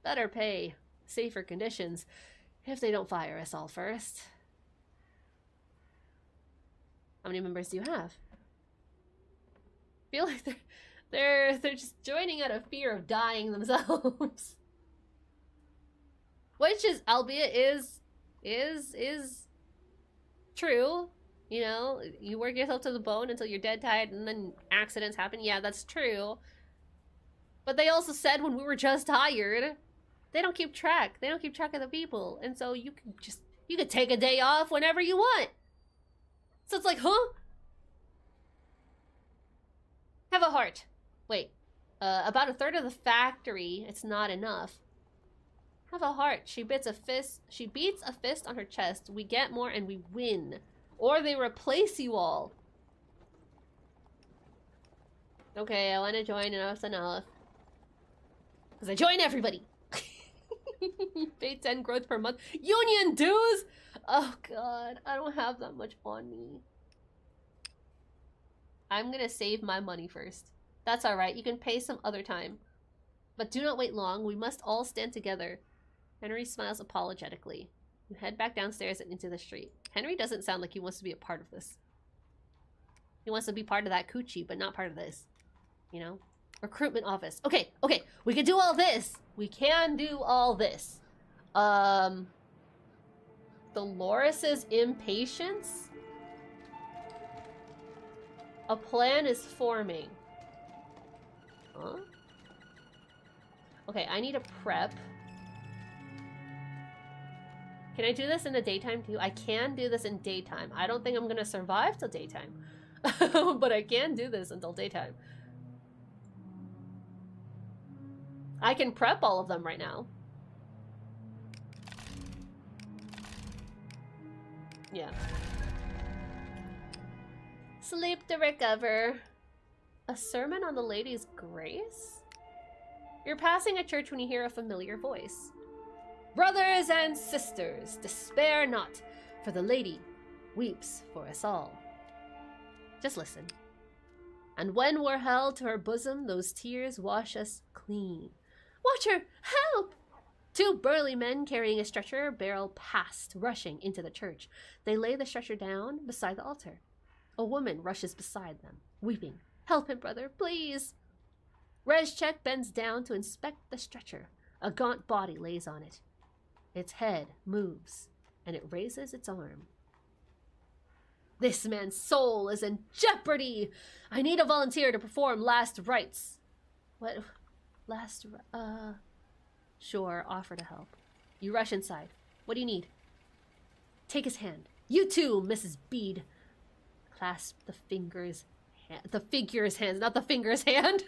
Better pay, safer conditions, if they don't fire us all first. How many members do you have? I feel like they're just joining out of fear of dying themselves. Which is, albeit is true. You know, you work yourself to the bone until you're dead tired and then accidents happen. Yeah, that's true. But they also said when we were just tired, they don't keep track. They don't keep track of the people. And so you could take a day off whenever you want. So it's like, huh? Have a heart. Wait. About a third of the factory. It's not enough. Have a heart. She beats a fist on her chest. We get more and we win. Or they replace you all. Okay, I want to join. Enough's enough. Because I join everybody. Pay 10 growth per month. Union dues! Oh god, I don't have that much on me. I'm gonna save my money first. That's alright, you can pay some other time. But do not wait long, we must all stand together. Henry smiles apologetically. You head back downstairs and into the street. Henry doesn't sound like he wants to be a part of this. He wants to be part of that coochie, but not part of this. You know? Recruitment office. Okay, we can do all this. We can do all this. Dolores' impatience? A plan is forming. Huh? Okay, I need a prep. Can I do this in the daytime too? I can do this in daytime. I don't think I'm gonna survive till daytime. But I can do this until daytime. I can prep all of them right now. Yeah. Sleep to recover. A sermon on the Lady's Grace? You're passing a church when you hear a familiar voice. Brothers and sisters, despair not, for the Lady weeps for us all. Just listen. And when we're held to her bosom, those tears wash us clean. Watcher, help! Two burly men carrying a stretcher barrel past, rushing into the church. They lay the stretcher down beside the altar. A woman rushes beside them, weeping. Help him, brother, please. Rezchek bends down to inspect the stretcher. A gaunt body lays on it. Its head moves, and it raises its arm. This man's soul is in jeopardy! I need a volunteer to perform last rites. What? Sure, offer to help. You rush inside. What do you need? Take his hand. You too, Mrs. Bede. Clasp the figure's hands, not the finger's hand.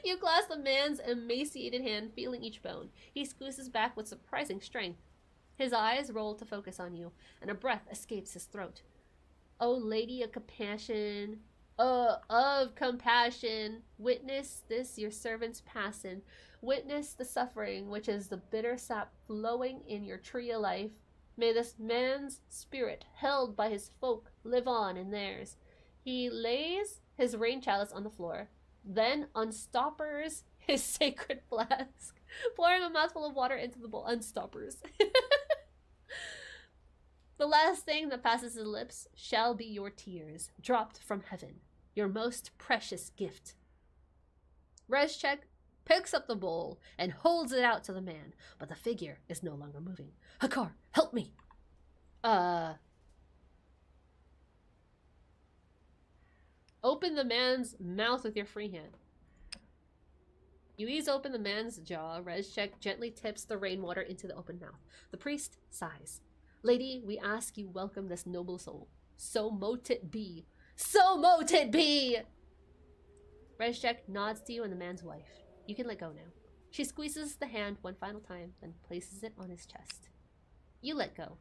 You clasp the man's emaciated hand, feeling each bone. He squeezes back with surprising strength. His eyes roll to focus on you, and a breath escapes his throat. O Lady of Compassion, witness this your servant's passion. Witness the suffering, which is the bitter sap flowing in your tree of life. May this man's spirit, held by his folk, live on in theirs. He lays his rain chalice on the floor, then unstoppers his sacred flask, pouring a mouthful of water into the bowl. Unstoppers. The last thing that passes his lips shall be your tears, dropped from heaven, your most precious gift. Rezchek picks up the bowl and holds it out to the man, but the figure is no longer moving. Hakar, help me! Open the man's mouth with your free hand. You ease open the man's jaw. Rezchek gently tips the rainwater into the open mouth. The priest sighs. Lady, we ask you welcome this noble soul. So mote it be. So mote it be! Rezchek nods to you and the man's wife. You can let go now. She squeezes the hand one final time, then places it on his chest. You let go.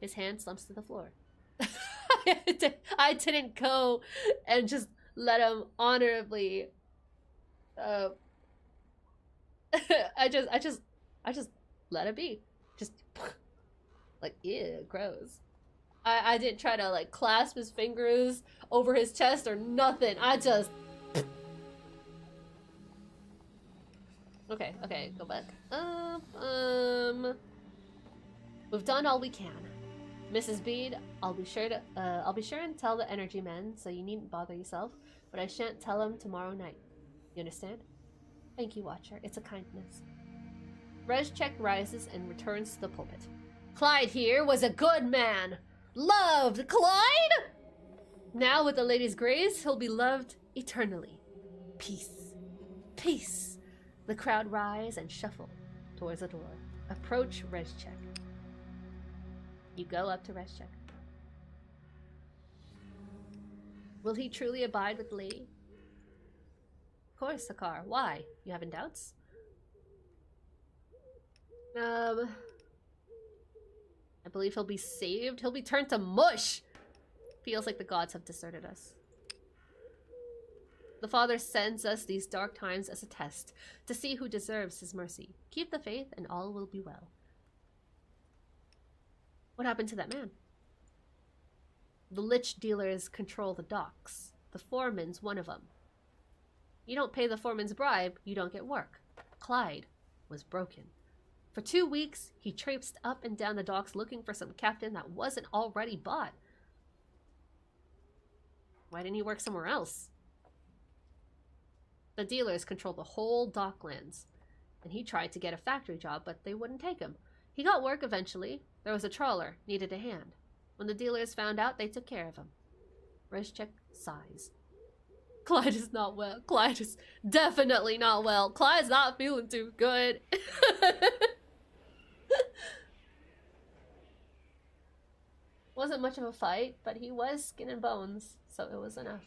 His hand slumps to the floor. I didn't go and just let him honorably. I just let it be. Just like, ew, gross. I didn't try to like clasp his fingers over his chest or nothing. I just. Okay, go back. We've done all we can. Mrs. Bede, I'll be sure and tell the energy men, so you needn't bother yourself, but I shan't tell them tomorrow night. You understand? Thank you, Watcher. It's a kindness. Rezchek rises and returns to the pulpit. Clyde here was a good man. Loved Clyde! Now with the lady's grace, he'll be loved eternally. Peace. Peace. The crowd rise and shuffle towards the door. Approach Rezchek. You go up to Rezchek. Will he truly abide with the lady? Of course, Sakar. Why? You having doubts? I believe he'll be saved. He'll be turned to mush! Feels like the gods have deserted us. The Father sends us these dark times as a test, to see who deserves his mercy. Keep the faith and all will be well. What happened to that man? The lich dealers control the docks. The foreman's one of them. You don't pay the foreman's bribe, you don't get work. Clyde was broken. For 2 weeks, he traipsed up and down the docks looking for some captain that wasn't already bought. Why didn't he work somewhere else? The dealers control the whole docklands, and he tried to get a factory job, but they wouldn't take him. He got work eventually. There was a trawler, needed a hand. When the dealers found out, they took care of him. Rezchek sighs. Clyde is not well. Clyde is definitely not well. Clyde's not feeling too good. Wasn't much of a fight, but he was skin and bones, so it was enough.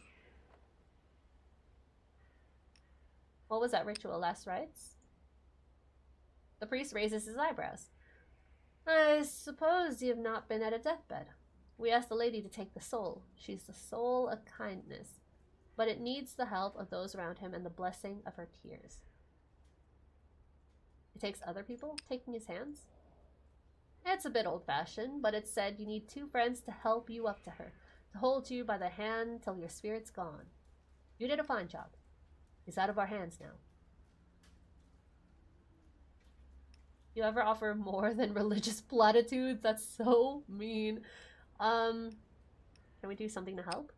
What was that ritual? Last rites? The priest raises his eyebrows. I suppose you have not been at a deathbed. We asked the lady to take the soul. She's the soul of kindness, but it needs the help of those around him and the blessing of her tears. It takes other people taking his hands? It's a bit old-fashioned, but it's said you need 2 friends to help you up to her, to hold you by the hand till your spirit's gone. You did a fine job. He's out of our hands now. You ever offer more than religious platitudes? That's so mean. Can we do something to help?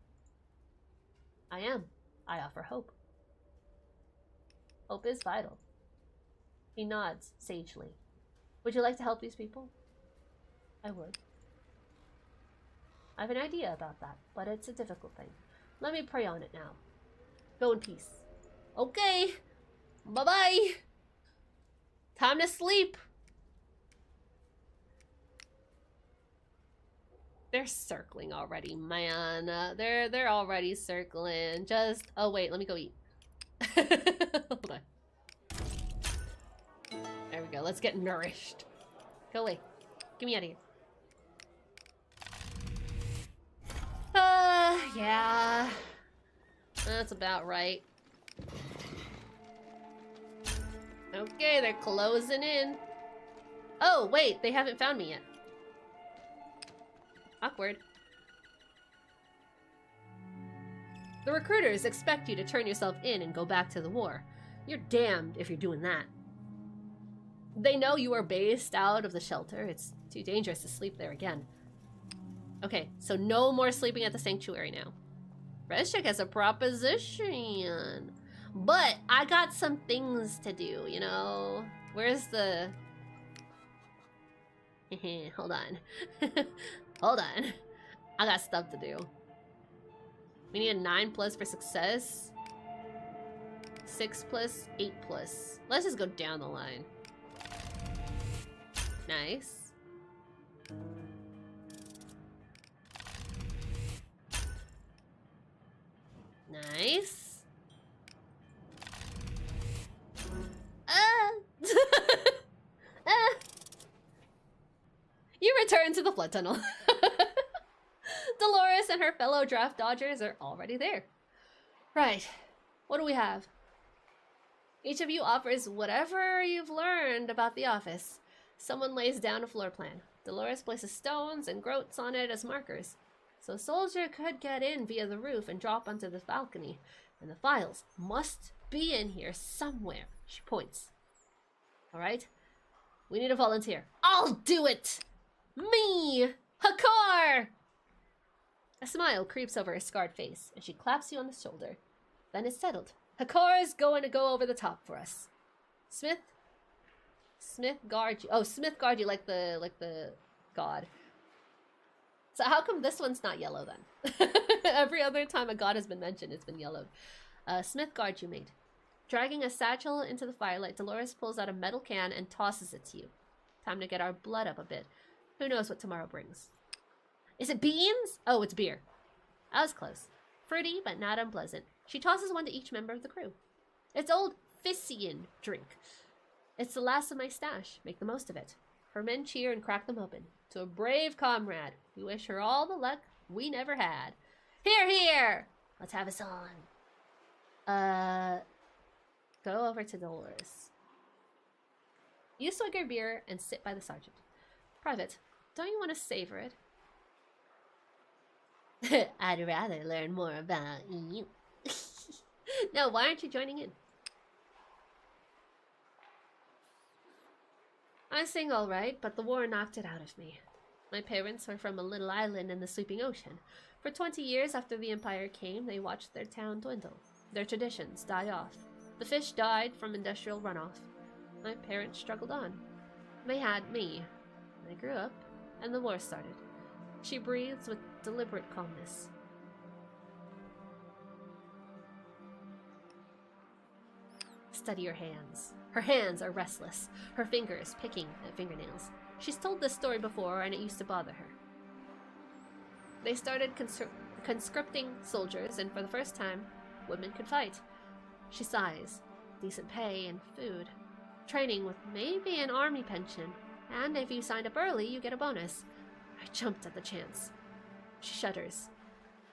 I am. I offer hope. Hope is vital. He nods sagely. Would you like to help these people? I would. I have an idea about that, but it's a difficult thing. Let me pray on it now. Go in peace. Okay. Bye-bye. Time to sleep. They're circling already, man. They're already circling. Just oh wait, let me go eat. Hold on. There we go. Let's get nourished. Go away. Get me out of here. Yeah. That's about right. Okay, they're closing in. Oh, wait, they haven't found me yet. Awkward. The recruiters expect you to turn yourself in and go back to the war. You're damned if you're doing that. They know you are based out of the shelter. It's too dangerous to sleep there again. Okay, so no more sleeping at the sanctuary now. Reshik has a proposition. But I got some things to do, you know? Where's the... Hold on. Hold on. I got stuff to do. We need a 9+ for success. 6+, 8+. Let's just go down the line. Nice. Nice. You return to the flood tunnel. Dolores and her fellow draft dodgers are already there. Right. What do we have? Each of you offers whatever you've learned about the office. Someone lays down a floor plan. Dolores places stones and groats on it as markers. So a soldier could get in via the roof and drop onto the balcony. And the files must be in here somewhere. She points. Alright? We need a volunteer. I'll do it! Me! Hakar! A smile creeps over her scarred face, and she claps you on the shoulder. Then it's settled. Hakar is going to go over the top for us. Smith guard you. Oh, Smith guard you like the god. So how come this one's not yellow then? Every other time a god has been mentioned, it's been yellowed. Smith guard you, mate. Dragging a satchel into the firelight, Dolores pulls out a metal can and tosses it to you. Time to get our blood up a bit. Who knows what tomorrow brings? Is it beans? Oh, it's beer. I was close. Fruity, but not unpleasant. She tosses one to each member of the crew. It's old Fissian drink. It's the last of my stash. Make the most of it. Her men cheer and crack them open. To a brave comrade, we wish her all the luck we never had. Here, here! Let's have a song. Go over to Dolores. You swig your beer and sit by the sergeant. Private, don't you want to savor it? I'd rather learn more about you. No, why aren't you joining in? I sing all right, but the war knocked it out of me. My parents were from a little island in the sleeping ocean. For 20 years after the Empire came, they watched their town dwindle. Their traditions die off. The fish died from industrial runoff. My parents struggled on. They had me. I grew up, and the war started. She breathes with deliberate calmness. Study your hands. Her hands are restless, her fingers picking at fingernails. She's told this story before, and it used to bother her. They started conscripting soldiers, and for the first time, women could fight. She sighs. Decent pay and food. Training with maybe an army pension. And if you signed up early, you get a bonus. I jumped at the chance. She shudders.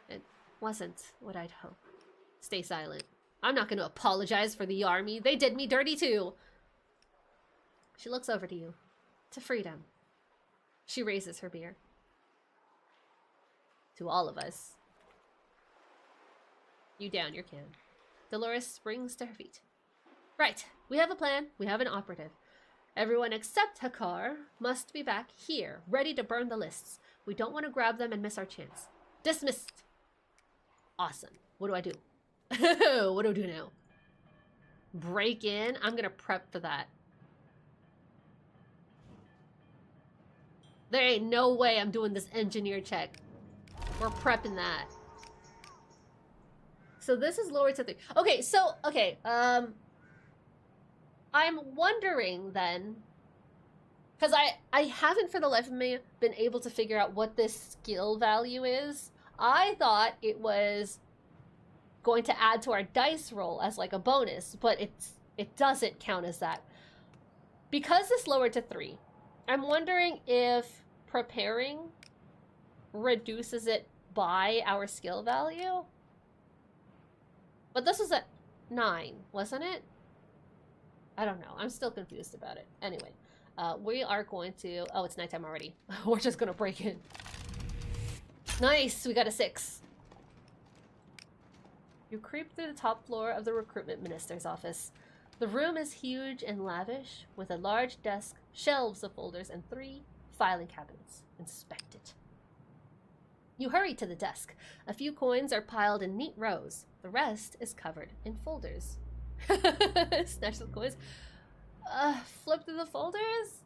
It wasn't what I'd hoped. Stay silent. I'm not going to apologize for the army. They did me dirty too. She looks over to you. To freedom. She raises her beer. To all of us. You down your can. Dolores springs to her feet. Right. We have a plan. We have an operative. Everyone except Hakar must be back here, ready to burn the lists. We don't want to grab them and miss our chance. Dismissed. Awesome. What do I do? What do I do now? Break in? I'm gonna prep for that. There ain't no way I'm doing this engineer check. We're prepping that. So this is lowered to 3. Okay, so, okay, I'm wondering then, because I haven't for the life of me been able to figure out what this skill value is. I thought it was going to add to our dice roll as like a bonus, but it doesn't count as that. Because this lowered to 3, I'm wondering if preparing reduces it by our skill value. But this was at 9, wasn't it? I don't know. I'm still confused about it. Anyway, we are going to... Oh, it's nighttime already. We're just going to break in. Nice! We got a 6. You creep through the top floor of the recruitment minister's office. The room is huge and lavish, with a large desk, shelves of folders, and 3 filing cabinets. Inspect it. You hurry to the desk. A few coins are piled in neat rows. The rest is covered in folders. Snatch the coins. Flip through the folders.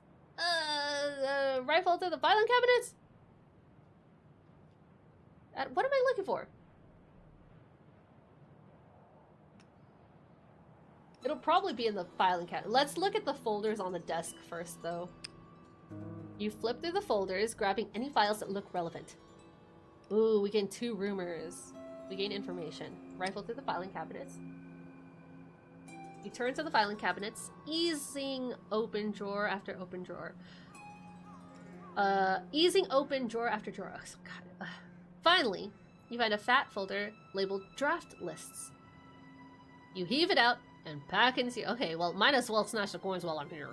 Rifle through the filing cabinets. What am I looking for? It'll probably be in the filing cabinet. Let's look at the folders on the desk first, though. You flip through the folders, grabbing any files that look relevant. Ooh, we gain 2 rumors. We gain information. Rifle through the filing cabinets. You turn to the filing cabinets, easing open drawer after open drawer. Easing open drawer after drawer. Oh, God. Finally, you find a fat folder labeled draft lists. You heave it out and pack into... Okay, well, might as well snatch the coins while I'm here.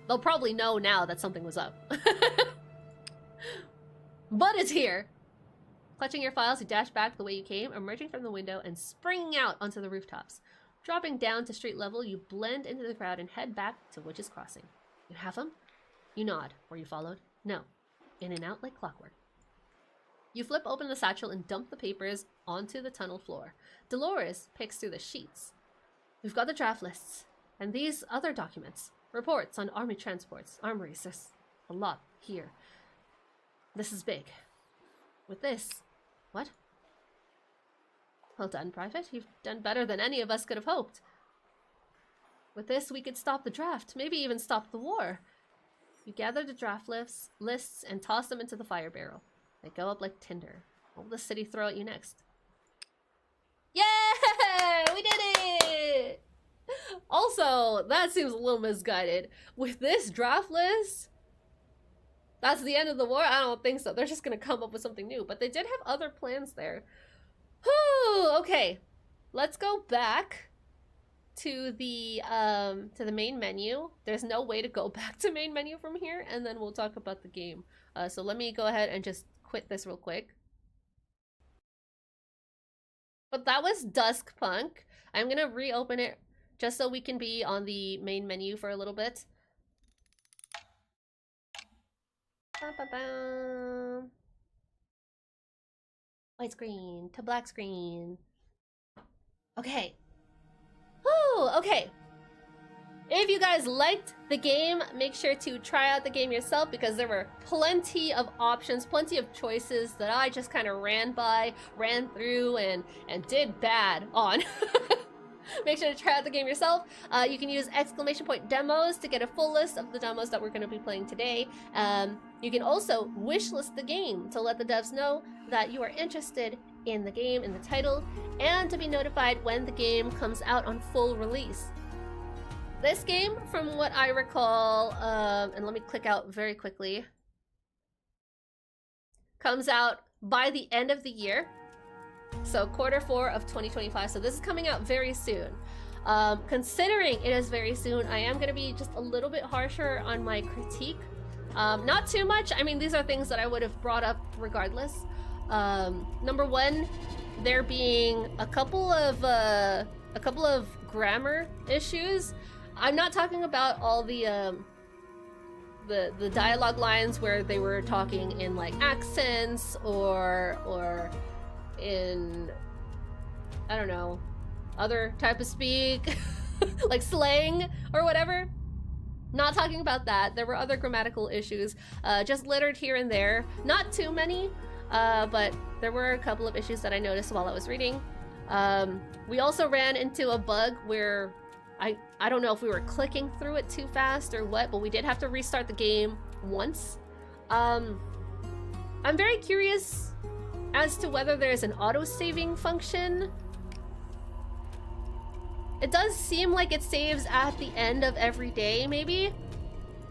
They'll probably know now that something was up. But it's here. Clutching your files, you dash back the way you came, emerging from the window and springing out onto the rooftops. Dropping down to street level, you blend into the crowd and head back to Witch's Crossing. You have them? You nod. Were you followed? No. In and out like clockwork. You flip open the satchel and dump the papers onto the tunnel floor. Dolores picks through the sheets. We've got the draft lists. And these other documents. Reports on army transports, armories. There's a lot here. This is big. With this... What? Well done, Private. You've done better than any of us could have hoped. With this, we could stop the draft, maybe even stop the war. You gather the draft lists and toss them into the fire barrel. They go up like tinder. What will the city throw at you next? Yay! We did it! Also, that seems a little misguided. With this draft list... That's the end of the war? I don't think so. They're just gonna come up with something new. But they did have other plans there. Whew, okay. Let's go back to the main menu. There's no way to go back to main menu from here, and then we'll talk about the game. So let me go ahead and just quit this real quick. But that was Duskpunk. I'm gonna reopen it just so we can be on the main menu for a little bit. White screen to black screen. Okay. Woo, okay. If you guys liked the game, make sure to try out the game yourself because there were plenty of options, plenty of choices that I just kind of ran through and did bad on. Make sure to try out the game yourself. You can use !demos to get a full list of the demos that we're going to be playing today. You can also wishlist the game to let the devs know that you are interested in the game, in the title, and to be notified when the game comes out on full release. This game, from what I recall, and let me click out very quickly, comes out by the end of the year. So Q4 of 2025. So this is coming out very soon. Considering it is very soon, I am going to be just a little bit harsher on my critique. Not too much. I mean, these are things that I would have brought up regardless. Number one, there being a couple of grammar issues. I'm not talking about all the dialogue lines where they were talking in like accents or in, I don't know, other type of speak, like slang or whatever. Not talking about that. There were other grammatical issues, just littered here and there. Not too many, but there were a couple of issues that I noticed while I was reading. We also ran into a bug where I don't know if we were clicking through it too fast or what, but we did have to restart the game once. I'm very curious as to whether there's an auto-saving function. It does seem like it saves at the end of every day, maybe.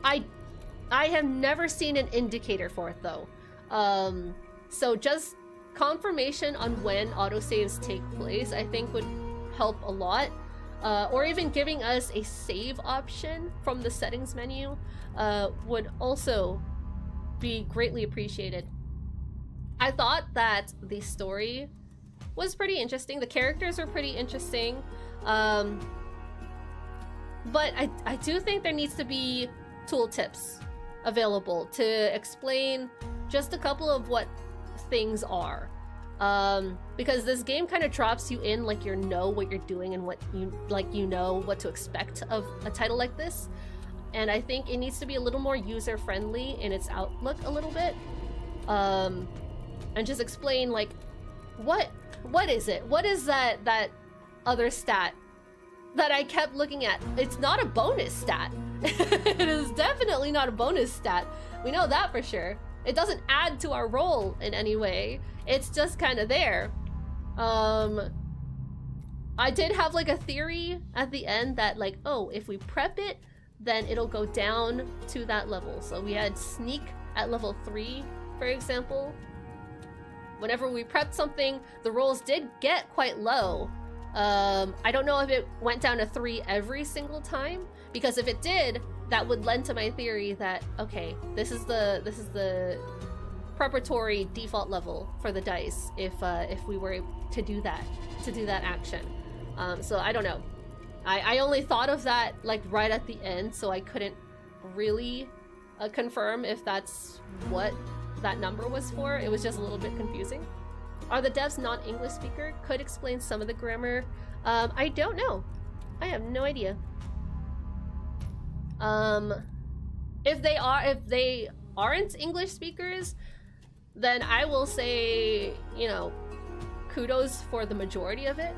I have never seen an indicator for it though. So just confirmation on when autosaves take place, I think would help a lot. Or even giving us a save option from the settings menu would also be greatly appreciated. I thought that the story was pretty interesting. The characters were pretty interesting. But I do think there needs to be tooltips available to explain just a couple of what things are. Because this game kind of drops you in like you know what you're doing and what you know what to expect of a title like this. And I think it needs to be a little more user-friendly in its outlook a little bit. And just explain like what is it? What is that other stat that I kept looking at? It's not a bonus stat. It is definitely not a bonus stat. We know that for sure. It doesn't add to our roll in any way. It's just kind of there. I did have like a theory at the end that like, oh, if we prep it, then it'll go down to that level. So we had sneak at level 3, for example. Whenever we prepped something, the rolls did get quite low. I don't know if it went down to 3 every single time, because if it did, that would lend to my theory that, okay, this is the preparatory default level for the dice if we were to do that action. So I don't know. I only thought of that like right at the end, so I couldn't really confirm if that's what that number was for. It was just a little bit confusing. Are the devs non-English speaker? Could explain some of the grammar. I don't know. I have no idea. If they aren't English speakers, then I will say, you know, kudos for the majority of it,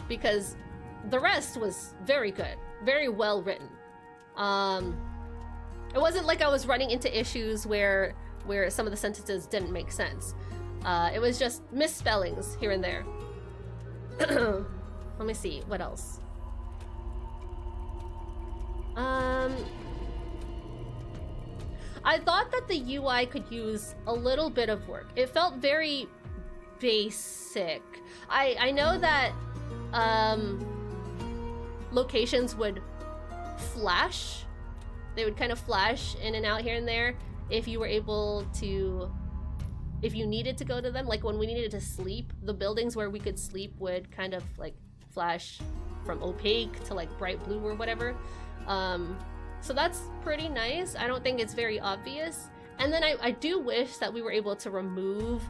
because the rest was very good, very well written. It wasn't like I was running into issues where some of the sentences didn't make sense. It was just misspellings here and there. Let me see, what else? I thought that the UI could use a little bit of work. It felt very basic. I know that locations would flash. They would kind of flash in and out here and there if you were able to, if you needed to go to them. Like when we needed to sleep, the buildings where we could sleep would kind of like flash from opaque to like bright blue or whatever. So that's pretty nice. I don't think it's very obvious. And then I do wish that we were able to remove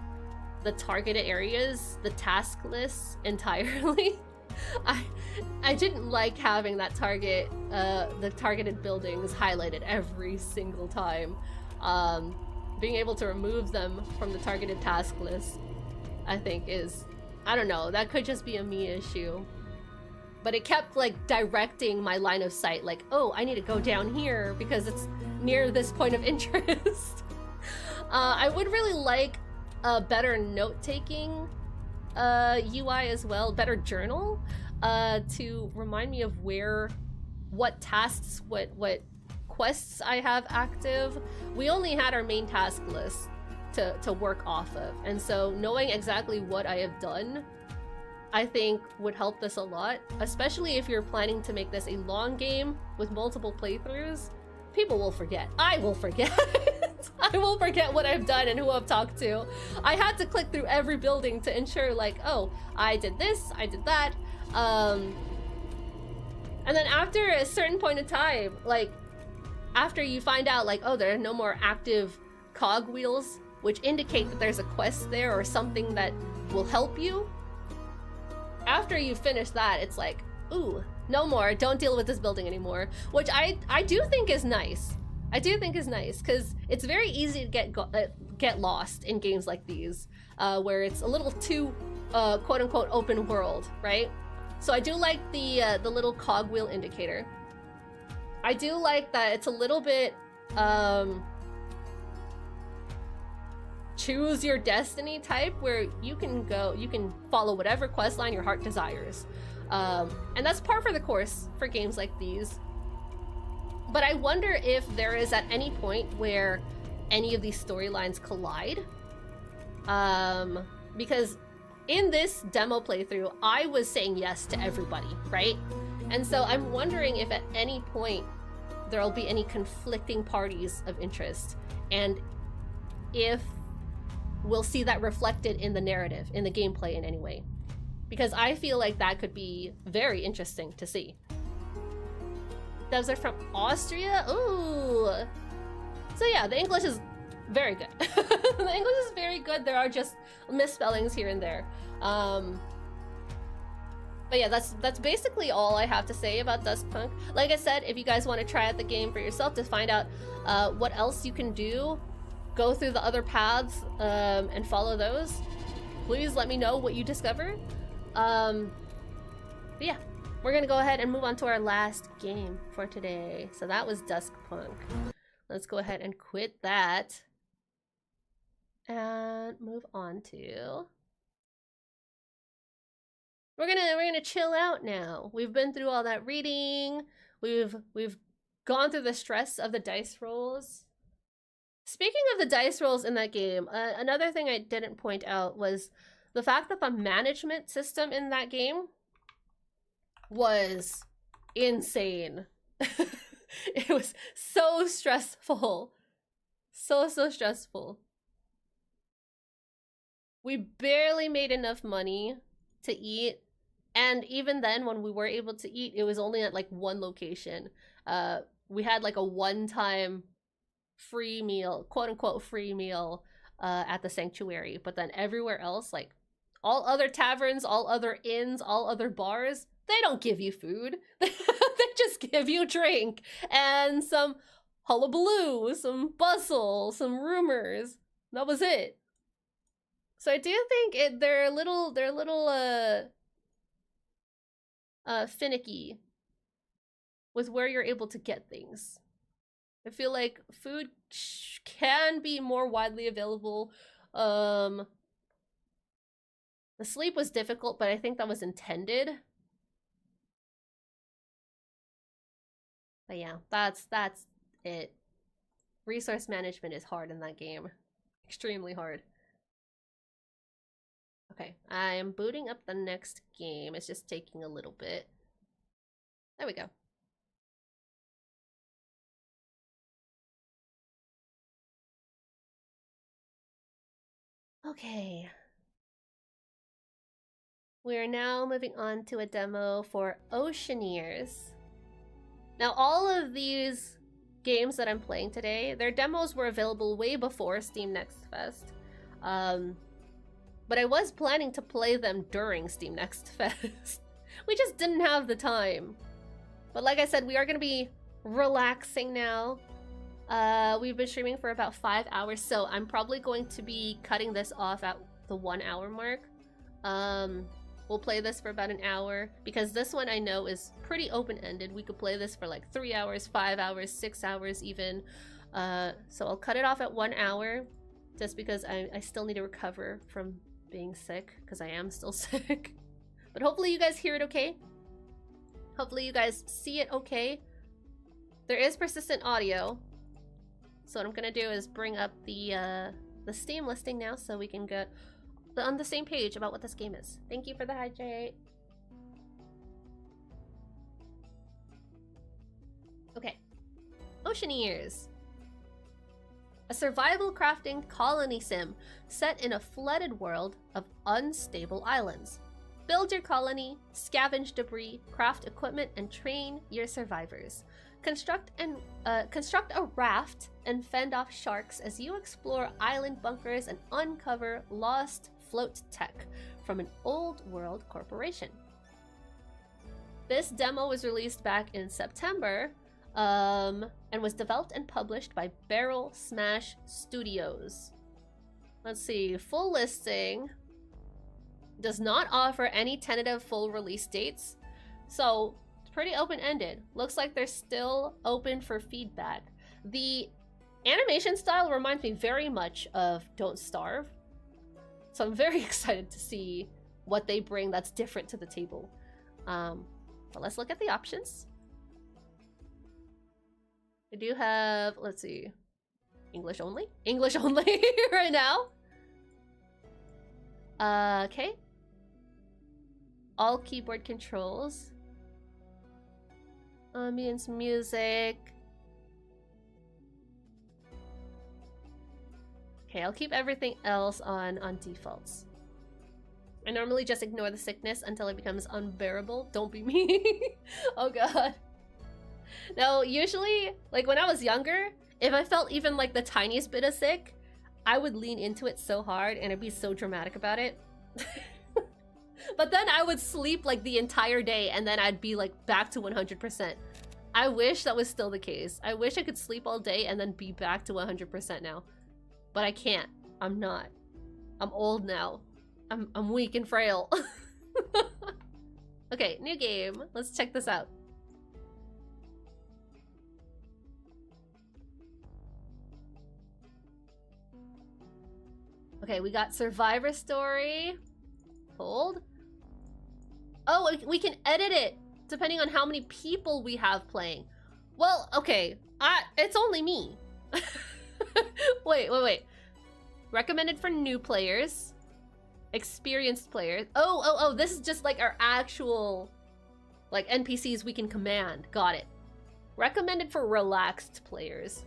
the targeted areas, the task lists entirely. I didn't like having that the targeted buildings highlighted every single time. Being able to remove them from the targeted task list, I think is, I don't know, that could just be a me issue. But it kept like directing my line of sight, like, oh, I need to go down here because it's near this point of interest. I would really like a better note-taking UI as well, better journal, to remind me of what tasks, what quests I have active. We only had our main task list to work off of, and so knowing exactly what I have done, I think would help this a lot, especially if you're planning to make this a long game with multiple playthroughs. People will forget. I will forget. I will forget what I've done and who I've talked to. I had to click through every building to ensure, like, oh, I did this, I did that. And then after a certain point in time, like, after you find out, like, oh, there are no more active cog wheels, which indicate that there's a quest there or something that will help you. After you finish that, it's like, ooh, no more, don't deal with this building anymore, which I do think is nice. I do think is nice, because it's very easy to get lost in games like these, where it's a little too quote-unquote open world, right? So I do like the little cogwheel indicator. I do like that it's a little bit choose your destiny type, where you can follow whatever quest line your heart desires. And that's par for the course for games like these. But I wonder if there is at any point where any of these storylines collide. Because in this demo playthrough, I was saying yes to everybody, right? And so I'm wondering if at any point there'll be any conflicting parties of interest, and if we'll see that reflected in the narrative, in the gameplay in any way. Because I feel like that could be very interesting to see. Those are from Austria? Ooh. So yeah, the English is very good. The English is very good. There are just misspellings here and there. But yeah, that's basically all I have to say about Duskpunk. Like I said, if you guys want to try out the game for yourself to find out what else you can do, go through the other paths and follow those, please let me know what you discover. But yeah, we're gonna go ahead and move on to our last game for today. So that was Duskpunk. Let's go ahead and quit that and move on to... We're gonna chill out now. We've been through all that reading. We've gone through the stress of the dice rolls. Speaking of the dice rolls in that game, another thing I didn't point out was the fact that the management system in that game was insane. It was so stressful. So stressful. We barely made enough money to eat. And even then, when we were able to eat, it was only at like one location. We had like a one-time free meal, quote-unquote free meal, at the sanctuary. But then everywhere else, like all other taverns, all other inns, all other bars, they don't give you food. They just give you drink and some hullabaloo, some bustle, some rumors. That was it. So I do think they're a little finicky with where you're able to get things. I feel like food can be more widely available. The sleep was difficult, but I think that was intended. But yeah, that's it. Resource management is hard in that game. Extremely hard. Okay, I am booting up the next game. It's just taking a little bit. There we go. Okay. We are now moving on to a demo for Oceaneers. Now, all of these games that I'm playing today, their demos were available way before Steam Next Fest. But I was planning to play them during Steam Next Fest. We just didn't have the time. But like I said, we are going to be relaxing now. We've been streaming for about 5 hours, so I'm probably going to be cutting this off at the 1 hour mark. We'll play this for about an hour, because this one I know is pretty open-ended. We could play this for like 3 hours, 5 hours, 6 hours even. So I'll cut it off at 1 hour, just because I still need to recover from being sick, because I am still sick. But hopefully you guys hear it okay. Hopefully you guys see it okay. There is persistent audio. So what I'm gonna do is bring up the Steam listing now, so we can get on the same page about what this game is. Thank you for the hydrate. Okay. Oceaneers. A survival crafting colony sim set in a flooded world of unstable islands. Build your colony, scavenge debris, craft equipment, and train your survivors. Construct a raft and fend off sharks as you explore island bunkers and uncover lost float tech from an old world corporation. This demo was released back in September and was developed and published by Barrel Smash Studios. Let's see, full listing does not offer any tentative full release dates, so it's pretty open-ended. Looks like they're still open for feedback. The animation style reminds me very much of Don't Starve, so I'm very excited to see what they bring that's different to the table. But let's look at the options. I do have, let's see, English only? English only right now. Okay. All keyboard controls. Ambience music. Okay, I'll keep everything else on defaults. I normally just ignore the sickness until it becomes unbearable. Don't be me. Oh god. No, usually, like when I was younger, if I felt even like the tiniest bit of sick, I would lean into it so hard and I'd be so dramatic about it. But then I would sleep like the entire day and then I'd be like back to 100%. I wish that was still the case. I wish I could sleep all day and then be back to 100% now. But I can't. I'm not. I'm old now. I'm weak and frail. Okay, new game. Let's check this out. Okay, we got Survivor Story. Hold. Oh, we can edit it depending on how many people we have playing. Well, okay. It's only me. Wait. Recommended for new players. Experienced players. Oh, this is just like our actual like NPCs we can command. Got it. Recommended for relaxed players.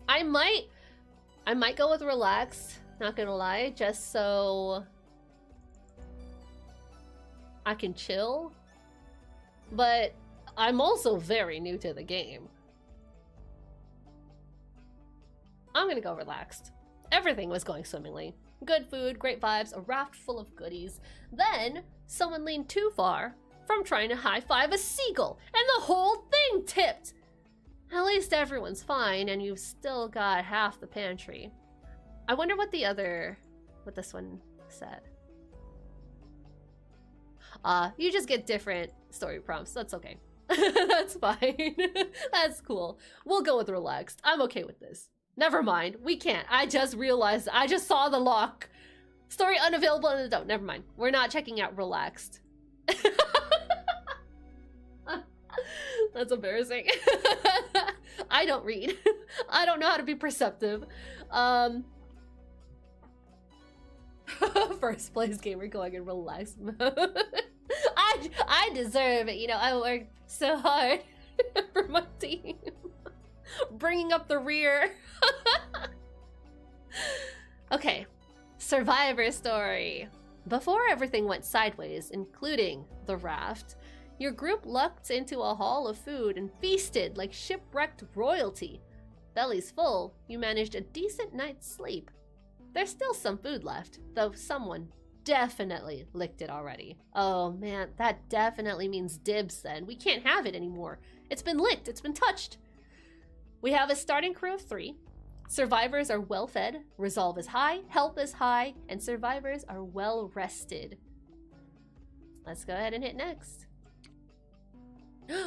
I might go with relaxed, not gonna lie, just so I can chill. But I'm also very new to the game. I'm gonna go relaxed. Everything was going swimmingly. Good food, great vibes, a raft full of goodies. Then, someone leaned too far from trying to high-five a seagull, and the whole thing tipped! At least everyone's fine, and you've still got half the pantry. I wonder what this one said. You just get different story prompts, that's okay. That's fine. That's cool. We'll go with relaxed. I'm okay with this. Never mind, we can't. I just realized, I just saw the lock. Story unavailable in the don't. Never mind. We're not checking out relaxed. That's embarrassing. I don't read. I don't know how to be perceptive. First place gamer going in relaxed mode. I deserve it, you know, I worked so hard for my team. Bringing up the rear. Okay, Survivor Story. Before everything went sideways, including the raft, your group lucked into a haul of food and feasted like shipwrecked royalty. Bellies full, you managed a decent night's sleep. There's still some food left, though someone definitely licked it already. Oh man, that definitely means dibs then. We can't have it anymore. It's been licked, it's been touched. We have a starting crew of 3. Survivors are well fed, resolve is high, health is high, and survivors are well rested. Let's go ahead and hit next.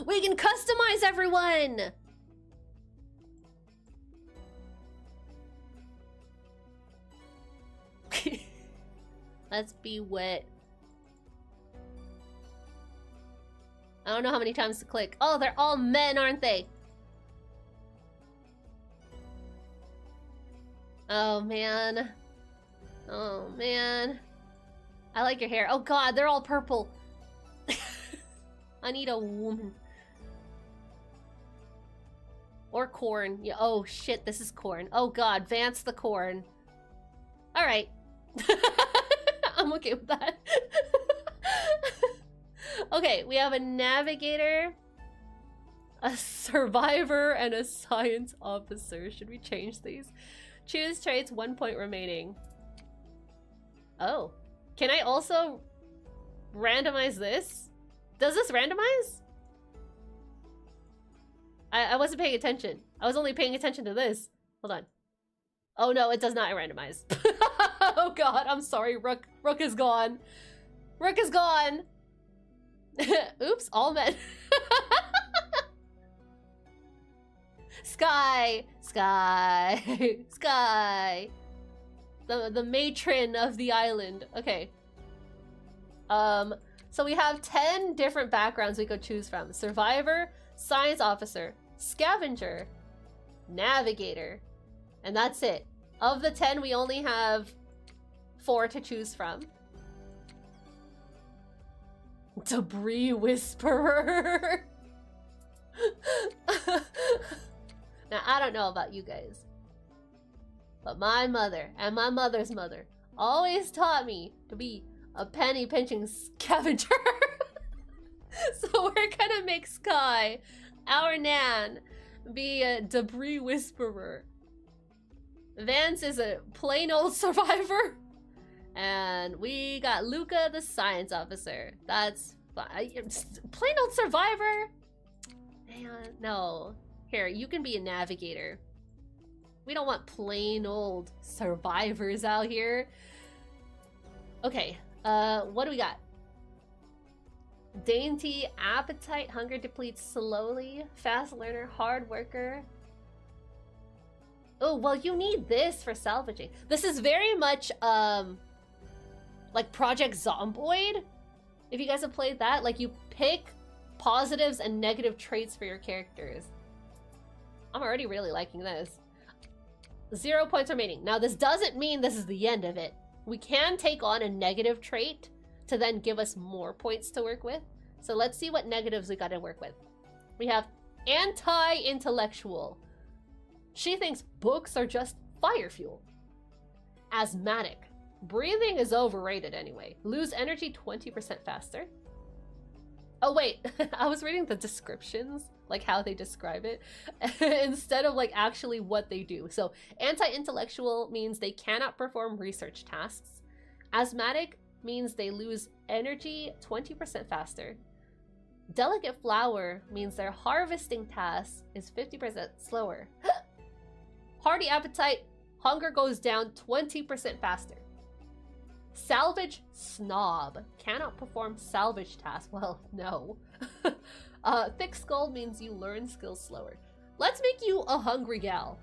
We can customize everyone! Let's be wet. I don't know how many times to click. Oh, they're all men, aren't they? Oh, man. Oh, man. I like your hair. Oh, God, they're all purple. I need a woman. Or corn. Yeah, oh, shit, this is corn. Oh, God, Vance the corn. All right. I'm okay with that. Okay, we have a navigator, a survivor, and a science officer. Should we change these? Choose traits, 1 point remaining. Oh. Can I also randomize this? Does this randomize? I wasn't paying attention. I was only paying attention to this. Hold on. Oh no, it does not randomize. Oh god, I'm sorry, Rook. Rook is gone. Rook is gone. Oops, all men. Sky, Sky, Sky. The matron of the island. Okay. So we have 10 different backgrounds we could choose from. Survivor, science officer, scavenger, navigator, and that's it. Of the 10, we only have 4 to choose from. Debris whisperer. Now, I don't know about you guys, but my mother and my mother's mother always taught me to be a penny pinching scavenger. So we're gonna make Sky, our Nan, be a debris whisperer. Vance is a plain old survivor. And we got Luca, the science officer. That's fine. Plain old survivor? Man, no. Here, you can be a navigator. We don't want plain old survivors out here. Okay, what do we got? Dainty, appetite, hunger depletes slowly, fast learner, hard worker. Oh, well, you need this for salvaging. This is very much, like Project Zomboid. If you guys have played that, like you pick positives and negative traits for your characters. I'm already really liking this. 0 points remaining. Now, this doesn't mean this is the end of it. We can take on a negative trait to then give us more points to work with. So let's see what negatives we gotta work with. We have anti-intellectual. She thinks books are just fire fuel. Asthmatic. Breathing is overrated anyway. Lose energy 20% faster. Oh wait, I was reading the descriptions, like how they describe it, instead of like actually what they do. So anti-intellectual means they cannot perform research tasks. Asthmatic means they lose energy 20% faster. Delicate flower means their harvesting task is 50% slower. Hearty appetite, hunger goes down 20% faster. Salvage snob cannot perform salvage tasks. Well, no. Thick skull means you learn skills slower. Let's make you a hungry gal.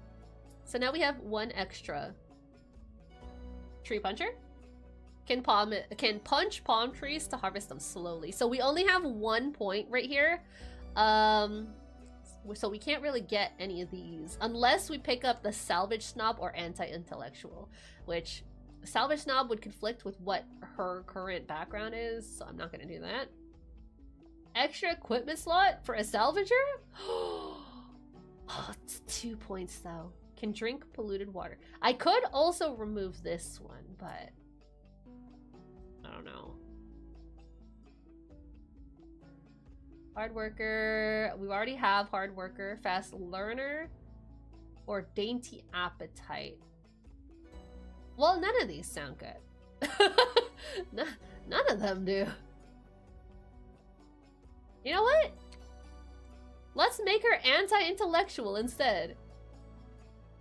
So now we have 1 extra. Tree puncher can punch palm trees to harvest them slowly. So we only have 1 point right here. So we can't really get any of these unless we pick up the salvage snob or anti-intellectual, which salvage snob would conflict with what her current background is, so I'm not gonna do that. Extra equipment slot for a salvager? Oh, it's 2 points though. Can drink polluted water. I could also remove this one, but I don't know. Hard worker. We already have hard worker, fast learner, or dainty appetite. Well, none of these sound good. None of them do. You know what? Let's make her anti-intellectual instead.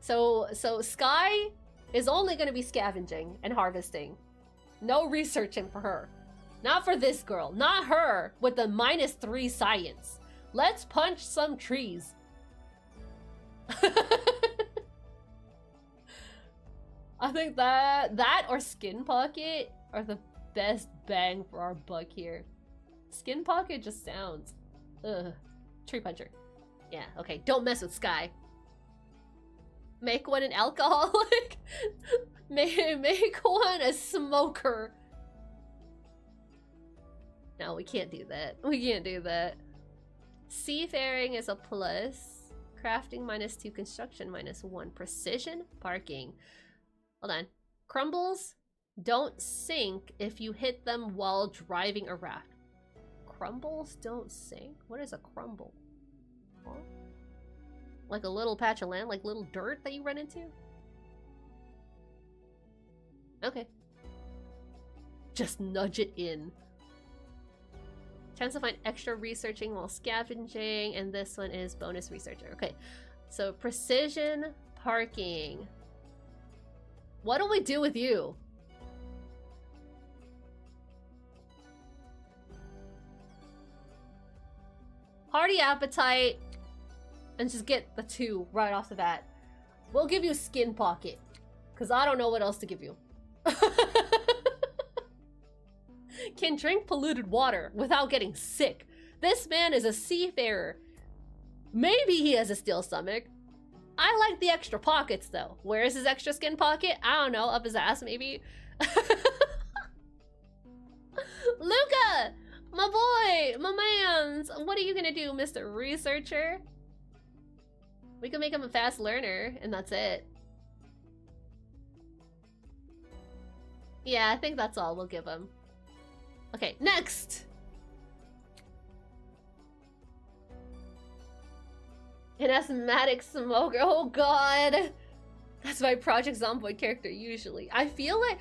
So Sky is only going to be scavenging and harvesting. No researching for her. Not for this girl. Not her with the -3 science. Let's punch some trees. I think that or Skin Pocket are the best bang for our buck here. Skin Pocket just sounds... Ugh. Tree puncher. Yeah, okay. Don't mess with Sky. Make one an alcoholic. Make one a smoker. No, we can't do that. We can't do that. Seafaring is a plus. Crafting -2, construction -1, precision, parking. Hold on. Crumbles don't sink if you hit them while driving a raft. Crumbles don't sink? What is a crumble? Huh? Like a little patch of land? Like little dirt that you run into? Okay. Just nudge it in. Chance to find extra researching while scavenging, and this one is bonus researcher. Okay, so precision parking. What do we do with you? Hearty appetite, and just get the 2 right off the bat. We'll give you skin pocket, because I don't know what else to give you. Can drink polluted water without getting sick. This man is a seafarer. Maybe he has a steel stomach. I like the extra pockets though. Where is his extra skin pocket? I don't know, up his ass maybe. Luca! My boy! My mans! What are you gonna do, Mr. Researcher? We can make him a fast learner, and that's it. Yeah, I think that's all we'll give him. Okay, next! An asthmatic smoker. Oh god! That's my Project Zomboid character usually. I feel like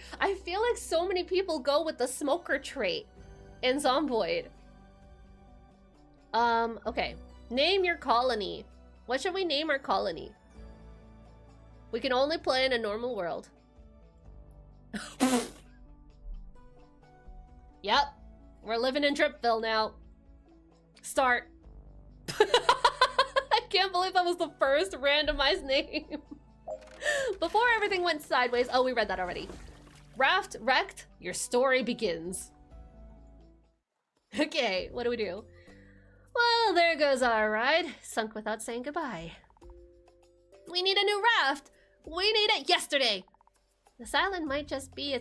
so many people go with the smoker trait in Zomboid. Okay. Name your colony. What should we name our colony? We can only play in a normal world. Yep. We're living in Dripville now. Start. I can't believe that was the first randomized name. Before everything went sideways. Oh, we read that already. Raft wrecked. Your story begins. Okay, what do we do? Well, there goes our ride. Sunk without saying goodbye. We need a new raft. We need it yesterday. This island might just be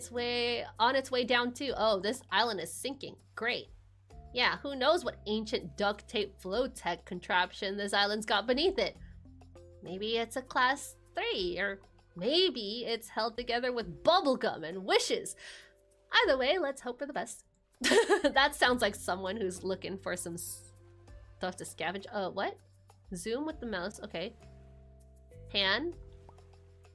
on its way down too. Oh, this island is sinking. Great. Yeah, who knows what ancient duct tape flow tech contraption this island's got beneath it. Maybe it's a class 3, or maybe it's held together with bubblegum and wishes. Either way, let's hope for the best. That sounds like someone who's looking for some stuff to scavenge. What? Zoom with the mouse. Okay. Hand.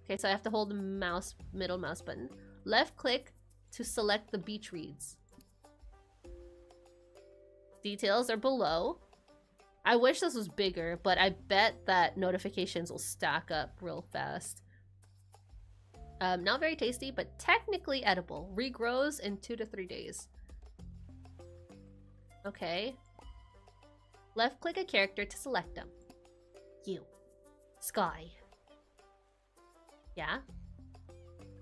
Okay, so I have to hold the middle mouse button. Left click to select the beach reeds. Details are below. I wish this was bigger, but I bet that notifications will stack up real fast. Not very tasty, but technically edible. Regrows in 2 to 3 days. Okay. Left click a character to select them. You. Sky. Yeah.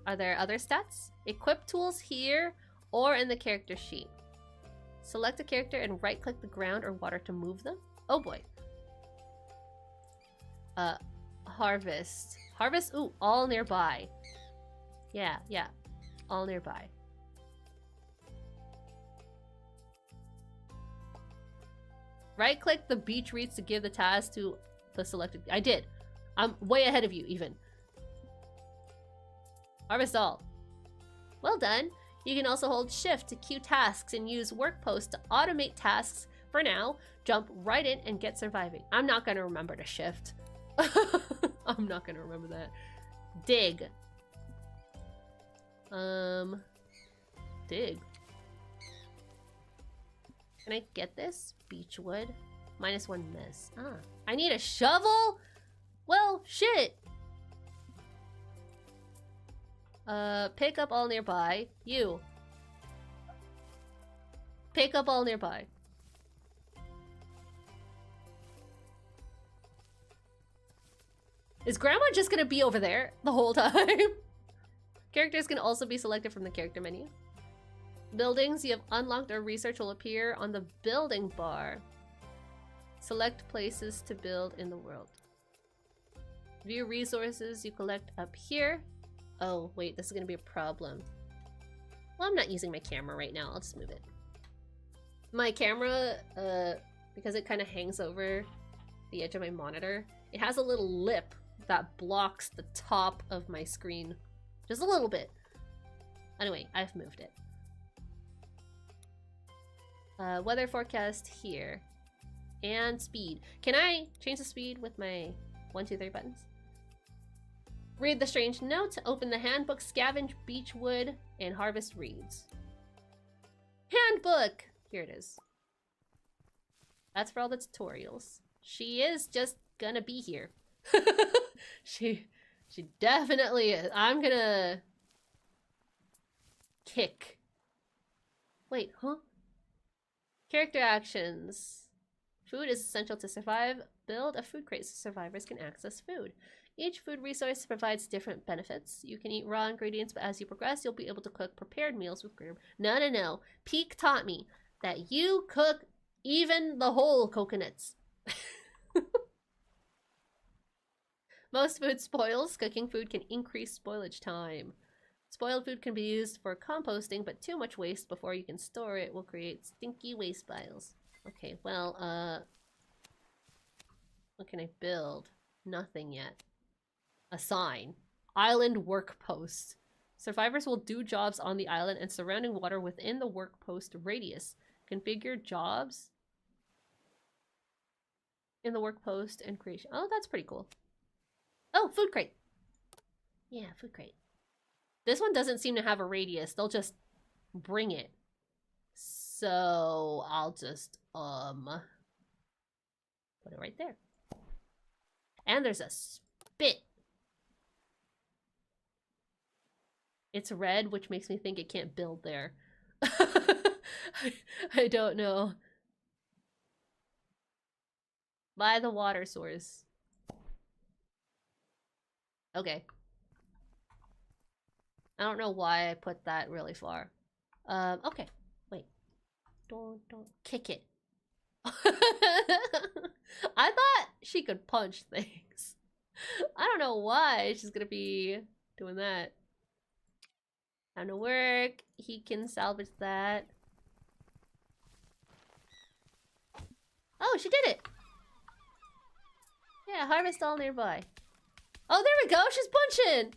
Are there other stats? Equip tools here or in the character sheet. Select a character and right click the ground or water to move them. Oh boy. Harvest. Harvest, ooh, all nearby. Yeah. All nearby. Right click the beach reeds to give the task to the selected. I did. I'm way ahead of you even. Harvest all. Well done. You can also hold shift to queue tasks and use work post to automate tasks. For now, jump right in and get surviving. I'm not gonna remember to shift. I'm not gonna remember that. Dig. Dig. Can I get this? Beechwood. -1 miss. Ah. I need a shovel? Well, shit. Pick up all nearby. You. Pick up all nearby. Is Grandma just gonna be over there the whole time? Characters can also be selected from the character menu. Buildings you have unlocked or research will appear on the building bar. Select places to build in the world. View resources you collect up here. Oh, wait, this is gonna be a problem. Well, I'm not using my camera right now. I'll just move it. My camera, because it kind of hangs over the edge of my monitor, it has a little lip that blocks the top of my screen. Just a little bit. Anyway, I've moved it. Weather forecast here. And speed. Can I change the speed with my 1, 2, 3 buttons? Read the strange note, open the handbook, scavenge beechwood, and harvest reeds. good book. Here it is. That's for all the tutorials. She is just gonna be here. She definitely is. I'm gonna kick. Wait, huh? Character actions. Food is essential to survive. Build a food crate so survivors can access food. Each food resource provides different benefits. You can eat raw ingredients, but as you progress, you'll be able to cook prepared meals with greater... No. Peak taught me that you cook even the whole coconuts. Most food spoils. Cooking food can increase spoilage time. Spoiled food can be used for composting, but too much waste before you can store it will create stinky waste piles. Okay, well, what can I build? Nothing yet. A sign. Island work post. Survivors will do jobs on the island and surrounding water within the work post radius. Configure jobs in the work post and creation. Oh, that's pretty cool. Oh, food crate. Yeah, food crate. This one doesn't seem to have a radius. They'll just bring it. So I'll just put it right there. And there's a spit. It's red, which makes me think it can't build there. I don't know. By the water source. Okay. I don't know why I put that really far. Okay. Wait. Don't kick it. I thought she could punch things. I don't know why she's gonna be doing that. Time to work. He can salvage that. Oh, she did it! Yeah, harvest all nearby. Oh, there we go! She's punching!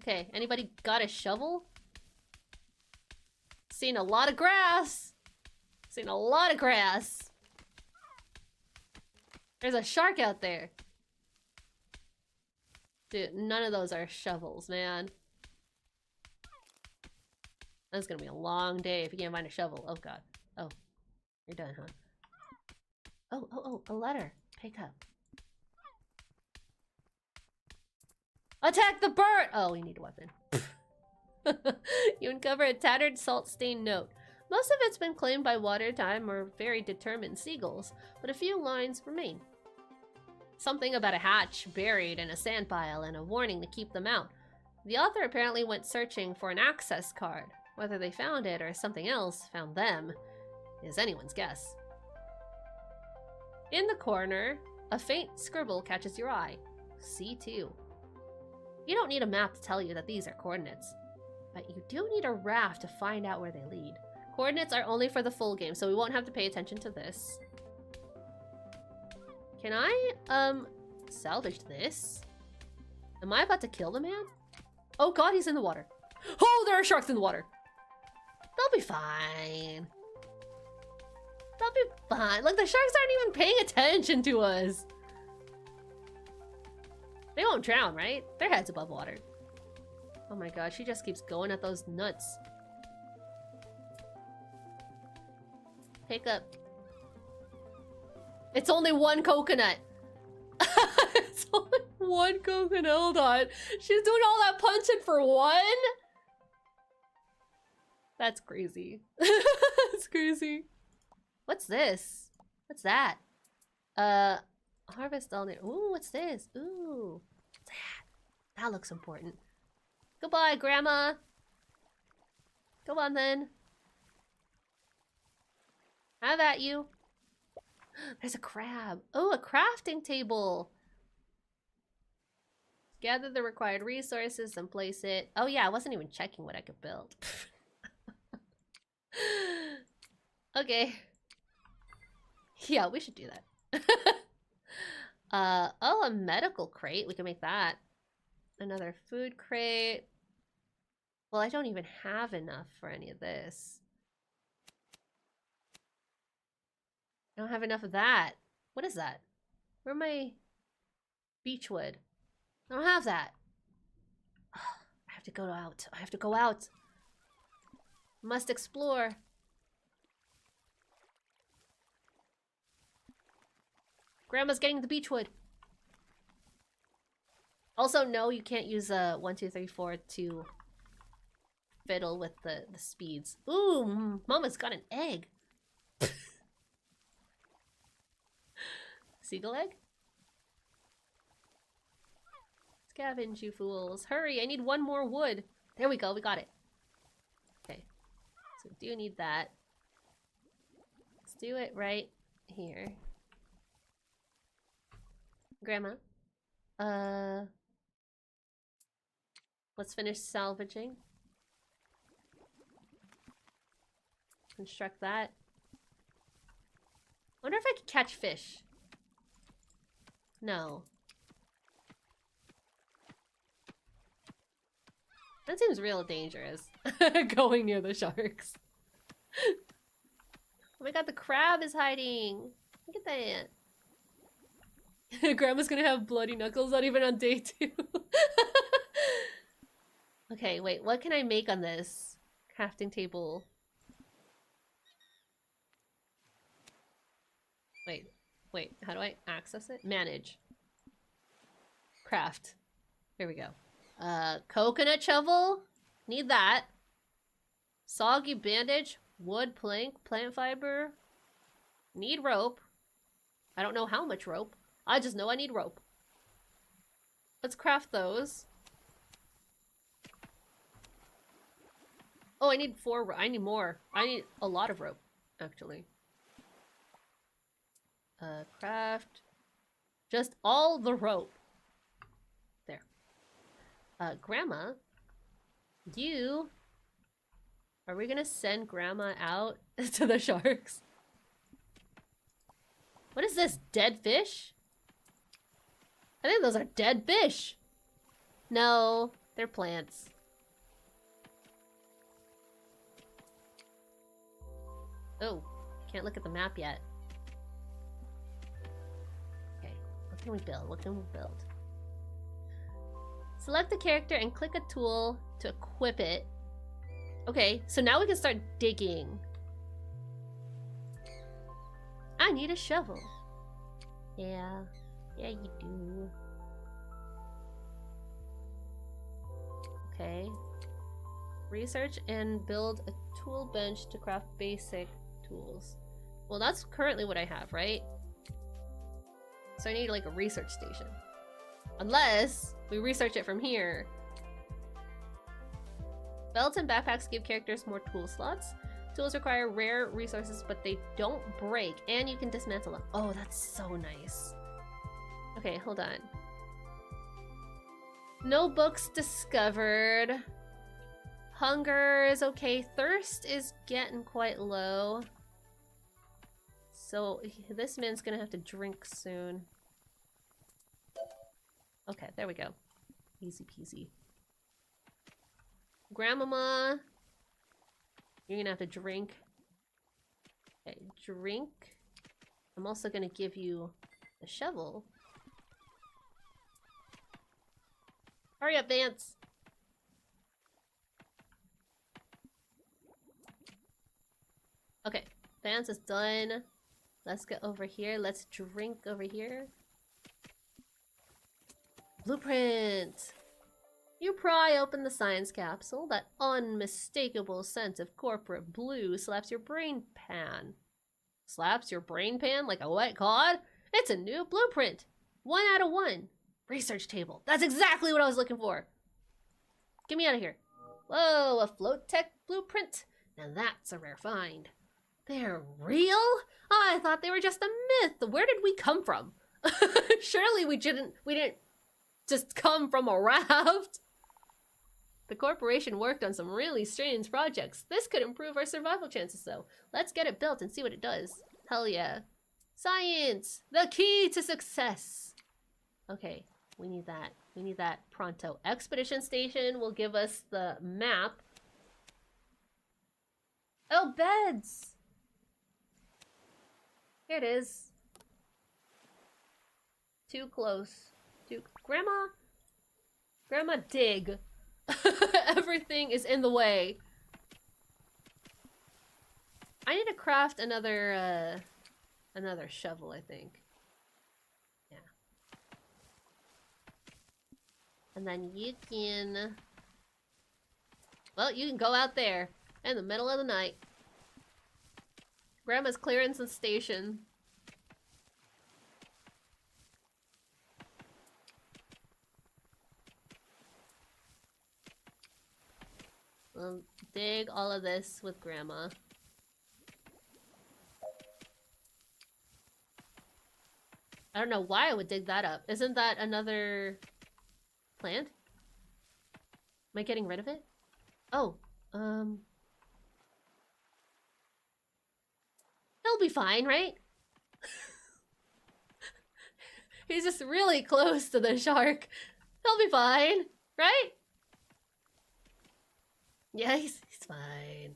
Okay, anybody got a shovel? Seen a lot of grass! Seen a lot of grass! There's a shark out there! Dude, none of those are shovels, man. That's gonna be a long day if you can't find a shovel. Oh god. Oh. You're done, huh? Oh, a letter. Pick up. Attack the bird! Oh, we need a weapon. You uncover a tattered, salt-stained note. Most of it's been claimed by watertime or very determined seagulls, but a few lines remain. Something about a hatch buried in a sand pile and a warning to keep them out. The author apparently went searching for an access card. Whether they found it or something else found them is anyone's guess. In the corner, a faint scribble catches your eye. C2. You don't need a map to tell you that these are coordinates, but you do need a raft to find out where they lead. Coordinates are only for the full game, so we won't have to pay attention to this. Can I, salvage this? Am I about to kill the man? Oh god, he's in the water. Oh, there are sharks in the water. They'll be fine. They'll be fine. Look, the sharks aren't even paying attention to us. They won't drown, right? Their head's above water. Oh my god, she just keeps going at those nuts. Pick up. It's only one coconut. It's only one coconut. Hold on. She's doing all that punching for one? That's crazy. That's crazy. What's this? What's that? Harvest all near. Ooh, what's this? Ooh. What's that? That looks important. Goodbye, Grandma. Go on then. Have at you. There's a crab. Oh, a crafting table. Gather the required resources and place it. Oh yeah, I wasn't even checking what I could build. Okay. Yeah, we should do that. Oh, a medical crate. We can make that. Another food crate. Well, I don't even have enough for any of this. I don't have enough of that. What is that? Where am I? Beechwood. I don't have that. I have to go out. I have to go out. Must explore. Grandma's getting the beechwood. Also, no, you can't use 1, 2, 3, 4 to fiddle with the speeds. Ooh, Mama's got an egg. Seagull egg? Scavenge, you fools. Hurry, I need 1 more wood. There we go, we got it. Okay, so we do need that. Let's do it right here. Grandma. Let's finish salvaging. Construct that. Wonder if I could catch fish. No. That seems real dangerous. Going near the sharks. Oh my god, the crab is hiding. Look at that. Grandma's gonna have bloody knuckles not even on day 2. Okay, wait, what can I make on this crafting table? Wait, how do I access it? Manage. Craft. Here we go. Coconut shovel? Need that. Soggy bandage, wood plank, plant fiber. Need rope. I don't know how much rope. I just know I need rope. Let's craft those. Oh, I need 4. I need more. I need a lot of rope, actually. Craft. Just all the rope. There. Grandma, you... Are we gonna send Grandma out to the sharks? What is this? Dead fish? I think those are dead fish. No, they're plants. Oh, can't look at the map yet. Okay, what can we build? What can we build? Select the character and click a tool to equip it. Okay, so now we can start digging. I need a shovel. Yeah, you do. Okay. Research and build a tool bench to craft basic tools. Well, that's currently what I have, right? So I need like a research station. Unless we research it from here. Belts and backpacks give characters more tool slots. Tools require rare resources, but they don't break, and you can dismantle them. Oh, that's so nice. Okay, hold on. No books discovered. Hunger is okay. Thirst is getting quite low. So this man's gonna have to drink soon. Okay, there we go. Easy peasy. Grandmama, you're gonna have to drink. Okay, drink. I'm also gonna give you a shovel. Hurry up, Vance. Okay, Vance is done. Let's get over here. Let's drink over here. Blueprint! You pry open the science capsule. That unmistakable scent of corporate blue slaps your brain pan. Slaps your brain pan like a wet cod? It's a new blueprint. 1 out of 1. Research table. That's exactly what I was looking for. Get me out of here. Whoa, a float tech blueprint. Now that's a rare find. They're real? I thought they were just a myth. Where did we come from? Surely we didn't just come from a raft. The corporation worked on some really strange projects. This could improve our survival chances though. Let's get it built and see what it does. Hell yeah. Science! The key to success! Okay, we need that. We need that pronto. Expedition station will give us the map. Oh, beds! Here it is. Too close. Grandma, dig. Everything is in the way. I need to craft another shovel, I think. Yeah. And then you can... Well, you can go out there in the middle of the night. Grandma's clearing some station. We'll dig all of this with Grandma. I don't know why I would dig that up. Isn't that another plant? Am I getting rid of it? Oh, he'll be fine, right? He's just really close to the shark. He'll be fine, right? Yeah, he's fine.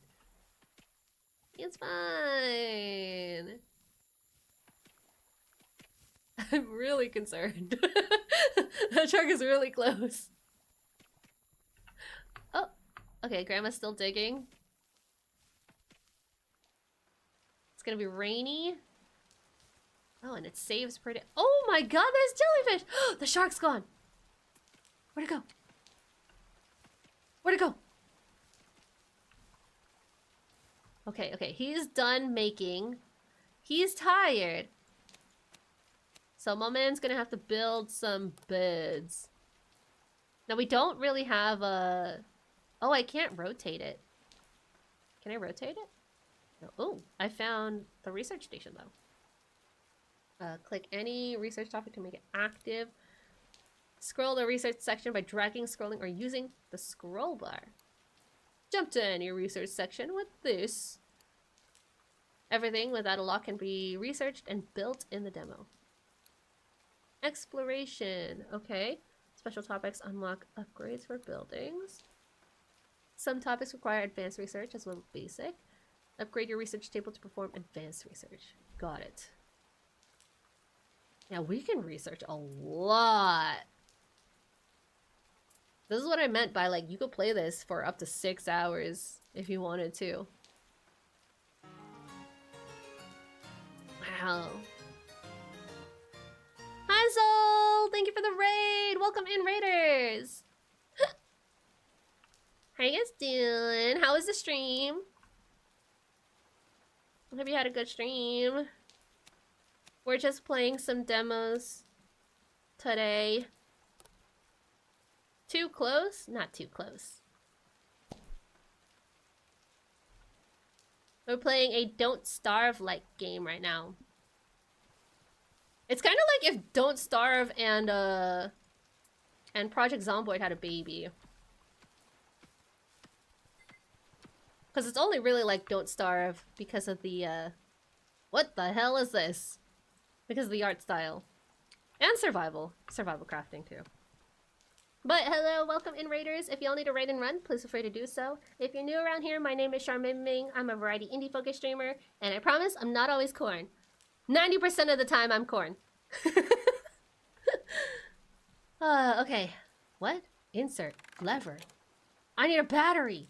He's fine. I'm really concerned. That shark is really close. Oh, okay, Grandma's still digging. It's gonna be rainy. Oh, and it saves pretty. Oh my god, there's jellyfish! The shark's gone. Where'd it go? Where'd it go? Okay, okay, he's done making. He's tired. So my man's gonna have to build some beds. Now we don't really have a... Oh, I can't rotate it. Can I rotate it? No. Oh, I found the research station though. Click any research topic to make it active. Scroll the research section by dragging, scrolling, or using the scroll bar. Jump to any research section with this. Everything without a lock can be researched and built in the demo. Exploration. Okay. Special topics unlock upgrades for buildings. Some topics require advanced research as well as basic. Upgrade your research table to perform advanced research. Got it. Yeah, we can research a lot. This is what I meant by, like, you could play this for up to 6 hours if you wanted to. Wow. Hi, Soul! Thank you for the raid! Welcome in, Raiders! How you guys doing? How was the stream? Hope you had a good stream. We're just playing some demos today. Too close? Not too close. We're playing a Don't Starve-like game right now. It's kind of like if Don't Starve and Project Zomboid had a baby. Because it's only really like Don't Starve because of the, what the hell is this? Because of the art style. And survival. Survival crafting, too. But hello, welcome in, Raiders. If y'all need a raid and run, please feel free to do so. If you're new around here, my name is CharMaeMengMing. I'm a variety indie-focused streamer, and I promise I'm not always corn. 90% of the time, I'm corn. Okay. What? Insert. Lever. I need a battery.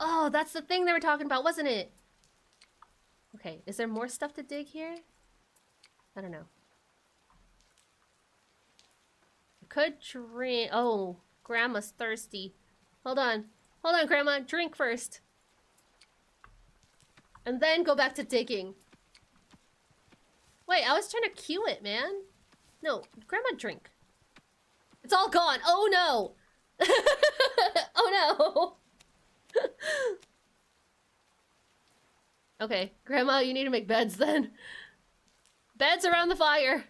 Oh, that's the thing they were talking about, wasn't it? Okay, is there more stuff to dig here? I don't know. I could drink. Oh, Grandma's thirsty. Hold on. Hold on, Grandma. Drink first. And then go back to digging. Wait, I was trying to cue it, man. No, Grandma, drink. It's all gone. Oh, no. Oh, no. Okay, Grandma, you need to make beds then. Beds around the fire.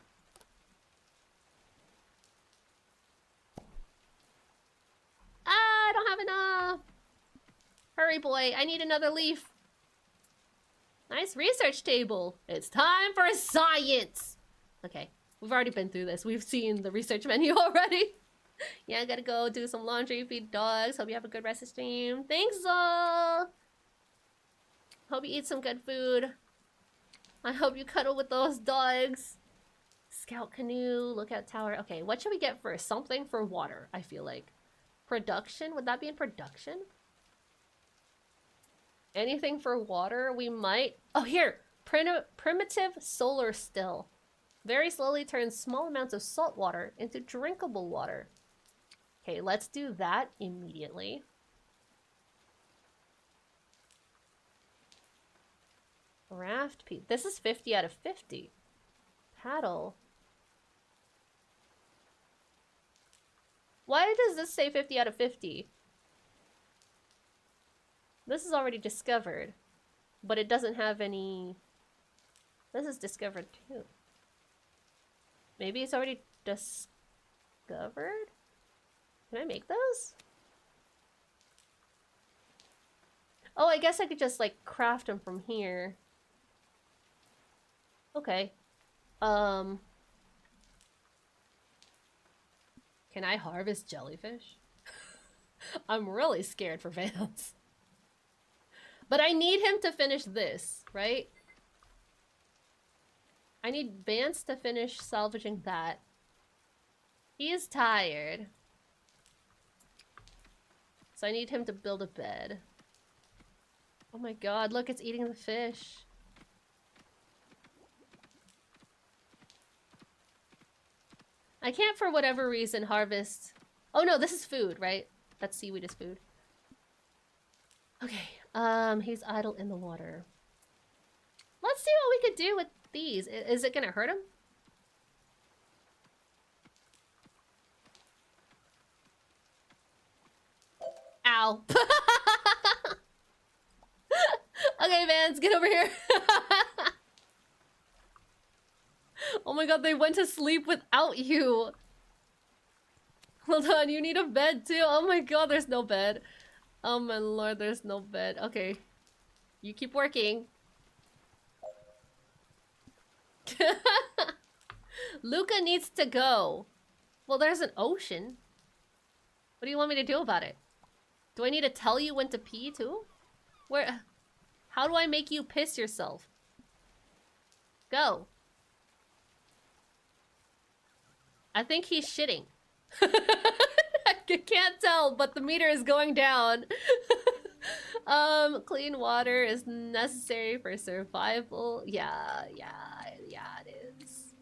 Ah, I don't have enough. Hurry, boy. I need another leaf. Nice research table. It's time for science. Okay, we've already been through this. We've seen the research menu already. Yeah, I gotta go do some laundry, feed dogs. Hope you have a good rest of stream. Thanks, all. Hope you eat some good food. I hope you cuddle with those dogs. Scout canoe, lookout tower. Okay, what should we get first? Something for water, I feel like. Production? Would that be in production? Anything for water? We might... Oh, here! Primitive solar still. Very slowly turns small amounts of salt water into drinkable water. Okay, let's do that immediately. Raft piece. This is 50 out of 50. Paddle. Why does this say 50 out of 50? This is already discovered, but it doesn't have any... This is discovered too. Maybe it's already discovered? Can I make those? Oh, I guess I could just, like, craft them from here. Okay. Can I harvest jellyfish? I'm really scared for Vance. But I need him to finish this, right? I need Vance to finish salvaging that. He is tired. So I need him to build a bed. Oh my god, look, it's eating the fish. I can't, for whatever reason, harvest... Oh no, this is food, right? That seaweed is food. Okay, he's idle in the water. Let's see what we could do with these. Is it gonna hurt him? Ow. Okay, Vance, get over here. Oh my god, they went to sleep without you. Hold on, you need a bed too. Oh my god, there's no bed. Oh my lord, there's no bed. Okay. You keep working. Luca needs to go. Well, there's an ocean. What do you want me to do about it? Do I need to tell you when to pee too? Where? How do I make you piss yourself? Go. I think he's shitting. I can't tell, but the meter is going down. Clean water is necessary for survival. Yeah, it is.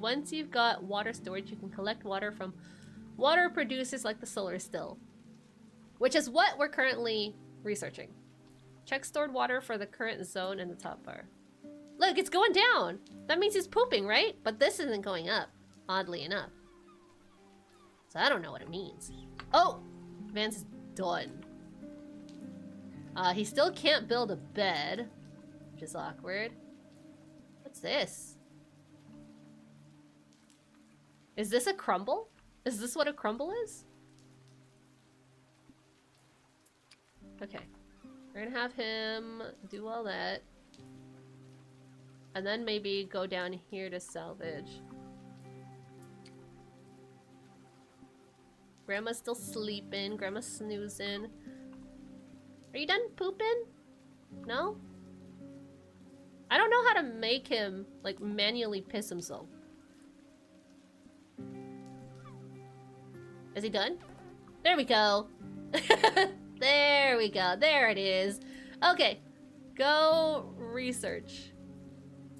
Once you've got water storage, you can collect water from water producers like the solar still, which is what we're currently researching. Check stored water for the current zone in the top bar. Look, it's going down. That means he's pooping, right? But this isn't going up, oddly enough. So I don't know what it means. Oh, Vance is done. He still can't build a bed, which is awkward. What's this? Is this a crumble? Is this what a crumble is? Okay. We're gonna have him do all that. And then maybe go down here to salvage. Grandma's still sleeping. Grandma's snoozing. Are you done pooping? No? I don't know how to make him, like, manually piss himself. Is he done? There we go. There we go. There it is. Okay. Go research.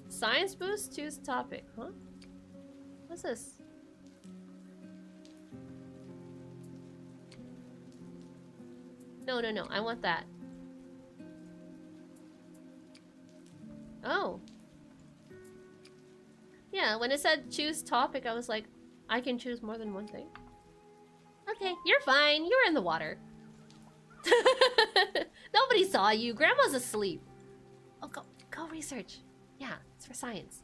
Science boost? Choose topic. Huh? What's this? No. I want that. Oh. Yeah, when it said choose topic, I was like, I can choose more than one thing. Okay, you're fine. You're in the water. Nobody saw you. Grandma's asleep. Oh, go research. Yeah, it's for science.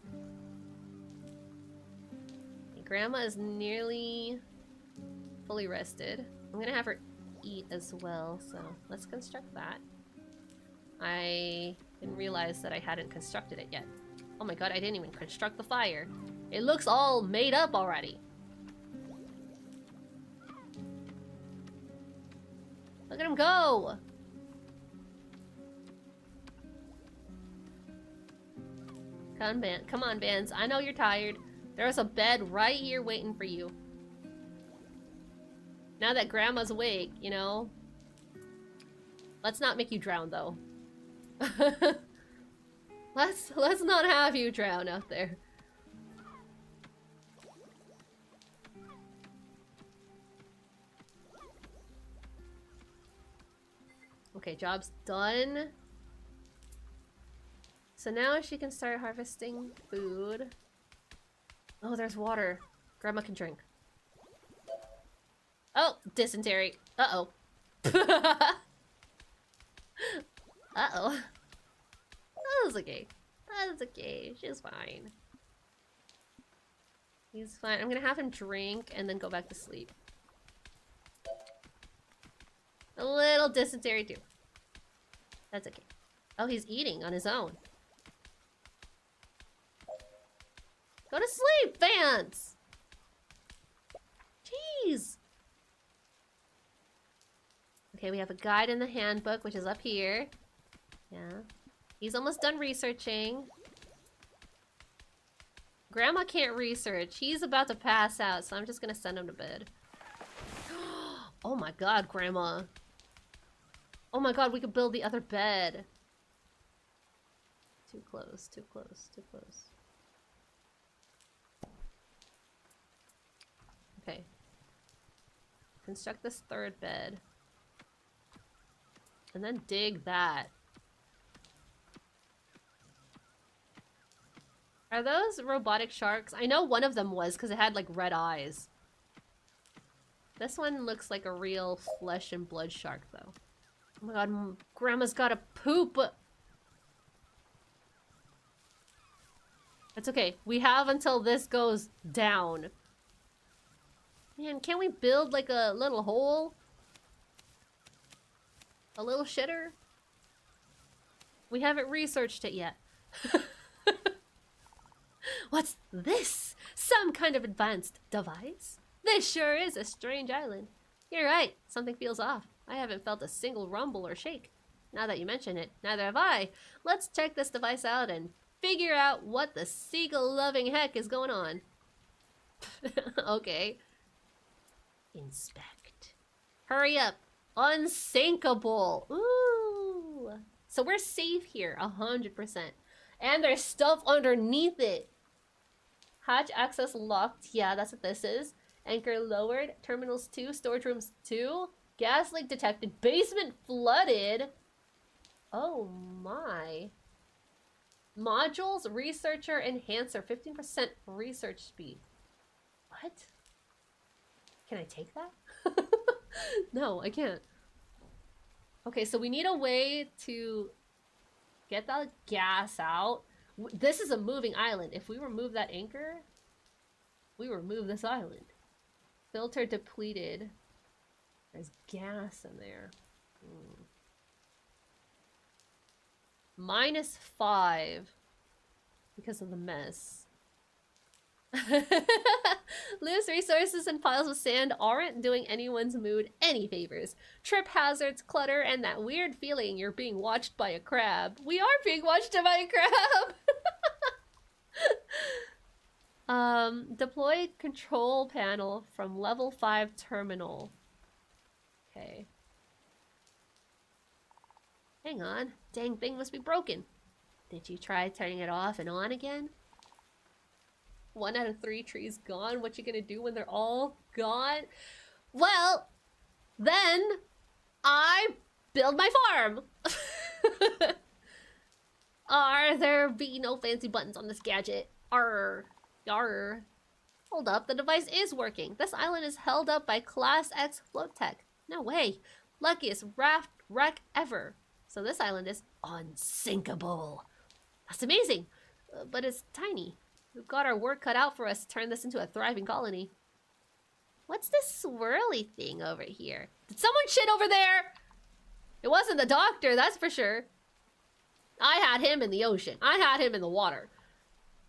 Grandma is nearly fully rested. I'm gonna have her eat as well, so let's construct that. I didn't realize that I hadn't constructed it yet. Oh my god, I didn't even construct the fire. It looks all made up already. Look at him go! Come on, Vance. I know you're tired. There's a bed right here waiting for you. Now that Grandma's awake, you know? Let's not make you drown, though. Let's not have you drown out there. Okay, job's done. So now she can start harvesting food. Oh, there's water. Grandma can drink. Oh, dysentery. Uh-oh. Uh-oh. That was okay. That is okay. She's fine. He's fine. I'm gonna have him drink and then go back to sleep. A little dysentery too. That's okay. Oh, he's eating on his own. Go to sleep, Vance! Jeez! Okay, we have a guide in the handbook, which is up here. Yeah. He's almost done researching. Grandma can't research. He's about to pass out, so I'm just gonna send him to bed. Oh my god, Grandma. Oh my god, we could build the other bed. Too close, too close, too close. Okay. Construct this third bed. And then dig that. Are those robotic sharks? I know one of them was because it had like red eyes. This one looks like a real flesh and blood shark though. Oh my god, Grandma's gotta poop! It's okay. We have until this goes down. Man, can't we build like a little hole? A little shitter? We haven't researched it yet. What's this? Some kind of advanced device? This sure is a strange island. You're right, something feels off. I haven't felt a single rumble or shake. Now that you mention it, neither have I. Let's check this device out and figure out what the seagull-loving heck is going on. Okay. Inspect. Hurry up. Unsinkable. Ooh. So we're safe here, 100%. And there's stuff underneath it. Hatch access locked. Yeah, that's what this is. Anchor lowered. Terminals 2. Storage rooms 2. Gas leak detected. Basement flooded. Oh my. Modules, researcher, enhancer. 15% research speed. What? Can I take that? No, I can't. Okay, so we need a way to get the gas out. This is a moving island. If we remove that anchor, we remove this island. Filter depleted. There's gas in there. -5 because of the mess. Loose resources and piles of sand aren't doing anyone's mood any favors. Trip hazards, clutter, and that weird feeling you're being watched by a crab. We are being watched by a crab! Deploy control panel from level 5 terminal. Okay. Hang on. Dang thing must be broken. Did you try turning it off and on again? 1 out of 3 trees gone. What you gonna do when they're all gone? Well, then I build my farm. There be no fancy buttons on this gadget. Arr. Yarr. Hold up, the device is working. This island is held up by Class X float tech. No way. Luckiest raft wreck ever. So this island is unsinkable. That's amazing. But it's tiny. We've got our work cut out for us to turn this into a thriving colony. What's this swirly thing over here? Did someone shit over there? It wasn't the doctor, that's for sure. I had him in the ocean. I had him in the water.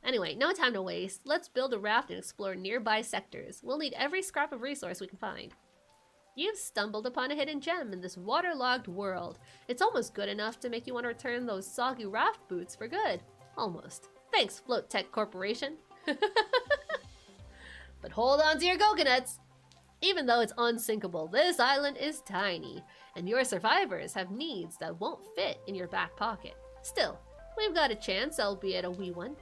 Anyway, no time to waste. Let's build a raft and explore nearby sectors. We'll need every scrap of resource we can find. You've stumbled upon a hidden gem in this waterlogged world. It's almost good enough to make you want to return those soggy raft boots for good. Almost. Thanks, Float Tech Corporation. But hold on to your coconuts. Even though it's unsinkable, this island is tiny, and your survivors have needs that won't fit in your back pocket. Still, we've got a chance, albeit a wee one.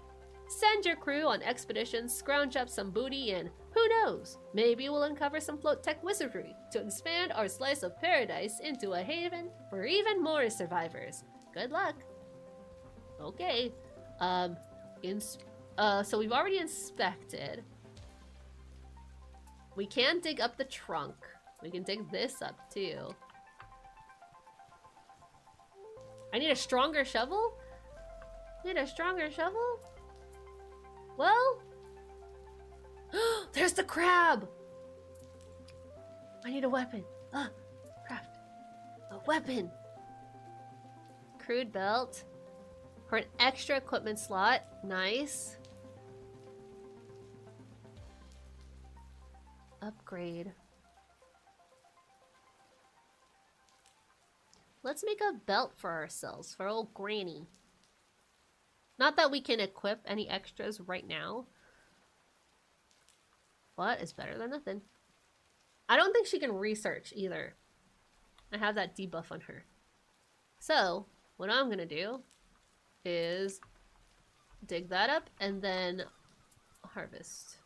Send your crew on expeditions, scrounge up some booty, and who knows, maybe we'll uncover some float tech wizardry to expand our slice of paradise into a haven for even more survivors. Good luck. Okay. So we've already inspected. We can dig up the trunk. We can dig this up too. I need a stronger shovel? Need a stronger shovel? Well, there's the crab! I need a weapon. Craft. A weapon! Crude belt. For an extra equipment slot. Nice. Upgrade. Let's make a belt for ourselves, for old Granny. Not that we can equip any extras right now. But it's better than nothing. I don't think she can research either. I have that debuff on her. So, what I'm gonna do is dig that up and then harvest.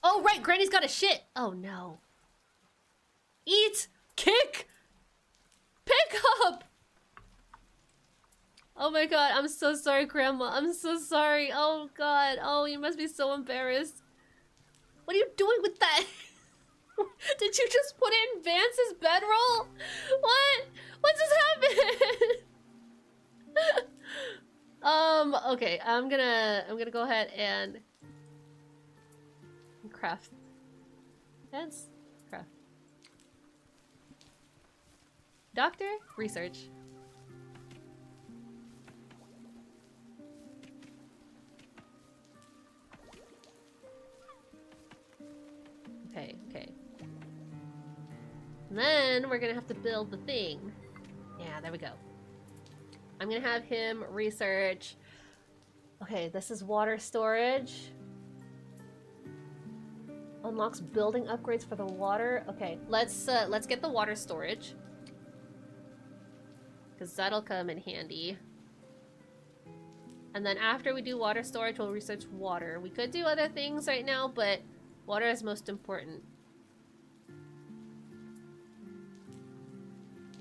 Oh, right! Granny's got a shit! Oh, no. Eat! Kick! Pick up! Oh my god, I'm so sorry, Grandma. I'm so sorry. Oh god. Oh, you must be so embarrassed. What are you doing with that? Did you just put it in Vance's bedroll? What? What just happened? Okay, I'm gonna go ahead and craft. Vance? Craft. Doctor? Research. Okay. And then we're gonna have to build the thing. Yeah, there we go. I'm gonna have him research. Okay, this is water storage. Unlocks building upgrades for the water. Okay, let's get the water storage. Because that'll come in handy. And then after we do water storage, we'll research water. We could do other things right now, but water is most important.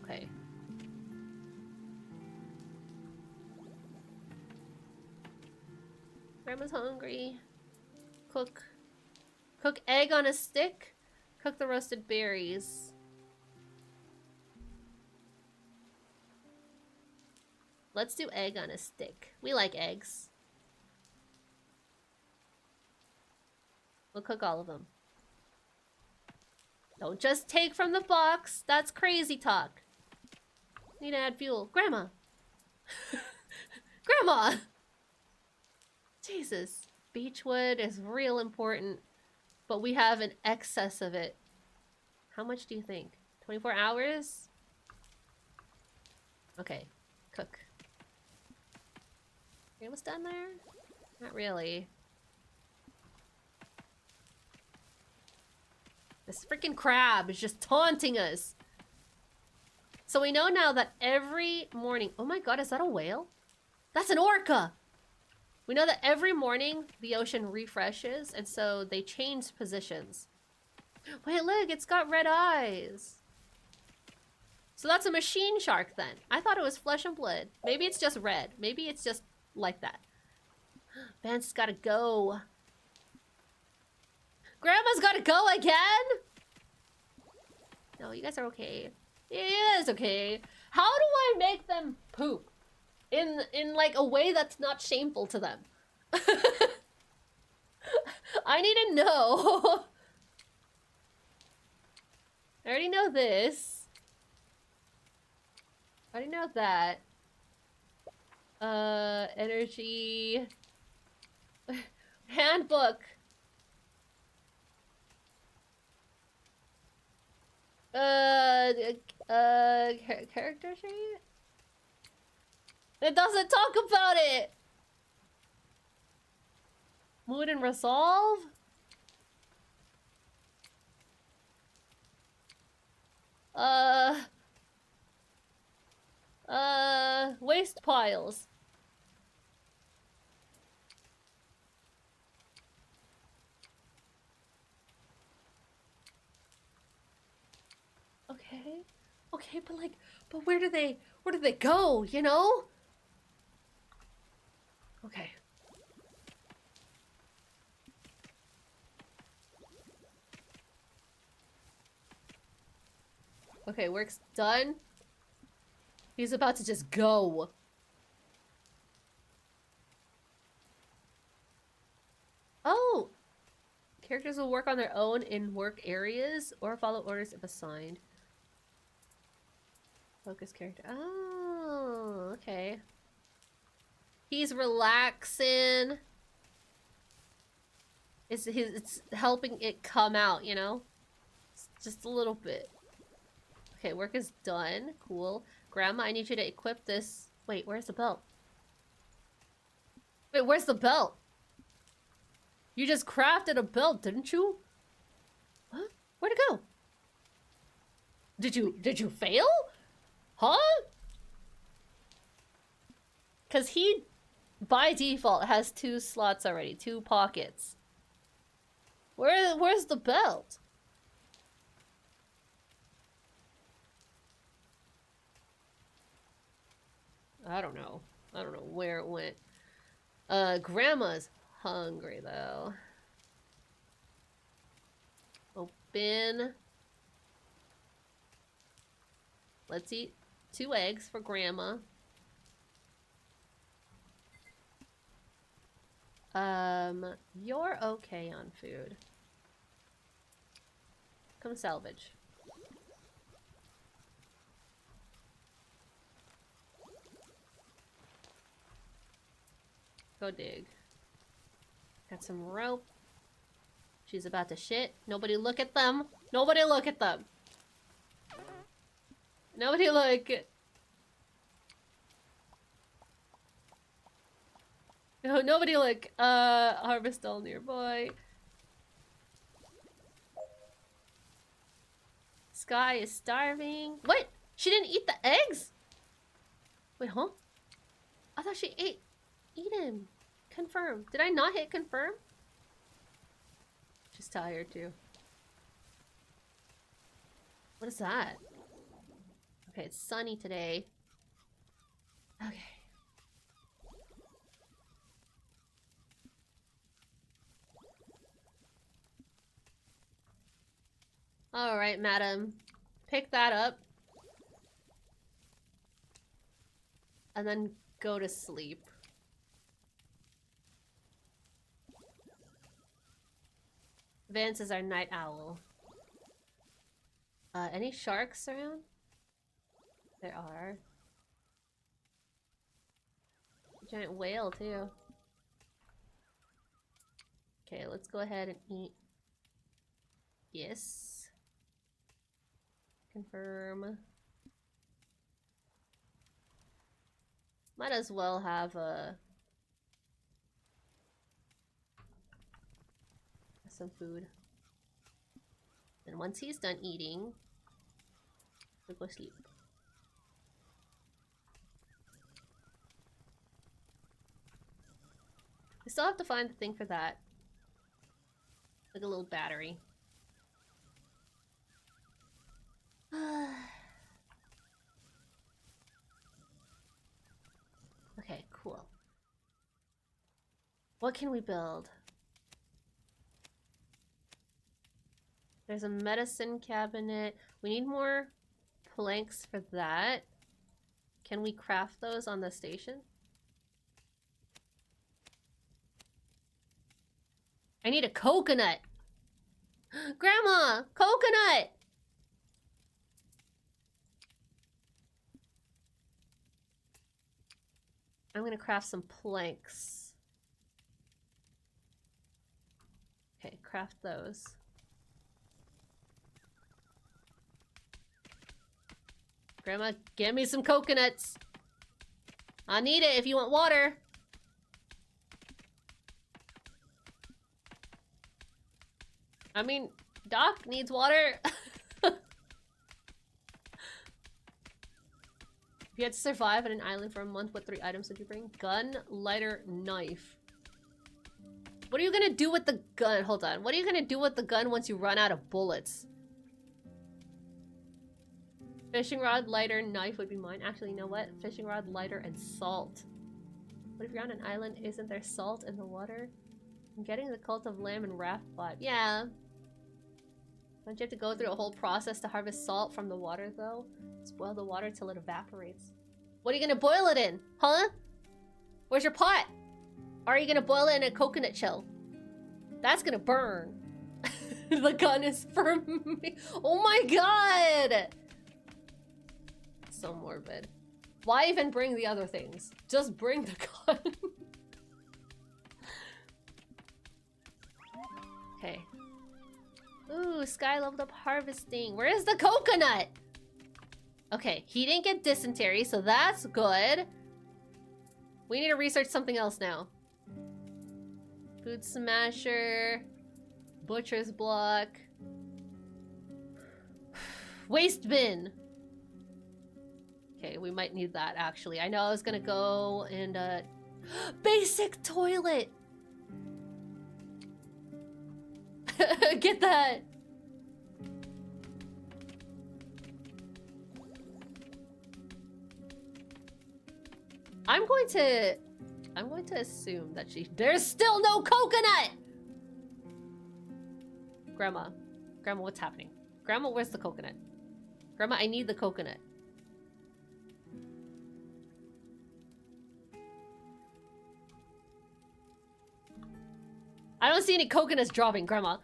Okay. Grandma's hungry. Cook. Cook egg on a stick. Cook the roasted berries. Let's do egg on a stick. We like eggs. We'll cook all of them. Don't just take from the box. That's crazy talk. Need to add fuel. Grandma! Grandma! Jesus. Beechwood is real important. But we have an excess of it. How much do you think? 24 hours? Okay. Cook. You almost done there? Not really. This freaking crab is just taunting us. So we know now that every morning... Oh my god, is that a whale? That's an orca! We know that every morning the ocean refreshes, and so they change positions. Wait, look, it's got red eyes. So that's a machine shark then. I thought it was flesh and blood. Maybe it's just red. Maybe it's just like that. Vance's gotta go. Grandma's gotta go again? No, you guys are okay. Yeah, it's okay. How do I make them poop? In like a way that's not shameful to them. I need to know. I already know this. I already know that. Energy. Handbook. Character sheet? It doesn't talk about it! Mood and resolve? Waste piles. Okay. Okay, but like, but where do they go, you know? Okay. Okay, work's done. He's about to just go. Oh! Characters will work on their own in work areas or follow orders if assigned. Focus character. Oh, okay. He's relaxing. It's helping it come out, you know? It's just a little bit. Okay, work is done. Cool. Grandma, I need you to equip this. Wait, where's the belt? Wait, where's the belt? You just crafted a belt, didn't you? What? Where'd it go? Did you fail? Huh? Cause he, by default, has 2 slots already, 2 pockets. Where's the belt? I don't know. I don't know where it went. Grandma's hungry though. Open. Let's eat 2 eggs for Grandma. You're okay on food. Come salvage. Go dig. Got some rope. She's about to shit. Nobody look at them. Nobody look at them. Nobody look. No, nobody look. Harvest all nearby. Sky is starving. What? She didn't eat the eggs? Wait, huh? I thought she ate Eden. Confirm. Did I not hit confirm? She's tired too. What is that? Okay, it's sunny today. Okay. Alright, madam. Pick that up. And then go to sleep. Vance is our night owl. Any sharks around? There are. Giant whale, too. Okay, let's go ahead and eat. Yes. Confirm. Might as well have some food. And once he's done eating, we'll go sleep. We still have to find the thing for that. Like a little battery. Okay, cool. What can we build? There's a medicine cabinet. We need more planks for that. Can we craft those on the station? I need a coconut. Grandma, coconut. I'm gonna craft some planks. Okay, craft those. Grandma, get me some coconuts. I need it if you want water. I mean, Doc needs water. If you had to survive on an island for a month, what 3 items would you bring? Gun, lighter, knife. What are you gonna do with the gun? Hold on. What are you gonna do with the gun once you run out of bullets? Fishing rod, lighter, knife would be mine. Actually, you know what? Fishing rod, lighter, and salt. What if you're on an island? Isn't there salt in the water? I'm getting the cult of lamb and raft pot. Yeah. Don't you have to go through a whole process to harvest salt from the water, though? Just boil the water till it evaporates. What are you gonna boil it in? Huh? Where's your pot? Or are you gonna boil it in a coconut shell? That's gonna burn. The gun is for me. Oh my god! So morbid. Why even bring the other things? Just bring the gun. Okay. Ooh, Sky leveled up harvesting. Where is the coconut? Okay, he didn't get dysentery, so that's good. We need to research something else now. Food smasher. Butcher's block. Waste bin. Okay, we might need that actually. I know I was gonna go and basic toilet. Get that. I'm going to assume that there's still no coconut. Grandma, what's happening? Grandma, where's the coconut? Grandma, I need the coconut. I don't see any coconuts dropping, Grandma.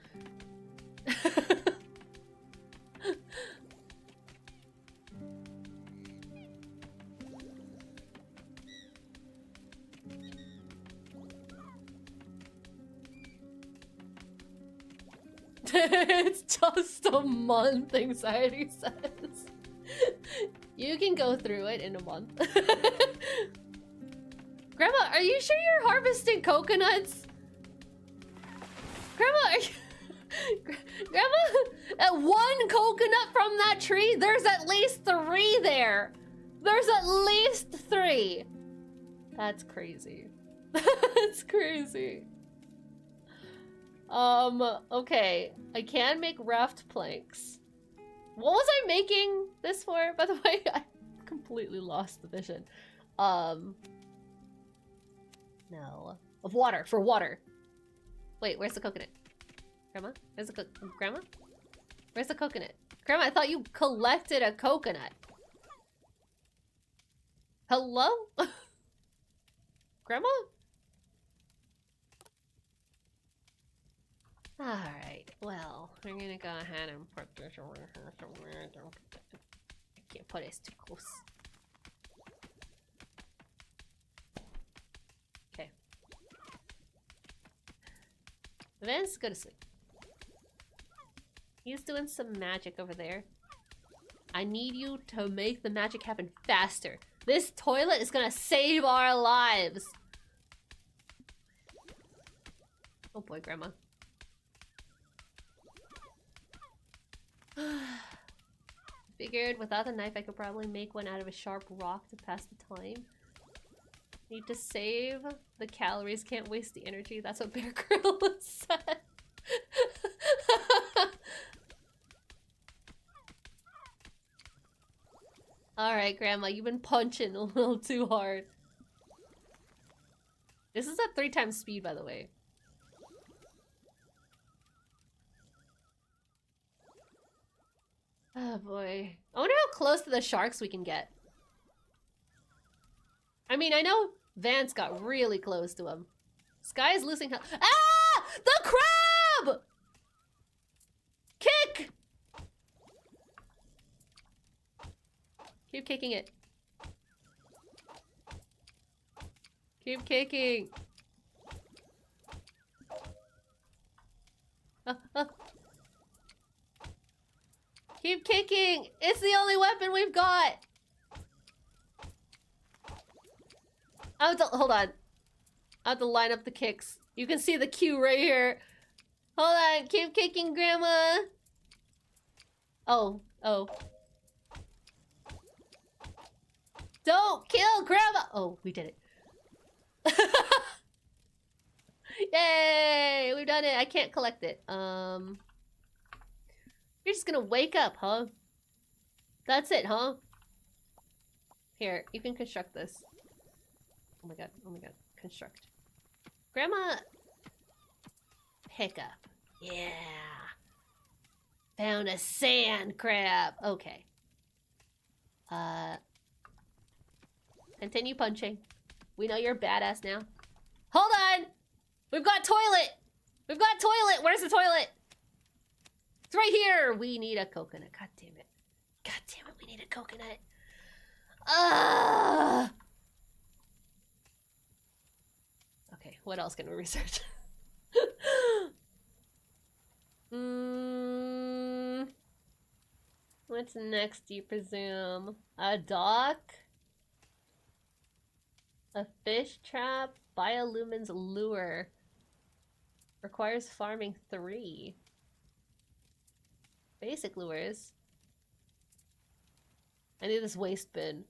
It's just a month, anxiety says. You can go through it in a month. Grandma, are you sure you're harvesting coconuts? Grandma, are you... Grandma, at one coconut from that tree, there's at least 3 there. There's at least 3. That's crazy. That's crazy. Okay. I can make raft planks. What was I making this for, by the way? I completely lost the vision. No. Of water, for water. Wait, where's the coconut? Grandma? Where's the Grandma? Where's the coconut? Grandma, I thought you collected a coconut. Hello? Grandma? Alright, well, we're gonna go ahead and put this over here somewhere. I can't put it too close. Okay. Vince, go to sleep. He's doing some magic over there. I need you to make the magic happen faster. This toilet is gonna save our lives. Oh boy, Grandma. Figured without the knife I could probably make one out of a sharp rock to pass the time. Need to save the calories, can't waste the energy. That's what Bear Grylls said. Alright, Grandma, you've been punching a little too hard. This is at 3 times speed, by the way. Oh boy. I wonder how close to the sharks we can get. I mean, I know Vance got really close to him. Sky is losing health. Ah! The crab! Kick! Keep kicking it. Keep kicking. Keep kicking! It's the only weapon we've got! Hold on. I have to line up the kicks. You can see the cue right here. Hold on, keep kicking Grandma. Oh. Don't kill Grandma! Oh, we did it. Yay! We've done it. I can't collect it. You're just gonna wake up, huh? That's it, huh? Here, you can construct this. Oh my god, construct. Grandma... Pick up. Yeah. Found a sand crab. Okay. Continue punching. We know you're badass now. Hold on! We've got toilet! We've got toilet! Where's the toilet? It's right here! We need a coconut. God damn it. God damn it, we need a coconut. Okay, what else can we research? What's next, do you presume? A dock? A fish trap? Biolumin's lure. Requires farming 3. Basic lures. I need this waste bin.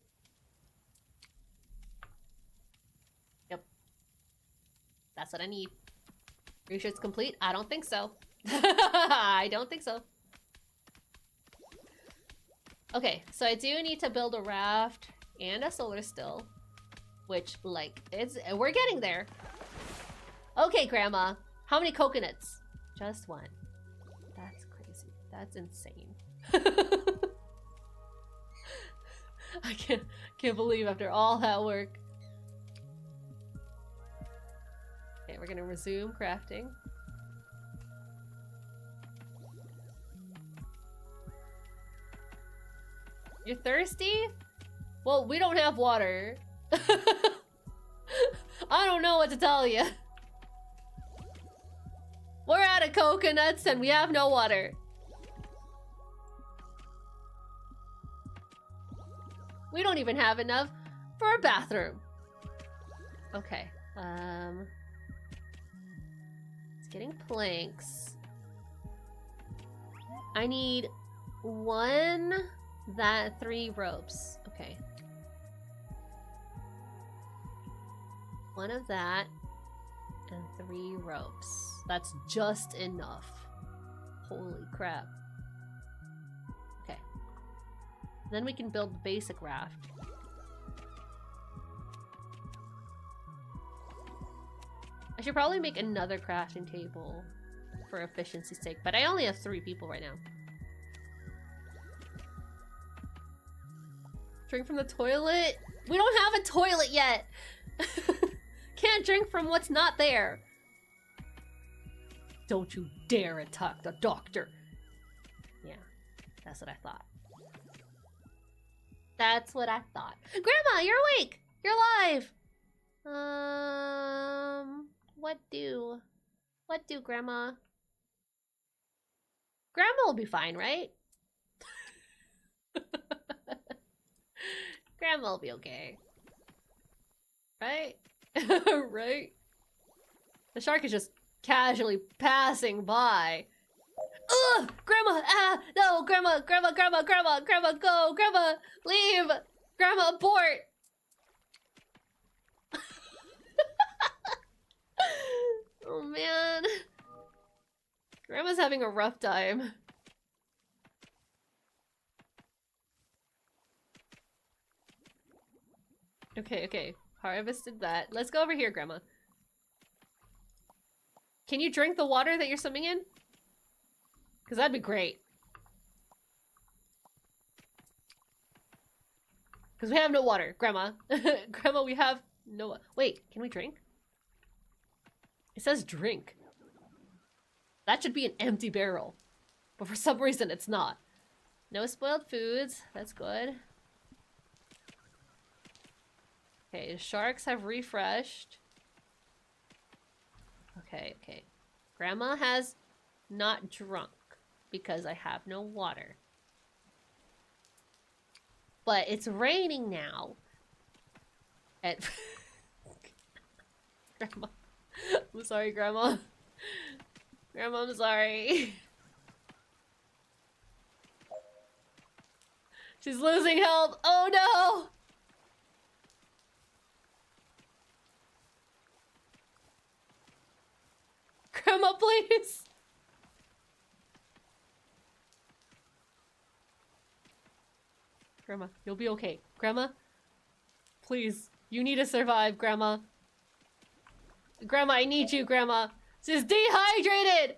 Yep. That's what I need. Are you sure it's complete? I don't think so. I don't think so. Okay, so I do need to build a raft and a solar still. Which, like, we're getting there. Okay, Grandma. How many coconuts? Just 1. That's crazy. That's insane. I can't believe after all that work. Okay, we're gonna resume crafting. You're thirsty? Well, we don't have water. I don't know what to tell you. We're out of coconuts and we have no water. We don't even have enough for a bathroom. Okay. It's getting planks. I need 1 that 3 ropes. Okay. 1 of that and 3 ropes. That's just enough. Holy crap. Okay. Then we can build the basic raft. I should probably make another crafting table for efficiency's sake, but I only have 3 people right now. Drink from the toilet? We don't have a toilet yet! Can't drink from what's not there. Don't you dare attack the doctor. Yeah, that's what I thought. That's what I thought. Grandma, you're awake! You're alive! What do, Grandma? Grandma will be fine, right? Grandma will be okay. Right? Right? The shark is just casually passing by. Ugh! Grandma! Ah! No! Grandma! Grandma! Grandma! Grandma! Grandma! Go! Grandma! Leave! Grandma! Abort! Oh man. Grandma's having a rough time. Okay, okay. Harvested that. Let's go over here, Grandma. Can you drink the water that you're swimming in? Because that'd be great. Because we have no water, Grandma. Grandma, we have no... Wait, can we drink? It says drink. That should be an empty barrel. But for some reason, it's not. No spoiled foods. That's good. Okay, the sharks have refreshed. Okay, okay. Grandma has not drunk because I have no water. But it's raining now. And Grandma. I'm sorry, Grandma. Grandma, I'm sorry. She's losing health. Oh no! Grandma, please! Grandma, you'll be okay. Grandma? Please. You need to survive, Grandma. Grandma, I need you, Grandma. She's dehydrated!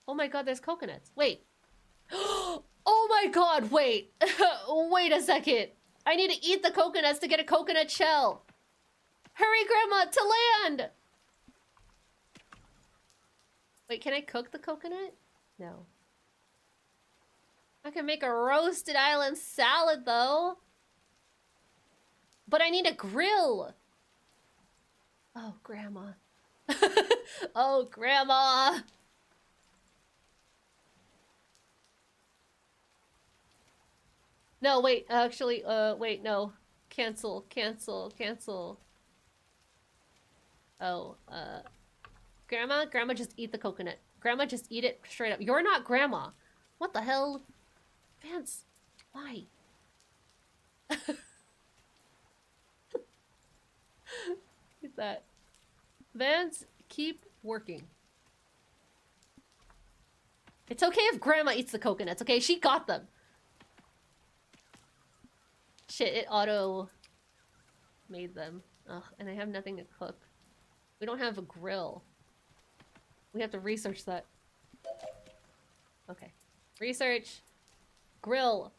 Oh my god, there's coconuts. Wait. Oh my god, wait. Wait a second. I need to eat the coconuts to get a coconut shell. Hurry, Grandma, to land! Wait, can I cook the coconut? No. I can make a roasted island salad, though. But I need a grill. Oh, Grandma. Oh, Grandma. No, wait, actually, wait, no. Cancel, cancel, cancel. Oh, Grandma? Grandma, just eat the coconut. Grandma, just eat it straight up. You're not Grandma. What the hell? Vance, why? Get that. Vance, keep working. It's okay if Grandma eats the coconuts, okay? She got them. Shit, it auto made them. Ugh, and I have nothing to cook. We don't have a grill. We have to research that. Okay. Research. Grill.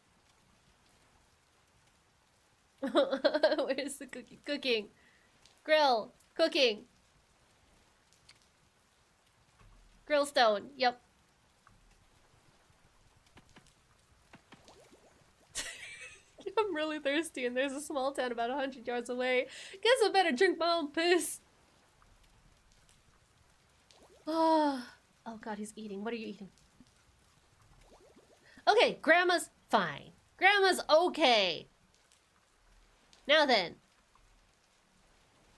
Where's the cooking? Cooking. Grill. Cooking. Grill stone. Yep. I'm really thirsty and there's a small town about 100 yards away. Guess I better drink my own piss. Oh god, he's eating. What are you eating? Okay, Grandma's fine. Grandma's okay. Now then.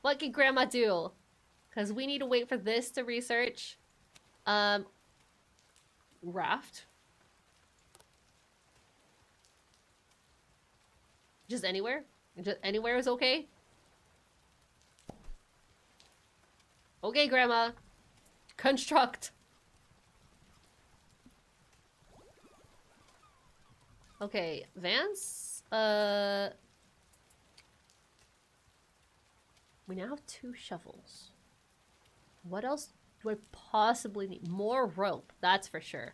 What can Grandma do? Because we need to wait for this to research. Raft. Just anywhere? Just anywhere is okay? Okay, Grandma. Construct. Okay, Vance? We now have 2 shovels. What else do I possibly need? More rope, that's for sure.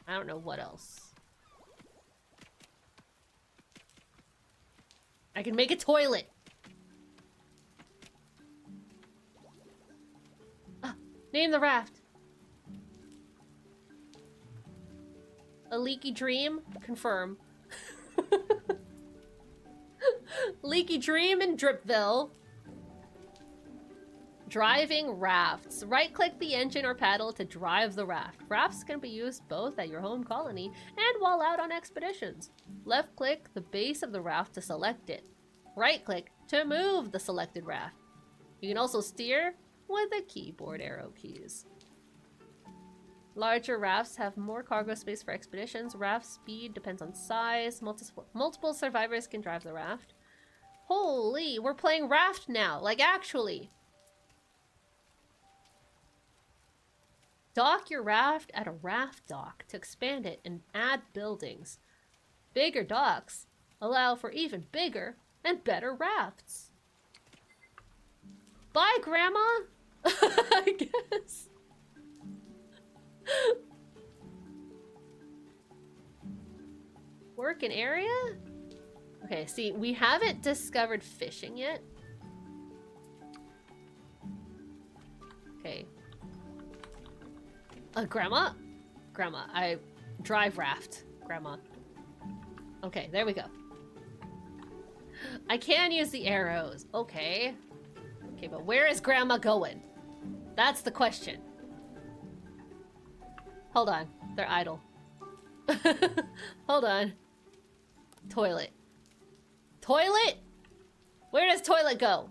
I don't know what else. I can make a toilet. Ah, name the raft. A leaky dream? Confirm. Leaky dream in Dripville. Driving rafts. Right-click the engine or paddle to drive the raft. Rafts can be used both at your home colony and while out on expeditions. Left-click the base of the raft to select it. Right-click to move the selected raft. You can also steer with the keyboard arrow keys. Larger rafts have more cargo space for expeditions. Raft speed depends on size. Multiple survivors can drive the raft. Holy, we're playing raft now. Like, actually. Dock your raft at a raft dock to expand it and add buildings. Bigger docks allow for even bigger and better rafts. Bye, Grandma! I guess. Work an area? Okay, see, we haven't discovered fishing yet. Okay. Grandma? Grandma, I drive raft. Grandma. Okay, there we go. I can use the arrows. Okay. Okay, but where is Grandma going? That's the question. Hold on. They're idle. Hold on. Toilet. Toilet? Where does toilet go?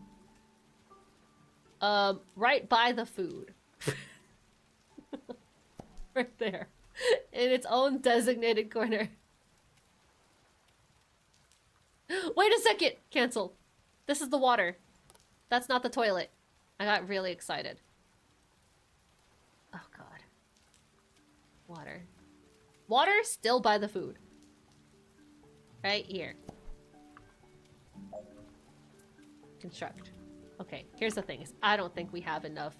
Right by the food. Right there. In its own designated corner. Wait a second! Cancel. This is the water. That's not the toilet. I got really excited. Oh god. Water. Water still by the food. Right here. Construct. Okay, here's the thing. Is I don't think we have enough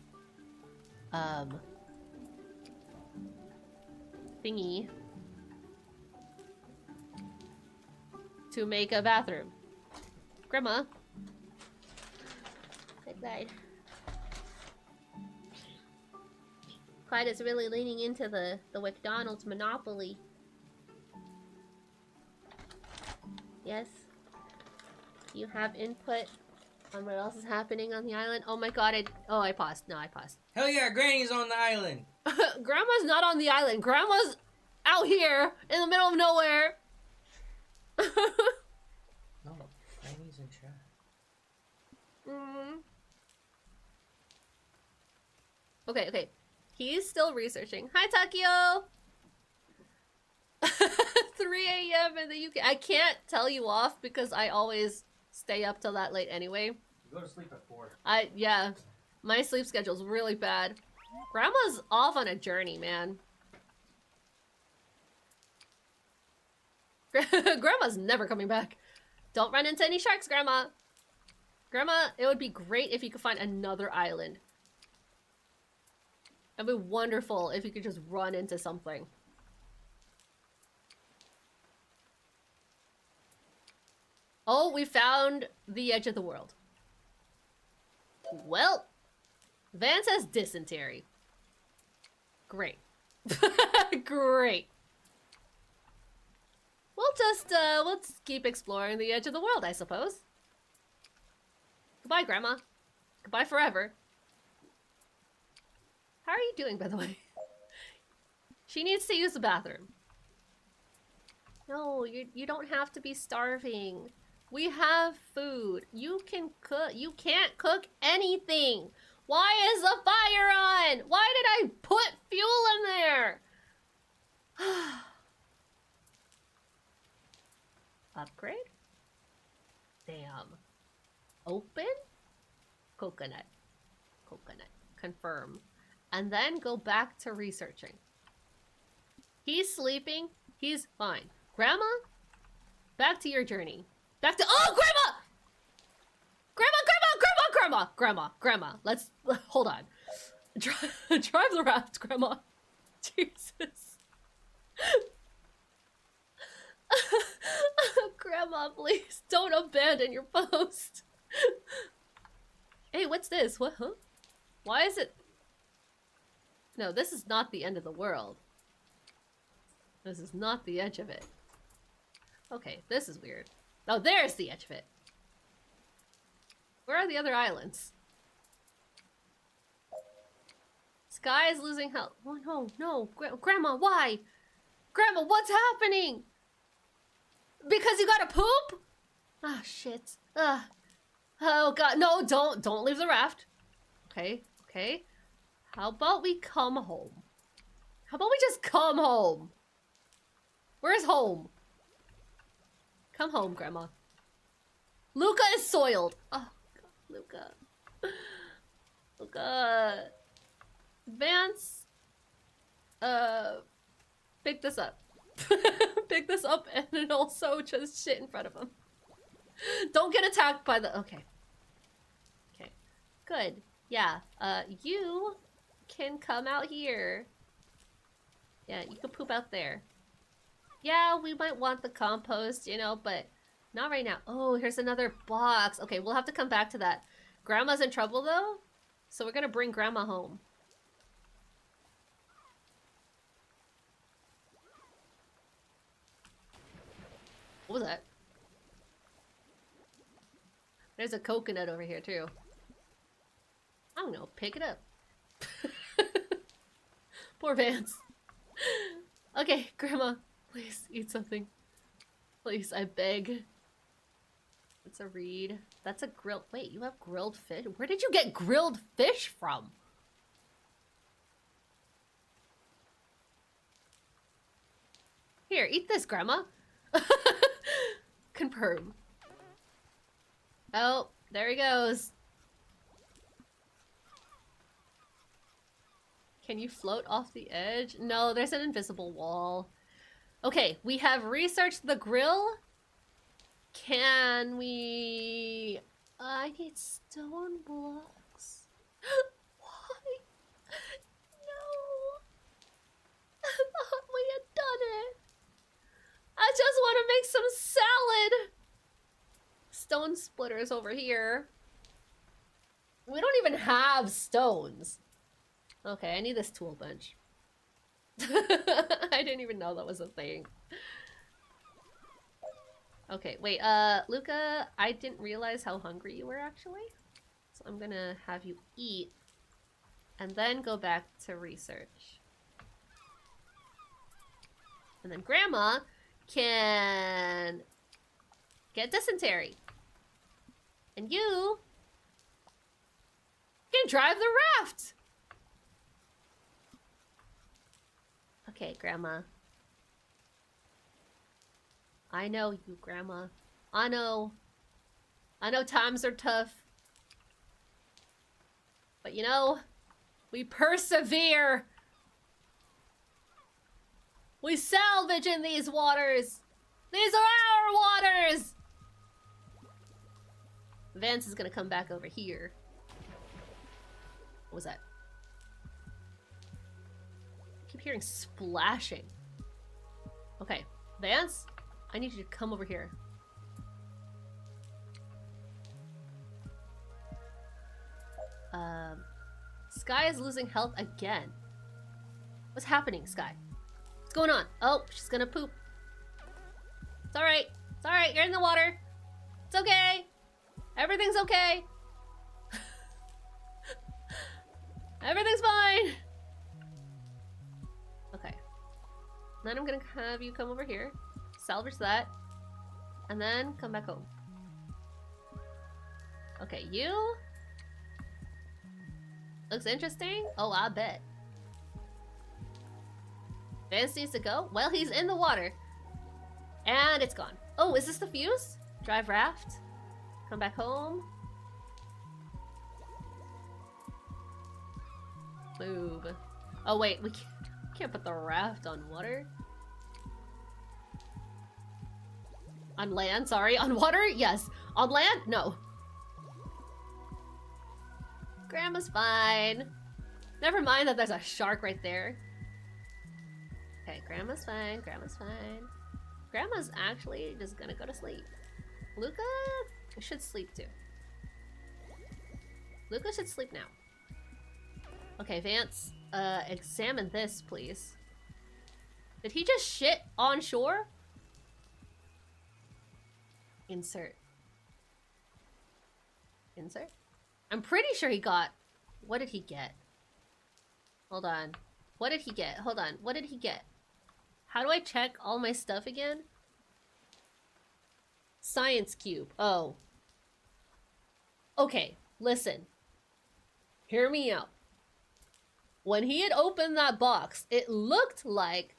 thingy to make a bathroom. Grandma. Clyde. Clyde is really leaning into the McDonald's monopoly. Yes. You have input on what else is happening on the island. Oh my god, I paused. No, I paused. Hell yeah, Granny's on the island. Grandma's not on the island. Grandma's out here in the middle of nowhere. No, Granny's in chat. Okay. He's still researching. Hi, Takio! 3 a.m. in the UK. I can't tell you off because I always stay up till that late anyway. You go to sleep at 4. Yeah. My sleep schedule's really bad. Grandma's off on a journey, man. Grandma's never coming back. Don't run into any sharks, Grandma. Grandma, it would be great if you could find another island. It'd be wonderful if you could just run into something. Oh, we found the edge of the world. Well, Vance has dysentery. Great. Great. We'll just keep exploring the edge of the world, I suppose. Goodbye, Grandma. Goodbye forever. How are you doing, by the way? She needs to use the bathroom. No, you don't have to be starving. We have food. You can cook. You can't cook anything. Why is the fire on? Why did I put fuel in there? Upgrade? Damn. Open? Coconut. Coconut. Confirm. And then go back to researching. He's sleeping. He's fine. Grandma? Back to your journey. Back to— oh, Grandma! Grandma! Let's— hold on. Drive the raft, Grandma. Jesus. Grandma, please don't abandon your post. Hey, what's this? What? Huh? Why is it— no, this is not the end of the world. This is not the edge of it. Okay, this is weird. Oh, there's the edge of it. Where are the other islands? Sky is losing health. Oh, no. Grandma, why? Grandma, what's happening? Because you gotta poop? Ah, shit. Oh, God. No, don't leave the raft. Okay. How about we come home? How about we just come home? Where's home? Come home, Grandma. Luca is soiled. Oh, God, Luca. Vance. Pick this up. Pick this up and then also just shit in front of him. Don't get attacked by the— okay. Good. Yeah. You can come out here. Yeah, you can poop out there. Yeah, we might want the compost, you know, but not right now. Oh, here's another box. Okay, we'll have to come back to that. Grandma's in trouble, though, so we're gonna bring Grandma home. What was that? There's a coconut over here, too. I don't know, pick it up. Poor Vance. Okay, Grandma, please eat something. Please, I beg. It's a read. That's a grilled... Wait, you have grilled fish? Where did you get grilled fish from? Here, eat this, Grandma. Confirm. Oh, there he goes. Can you float off the edge? No, there's an invisible wall. Okay, we have researched the grill. Can we... I need stone blocks. Why? No. I thought we had done it. I just want to make some salad. Stone splitters over here. We don't even have stones. Okay, I need this tool bench. I didn't even know that was a thing. Okay, wait, Luca, I didn't realize how hungry you were actually. So I'm gonna have you eat and then go back to research. And then Grandma can get dysentery. And you can drive the raft. Okay, Grandma. I know you, Grandma. I know. I know times are tough. But you know, we persevere. We salvage in these waters. These are our waters. Vance is gonna come back over here. What was that? I keep hearing splashing. Okay, Vance, I need you to come over here. Sky is losing health again. What's happening, Sky? What's going on? Oh, she's gonna poop. It's alright. It's alright, you're in the water. It's okay. Everything's okay. Everything's fine. Okay. Then I'm gonna have you come over here, salvage that, and then come back home. Okay, you... Looks interesting? Oh, I bet. Vance needs to go? Well, he's in the water. And it's gone. Oh, is this the fuse? Drive raft. Come back home. Move. Oh, wait. We can't put the raft on water. On land, sorry. On water? Yes. On land? No. Grandma's fine. Never mind that there's a shark right there. Okay, Grandma's fine. Grandma's fine. Grandma's actually just gonna go to sleep. Luca should sleep too. Luca should sleep now. Okay, Vance, examine this, please. Did he just shit on shore? Insert. Insert? I'm pretty sure he got... What did he get? Hold on. What did he get? Hold on. What did he get? How do I check all my stuff again? Science cube. Oh. Okay, listen. Hear me out. When he had opened that box, it looked like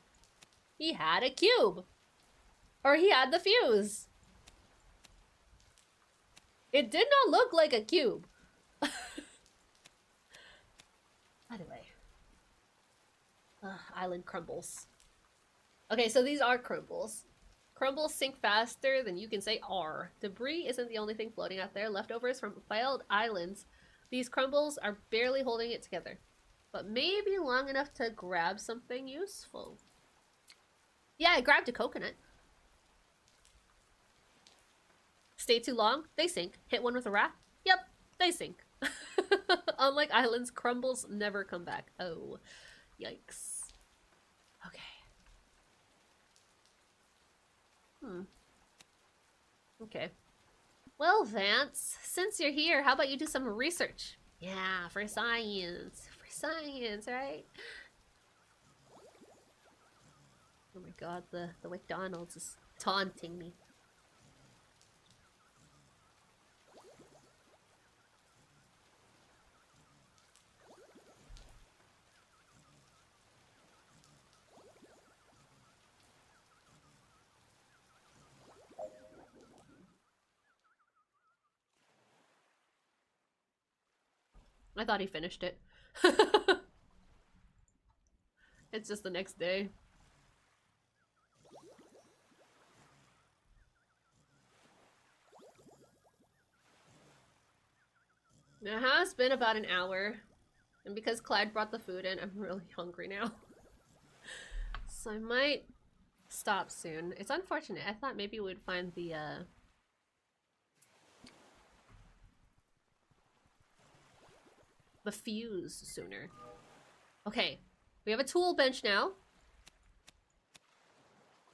he had a cube. Or he had the fuse. It did not look like a cube. Anyway. Island crumbles. Okay, so these are crumbles. Crumbles sink faster than you can say R. Debris isn't the only thing floating out there. Leftovers from failed islands. These crumbles are barely holding it together. But maybe long enough to grab something useful. Yeah, I grabbed a coconut. Stay too long? They sink. Hit one with a raft? Yep, they sink. Unlike islands, crumbles never come back. Oh, yikes. Okay. Okay. Well, Vance, since you're here, how about you do some research? Yeah, for science. For science, right? Oh my god, the McDonald's is taunting me. I thought he finished it. It's just the next day. It has been about an hour. And because Clyde brought the food in, I'm really hungry now. So I might stop soon. It's unfortunate. I thought maybe we'd find the fuse sooner. Okay, we have a tool bench now.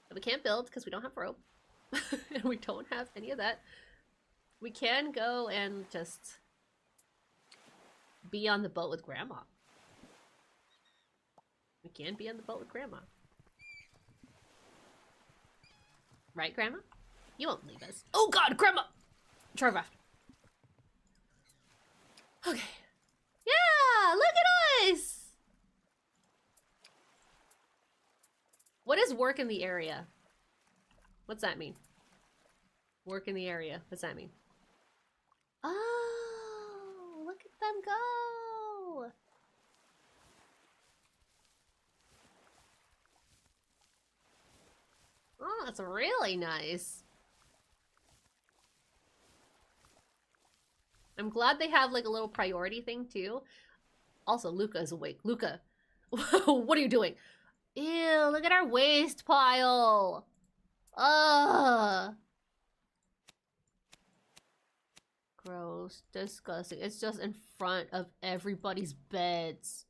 That we can't build because we don't have rope. And we don't have any of that. We can go and just be on the boat with Grandma. We can be on the boat with Grandma. Right, Grandma? You won't leave us. Oh god, Grandma! Charvaft. Okay. Yeah, look at us! What is work in the area? What's that mean? Work in the area. What's that mean? Oh, look at them go! Oh, that's really nice. I'm glad they have like a little priority thing too. Also, Luca is awake. Luca, what are you doing? Ew, look at our waste pile. Ugh. Gross, disgusting. It's just in front of everybody's beds.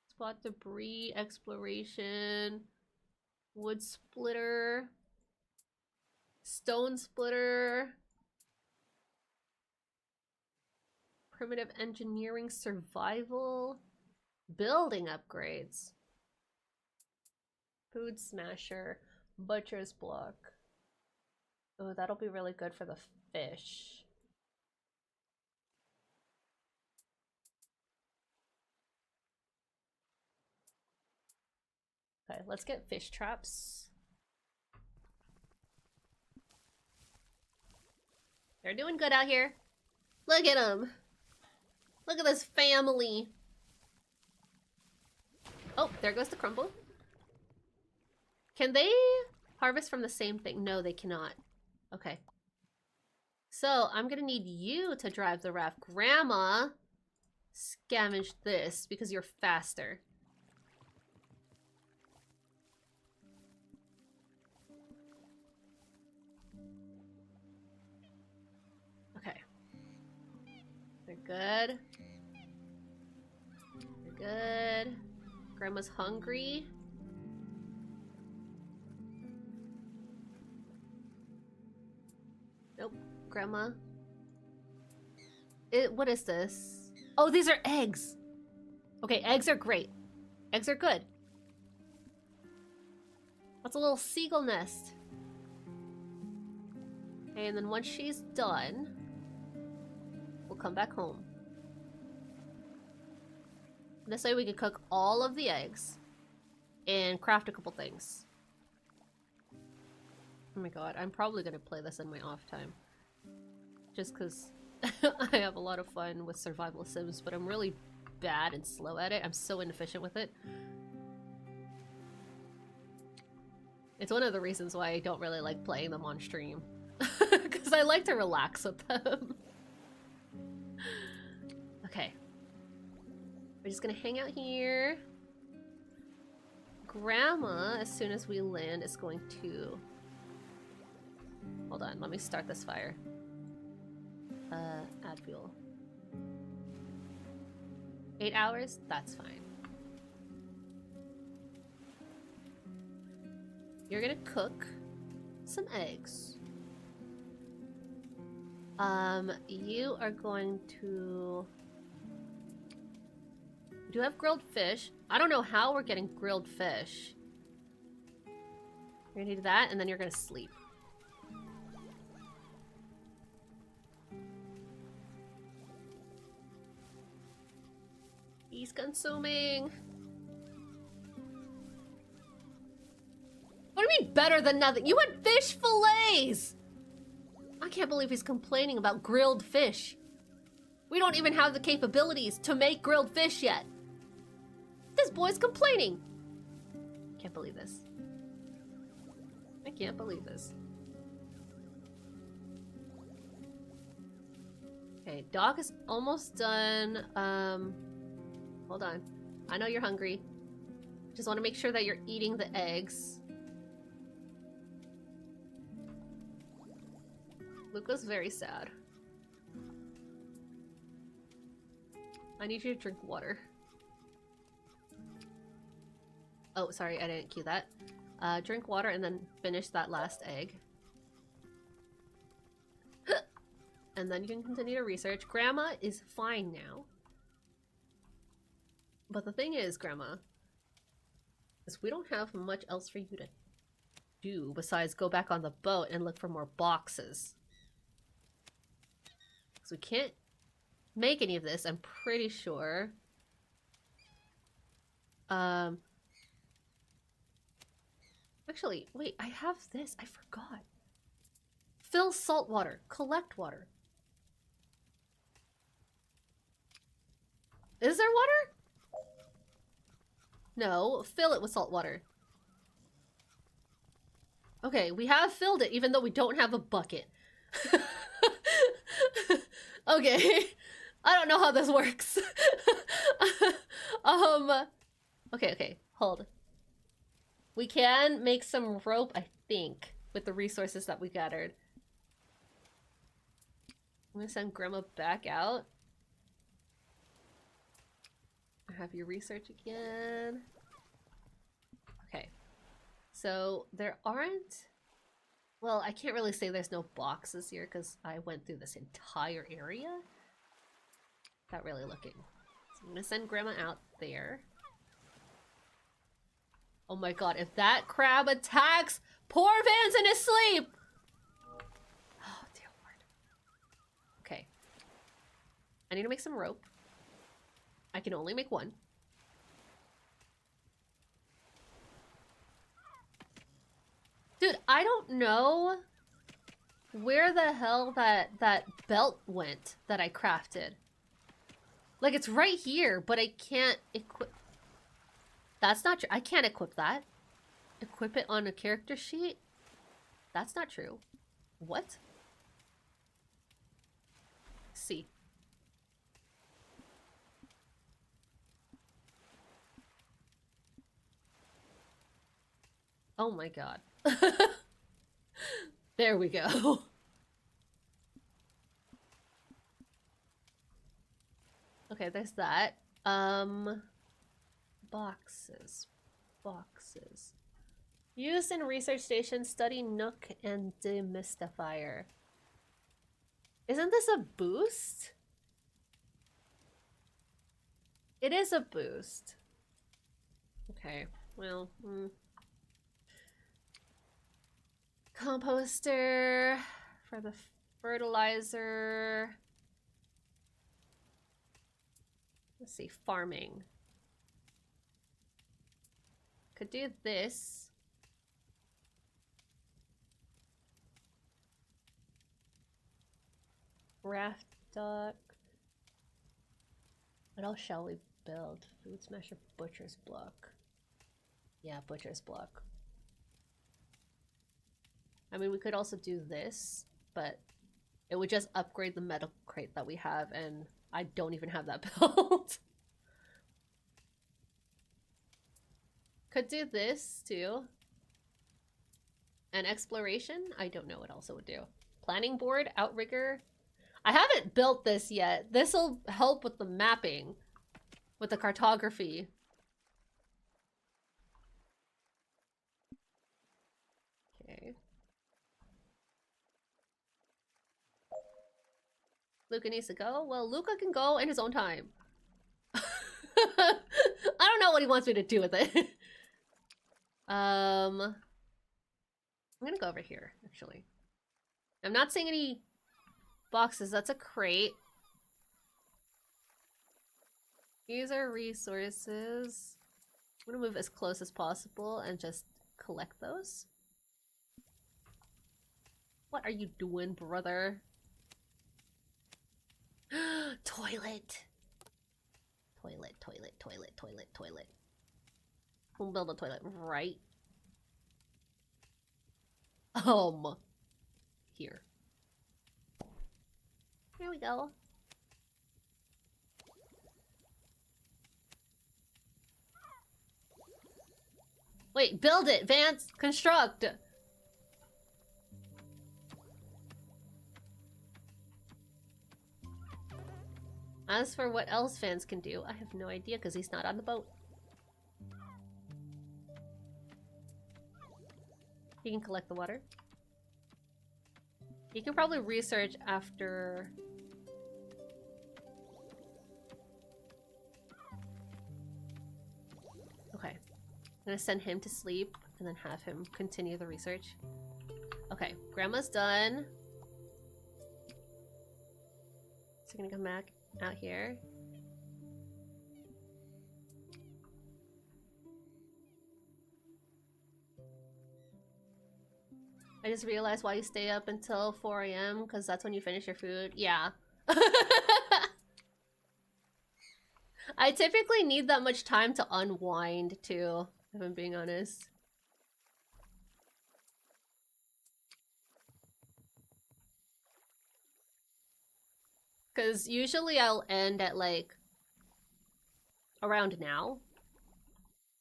Spot debris, exploration, wood splitter, stone splitter, primitive engineering, survival, building upgrades, food smasher, butcher's block. Oh, that'll be really good for the fish. Okay, let's get fish traps. They're doing good out here. Look at them. Look at this family. Oh, there goes the crumble. Can they harvest from the same thing? No, they cannot. Okay. So, I'm gonna need you to drive the raft. Grandma, scavenge this because you're faster. Okay. They're good. They're good. Grandma's hungry. Nope. Grandma. What is this? Oh, these are eggs. Okay, eggs are great. Eggs are good. That's a little seagull nest. Okay, and then once she's done, we'll come back home. This way we can cook all of the eggs and craft a couple things. Oh my god, I'm probably gonna play this in my off time. Just because I have a lot of fun with survival sims, but I'm really bad and slow at it. I'm so inefficient with it. It's one of the reasons why I don't really like playing them on stream. Because I like to relax with them. Okay. We're just gonna hang out here. Grandma, as soon as we land, is going to... Hold on, let me start this fire. Add fuel. 8 hours? That's fine. You're gonna cook some eggs. You are going to... Do you have grilled fish? I don't know how we're getting grilled fish. You're gonna do that, and then you're gonna sleep. He's consuming. What do you mean better than nothing? You want fish fillets! I can't believe he's complaining about grilled fish. We don't even have the capabilities to make grilled fish yet. This boy's complaining. Can't believe this. I can't believe this. Okay, Doc is almost done. Hold on. I know you're hungry. Just want to make sure that you're eating the eggs. Luca's very sad. I need you to drink water. Oh, sorry, I didn't cue that. Drink water and then finish that last egg. And then you can continue to research. Grandma is fine now. But the thing is, Grandma, is we don't have much else for you to do besides go back on the boat and look for more boxes. Because we can't make any of this, I'm pretty sure. Actually, wait, I have this. I forgot. Fill salt water. Collect water. Is there water? No, fill it with salt water. Okay, we have filled it even though we don't have a bucket. Okay. I don't know how this works. Okay, hold. We can make some rope, I think, with the resources that we gathered. I'm gonna send Grandma back out. Have you research again. Okay. So there aren't... Well, I can't really say there's no boxes here because I went through this entire area. Not really looking. So I'm gonna send Grandma out there. Oh my god, if that crab attacks poor Vance in his sleep! Oh, dear lord. Okay. I need to make some rope. I can only make one. Dude, I don't know where the hell that belt went that I crafted. Like, it's right here, but I can't equip... That's not true. I can't equip that. Equip it on a character sheet? That's not true. What? Let's see. Oh my god. There we go. Okay, there's that. Boxes. Boxes. Used in research station, study Nook and Demystifier. Isn't this a boost? It is a boost. Okay, well, composter for the fertilizer. Let's see, farming. Could do this. Raft dock. What else shall we build? Food smasher, butcher's block. Yeah, butcher's block. I mean, we could also do this, but it would just upgrade the metal crate that we have, and I don't even have that built. Could do this, too. And exploration? I don't know what else it would do. Planning board, outrigger. I haven't built this yet. This'll help with the mapping. With the cartography. Okay. Luca needs to go? Well, Luca can go in his own time. I don't know what he wants me to do with it. I'm gonna go over here, actually. I'm not seeing any boxes. That's a crate. These are resources. I'm gonna move as close as possible and just collect those. What are you doing, brother? 20 toilet. Toilet, toilet, toilet, toilet, toilet. We'll build a toilet right. Here. Here we go. Wait, build it, Vance! Construct! As for what else Vance can do, I have no idea because he's not on the boat. He can collect the water. He can probably research after... Okay. I'm gonna send him to sleep and then have him continue the research. Okay, Grandma's done. So gonna come back out here. I just realized why you stay up until 4 AM, because that's when you finish your food. Yeah. I typically need that much time to unwind, too, if I'm being honest. Because usually I'll end at, like, around now,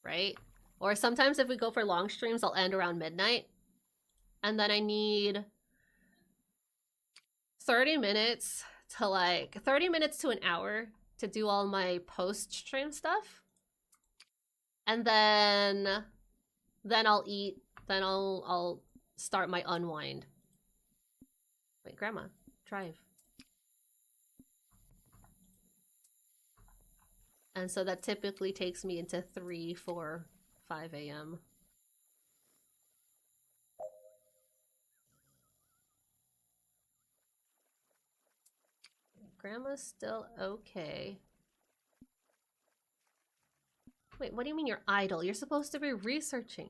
right? Or sometimes if we go for long streams, I'll end around midnight. And then I need 30 minutes to, like, 30 minutes to an hour to do all my post-stream stuff. And then I'll eat, then I'll start my unwind. Wait, Grandma, drive. And so that typically takes me into 3, 4, 5 AM. Grandma's still okay. Wait, what do you mean you're idle? You're supposed to be researching.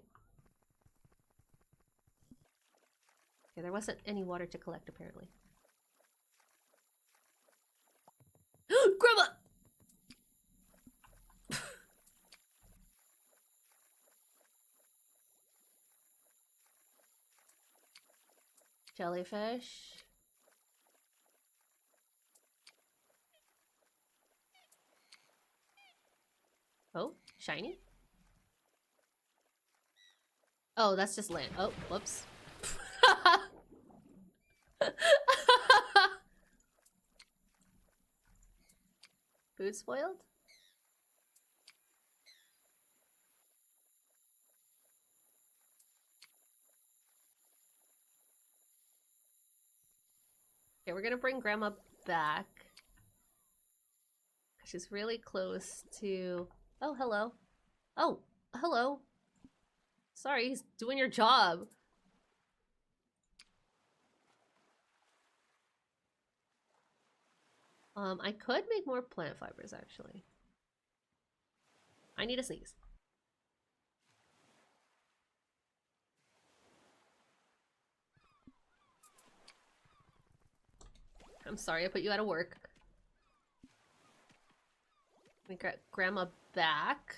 Okay, there wasn't any water to collect, apparently. Grandma! Jellyfish. Oh, shiny? Oh, that's just land. Oh, whoops. Food spoiled? Okay, we're gonna bring Grandma back. She's really close to... Oh, hello. Oh, hello. Sorry, he's doing your job. I could make more plant fibers, actually. I need a sneeze. I'm sorry, I put you out of work. We got Grandma back.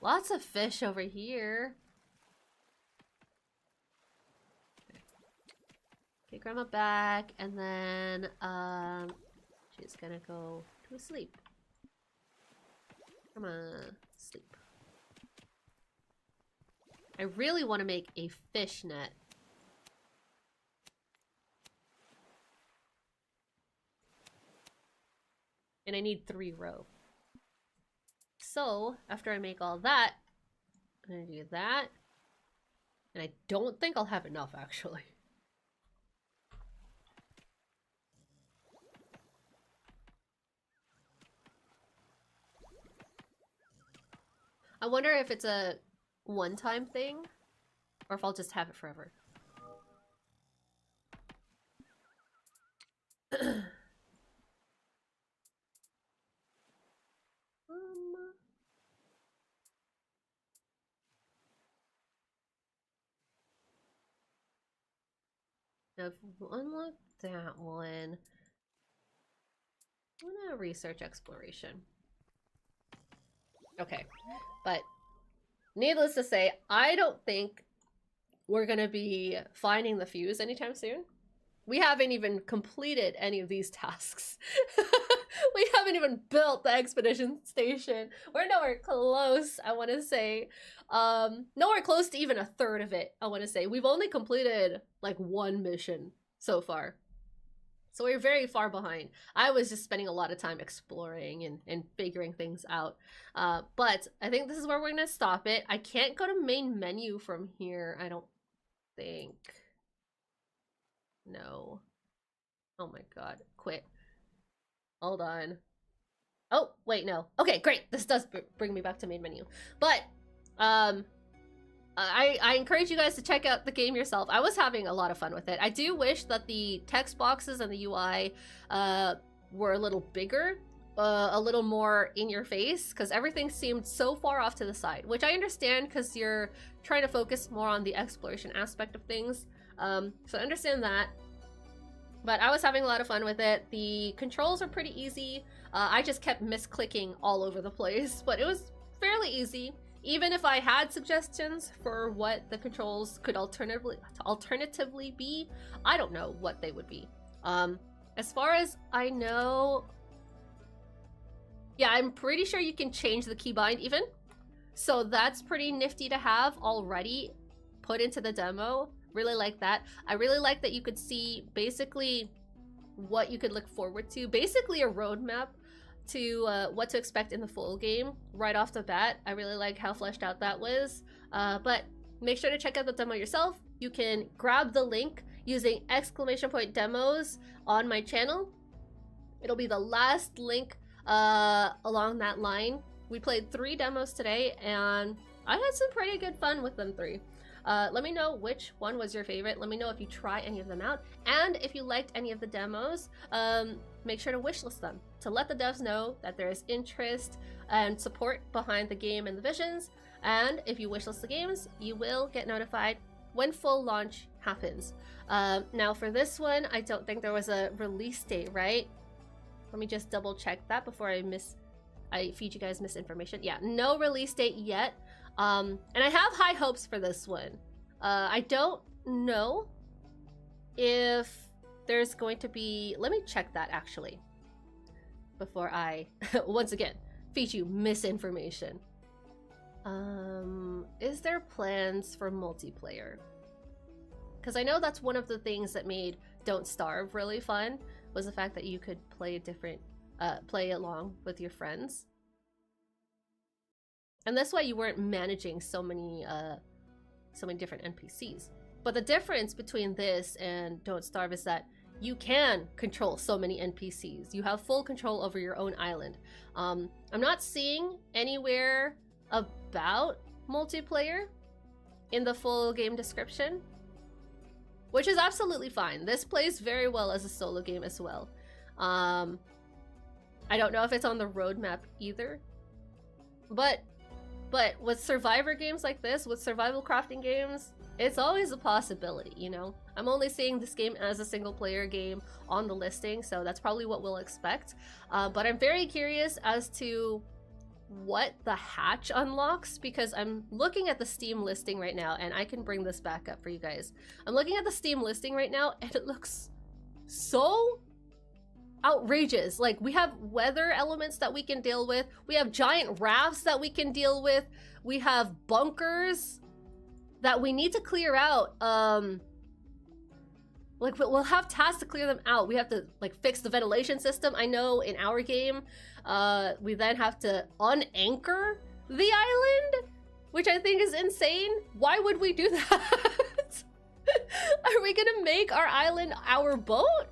Lots of fish over here. Okay, Grandma back, and then she's gonna go to sleep. Grandma, sleep. I really want to make a fish net. And I need 3 rope. So, after I make all that, I'm gonna do that. And I don't think I'll have enough, actually. I wonder if it's a one-time thing, or if I'll just have it forever. I've unlocked that one. I'm gonna research exploration. Okay, but needless to say, I don't think we're gonna be finding the fuse anytime soon. We haven't even completed any of these tasks. We haven't even built the expedition station. We're nowhere close, I want to say. Nowhere close to even a third of it, I want to say. We've only completed like one mission so far. So we're very far behind. I was just spending a lot of time exploring and figuring things out. But I think this is where we're going to stop it. I can't go to main menu from here, I don't think. No. Oh my god. Quit. Hold on. Oh, wait, no. Okay, great. This does bring me back to main menu. But, I encourage you guys to check out the game yourself. I was having a lot of fun with it. I do wish that the text boxes and the UI were a little bigger, a little more in your face, because everything seemed so far off to the side, which I understand because you're trying to focus more on the exploration aspect of things. So I understand that. But I was having a lot of fun with it. The controls are pretty easy. I just kept misclicking all over the place, but it was fairly easy. Even if I had suggestions for what the controls could alternatively be, I don't know what they would be. As far as I know, yeah, I'm pretty sure you can change the keybind even. So that's pretty nifty to have already put into the demo. Really like that. I really like that you could see basically what you could look forward to. Basically a roadmap to what to expect in the full game right off the bat. I really like how fleshed out that was. But make sure to check out the demo yourself. You can grab the link using !demos on my channel. It'll be the last link along that line. We played 3 demos today and I had some pretty good fun with them 3. Let me know which one was your favorite. Let me know if you try any of them out. And if you liked any of the demos, make sure to wishlist them to let the devs know that there is interest and support behind the game and the visions. And if you wishlist the games, you will get notified when full launch happens. Now for this one, I don't think there was a release date, right? Let me just double check that before I feed you guys misinformation. Yeah, no release date yet. And I have high hopes for this one. I don't know if there's going to be... Let me check that actually before I, once again, feed you misinformation. Is there plans for multiplayer? Because I know that's one of the things that made Don't Starve really fun, was the fact that you could play play along with your friends. And that's why you weren't managing so many different NPCs. But the difference between this and Don't Starve is that you can control so many NPCs. You have full control over your own island. I'm not seeing anywhere about multiplayer in the full game description, which is absolutely fine. This plays very well as a solo game as well. I don't know if it's on the roadmap either, but with survivor games like this, with survival crafting games, it's always a possibility, you know? I'm only seeing this game as a single player game on the listing, so that's probably what we'll expect. But I'm very curious as to what the hatch unlocks, because I'm looking at the Steam listing right now, and I can bring this back up for you guys. I'm looking at the Steam listing right now, and it looks so outrageous. Like, we have weather elements that we can deal with, we have giant rafts that we can deal with, we have bunkers that we need to clear out. Like, we'll have tasks to clear them out. We have to like fix the ventilation system. I know in our game we then have to unanchor the island, which I think is insane. Why would we do that? Are we gonna make our island our boat?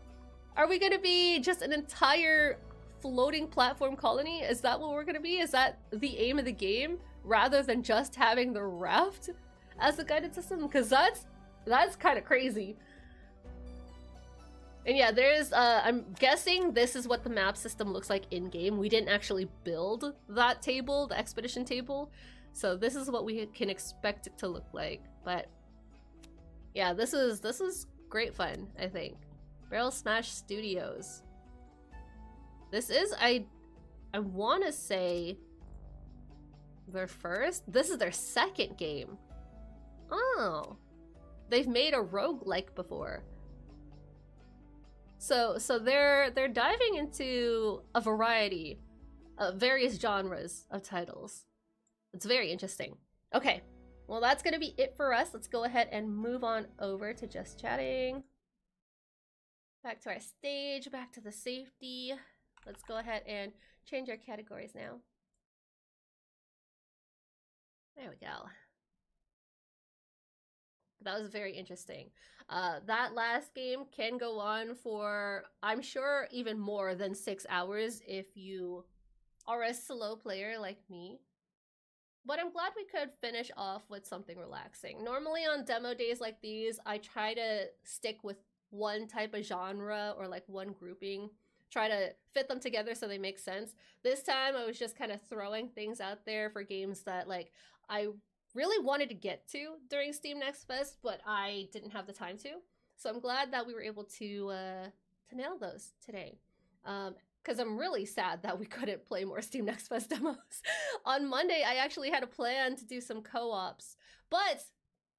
Are we gonna be just an entire floating platform colony? Is that what we're gonna be? Is that the aim of the game, rather than just having the raft as the guided system? Because that's kind of crazy. And yeah, there's I'm guessing this is what the map system looks like in game. We didn't actually build that table, the expedition table, so this is what we can expect it to look like. But yeah, this is great fun, I think. Barrel Smash Studios. This is, I want to say, their first? This is their second game. Oh. They've made a roguelike before. So they're diving into a variety of various genres of titles. It's very interesting. Okay, well that's gonna be it for us. Let's go ahead and move on over to just chatting. Back to our stage, back to the safety. Let's go ahead and change our categories now. There we go. That was very interesting. That last game can go on for, I'm sure, even more than 6 hours if you are a slow player like me. But I'm glad we could finish off with something relaxing. Normally on demo days like these, I try to stick with one type of genre or like one grouping, try to fit them together so they make sense. This time I was just kind of throwing things out there for games that like I really wanted to get to during Steam Next Fest, but I didn't have the time to. So I'm glad that we were able to nail those today. Because I'm really sad that we couldn't play more Steam Next Fest demos. On Monday, I actually had a plan to do some co-ops. But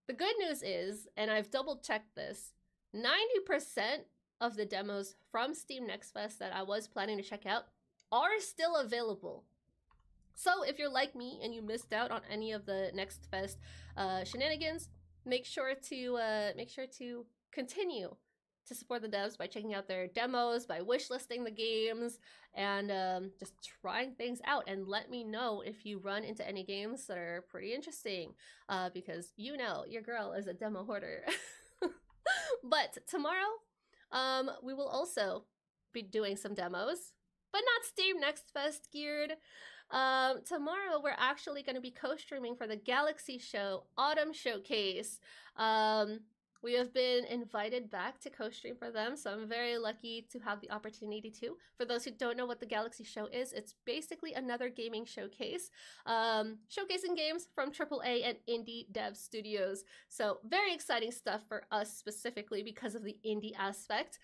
the good news is, and I've double-checked this, 90% of the demos from Steam Next Fest that I was planning to check out are still available. So if you're like me and you missed out on any of the Next Fest shenanigans, make sure to continue to support the devs by checking out their demos, by wishlisting the games, and just trying things out. And let me know if you run into any games that are pretty interesting, because you know your girl is a demo hoarder. But tomorrow, we will also be doing some demos, but not Steam Next Fest geared. Tomorrow we're actually going to be co-streaming for the Galaxy Show Autumn Showcase. We have been invited back to co-stream for them, so I'm very lucky to have the opportunity to. For those who don't know what the Galaxy Show is, it's basically another gaming showcase, showcasing games from AAA and indie dev studios. So very exciting stuff for us specifically because of the indie aspect.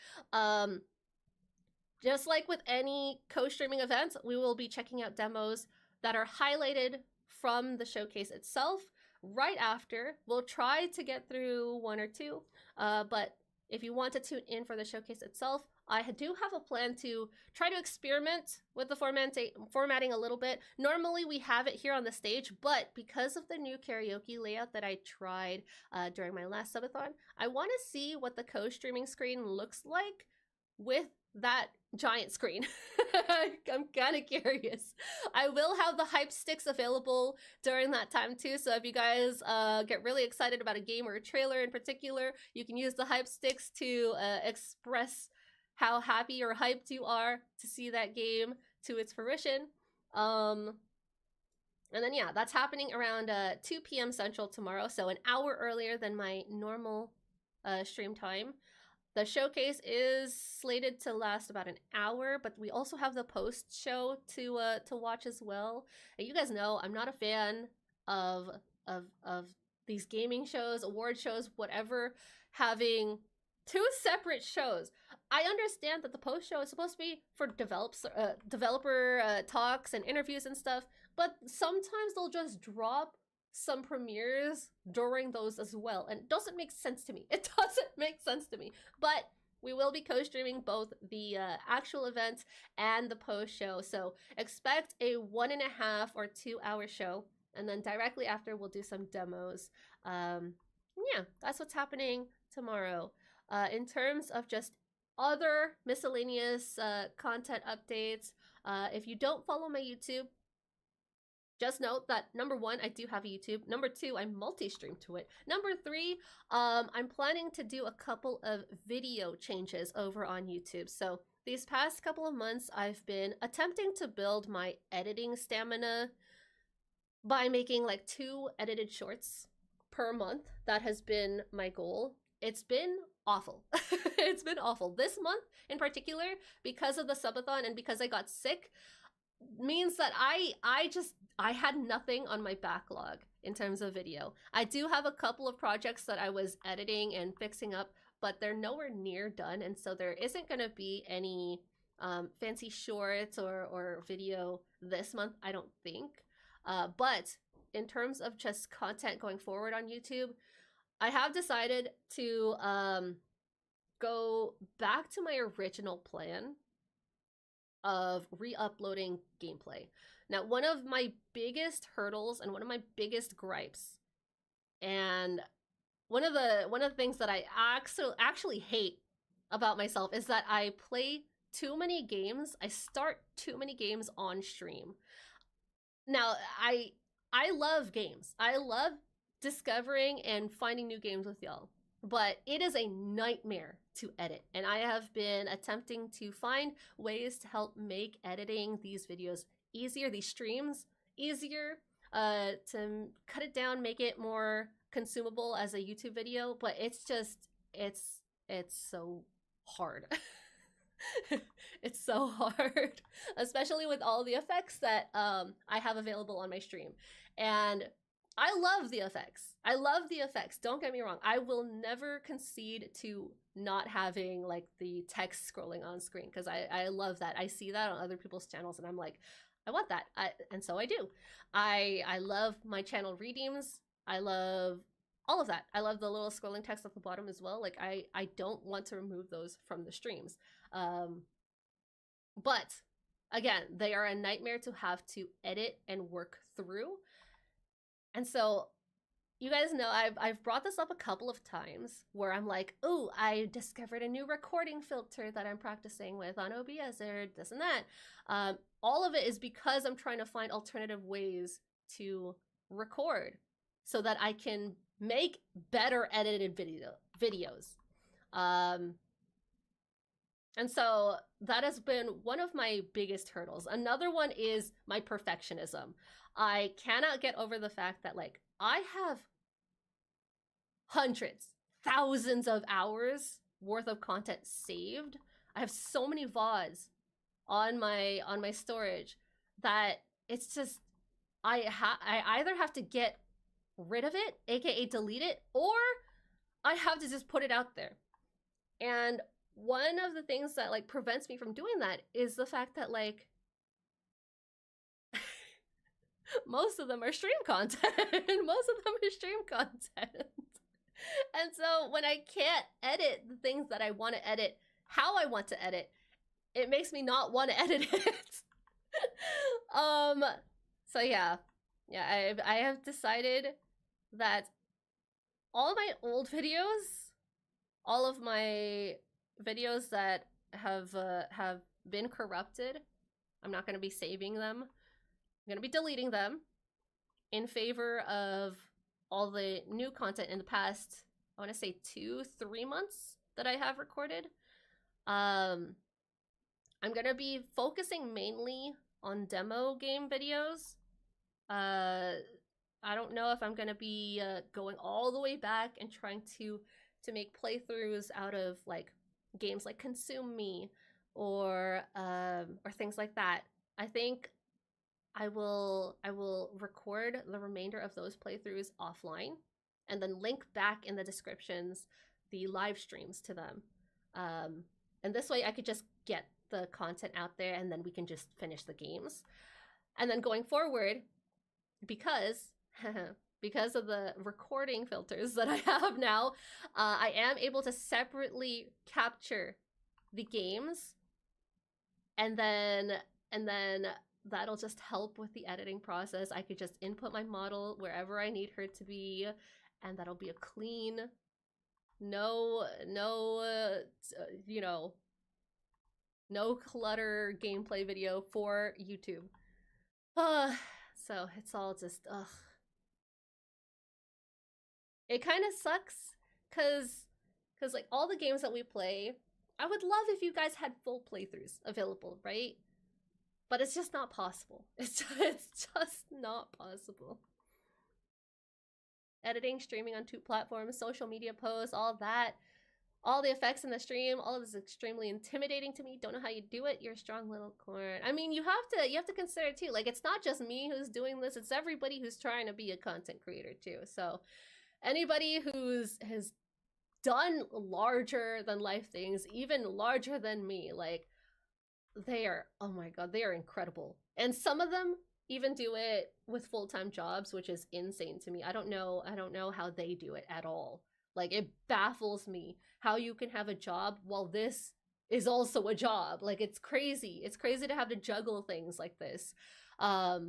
Just like with any co-streaming event, we will be checking out demos that are highlighted from the showcase itself. Right after, we'll try to get through one or two, but if you want to tune in for the showcase itself, I do have a plan to try to experiment with the formatting a little bit. Normally we have it here on the stage, but because of the new karaoke layout that I tried during my last subathon, I want to see what the co-streaming screen looks like with that giant screen. I'm kind of curious. I will have the hype sticks available during that time too, so if you guys get really excited about a game or a trailer in particular, you can use the hype sticks to express how happy or hyped you are to see that game to its fruition. And then yeah, that's happening around 2 p.m. Central tomorrow, so an hour earlier than my normal stream time. The showcase is slated to last about an hour, but we also have the post-show to watch as well. And you guys know I'm not a fan of these gaming shows, award shows, whatever, having two separate shows. I understand that the post-show is supposed to be for developer talks and interviews and stuff, but sometimes they'll just drop some premieres during those as well, and it doesn't make sense to me. It doesn't make sense to me. But we will be co-streaming both the actual event and the post-show, so expect a 1.5 or 2 hour show, and then directly after we'll do some demos. Yeah, that's what's happening tomorrow. In terms of just other miscellaneous content updates, if you don't follow my YouTube, just note that number 1, I do have a YouTube. Number 2, I multi-stream to it. Number 3, I'm planning to do a couple of video changes over on YouTube. So these past couple of months, I've been attempting to build my editing stamina by making like 2 edited shorts per month. That has been my goal. It's been awful. It's been awful. This month in particular, because of the subathon and because I got sick, means that I had nothing on my backlog in terms of video. I do have a couple of projects that I was editing and fixing up but they're nowhere near done, and so there isn't going to be any fancy shorts or video this month, I don't think. But in terms of just content going forward on YouTube, I have decided to go back to my original plan of re-uploading gameplay. Now, one of my biggest hurdles and one of my biggest gripes, and one of the things that I actually hate about myself, is that I play too many games. I start too many games on stream. Now, I love games. I love discovering and finding new games with y'all, but it is a nightmare to edit, and I have been attempting to find ways to help make editing these videos easier, these streams easier, to cut it down, make it more consumable as a YouTube video, but it's so hard. It's so hard, especially with all the effects that I have available on my stream. And I love the effects. I love the effects. Don't get me wrong. I will never concede to not having like the text scrolling on screen, because I love that. I see that on other people's channels and I'm like, I want that. And so I do. I love my channel redeems. I love all of that. I love the little scrolling text at the bottom as well. Like I don't want to remove those from the streams. But again, they are a nightmare to have to edit and work through. And so you guys know I've brought this up a couple of times where I'm like, oh, I discovered a new recording filter that I'm practicing with on OBS or this and that. All of it is because I'm trying to find alternative ways to record so that I can make better edited videos. And so that has been one of my biggest hurdles. Another one is my perfectionism. I cannot get over the fact that like I have hundreds, thousands of hours worth of content saved. I have so many VODs on my storage that it's just I either have to get rid of it, aka delete it, or I have to just put it out there. And one of the things that like prevents me from doing that is the fact that like most of them are stream content. Most of them are stream content. And so when I can't edit the things that I want to edit how I want to edit, it makes me not want to edit it. So yeah, I have decided that all of my old videos, all of my videos that have been corrupted, I'm not going to be saving them. I'm going to be deleting them in favor of all the new content in the past, I want to say 2-3 months that I have recorded. I'm going to be focusing mainly on demo game videos. I don't know if I'm going to be going all the way back and trying to make playthroughs out of like games like Consume Me or things like that. I think I will record the remainder of those playthroughs offline and then link back in the descriptions the live streams to them. And this way I could just get the content out there and then we can just finish the games. And then going forward, because of the recording filters that I have now, I am able to separately capture the games, and then that'll just help with the editing process. I could just input my model wherever I need her to be, and that'll be a clean, no clutter gameplay video for YouTube. So it's all just ugh. It kind of sucks because like all the games that we play, I would love if you guys had full playthroughs available, right? But it's just not possible. It's just not possible. Editing, streaming on 2 platforms, social media posts, all that, all the effects in the stream, all of this is extremely intimidating to me. Don't know how you do it. You're a strong little corn. I mean, you have to consider too, like it's not just me who's doing this, it's everybody who's trying to be a content creator too. So anybody who's done larger than life things, even larger than me. Like, they are, oh my god, they are incredible. And some of them even do it with full-time jobs, which is insane to me. I don't know how they do it at all. Like, it baffles me how you can have a job while this is also a job. Like, it's crazy. It's crazy to have to juggle things like this. I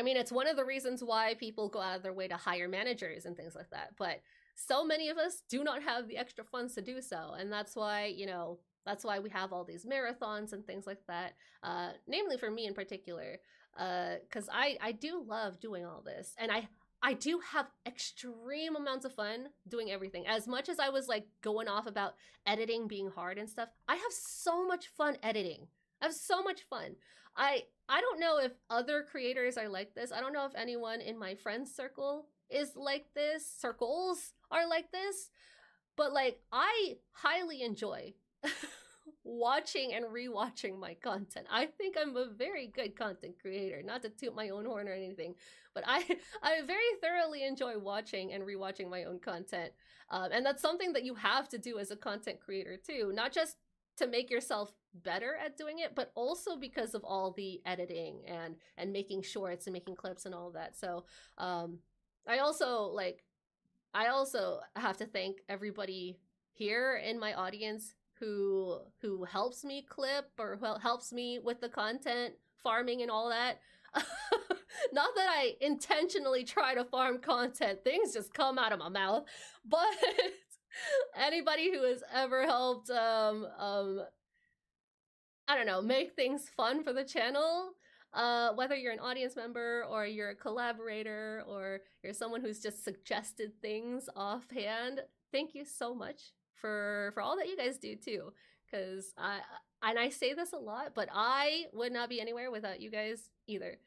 mean, it's one of the reasons why people go out of their way to hire managers and things like that. But so many of us do not have the extra funds to do so. And that's why, you know, that's why we have all these marathons and things like that. Namely for me in particular, because I do love doing all this. And I do have extreme amounts of fun doing everything. As much as I was like going off about editing being hard and stuff, I have so much fun editing. I have so much fun. I don't know if other creators are like this. I don't know if anyone in my friends circle is like this, circles are like this, but like I highly enjoy watching and rewatching my content. I think I'm a very good content creator, not to toot my own horn or anything, but I very thoroughly enjoy watching and rewatching my own content. And that's something that you have to do as a content creator too, not just to make yourself better at doing it, but also because of all the editing and making shorts and making clips and all of that. So I also have to thank everybody here in my audience who helps me clip or helps me with the content farming and all that. Not that I intentionally try to farm content, things just come out of my mouth, but anybody who has ever helped I don't know, make things fun for the channel, whether you're an audience member or you're a collaborator or you're someone who's just suggested things offhand, thank you so much for all that you guys do too. Because I say this a lot, but I would not be anywhere without you guys either.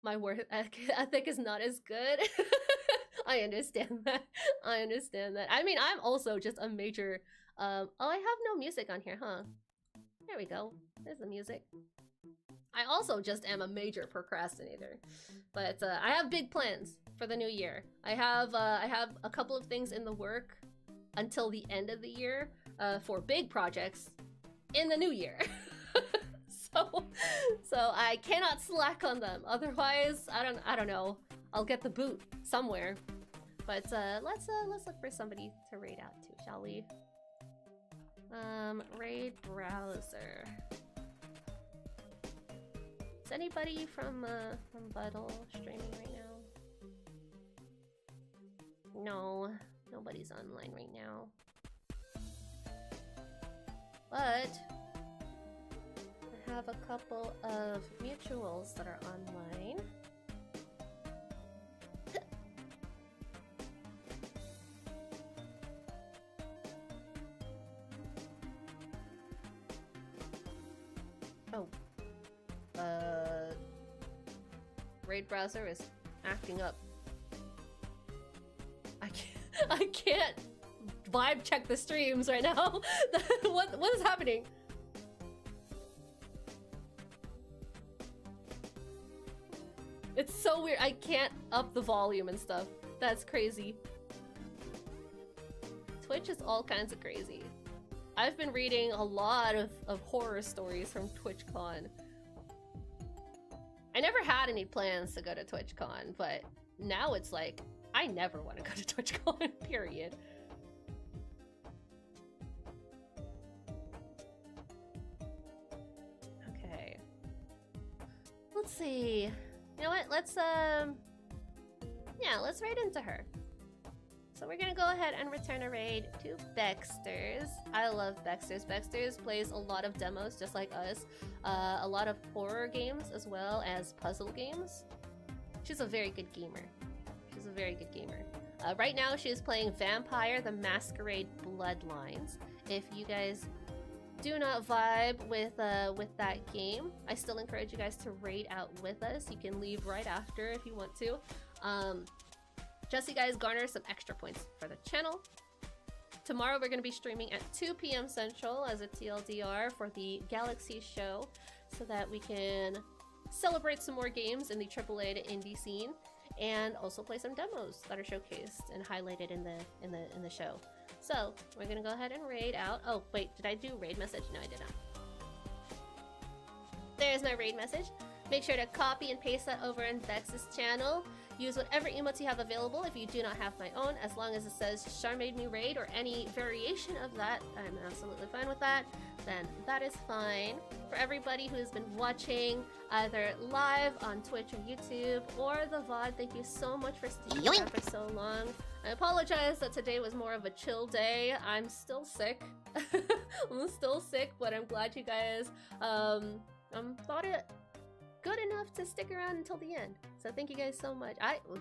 My work ethic is not as good. I understand that. I understand that. I mean, I'm also just a major oh, I have no music on here, huh? There we go. There's the music. I also just am a major procrastinator, but I have big plans for the new year. I have a couple of things in the work until the end of the year for big projects in the new year. so I cannot slack on them. Otherwise, I don't know. I'll get the boot somewhere. But let's look for somebody to raid out to, shall we? Raid browser. Is anybody from Buddle streaming right now? No, nobody's online right now. But I have a couple of mutuals that are online. Oh. Raid browser is acting up. I can't vibe check the streams right now. What is happening? It's so weird. I can't up the volume and stuff. That's crazy. Twitch is all kinds of crazy. I've been reading a lot of horror stories from TwitchCon. I never had any plans to go to TwitchCon, but now it's like, I never want to go to TwitchCon, period. Okay. Let's see. You know what? Let's raid into her. So we're gonna go ahead and return a raid to Bexters. I love Bexters. Bexters plays a lot of demos just like us. A lot of horror games as well as puzzle games. She's a very good gamer. She's a very good gamer. Right now she is playing Vampire the Masquerade Bloodlines. If you guys do not vibe with that game, I still encourage you guys to raid out with us. You can leave right after if you want to. Just so you guys garner some extra points for the channel. Tomorrow we're going to be streaming at 2 p.m. Central as a TLDR for the Galaxy show, so that we can celebrate some more games in the AAA to indie scene, and also play some demos that are showcased and highlighted in the show. So, we're gonna go ahead and raid out. Oh, wait, did I do raid message? No, I did not. There's my raid message. Make sure to copy and paste that over in Vex's channel. Use whatever emotes you have available if you do not have my own, as long as it says CharMaeMengMing raid or any variation of that. I'm absolutely fine with that. Then that is fine. For everybody who's been watching either live on Twitch or YouTube or the VOD, thank you so much for sticking around for so long. I apologize that today was more of a chill day. I'm still sick. I'm still sick, but I'm glad you guys thought it good enough to stick around until the end. So thank you guys so much.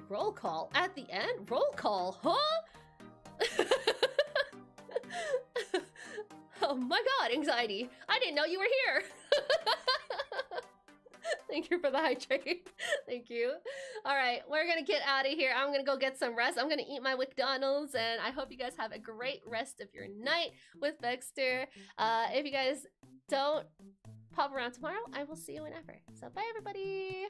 Roll call at the end? Roll call, huh? Oh my god, anxiety. I didn't know you were here. Thank you for the hydrate. Thank you. Alright, we're gonna get out of here. I'm gonna go get some rest. I'm gonna eat my McDonald's, and I hope you guys have a great rest of your night with Vexter. If you guys don't pop around tomorrow, I will see you whenever. So bye everybody!